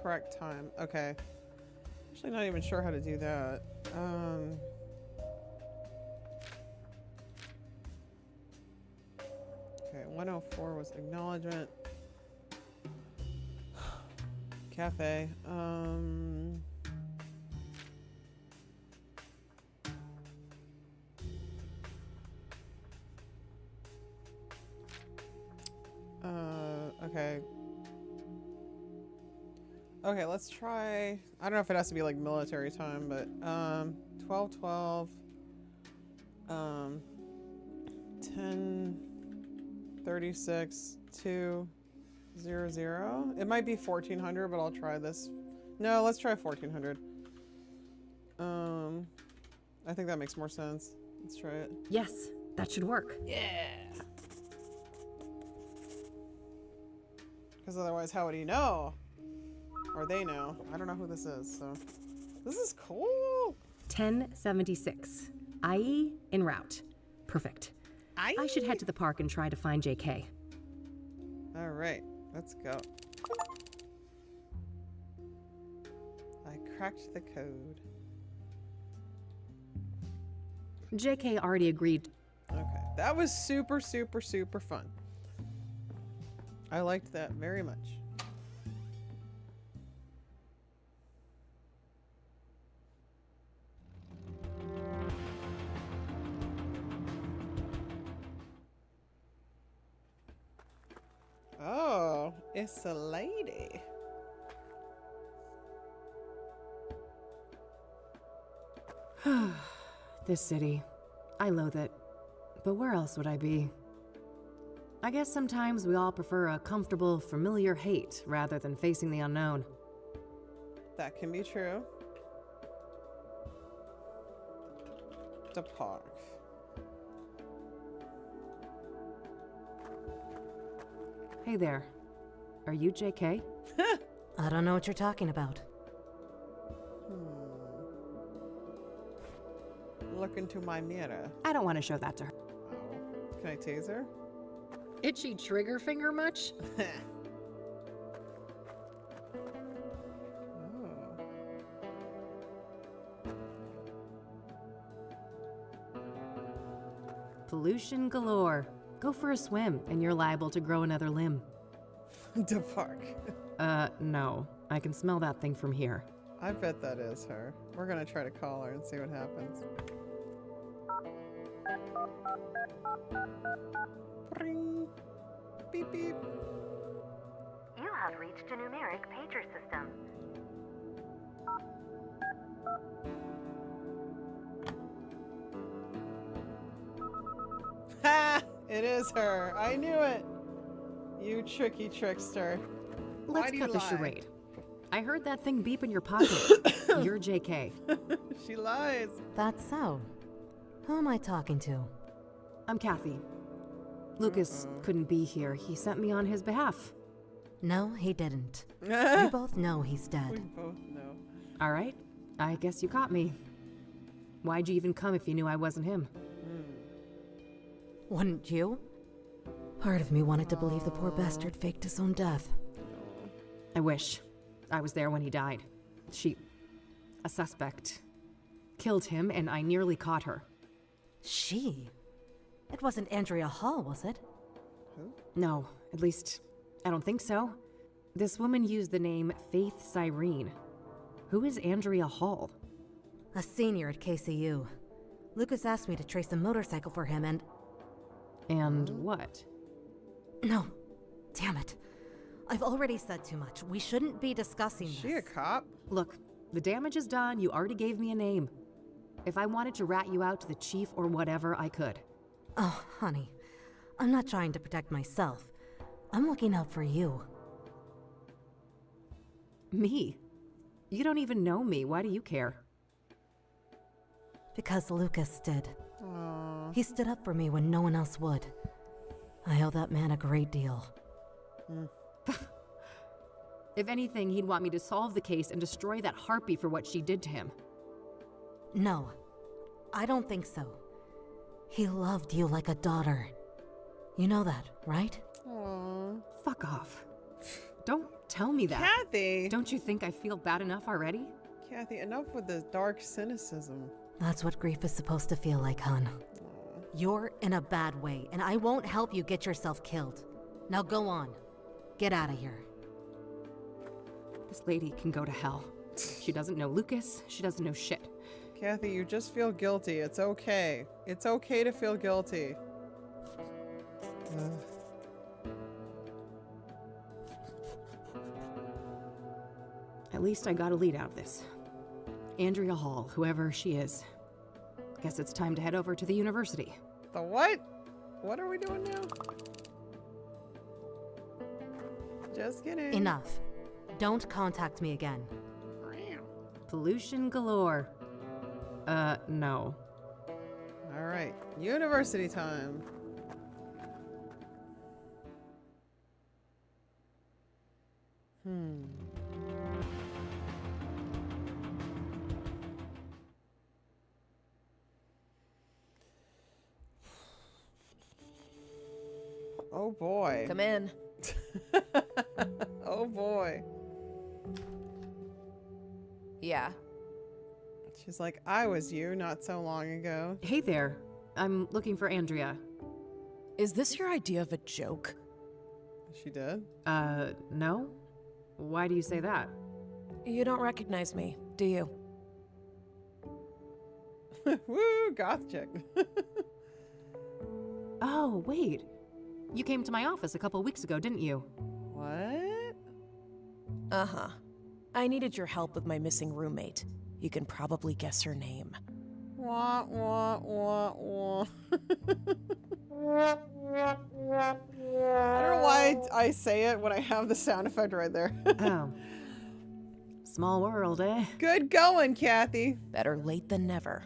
Correct time. Okay. Actually not even sure how to do that. Okay, 104 was acknowledgement. Cafe. Okay. Okay, let's try. I don't know if it has to be like military time, but 12:12 10:36 2:00. It might be 1400, but I'll try this. No, let's try 1400. I think that makes more sense. Let's try it. Yes, that should work. Yeah. Because otherwise, how would he know? Or they know. I don't know who this is, so. This is cool. 1076. IE en route. Perfect. I should head to the park and try to find JK. All right, let's go. I cracked the code. JK already agreed. Okay, that was super, super, super fun. I liked that very much. Oh, it's a lady. This city. I loathe it. But where else would I be? I guess sometimes we all prefer a comfortable, familiar hate rather than facing the unknown. That can be true. The park. Hey there. Are you JK? I don't know what you're talking about. Look into my mirror. I don't want to show that to her. Oh. Can I tase her? Itchy trigger finger much? Pollution galore. Go for a swim, and you're liable to grow another limb. The park. No. I can smell that thing from here. I bet that is her. We're gonna try to call her and see what happens. Ring. Beep beep. You have reached a numeric pager system. Ha! It is her. I knew it. You tricky trickster. Let's cut the charade. I heard that thing beep in your pocket. You're JK. She lies. That's so. Who am I talking to? I'm Kathy. Lucas couldn't be here. He sent me on his behalf. No, he didn't. We both know he's dead. We both know. All right. I guess you caught me. Why'd you even come if you knew I wasn't him? Wouldn't you? Part of me wanted to believe the poor bastard faked his own death. I wish. I was there when he died. A suspect, killed him, and I nearly caught her. She? It wasn't Andrea Hall, was it? Who? No, at least, I don't think so. This woman used the name Faith Cyrene. Who is Andrea Hall? A senior at KCU. Lucas asked me to trace a motorcycle for him and... And what? No. Damn it. I've already said too much. We shouldn't be discussing this. Is she a cop? Look, the damage is done. You already gave me a name. If I wanted to rat you out to the chief or whatever, I could. Oh, honey. I'm not trying to protect myself. I'm looking out for you. Me? You don't even know me. Why do you care? Because Lucas did. Aww. He stood up for me when no one else would. I owe that man a great deal. If anything, he'd want me to solve the case and destroy that harpy for what she did to him. No, I don't think so. He loved you like a daughter. You know that, right? Aww. Fuck off. Don't tell me that. Kathy! Don't you think I feel bad enough already? Kathy, enough with the dark cynicism. That's what grief is supposed to feel like, hon. You're in a bad way, and I won't help you get yourself killed. Now go on. Get out of here. This lady can go to hell. She doesn't know Lucas. She doesn't know shit. Kathy, you just feel guilty. It's okay. It's okay to feel guilty. At least I got a lead out of this. Andrea Hall, whoever she is. Guess it's time to head over to the university. The what? What are we doing now? Just kidding. Enough. Don't contact me again. Pollution galore. No. All right. University time. Oh boy. Come in. Oh boy. Yeah. She's like, I was you not so long ago. Hey there. I'm looking for Andrea. Is this your idea of a joke? Is she dead? No? Why do you say that? You don't recognize me, do you? Woo, goth chick. Oh, wait. You came to my office a couple weeks ago, didn't you? What? Uh-huh. I needed your help with my missing roommate. You can probably guess her name. Wah, wah, wah, wah. I don't know why I say it when I have the sound effect right there. Oh. Small world, eh? Good going, Kathy. Better late than never.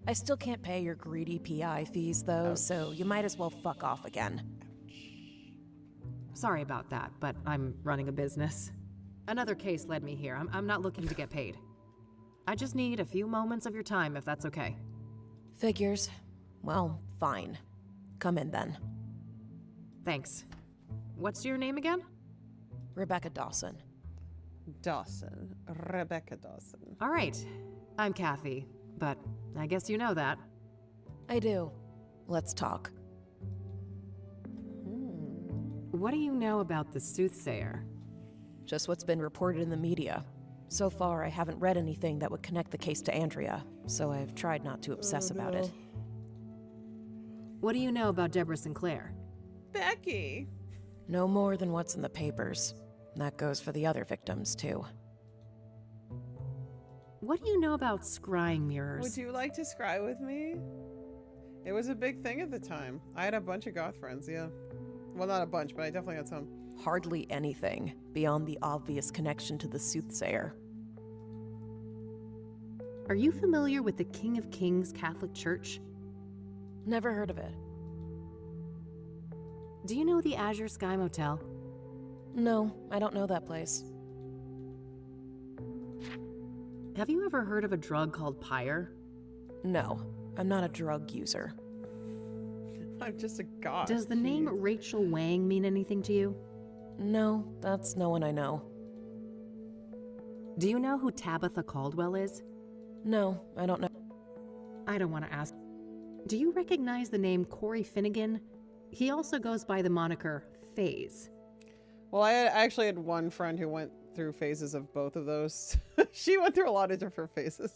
I still can't pay your greedy PI fees, though, Ouch. so you might as well fuck off again. Sorry about that, but I'm running a business. Another case led me here. I'm not looking to get paid. I just need a few moments of your time, if that's okay. Figures. Well, fine. Come in then. Thanks. What's your name again? Rebecca Dawson. Dawson. Rebecca Dawson. All right. I'm Kathy, but I guess you know that. I do. Let's talk. What do you know about the soothsayer? Just what's been reported in the media. So far, I haven't read anything that would connect the case to Andrea, so I've tried not to obsess about it. What do you know about Deborah Sinclair? Becky. No more than what's in the papers. That goes for the other victims, too. What do you know about scrying mirrors? Would you like to scry with me? It was a big thing at the time. I had a bunch of goth friends, yeah. Well, not a bunch, but I definitely had some. Hardly anything beyond the obvious connection to the soothsayer. Are you familiar with the King of Kings Catholic Church? Never heard of it. Do you know the Azure Sky Motel? No, I don't know that place. Have you ever heard of a drug called Pyre? No, I'm not a drug user. I'm just a goth. Does the name Rachel Wang mean anything to you? No, that's no one I know. Do you know who Tabitha Caldwell is? No, I don't know. I don't want to ask. Do you recognize the name Corey Finnegan? He also goes by the moniker Phase. Well, I actually had one friend who went through phases of both of those. She went through a lot of different phases.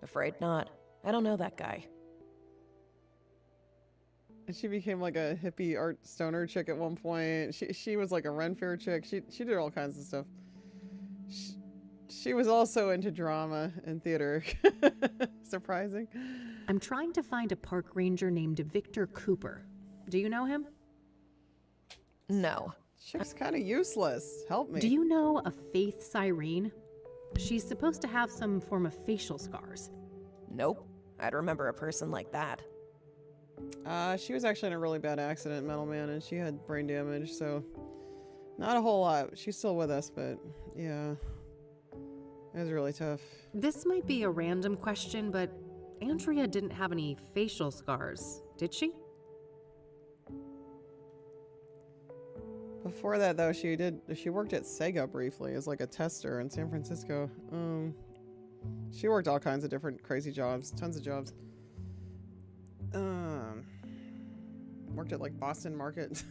Afraid not. I don't know that guy. And she became like a hippie art stoner chick at one point. She was like a Ren Fair chick. She did all kinds of stuff. She was also into drama and theater. Surprising. I'm trying to find a park ranger named Victor Cooper. Do you know him? No. Chick's kind of useless. Help me. Do you know a Faith Cyrene? She's supposed to have some form of facial scars. Nope. I'd remember a person like that. She was actually in a really bad accident, Metal Man, and she had brain damage, so not a whole lot. She's still with us, but yeah. It was really tough. This might be a random question, but Andrea didn't have any facial scars, did she? Before that, though, she worked at Sega briefly as like a tester in San Francisco. She worked all kinds of different crazy jobs, tons of jobs. Worked at like Boston Market.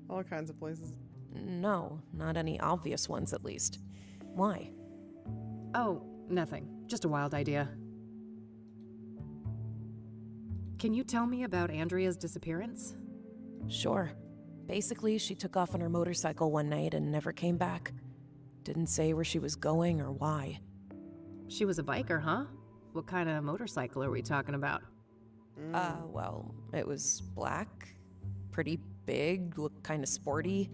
All kinds of places. No, not any obvious ones at least. Why? Oh, nothing. Just a wild idea. Can you tell me about Andrea's disappearance? Sure. Basically, she took off on her motorcycle one night and never came back. Didn't say where she was going or why. She was a biker, huh? What kind of motorcycle are we talking about? Well, it was black, pretty big, looked kind of sporty.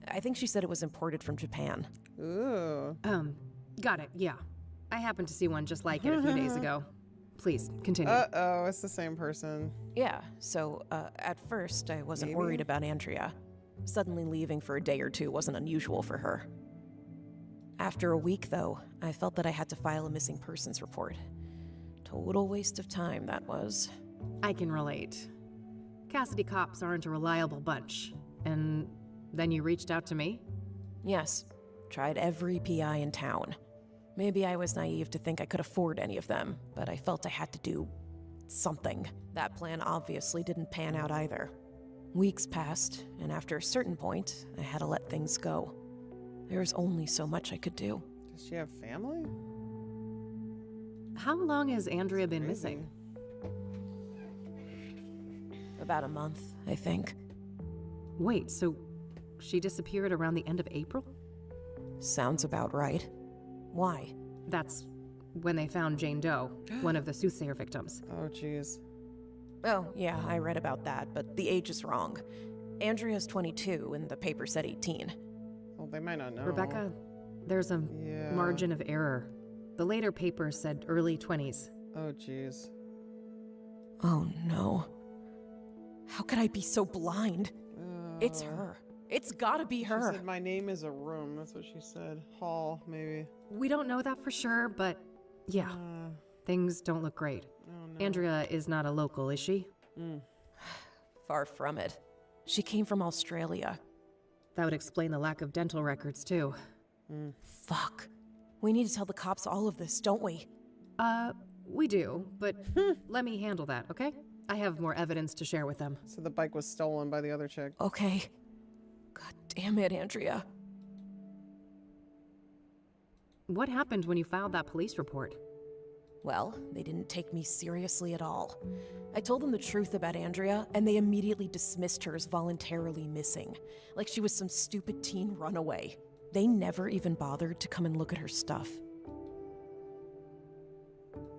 I think she said it was imported from Japan. Ooh. Got it, yeah. I happened to see one just like it a few days ago. Please, continue. Uh-oh, it's the same person. Yeah, so, at first, I wasn't worried about Andrea. Suddenly leaving for a day or two wasn't unusual for her. After a week, though, I felt that I had to file a missing persons report. Total waste of time, that was. I can relate. Cassidy cops aren't a reliable bunch. And then you reached out to me? Yes. Tried every PI in town. Maybe I was naive to think I could afford any of them, but I felt I had to do something. That plan obviously didn't pan out either. Weeks passed, and after a certain point, I had to let things go. There was only so much I could do. Does she have family? How long has Andrea been missing? About a month, I think. Wait, so she disappeared around the end of April? Sounds about right. Why? That's when they found Jane Doe, one of the soothsayer victims. Oh, jeez. Oh, yeah, I read about that, but the age is wrong. Andrea's 22, and the paper said 18. Well, they might not know. Rebecca, there's a margin of error. The later paper said early 20s. Oh, jeez. Oh, no. How could I be so blind? It's her. It's gotta be her. She said, my name is a room. That's what she said. Hall, maybe. We don't know that for sure, but yeah, things don't look great. Oh, no. Andrea is not a local, is she? Far from it. She came from Australia. That would explain the lack of dental records, too. Fuck. We need to tell the cops all of this, don't we? We do, but let me handle that, okay? I have more evidence to share with them. So the bike was stolen by the other chick. Okay. God damn it, Andrea. What happened when you filed that police report? Well, they didn't take me seriously at all. I told them the truth about Andrea, and they immediately dismissed her as voluntarily missing, like she was some stupid teen runaway. They never even bothered to come and look at her stuff.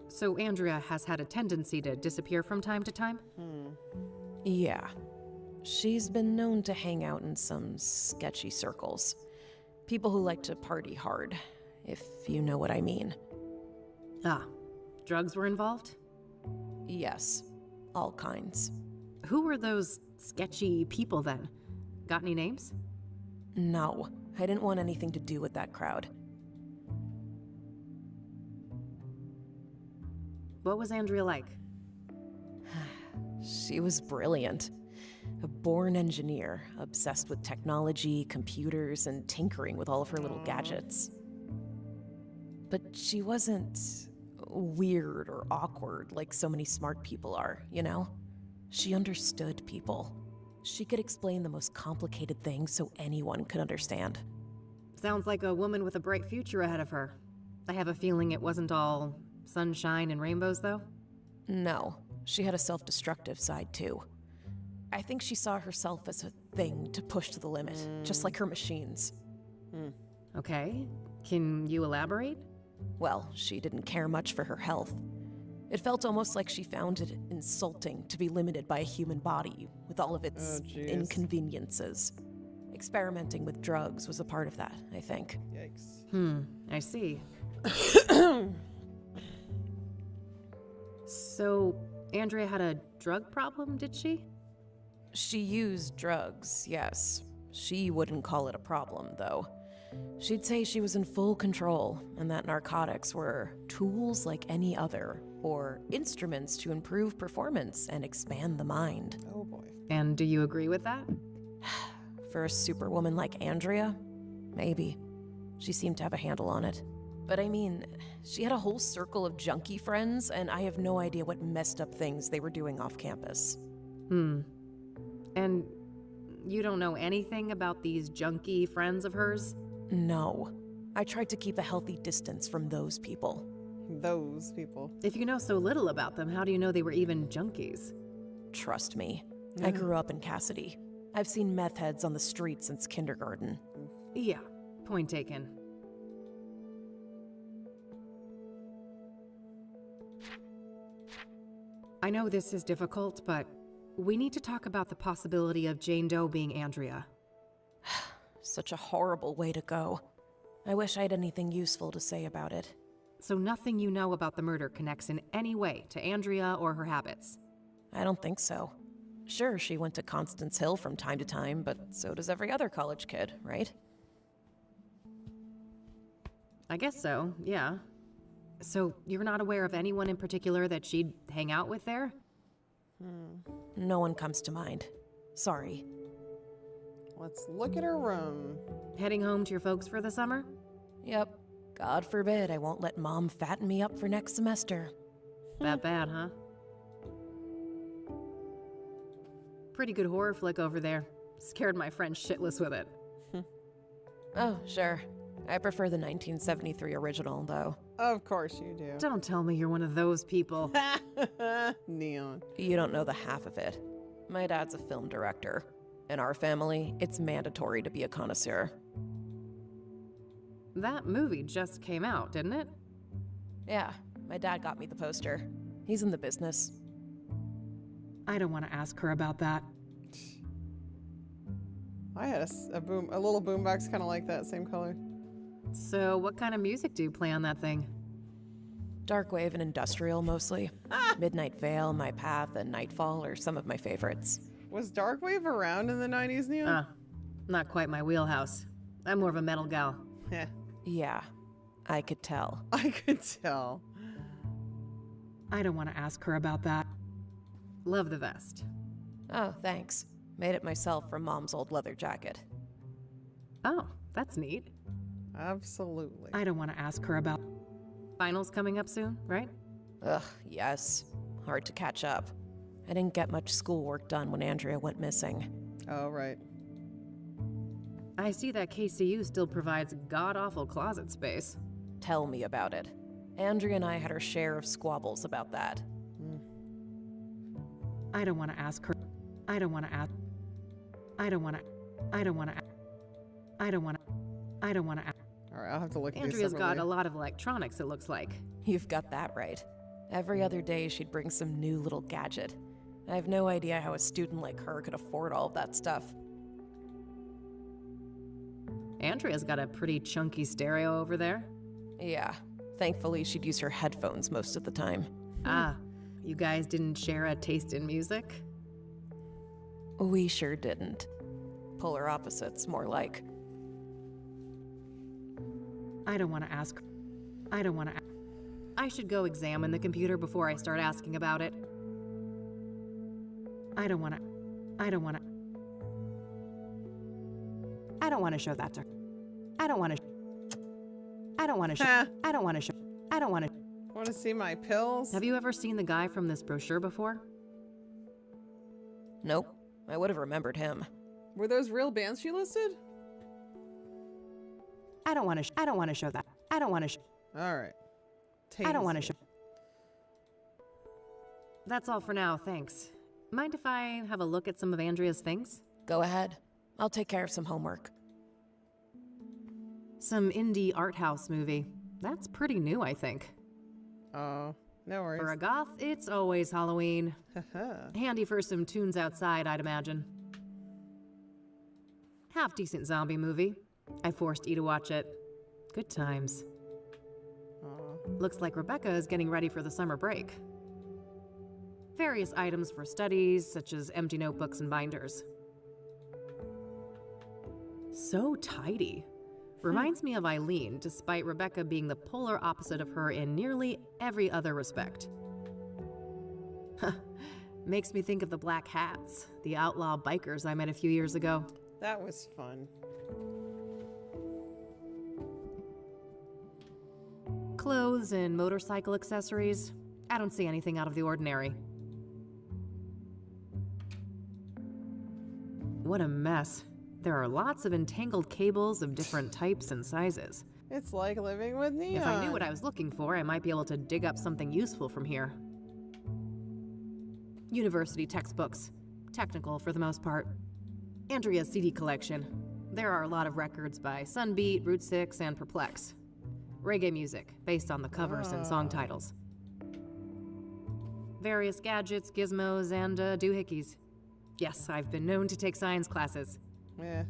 So Andrea has had a tendency to disappear from time to time? Yeah. She's been known to hang out in some sketchy circles. People who like to party hard, if you know what I mean. Ah, drugs were involved? Yes, all kinds. Who were those sketchy people then? Got any names? No, I didn't want anything to do with that crowd. What was Andrea like? She was brilliant. A born engineer, obsessed with technology, computers, and tinkering with all of her little gadgets. But she wasn't weird or awkward like so many smart people are, you know? She understood people. She could explain the most complicated things so anyone could understand. Sounds like a woman with a bright future ahead of her. I have a feeling it wasn't all sunshine and rainbows, though? No, she had a self-destructive side, too. I think she saw herself as a thing to push to the limit, just like her machines. Okay, can you elaborate? Well, she didn't care much for her health. It felt almost like she found it insulting to be limited by a human body with all of its inconveniences. Experimenting with drugs was a part of that, I think. Yikes. I see. So, Andrea had a drug problem, did she? She used drugs, yes. She wouldn't call it a problem, though. She'd say she was in full control, and that narcotics were tools like any other, or instruments to improve performance and expand the mind. Oh boy. And do you agree with that? For a superwoman like Andrea, maybe. She seemed to have a handle on it. But I mean, she had a whole circle of junkie friends, and I have no idea what messed up things they were doing off campus. And you don't know anything about these junkie friends of hers? No. I tried to keep a healthy distance from those people. Those people. If you know so little about them, how do you know they were even junkies? Trust me. I grew up in Cassidy. I've seen meth heads on the street since kindergarten. Yeah, point taken. I know this is difficult, but we need to talk about the possibility of Jane Doe being Andrea. Such a horrible way to go. I wish I had anything useful to say about it. So nothing you know about the murder connects in any way to Andrea or her habits? I don't think so. Sure, she went to Constance Hill from time to time, but so does every other college kid, right? I guess so, yeah. So you're not aware of anyone in particular that she'd hang out with there? No one comes to mind. Sorry. Let's look at her room. Heading home to your folks for the summer? Yep. God forbid I won't let Mom fatten me up for next semester. That bad, huh? Pretty good horror flick over there. Scared my friend shitless with it. Oh, sure. I prefer the 1973 original, though. Of course you do. Don't tell me you're one of those people. Neon. You don't know the half of it. My dad's a film director. In our family, it's mandatory to be a connoisseur. That movie just came out, didn't it? Yeah, my dad got me the poster. He's in the business. I don't want to ask her about that. I had a little boombox kind of like that, same color. So what kind of music do you play on that thing? Darkwave and industrial, mostly. Midnight Veil, My Path, and Nightfall are some of my favorites. Was Darkwave around in the 90s, Neon? Not quite my wheelhouse. I'm more of a metal gal. Yeah, I could tell. I could tell. I don't want to ask her about that. Love the vest. Oh, thanks. Made it myself from Mom's old leather jacket. Oh, that's neat. Absolutely. I don't want to ask her about... Finals coming up soon, right? Ugh, yes. Hard to catch up. I didn't get much schoolwork done when Andrea went missing. Oh, right. I see that KCU still provides god-awful closet space. Tell me about it. Andrea and I had our share of squabbles about that. I don't want to ask her. I don't want to ask. I don't want to. I don't want to. I don't want to. I don't want to. Alright, I'll have to look at these Andrea's got separately. a lot of electronics, it looks like. You've got that right. Every other day she'd bring some new little gadget. I have no idea how a student like her could afford all of that stuff. Andrea's got a pretty chunky stereo over there. Yeah. Thankfully, she'd use her headphones most of the time. Ah, you guys didn't share a taste in music? We sure didn't. Polar opposites, more like. I don't want to ask. I don't want to. I should go examine the computer before I start asking about it. I don't want to. I don't want to. I don't want to show that to her. I don't want to. I don't want to show. I don't want to show. I don't want to. Want to see my pills? Have you ever seen the guy from this brochure before? Nope. I would have remembered him. Were those real bands she listed? I don't want to. I don't want to show that. I don't want to. All right. I don't want to show. That's all for now, thanks. Mind if I have a look at some of Andrea's things? Go ahead. I'll take care of some homework. Some indie art house movie. That's pretty new, I think. Oh, no worries. For a goth, it's always Halloween. Handy for some tunes outside, I'd imagine. Half-decent zombie movie. I forced E to watch it. Good times. Looks like Rebecca is getting ready for the summer break. Various items for studies, such as empty notebooks and binders. So tidy. Reminds me of Eileen, despite Rebecca being the polar opposite of her in nearly every other respect. Makes me think of the Black Hats, the outlaw bikers I met a few years ago. That was fun. Clothes and motorcycle accessories. I don't see anything out of the ordinary. What a mess. There are lots of entangled cables of different types and sizes. It's like living with Neon. If I knew what I was looking for, I might be able to dig up something useful from here. University textbooks. Technical for the most part. Andrea's CD collection. There are a lot of records by Sunbeat, Route 6, and Perplex. Reggae music, based on the covers and song titles. Various gadgets, gizmos, and doohickeys. Yes, I've been known to take science classes. Yeah.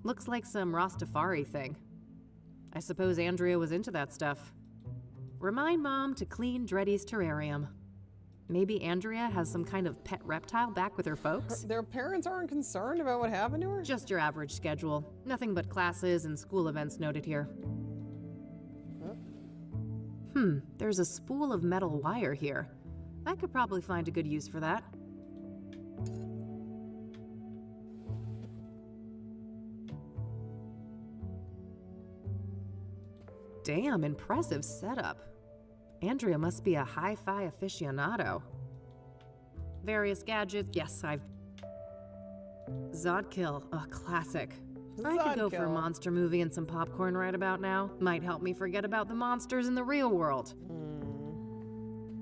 Looks like some Rastafari thing. I suppose Andrea was into that stuff. Remind Mom to clean Dreddy's terrarium. Maybe Andrea has some kind of pet reptile back with her folks? Their parents aren't concerned about what happened to her? Just your average schedule. Nothing but classes and school events noted here. There's a spool of metal wire here. I could probably find a good use for that. Damn, impressive setup. Andrea must be a hi-fi aficionado. Various gadgets, yes, Zodkill, a classic. I could go for a Zodkill. monster movie and some popcorn right about now. Might help me forget about the monsters in the real world.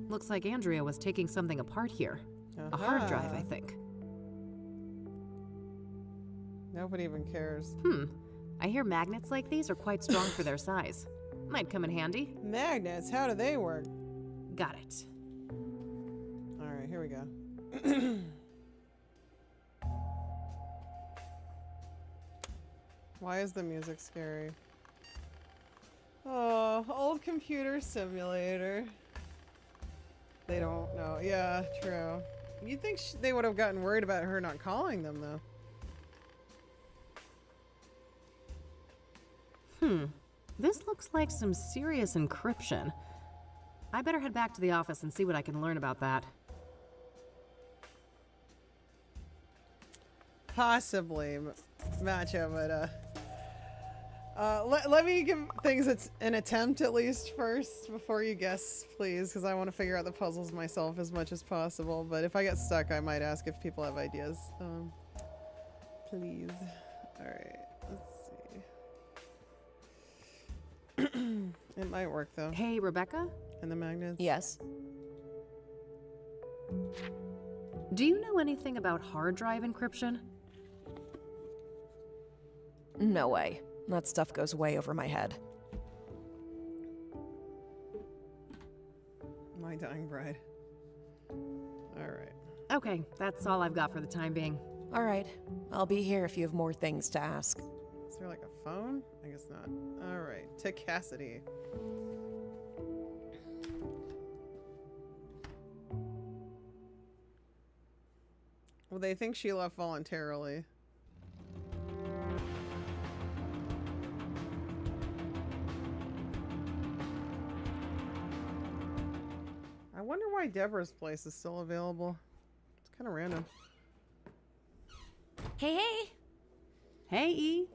Looks like Andrea was taking something apart here. A hard drive, I think. Nobody even cares. I hear magnets like these are quite strong for their size. Might come in handy. Magnets, how do they work? Got it. Alright, here we go. Why is the music scary? Oh, old computer simulator. They don't know. Yeah, true. You'd think they would have gotten worried about her not calling them, though. This looks like some serious encryption. I better head back to the office and see what I can learn about that. Possibly matcha, but let me give things an attempt at least first before you guess, please, because I want to figure out the puzzles myself as much as possible. But if I get stuck, I might ask if people have ideas. Please. All right. Let's see. It might work though. Hey, Rebecca? And the magnets? Yes. Do you know anything about hard drive encryption? No way. That stuff goes way over my head. My dying bride. Alright. Okay, that's all I've got for the time being. Alright. I'll be here if you have more things to ask. Is there like a phone? I guess not. Alright. To Cassidy. Well, they think she left voluntarily. I wonder why Deborah's place is still available. It's kind of random. Hey, hey! Hey, E.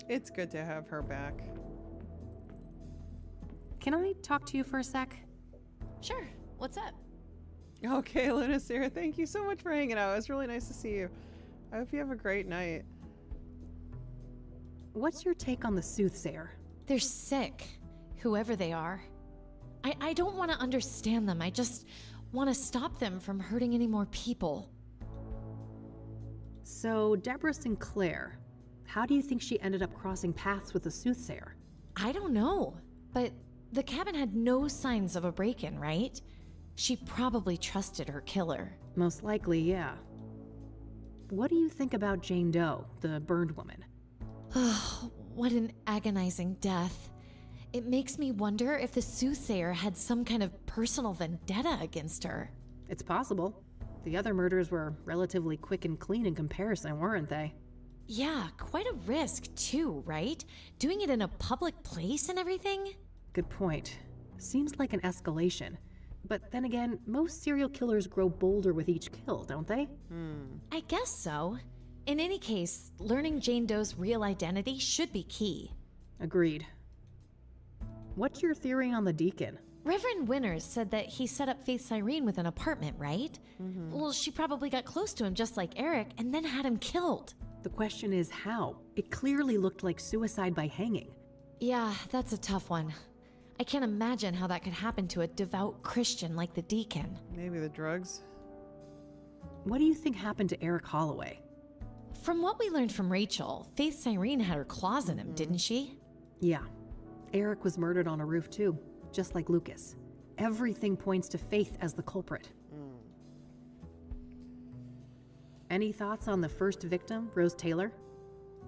It's good to have her back. Can I talk to you for a sec? Sure. What's up? Okay, Luna Sarah, thank you so much for hanging out. It was really nice to see you. I hope you have a great night. What's your take on the soothsayer? They're sick, whoever they are. I don't want to understand them. I just want to stop them from hurting any more people. So, Deborah Sinclair, how do you think she ended up crossing paths with the soothsayer? I don't know, but the cabin had no signs of a break-in, right? She probably trusted her killer. Most likely, yeah. What do you think about Jane Doe, the burned woman? Oh, what an agonizing death. It makes me wonder if the soothsayer had some kind of personal vendetta against her. It's possible. The other murders were relatively quick and clean in comparison, weren't they? Yeah, quite a risk too, right? Doing it in a public place and everything? Good point. Seems like an escalation. But then again, most serial killers grow bolder with each kill, don't they? I guess so. In any case, learning Jane Doe's real identity should be key. Agreed. What's your theory on the deacon? Reverend Winters said that he set up Faith Cyrene with an apartment, right? Well, she probably got close to him just like Eric and then had him killed. The question is how? It clearly looked like suicide by hanging. Yeah, that's a tough one. I can't imagine how that could happen to a devout Christian like the deacon. Maybe the drugs. What do you think happened to Eric Holloway? From what we learned from Rachel, Faith Cyrene had her claws in him, didn't she? Yeah. Eric was murdered on a roof too, just like Lucas. Everything points to Faith as the culprit. Any thoughts on the first victim, Rose Taylor?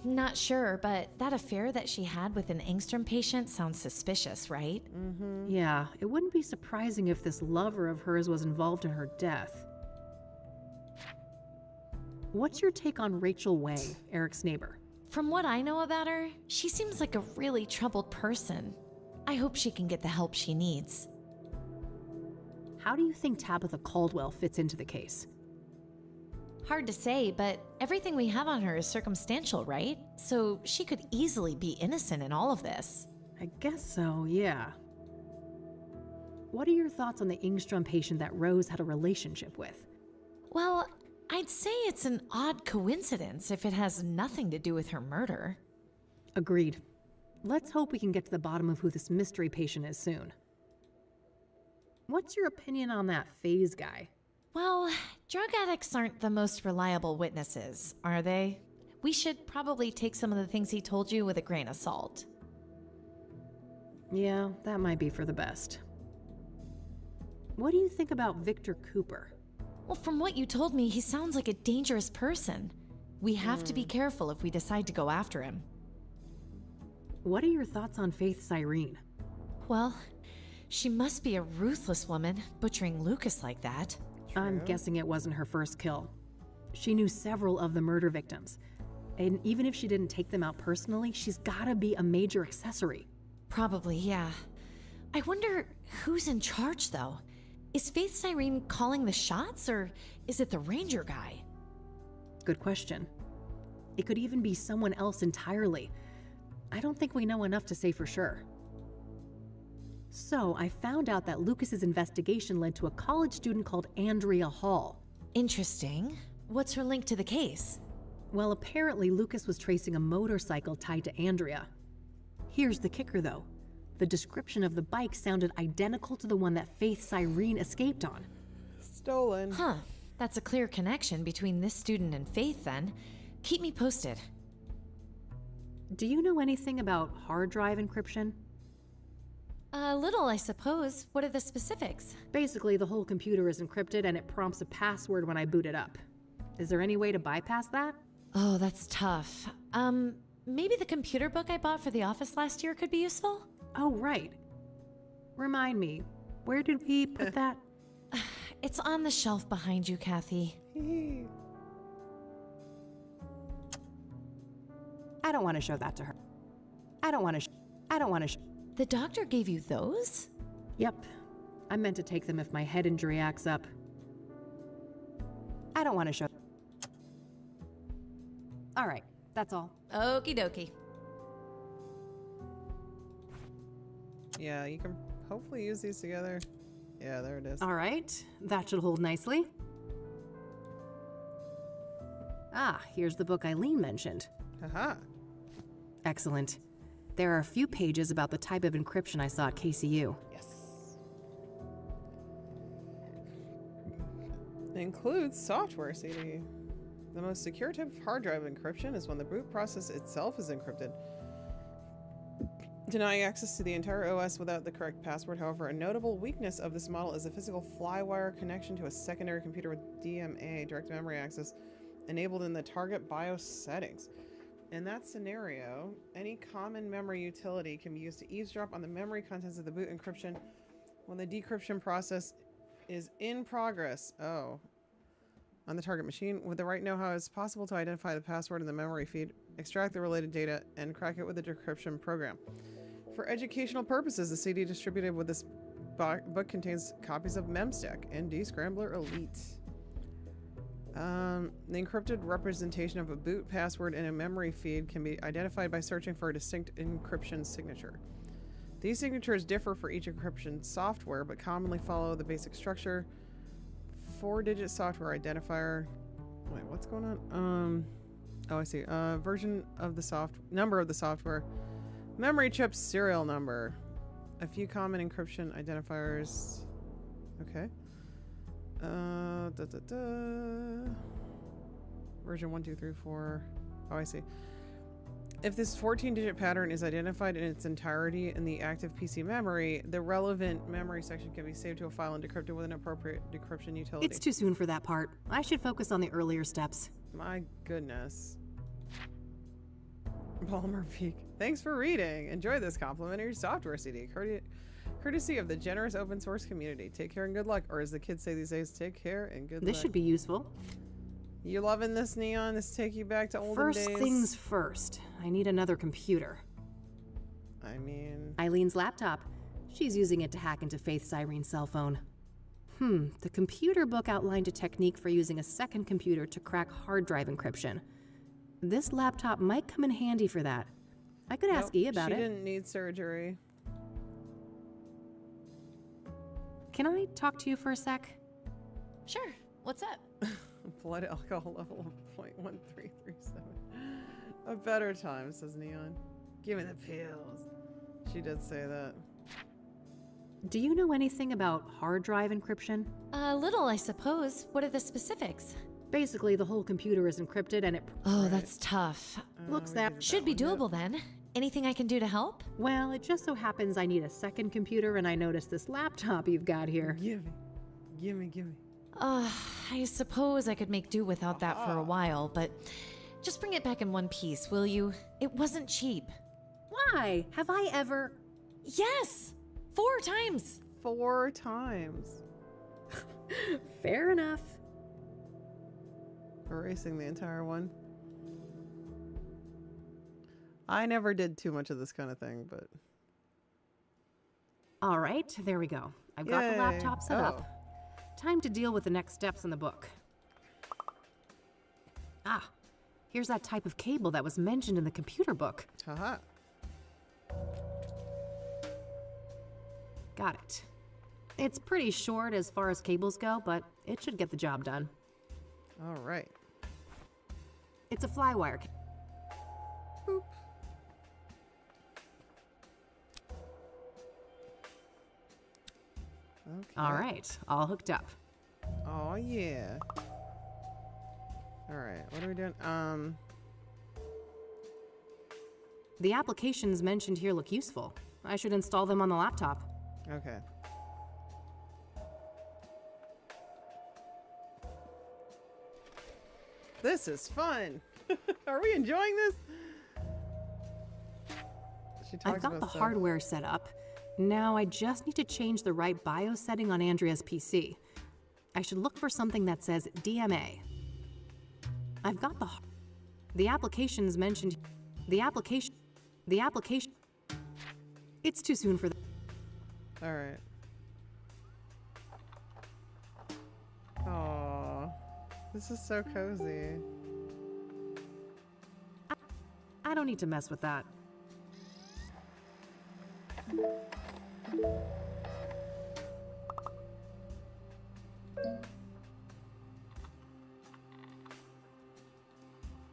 Not sure, but that affair that she had with an Angstrom patient sounds suspicious, right? Yeah, it wouldn't be surprising if this lover of hers was involved in her death. What's your take on Rachel Way, Eric's neighbor? From what I know about her, she seems like a really troubled person. I hope she can get the help she needs. How do you think Tabitha Caldwell fits into the case? Hard to say, but everything we have on her is circumstantial, right? So she could easily be innocent in all of this. I guess so, yeah. What are your thoughts on the Ingstrom patient that Rose had a relationship with? Well, I'd say it's an odd coincidence if it has nothing to do with her murder. Agreed. Let's hope we can get to the bottom of who this mystery patient is soon. What's your opinion on that Phase guy? Well, drug addicts aren't the most reliable witnesses, are they? We should probably take some of the things he told you with a grain of salt. Yeah, that might be for the best. What do you think about Victor Cooper? Well, from what you told me, he sounds like a dangerous person. We have to be careful if we decide to go after him. What are your thoughts on Faith Cyrene? Well, she must be a ruthless woman, butchering Lucas like that. I'm guessing it wasn't her first kill. She knew several of the murder victims. And even if she didn't take them out personally, she's gotta be a major accessory. Probably, yeah. I wonder who's in charge, though. Is Faith Cyrene calling the shots, or is it the ranger guy? Good question. It could even be someone else entirely. I don't think we know enough to say for sure. So, I found out that Lucas's investigation led to a college student called Andrea Hall. Interesting. What's her link to the case? Well, apparently Lucas was tracing a motorcycle tied to Andrea. Here's the kicker, though. The description of the bike sounded identical to the one that Faith Cyrene escaped on. Stolen. Huh. That's a clear connection between this student and Faith, then. Keep me posted. Do you know anything about hard drive encryption? A little, I suppose. What are the specifics? Basically, the whole computer is encrypted and it prompts a password when I boot it up. Is there any way to bypass that? Oh, that's tough. Maybe the computer book I bought for the office last year could be useful? Oh, right. Remind me, where did we put that? It's on the shelf behind you, Kathy. I don't want to show that to her. I don't want to The doctor gave you those? Yep. I meant to take them if my head injury acts up. I don't want to show. All right, that's all. Okie dokie. Yeah, you can hopefully use these together. Yeah, there it is. All right, that should hold nicely. Ah, here's the book Eileen mentioned. Haha. Excellent. There are a few pages about the type of encryption I saw at KCU. Yes. It includes software CD. The most secure type of hard drive encryption is when the boot process itself is encrypted, denying access to the entire OS without the correct password. However, a notable weakness of this model is a physical flywire connection to a secondary computer with DMA, direct memory access, enabled in the target BIOS settings. In that scenario, any common memory utility can be used to eavesdrop on the memory contents of the boot encryption when the decryption process is in progress. Oh. On the target machine. With the right know-how, it's possible to identify the password in the memory feed, extract the related data, and crack it with the decryption program. For educational purposes, the CD distributed with this book contains copies of Memstack and Descrambler Elite. The encrypted representation of a boot password in a memory feed can be identified by searching for a distinct encryption signature. These signatures differ for each encryption software, but commonly follow the basic structure. 4-digit software identifier. Wait, what's going on? Oh, I see. Version of the number of the software. Memory chip serial number. A few common encryption identifiers. Okay. Version 1, 2, 3, 4. Oh, I see. If this 14-digit pattern is identified in its entirety in the active PC memory, the relevant memory section can be saved to a file and decrypted with an appropriate decryption utility. It's too soon for that part. I should focus on the earlier steps. My goodness. Palmer Peak. Thanks for reading. Enjoy this complimentary software CD. Courtesy of the generous open source community. Take care and good luck. Or as the kids say these days, take care and good luck. This should be useful. You loving this, Neon? This take you back to olden days? First things first. I need another computer. I mean... Eileen's laptop. She's using it to hack into Faith Cyrene's cell phone. The computer book outlined a technique for using a second computer to crack hard drive encryption. This laptop might come in handy for that. I could ask E about it. She didn't need surgery. Can I talk to you for a sec? Sure. What's up? Blood alcohol level of 0.1337. A better time, says Neon. Give me the pills. She did say that. Do you know anything about hard drive encryption? A little, I suppose. What are the specifics? Basically, the whole computer is encrypted and it... Oh, that's tough. Looks that... Should be doable then. Anything I can do to help? Well, it just so happens I need a second computer and I noticed this laptop you've got here. Gimme. I suppose I could make do without that for a while, but just bring it back in one piece, will you? It wasn't cheap. Why? Have I ever... Yes! 4 times! 4 times. Fair enough. Erasing the entire one. I never did too much of this kind of thing, but... All right, there we go. I've got the laptop set up. Time to deal with the next steps in the book. Ah, here's that type of cable that was mentioned in the computer book. Haha. Got it. It's pretty short as far as cables go, but it should get the job done. All right. It's a flywire. Boop. Okay. All right, all hooked up. Oh yeah. All right, what are we doing? The applications mentioned here look useful. I should install them on the laptop. Okay. This is fun. Are we enjoying this? I've got the hardware set up. Now I just need to change the right BIOS setting on Andrea's PC. I should look for something that says DMA. I've got the applications mentioned. The application. It's too soon for that. All right. Aww, this is so cozy. I don't need to mess with that.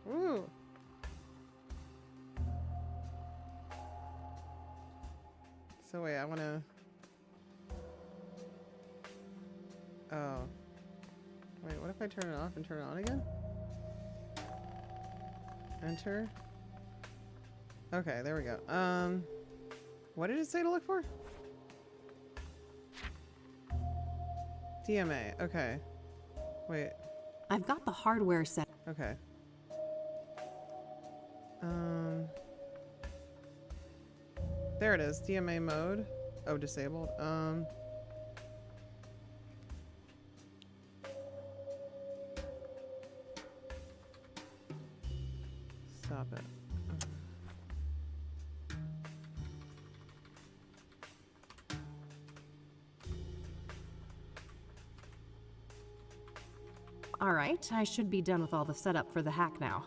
Ooh. So wait, I wanna... Oh. Wait, what if I turn it off and turn it on again? Enter. Okay, there we go. What did it say to look for? DMA, okay. Wait. I've got the hardware set. Okay. There it is, DMA mode. Oh, disabled. Stop it. All right, I should be done with all the setup for the hack now.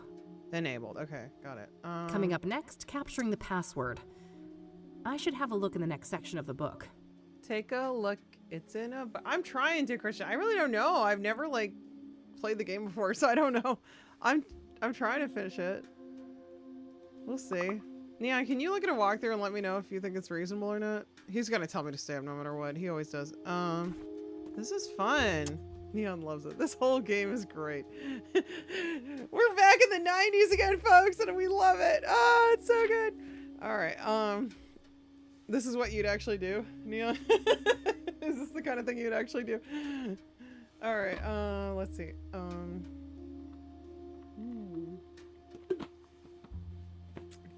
Enabled, okay, got it. Coming up next, capturing the password. I should have a look in the next section of the book. Take a look. It's in a... I'm trying to, Christian. I really don't know. I've never, like, played the game before, so I don't know. I'm trying to finish it. We'll see. Neon, can you look at a walkthrough and let me know if you think it's reasonable or not? He's gonna tell me to stay up no matter what. He always does. This is fun. Neon loves it. This whole game is great. We're back in the 90s again, folks, and we love it. Oh, it's so good. All right. This is what you'd actually do, Neon? Is this the kind of thing you'd actually do? All right. Let's see.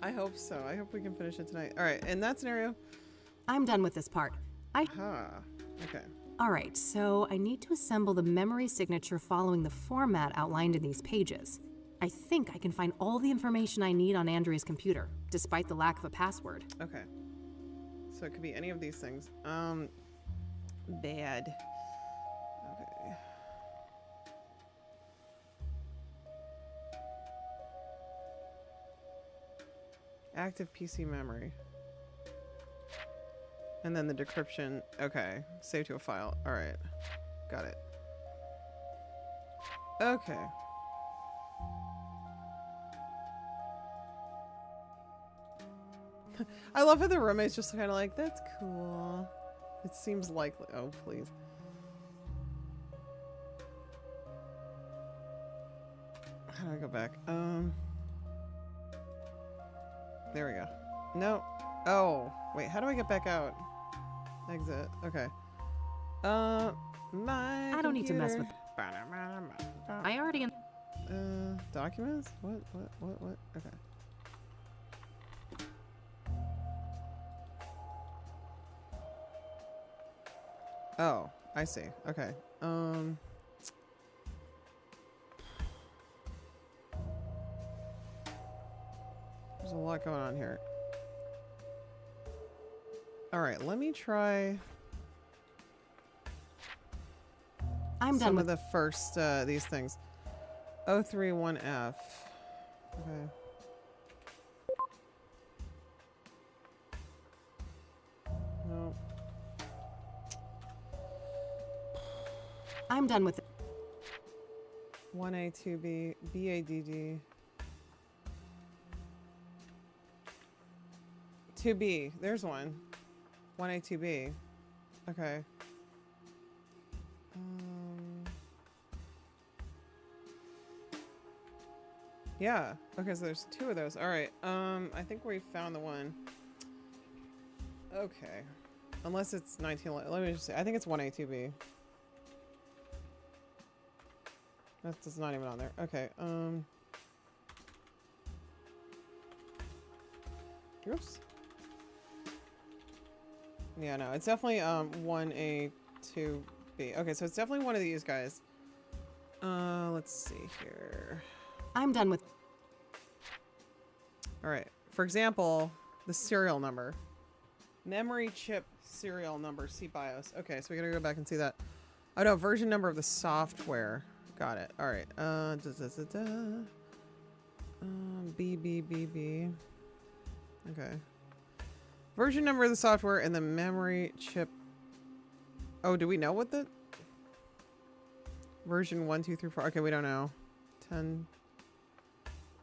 I hope so. I hope we can finish it tonight. All right. In that scenario, I'm done with this part. Okay. All right, so I need to assemble the memory signature following the format outlined in these pages. I think I can find all the information I need on Andrea's computer, despite the lack of a password. Okay. So it could be any of these things. Bad. Active PC memory. And then the decryption. Okay. Save to a file. Alright. Got it. Okay. I love how the roommate's just kind of like, that's cool. It seems likely. Oh, please. How do I go back? There we go. No. Oh, wait, how do I get back out? Exit. Okay. My I don't need to mess with. computer. I already. Documents? What? Okay. Oh, I see. Okay. There's a lot going on here. All right, let me try. I'm done some with of the first these things. 031F. Okay. No. I'm done with it. 1A, 2B, BADD. 2B. There's one. 1A, 2B. Okay. Yeah. Okay, so there's two of those. All right. I think we found the one. Okay. Unless it's 19. Let me just see. I think it's 1A, 2B. That's not even on there. Okay. Oops. Yeah, no, it's definitely 1A, 2B. Okay, so it's definitely one of these guys. Let's see here. I'm done with. All right. For example, the serial number. Memory chip serial number, C BIOS. Okay, so we gotta go back and see that. Oh no, version number of the software. Got it. All right. BBBB. Okay. Version number of the software and the memory chip. Oh, do we know what the version 1, 2, 3, 4? Okay, we don't know. 10.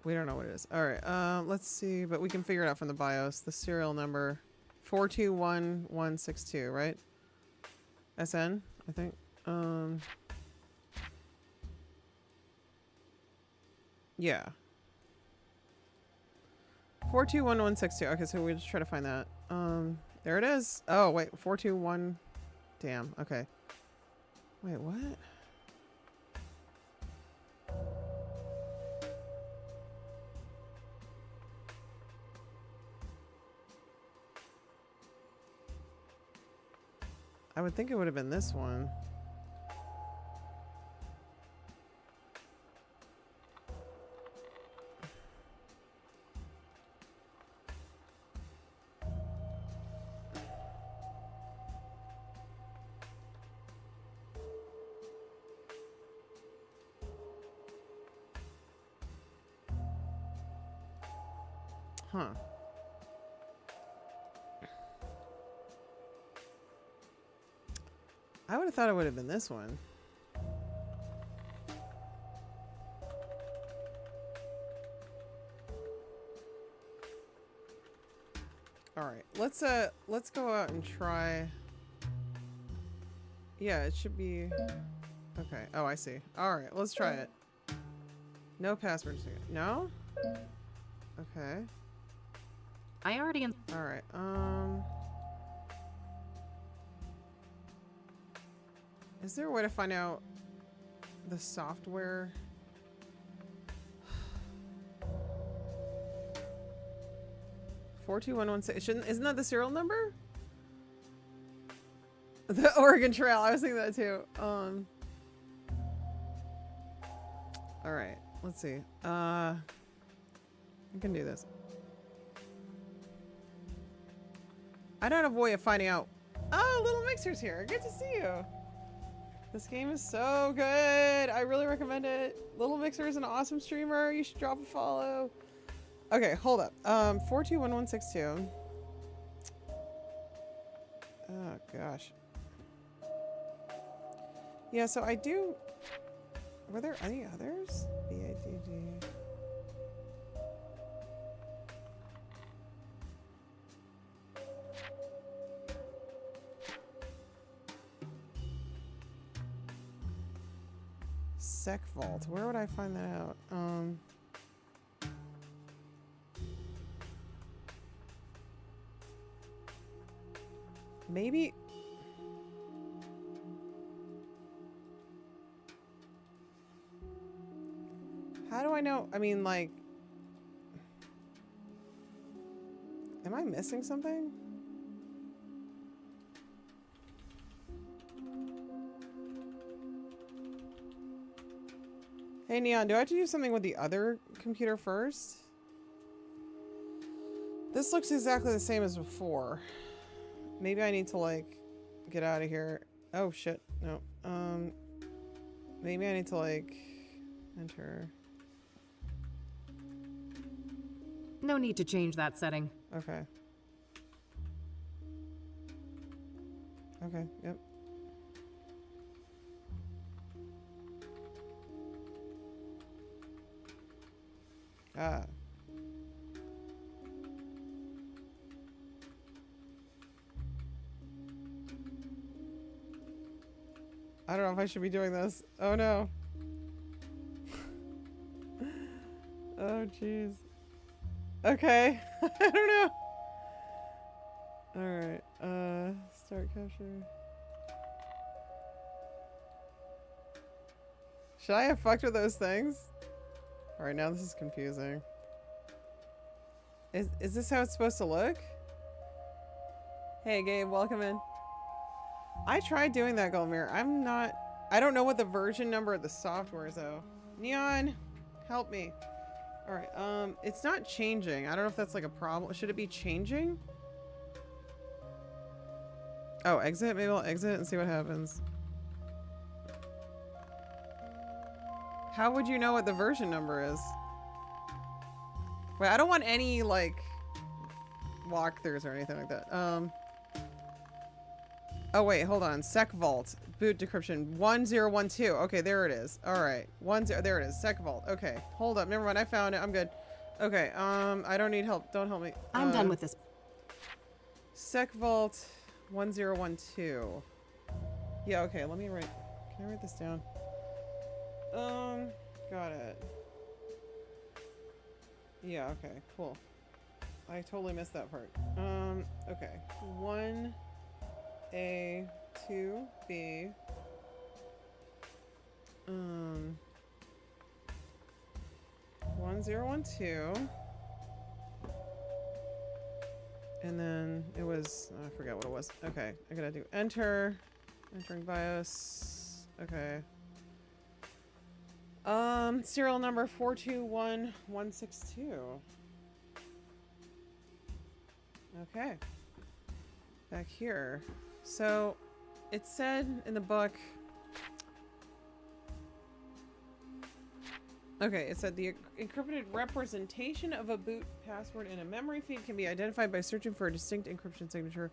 We don't know what it is. All right. Let's see, but we can figure it out from the BIOS. The serial number 421162, right? SN, I think. Yeah. 421162. Okay, so we just try to find that. There it is. Oh, wait, 421. Damn. Okay. Wait, what? I would think it would have been this one. Huh. I would have thought it would have been this one. All right, let's go out and try. Yeah, it should be. Okay. Oh, I see. All right, let's try it. No passwords. No. Okay. I already. All right. Is there a way to find out the software? 42116. Isn't that the serial number? The Oregon Trail. I was thinking that too. All right. Let's see. I can do this. I don't have a way of finding out. Oh, Little Mixer's here. Good to see you. This game is so good. I really recommend it. Little Mixer is an awesome streamer. You should drop a follow. Okay, hold up. 421162. Oh gosh. Yeah, so I do. Were there any others? BIDD. Sec Vault. Where would I find that out? Maybe. How do I know? I mean, like, am I missing something? Hey, Neon, do I have to do something with the other computer first? This looks exactly the same as before. Maybe I need to, like, get out of here. Oh, shit. No. Maybe I need to, like, enter. No need to change that setting. Okay. Okay, yep. Ah. I don't know if I should be doing this. Oh no. Oh jeez. Okay. I don't know. Alright. Start capture. Should I have fucked with those things? Alright, now this is confusing. Is this how it's supposed to look? Hey Gabe, welcome in. I tried doing that, Gulmir. I don't know what the version number of the software is though. Neon, help me. Alright, it's not changing. I don't know if that's like a problem. Should it be changing? Oh, exit? Maybe I'll exit and see what happens. How would you know what the version number is? Wait, I don't want any, like, walkthroughs or anything like that. Oh, wait, hold on. Sec Vault. Boot decryption. 1012. Okay, there it is. Alright. There it is. Sec Vault. Okay. Hold up. Never mind. I found it. I'm good. Okay, I don't need help. Don't help me. I'm done with this. Sec Vault 1012. Yeah, okay. Let me write. Can I write this down? Got it. Yeah, okay, cool. I totally missed that part. Okay. 1A, 2B. 1012. And then it was, oh, I forgot what it was. Okay, I gotta do enter. Entering BIOS. Okay. Serial number 421162. Okay. Back here. So, it said in the book. Okay, it said the encrypted representation of a boot password in a memory feed can be identified by searching for a distinct encryption signature.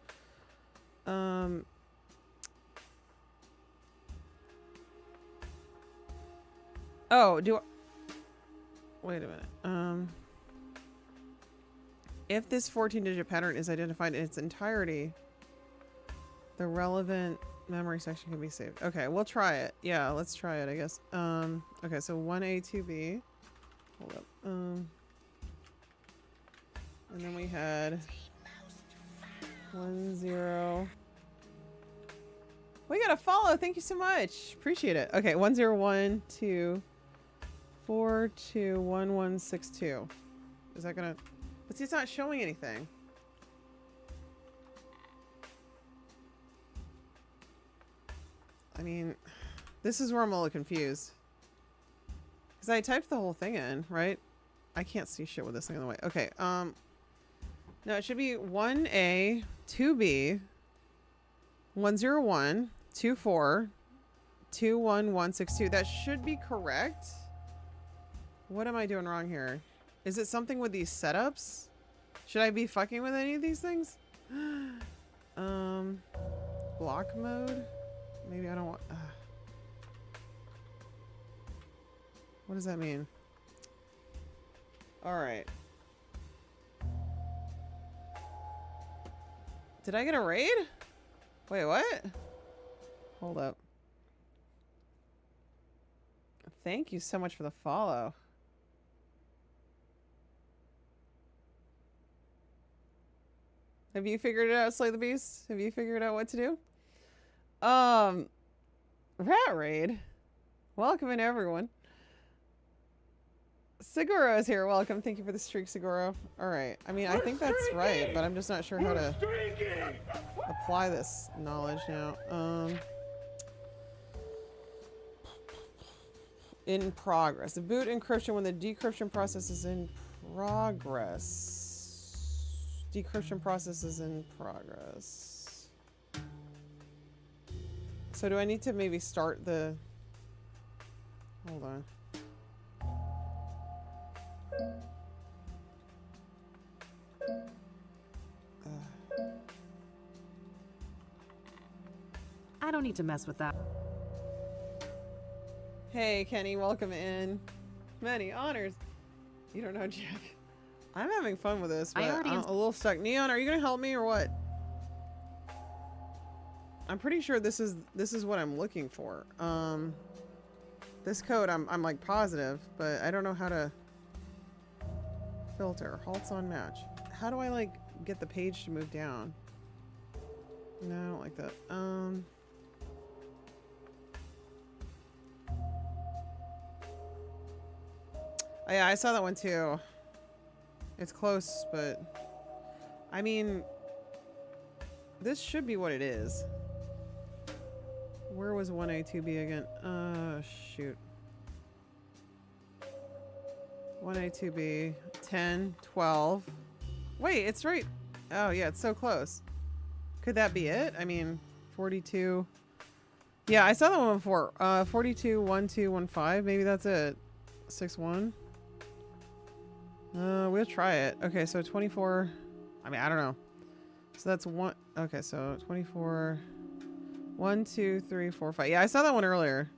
Oh, wait a minute. If this 14-digit pattern is identified in its entirety, the relevant memory section can be saved. Okay, we'll try it. Yeah, let's try it, I guess. Okay, so 1A, 2B. Hold up. And then we had 10. We got a follow. Thank you so much. Appreciate it. Okay, 1012421162. Is that gonna? But see, it's not showing anything. I mean, this is where I'm a little confused. Because I typed the whole thing in, right? I can't see shit with this thing in the way. Okay, no, it should be 1A, 2B, 101, 24, 21162. That should be correct. What am I doing wrong here? Is it something with these setups? Should I be fucking with any of these things? Block mode? Maybe I don't want... What does that mean? Alright. Did I get a raid? Wait, what? Hold up. Thank you so much for the follow. Have you figured it out, Slay the Beast? Have you figured out what to do? Rat Raid. Welcome in, everyone. Seguro is here. Welcome. Thank you for the streak, Seguro. Alright. I mean, I think that's right, but I'm just not sure how to apply this knowledge now. In progress. The boot encryption when the decryption process is in progress. Decryption process is in progress. So do I need to maybe start the... Hold on. I don't need to mess with that. Hey, Kenny, welcome in. Many honors. You don't know Jack. I'm having fun with this, but I'm a little stuck. Neon, are you gonna help me or what? I'm pretty sure this is what I'm looking for. This code I'm like positive, but I don't know how to filter. Halts on match. How do I like get the page to move down? No, I don't like that. Oh, yeah, I saw that one too. It's close, but I mean, this should be what it is. Where was 1A, 2B again? Shoot. 1A, 2B, 10, 12. Wait, it's right. Oh, yeah, it's so close. Could that be it? I mean, 42. Yeah, I saw that one before. 42, 1, 2, 1, 5. Maybe that's it. 6, 1. We'll try it. Okay, so 24. I mean, I don't know. So that's one. Okay, so 24. 1, 2, 3, 4, 5. Yeah, I saw that one earlier.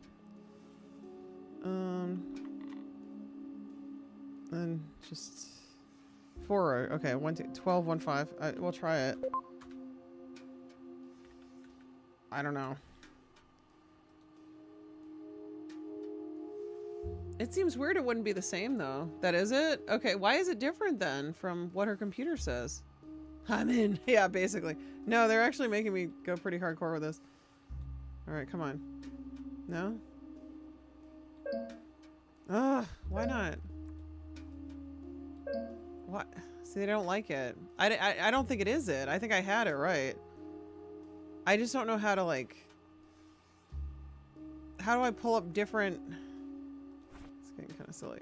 And just 4. Okay, 1, 2, 12, 1, 5. We'll try it. I don't know. It seems weird it wouldn't be the same though. That is it? Okay, why is it different then from what her computer says? I'm in. Yeah, basically. No, they're actually making me go pretty hardcore with this. Alright, come on. No? Ugh, why not? What? See, they don't like it. I don't think it is it. I think I had it right. I just don't know how to like... How do I pull up different... It's getting kind of silly.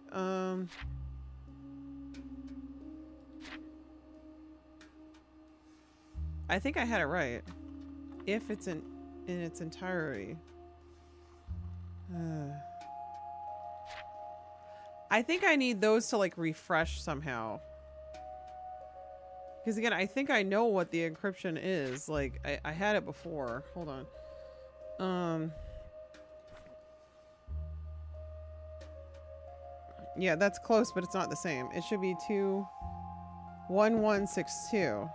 I think I had it right. If it's in its entirety. I think I need those to like refresh somehow. Because again, I think I know what the encryption is. Like, I had it before. Hold on. Yeah, that's close, but it's not the same. It should be 21162.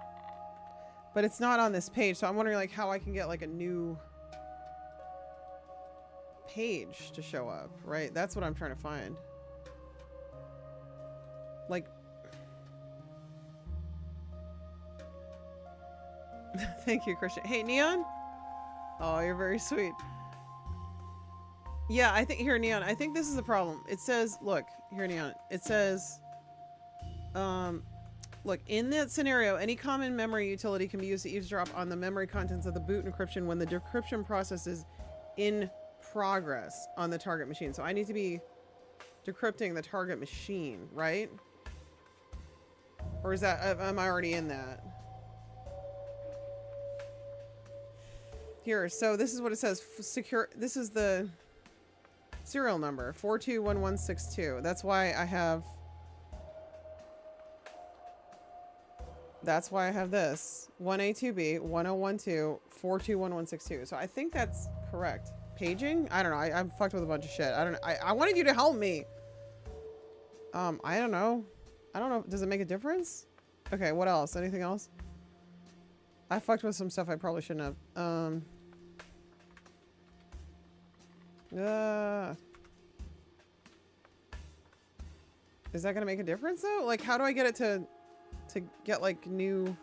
But it's not on this page, so I'm wondering like how I can get like a new page to show up, right? That's what I'm trying to find. Like... Thank you, Christian. Hey, Neon? Oh, you're very sweet. Yeah, I think... Here, Neon, I think this is the problem. It says... Look, here, Neon. It says... Look, in that scenario, any common memory utility can be used to eavesdrop on the memory contents of the boot encryption when the decryption process is in progress on the target machine. So I need to be decrypting the target machine, right? Or is that... Am I already in that? Here, so this is what it says. Secure. This is the serial number, 421162. That's why I have That's why I have this. 1A2B, 1012, 421162. So I think that's correct. Paging? I don't know. I'm fucked with a bunch of shit. I don't know. I wanted you to help me. I don't know. I don't know. Does it make a difference? Okay, what else? Anything else? I fucked with some stuff I probably shouldn't have. Is that gonna make a difference though? Like, how do I get it to get like new?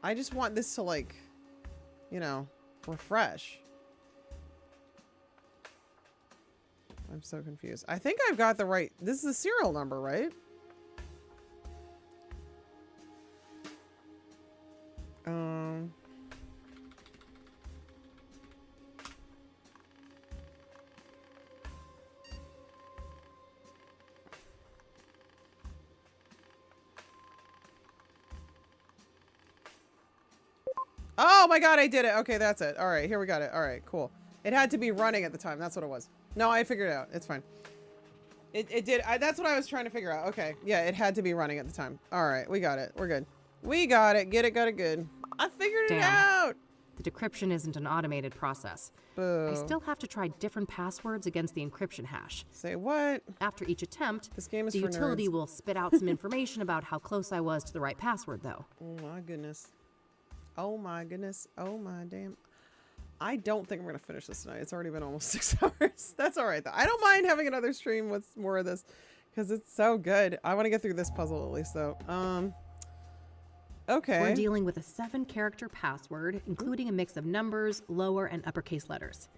I just want this to like, you know, refresh. I'm so confused. I think I've got the right. This is the serial number, right? Oh my god, I did it. Okay, that's it. All right, here we got it. All right, cool. It had to be running at the time. That's what it was. No, I figured it out. It's fine. It did. That's what I was trying to figure out. Okay. Yeah, it had to be running at the time. All right, we got it. We're good. We got it. Get it, got it good. I figured it out. The decryption isn't an automated process. Boo. I still have to try different passwords against the encryption hash. Say what? After each attempt, this game is the for utility nerds. will spit out some information about how close I was to the right password, though. Oh my goodness. Oh my goodness. Oh my damn. I don't think I'm going to finish this tonight. It's already been almost 6 hours. That's all right, though. I don't mind having another stream with more of this because it's so good. I want to get through this puzzle at least, though. Okay. We're dealing with a 7-character password, including a mix of numbers, lower and uppercase letters.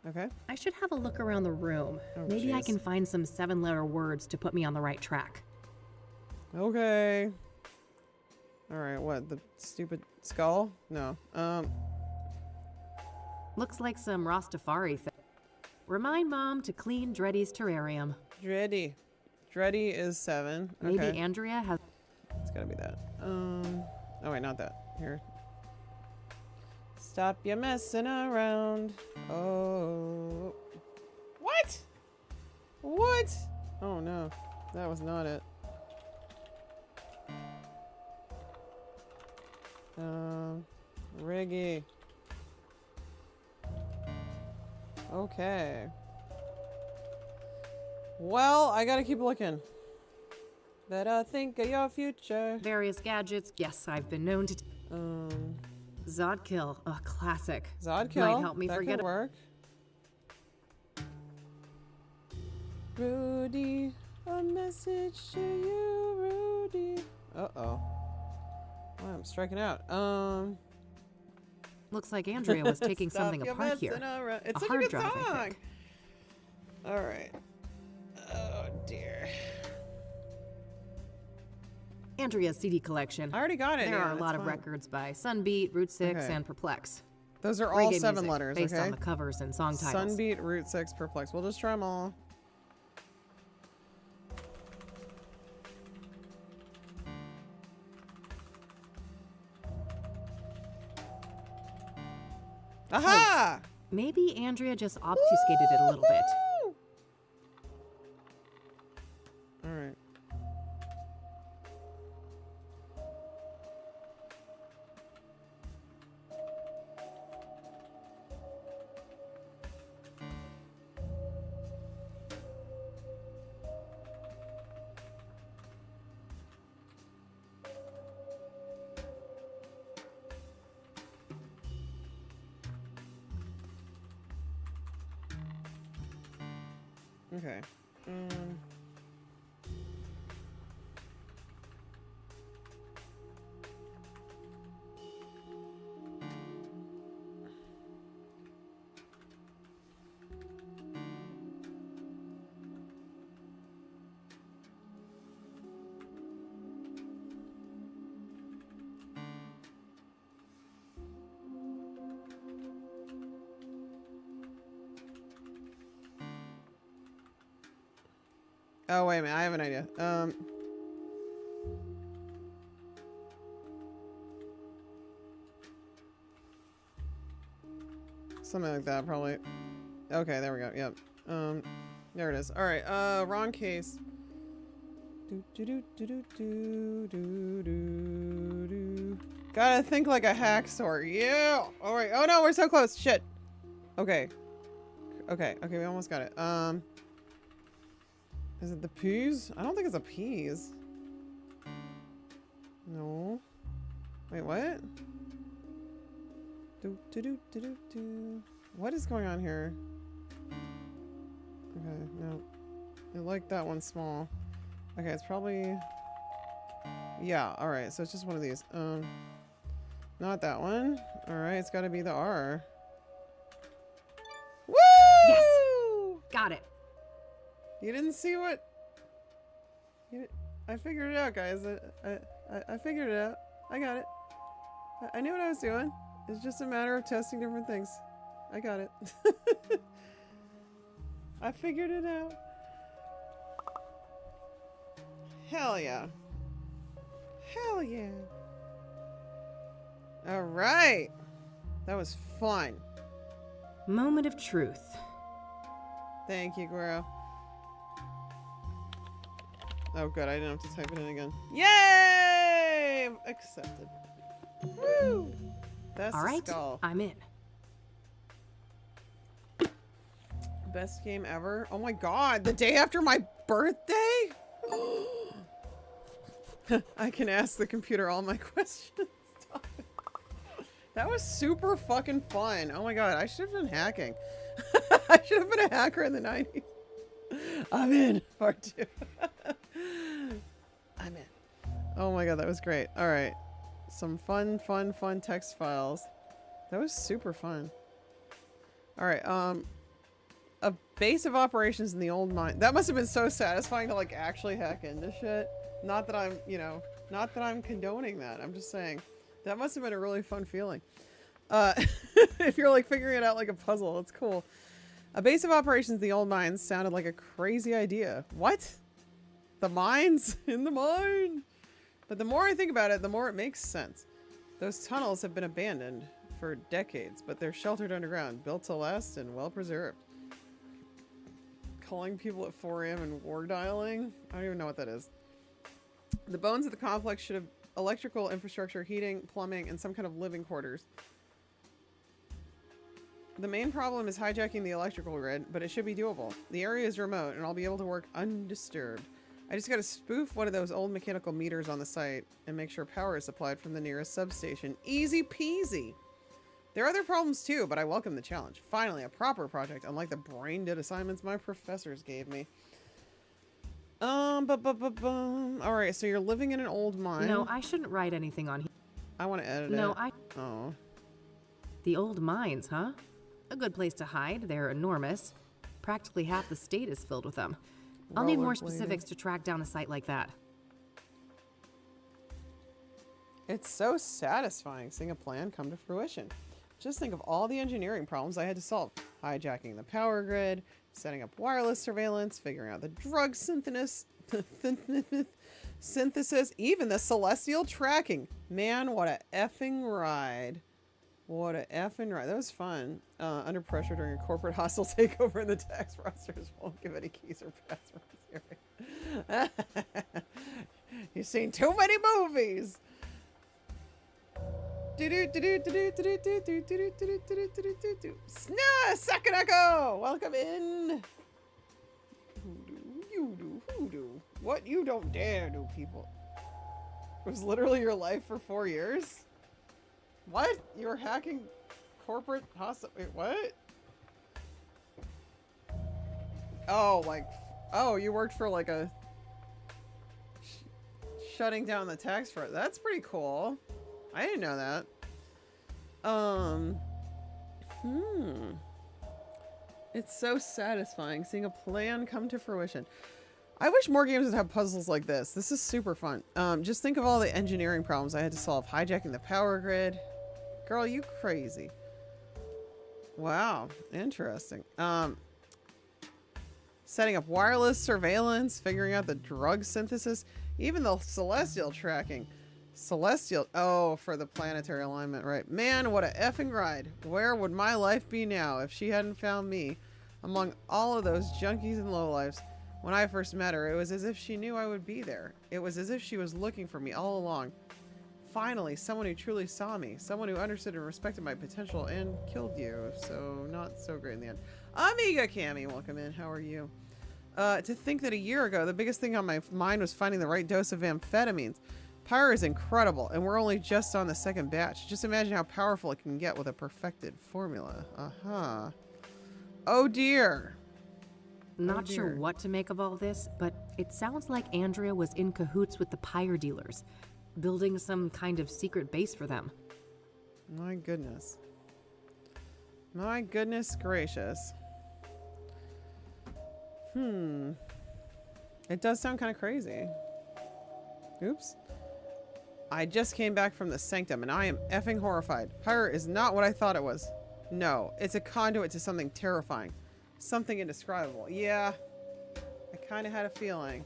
Okay. I should have a look around the room. Oh, Maybe I jeez. can find some 7-letter words to put me on the right track. Okay. All right, what? The stupid skull? No. Looks like some Rastafari thing. Remind Mom to clean Dreddy's terrarium. Dreddy. Dreddy is 7. Okay. Maybe Andrea has... It's gotta be that. Oh wait, not that. Here. Stop you messing around. Oh. What? What? Oh no. That was not it. Riggy. Okay. Well, I gotta keep looking. Better think of your future. Various gadgets. Yes, I've been known to... Zodkill. A classic. Zodkill? Might help me that forget... could work. Rudy, a message to you, Rudy. Uh-oh. Well, I'm striking out. Looks like Andrea was taking Stop something your apart here. messing around. It's A such a hard good drive, I song. think. All right. Oh dear. Andrea's CD collection. I already got it. There yeah, are a it's lot of fine. records by Sunbeat, Route 6, Okay. and Perplex. Those are all Reggae 7 music, letters, based okay? on the covers and song titles. Sunbeat, Route 6, Perplex. We'll just try them all. Aha! Maybe Andrea just obfuscated it a little bit. All right. Okay. Oh, wait a minute. I have an idea. Something like that, probably. Okay, there we go. Yep. There it is. All right. Wrong case. Gotta think like a hacksaw. Yeah. All right. Oh no, we're so close. Shit. Okay. Okay. Okay. We almost got it. Is it the peas? I don't think it's a peas. No. Wait, what? What is going on here? Okay, no. I like that one small. Okay, it's probably... Yeah, alright, so it's just one of these. Not that one. Alright, it's gotta be the R. Woo! Yes! Got it. You didn't see what... I figured it out, guys. I figured it out. I got it. I knew what I was doing. It's just a matter of testing different things. I got it. I figured it out. Hell yeah. Hell yeah. All right. That was fun. Moment of truth. Thank you, Guero. Oh, good. I didn't have to type it in again. Yay! Accepted. Woo! That's all right. Skull. I'm in. Best game ever. Oh my god, the day after my birthday? I can ask the computer all my questions. That was super fucking fun. Oh my god, I should have been hacking. I should have been a hacker in the 90s. I'm in. Part 2. I'm in. Oh my god, that was great. Alright. Some fun text files. That was super fun. Alright, a base of operations in the old mine. That must have been so satisfying to like actually hack into shit. Not that I'm, you know, not that I'm condoning that. I'm just saying that must have been a really fun feeling. If you're like figuring it out like a puzzle, it's cool. A base of operations in the old mines sounded like a crazy idea. What? The mines? In the mine? But the more I think about it, the more it makes sense. Those tunnels have been abandoned for decades, but they're sheltered underground, built to last and well preserved. Calling people at 4 AM and war dialing? I don't even know what that is. The bones of the complex should have electrical infrastructure, heating, plumbing, and some kind of living quarters. The main problem is hijacking the electrical grid, but it should be doable. The area is remote, and I'll be able to work undisturbed. I just gotta spoof one of those old mechanical meters on the site and make sure power is supplied from the nearest substation. Easy peasy! There are other problems too, but I welcome the challenge. Finally, a proper project, unlike the brain dead assignments my professors gave me. Alright, so you're living in an old mine. No, I shouldn't write anything on here. I want to edit it. No, Oh. The old mines, huh? A good place to hide. They're enormous. Practically half the state is filled with them. I'll need more specifics to track down a site like that. It's so satisfying seeing a plan come to fruition. Just think of all the engineering problems I had to solve. Hijacking the power grid, setting up wireless surveillance, figuring out the drug synthesis, even the celestial tracking. Man, what a effing ride. What a effing ride. That was fun. Under pressure during a corporate hostile takeover and the tax fraudsters won't give any keys or passwords. You've seen too many movies. Second echo! Welcome in. Hoodoo. What you don't dare do, people. It was literally your life for 4 years? What? You were hacking corporate hostile... Wait, what? Oh, like... Oh, you worked for like a... Shutting down the tax fraud. That's pretty cool. I didn't know that. It's so satisfying seeing a plan come to fruition. I wish more games would have puzzles like this. This is super fun. Just think of all the engineering problems I had to solve. Hijacking the power grid. Girl, you crazy. Wow. Interesting. Setting up wireless surveillance, figuring out the drug synthesis, even the celestial tracking. Celestial. Oh, for the planetary alignment, right. Man, what a effing ride. Where would my life be now if she hadn't found me among all of those junkies and lowlifes. When I first met her, it was as if she knew I would be there. It was as if she was looking for me all along. Finally, someone who truly saw me. Someone who understood and respected my potential and killed you. So, not so great in the end. Amiga Cammy, welcome in. How are you? To think that a year ago, the biggest thing on my mind was finding the right dose of amphetamines. Pyre is incredible, and we're only just on the second batch. Just imagine how powerful it can get with a perfected formula. Uh-huh. Oh dear. Not sure what to make of all this, but it sounds like Andrea was in cahoots with the Pyre dealers, building some kind of secret base for them. My goodness. My goodness gracious. It does sound kind of crazy. Oops. I just came back from the Sanctum and I am effing horrified. Pyre is not what I thought it was. No, it's a conduit to something terrifying. Something indescribable. Yeah, I kind of had a feeling.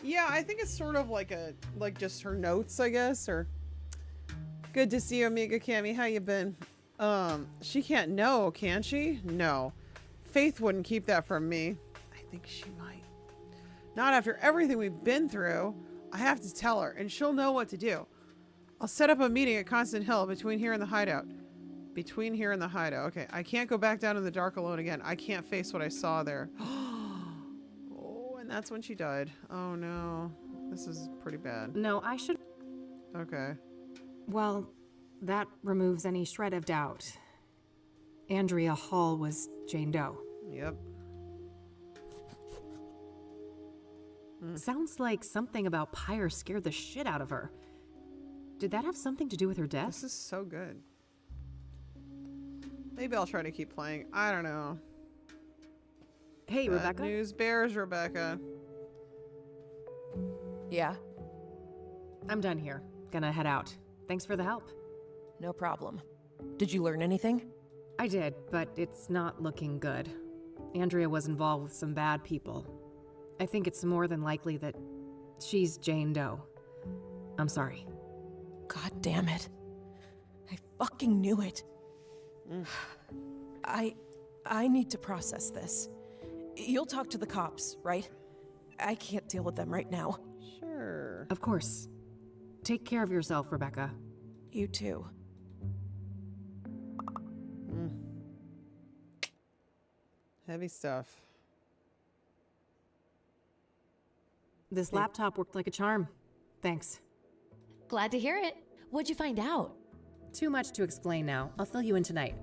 Yeah, I think it's sort of like just her notes, I guess, or... Good to see you, Amiga Cammy. How you been? She can't know, can she? No. Faith wouldn't keep that from me. I think she might. Not after everything we've been through. I have to tell her, and she'll know what to do. I'll set up a meeting at Constant Hill between here and the hideout. Between here and the hideout. Okay, I can't go back down in the dark alone again. I can't face what I saw there. Oh, and that's when she died. Oh no. This is pretty bad. No, I should... Okay. Well, that removes any shred of doubt. Andrea Hall was Jane Doe. Yep. Sounds like something about Pyre scared the shit out of her. Did that have something to do with her death? This is so good. Maybe I'll try to keep playing. I don't know. Hey, Bad Rebecca? News bears, Rebecca. Yeah? I'm done here. Gonna head out. Thanks for the help. No problem. Did you learn anything? I did, but it's not looking good. Andrea was involved with some bad people. I think it's more than likely that she's Jane Doe. I'm sorry. God damn it. I fucking knew it. I need to process this. You'll talk to the cops, right? I can't deal with them right now. Sure. Of course. Take care of yourself, Rebecca. You too. Heavy stuff. This laptop worked like a charm. Thanks. Glad to hear it. What'd you find out? Too much to explain now. I'll fill you in tonight.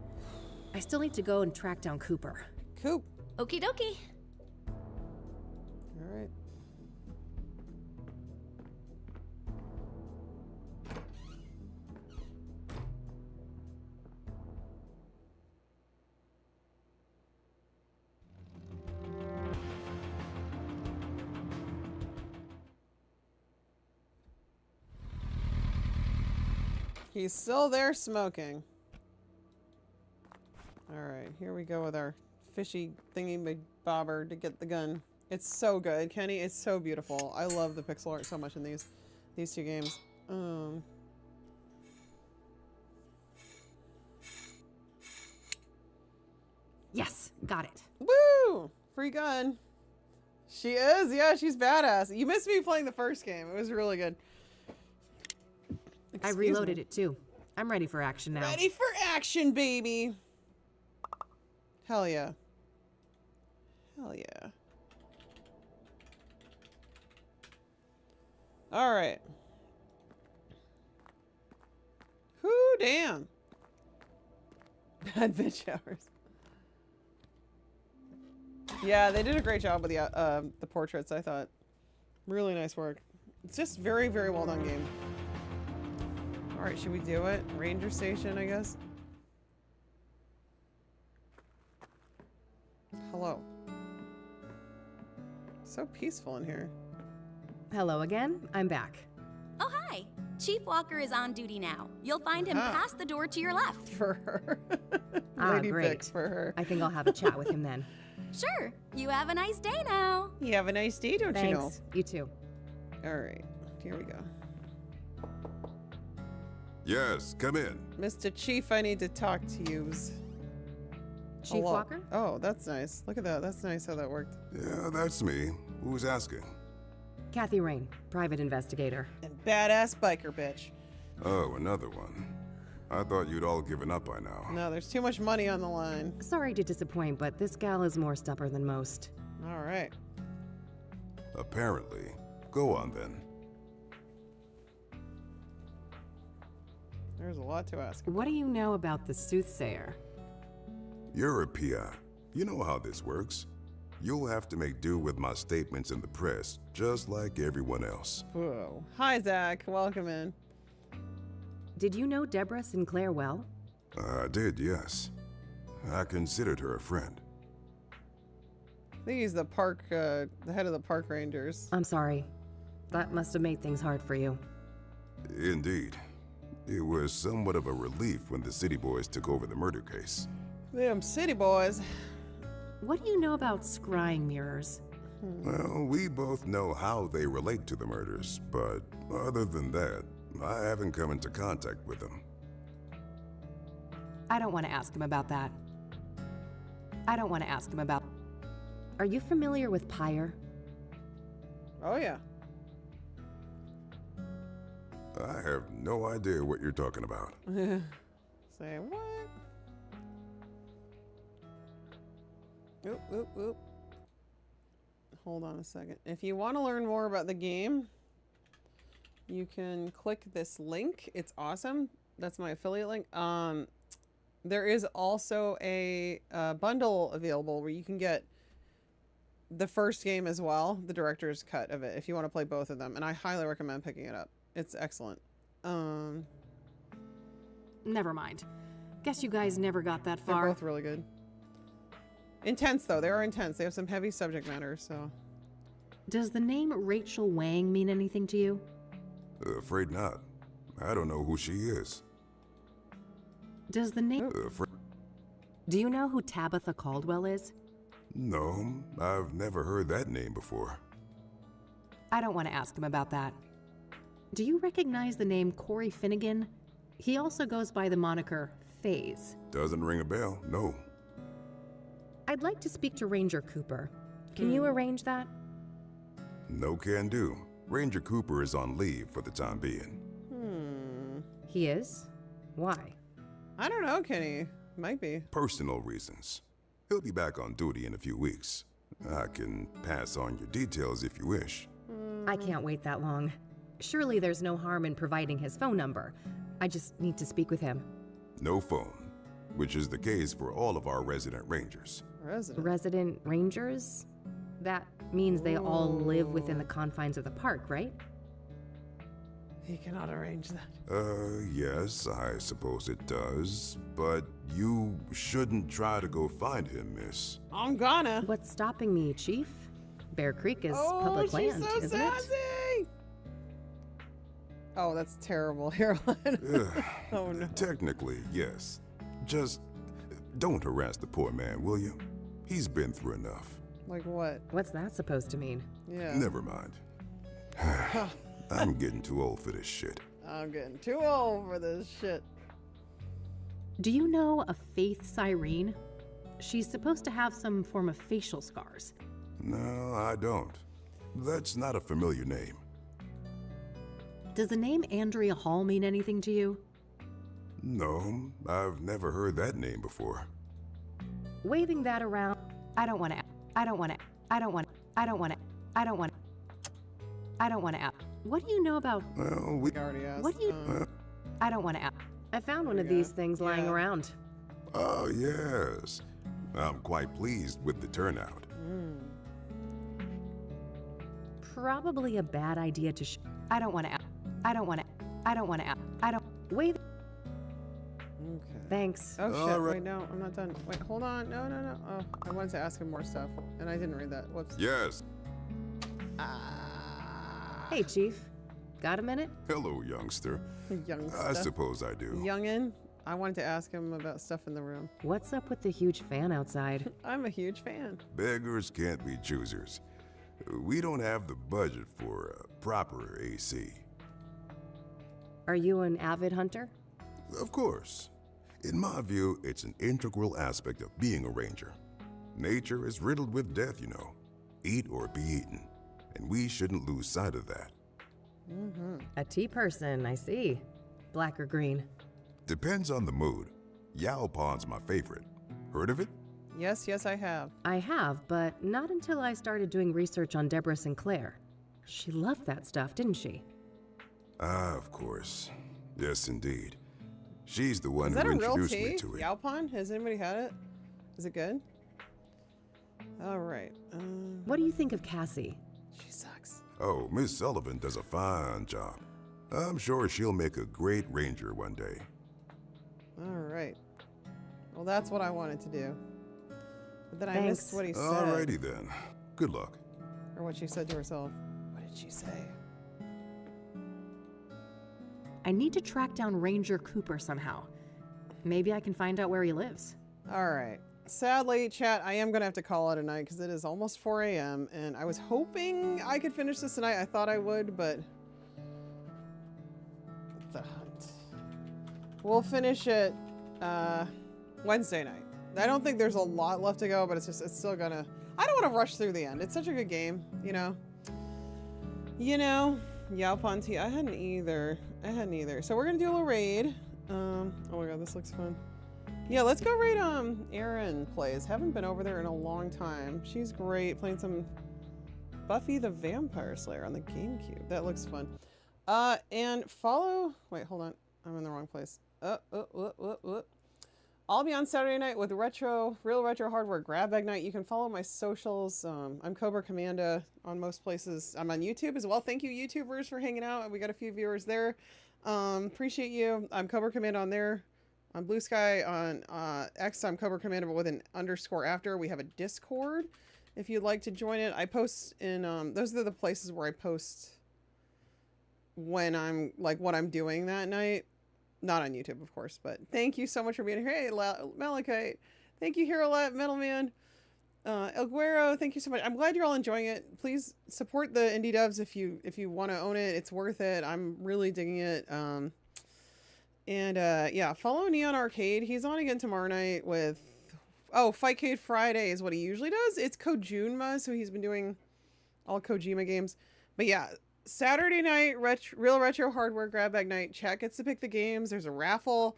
I still need to go and track down Cooper. Coop. Okie dokie. All right. He's still there smoking. Alright, here we go with our fishy thingy bobber to get the gun. It's so good, Kenny. It's so beautiful. I love the pixel art so much in these two games. Yes, got it. Woo! Free gun. She is? Yeah, she's badass. You missed me playing the first game. It was really good. I reloaded it too. I'm ready for action now. Ready for action, baby. Hell yeah. Hell yeah. All right. Whoo, damn. Bad bitch hours. Yeah, they did a great job with the portraits, I thought. Really nice work. It's just very, very well done game. All right, should we do it? Ranger Station, I guess. Hello. So peaceful in here. Hello again. I'm back. Oh, hi. Chief Walker is on duty now. You'll find him past the door to your left. For her. Ah, Lady great. Bix for her. I think I'll have a chat with him then. Sure. You have a nice day now. You have a nice day, don't you know? Thanks. You too. All right, here we go. Yes, come in. Mr. Chief, I need to talk to yous. Chief Hello. Walker? Oh, that's nice. Look at that. That's nice how that worked. Yeah, that's me. Who's asking? Kathy Rain, private investigator. And badass biker bitch. Oh, another one. I thought you'd all given up by now. No, there's too much money on the line. Sorry to disappoint, but this gal is more stubborn than most. All right. Apparently. Go on then. There's a lot to ask. What do you know about the soothsayer? You're a PI. You know how this works. You'll have to make do with my statements in the press, just like everyone else. Whoa. Hi, Zach. Welcome in. Did you know Deborah Sinclair well? I did, yes. I considered her a friend. I think he's the park, the head of the park rangers. I'm sorry. That must have made things hard for you. Indeed. It was somewhat of a relief when the city boys took over the murder case. Them city boys. What do you know about scrying mirrors? Well, we both know how they relate to the murders, but other than that, I haven't come into contact with them. I don't want to ask him about that. Are you familiar with Pyre? Oh, yeah. I have no idea what you're talking about. Say what? Oop, oop, oop. Hold on a second. If you want to learn more about the game, you can click this link. It's awesome. That's my affiliate link. There is also a bundle available where you can get the first game as well, the director's cut of it, if you want to play both of them. And I highly recommend picking it up. It's excellent. Never mind. Guess you guys never got that They're far. both really good. Intense, though. They are intense. They have some heavy subject matter, so. Does the name Rachel Wang mean anything to you? Afraid not. I don't know who she is. Does the name... Do you know who Tabitha Caldwell is? No, I've never heard that name before. I don't want to ask him about that. Do you recognize the name Corey Finnegan? He also goes by the moniker FaZe. Doesn't ring a bell, no. I'd like to speak to Ranger Cooper. Can you arrange that? No can do. Ranger Cooper is on leave for the time being. He is? Why? I don't know, Kenny. Might be. Personal reasons. He'll be back on duty in a few weeks. I can pass on your details if you wish. I can't wait that long. Surely there's no harm in providing his phone number. I just need to speak with him. No phone, which is the case for all of our resident rangers. Resident rangers? That means they all live within the confines of the park, right? He cannot arrange that. Yes, I suppose it does. But you shouldn't try to go find him, miss. I'm gonna. What's stopping me, Chief? Bear Creek is Oh, public she's land, so isn't sassy. it? Oh, that's terrible, Caroline. Oh, no. Technically, yes. Just don't harass the poor man, will you? He's been through enough. Like what? What's that supposed to mean? Yeah. Never mind. I'm getting too old for this shit. I'm getting too old for this shit. Do you know a Faith Cyrene? She's supposed to have some form of facial scars. No, I don't. That's not a familiar name. Does the name Andrea Hall mean anything to you? No, I've never heard that name before. Waving that around, I don't want to ask. What do you know about... Well, we already asked. What do you... I don't want to ask. I found one of these things lying around. Oh, yes. I'm quite pleased with the turnout. Probably a bad idea to I don't want to ask. Wave. Okay. Thanks. Oh, shit. All right. Wait, no, I'm not done. Wait, hold on. No. Oh, I wanted to ask him more stuff, and I didn't read that. Whoops. Yes. Hey, Chief. Got a minute? Hello, youngster. Youngster. I suppose I do. Youngin'. I wanted to ask him about stuff in the room. What's up with the huge fan outside? I'm a huge fan. Beggars can't be choosers. We don't have the budget for proper AC. Are you an avid hunter? Of course. In my view, it's an integral aspect of being a ranger. Nature is riddled with death, you know. Eat or be eaten. And we shouldn't lose sight of that. A tea person, I see. Black or green? Depends on the mood. Yao Pon's my favorite. Heard of it? Yes, yes, I have. I have, but not until I started doing research on Deborah Sinclair. She loved that stuff, didn't she? Ah, of course. Yes, indeed. She's the one Is that who a real introduced tea? me to it. Yaupon? Has anybody had it? Is it good? All right. What do you think of Cassie? She sucks. Oh, Miss Sullivan does a fine job. I'm sure she'll make a great ranger one day. All right. Well, that's what I wanted to do. But then I Thanks. missed what he said. Alrighty then. Good luck. Or what she said to herself. What did she say? I need to track down Ranger Cooper somehow. Maybe I can find out where he lives. All right. Sadly, chat, I am going to have to call it a night because it is almost 4 a.m. and I was hoping I could finish this tonight. I thought I would, but the hunt. We'll finish it Wednesday night. I don't think there's a lot left to go, but it's still gonna... I don't want to rush through the end. It's such a good game, you know? Yaupon tea. I hadn't either. So we're gonna do a little raid. Oh my god, this looks fun. Yeah, let's go raid Erin plays. Haven't been over there in a long time. She's great, playing some Buffy the Vampire Slayer on the GameCube. That looks fun. And follow... Wait, hold on. I'm in the wrong place. I'll be on Saturday night with Real Retro Hardware Grab Bag Night. You can follow my socials. I'm Cobra Commanda on most places. I'm on YouTube as well. Thank you, YouTubers, for hanging out. We got a few viewers there. Appreciate you. I'm Cobra Commanda on there. On Blue Sky, on X, I'm Cobra Commanda, but with an underscore after. We have a Discord if you'd like to join it. I post in, those are the places where I post when I'm, like, what I'm doing that night. Not on YouTube, of course, but thank you so much for being here. Hey, Malachite. Thank you, Hero Metalman. El Guero, thank you so much. I'm glad you're all enjoying it. Please support the indie devs if you want to own it. It's worth it. I'm really digging it. Yeah, follow Neon Arcade. He's on again tomorrow night with... Oh, Fightcade Friday is what he usually does. It's Kojunma, so he's been doing all Kojima games. But yeah... Saturday night, Real Retro Hardware Grab Bag Night. Chat gets to pick the games. There's a raffle.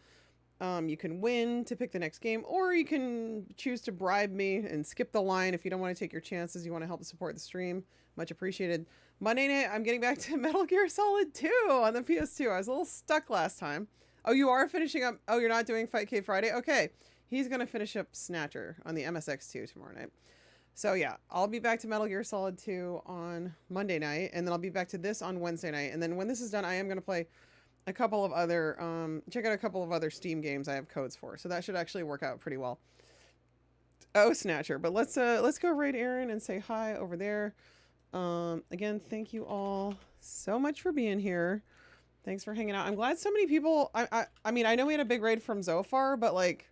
You can win to pick the next game, or you can choose to bribe me and skip the line if you don't want to take your chances. You want to help support the stream. Much appreciated. Monday night, I'm getting back to Metal Gear Solid 2 on the PS2. I was a little stuck last time. Oh, you are finishing up... Oh, you're not doing Fightcade Friday? Okay. He's going to finish up Snatcher on the MSX2 tomorrow night. So yeah, I'll be back to Metal Gear Solid 2 on Monday night, and then I'll be back to this on Wednesday night. And then when this is done, I am going to play a couple of other, check out a couple of other Steam games I have codes for. So that should actually work out pretty well. Oh, Snatcher. But let's go raid Erin and say hi over there. Again, thank you all so much for being here. Thanks for hanging out. I'm glad so many people, I mean, I know we had a big raid from Zophar, but like,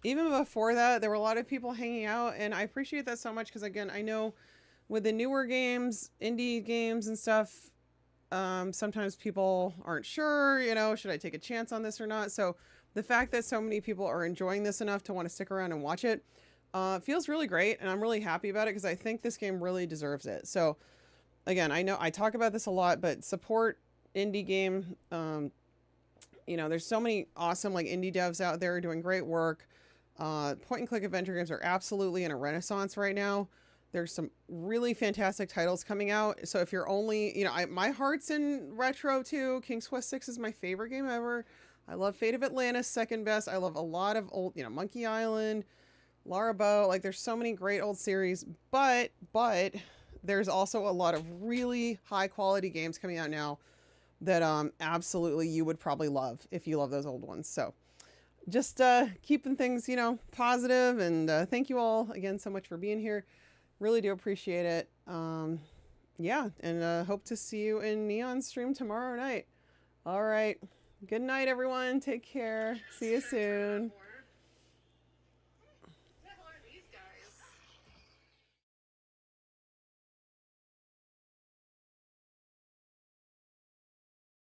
even before that, there were a lot of people hanging out, and I appreciate that so much because, again, I know with the newer games, indie games and stuff, sometimes people aren't sure, should I take a chance on this or not? So the fact that so many people are enjoying this enough to want to stick around and watch it feels really great, and I'm really happy about it because I think this game really deserves it. So, again, I know I talk about this a lot, but support indie game. There's so many awesome indie devs out there doing great work. Point-and-click adventure games are absolutely in a renaissance right now. There's some really fantastic titles coming out. So if you're only, my heart's in retro too. King's Quest 6 is my favorite game ever. I love Fate of Atlantis, second best. I love a lot of old, Monkey Island, Larabout. There's so many great old series. But there's also a lot of really high-quality games coming out now that absolutely you would probably love if you love those old ones. So just keeping things, positive. And thank you all again so much for being here. Really do appreciate it. Yeah, and hope to see you in Neon's stream tomorrow night. All right. Good night, everyone. Take care. See you soon.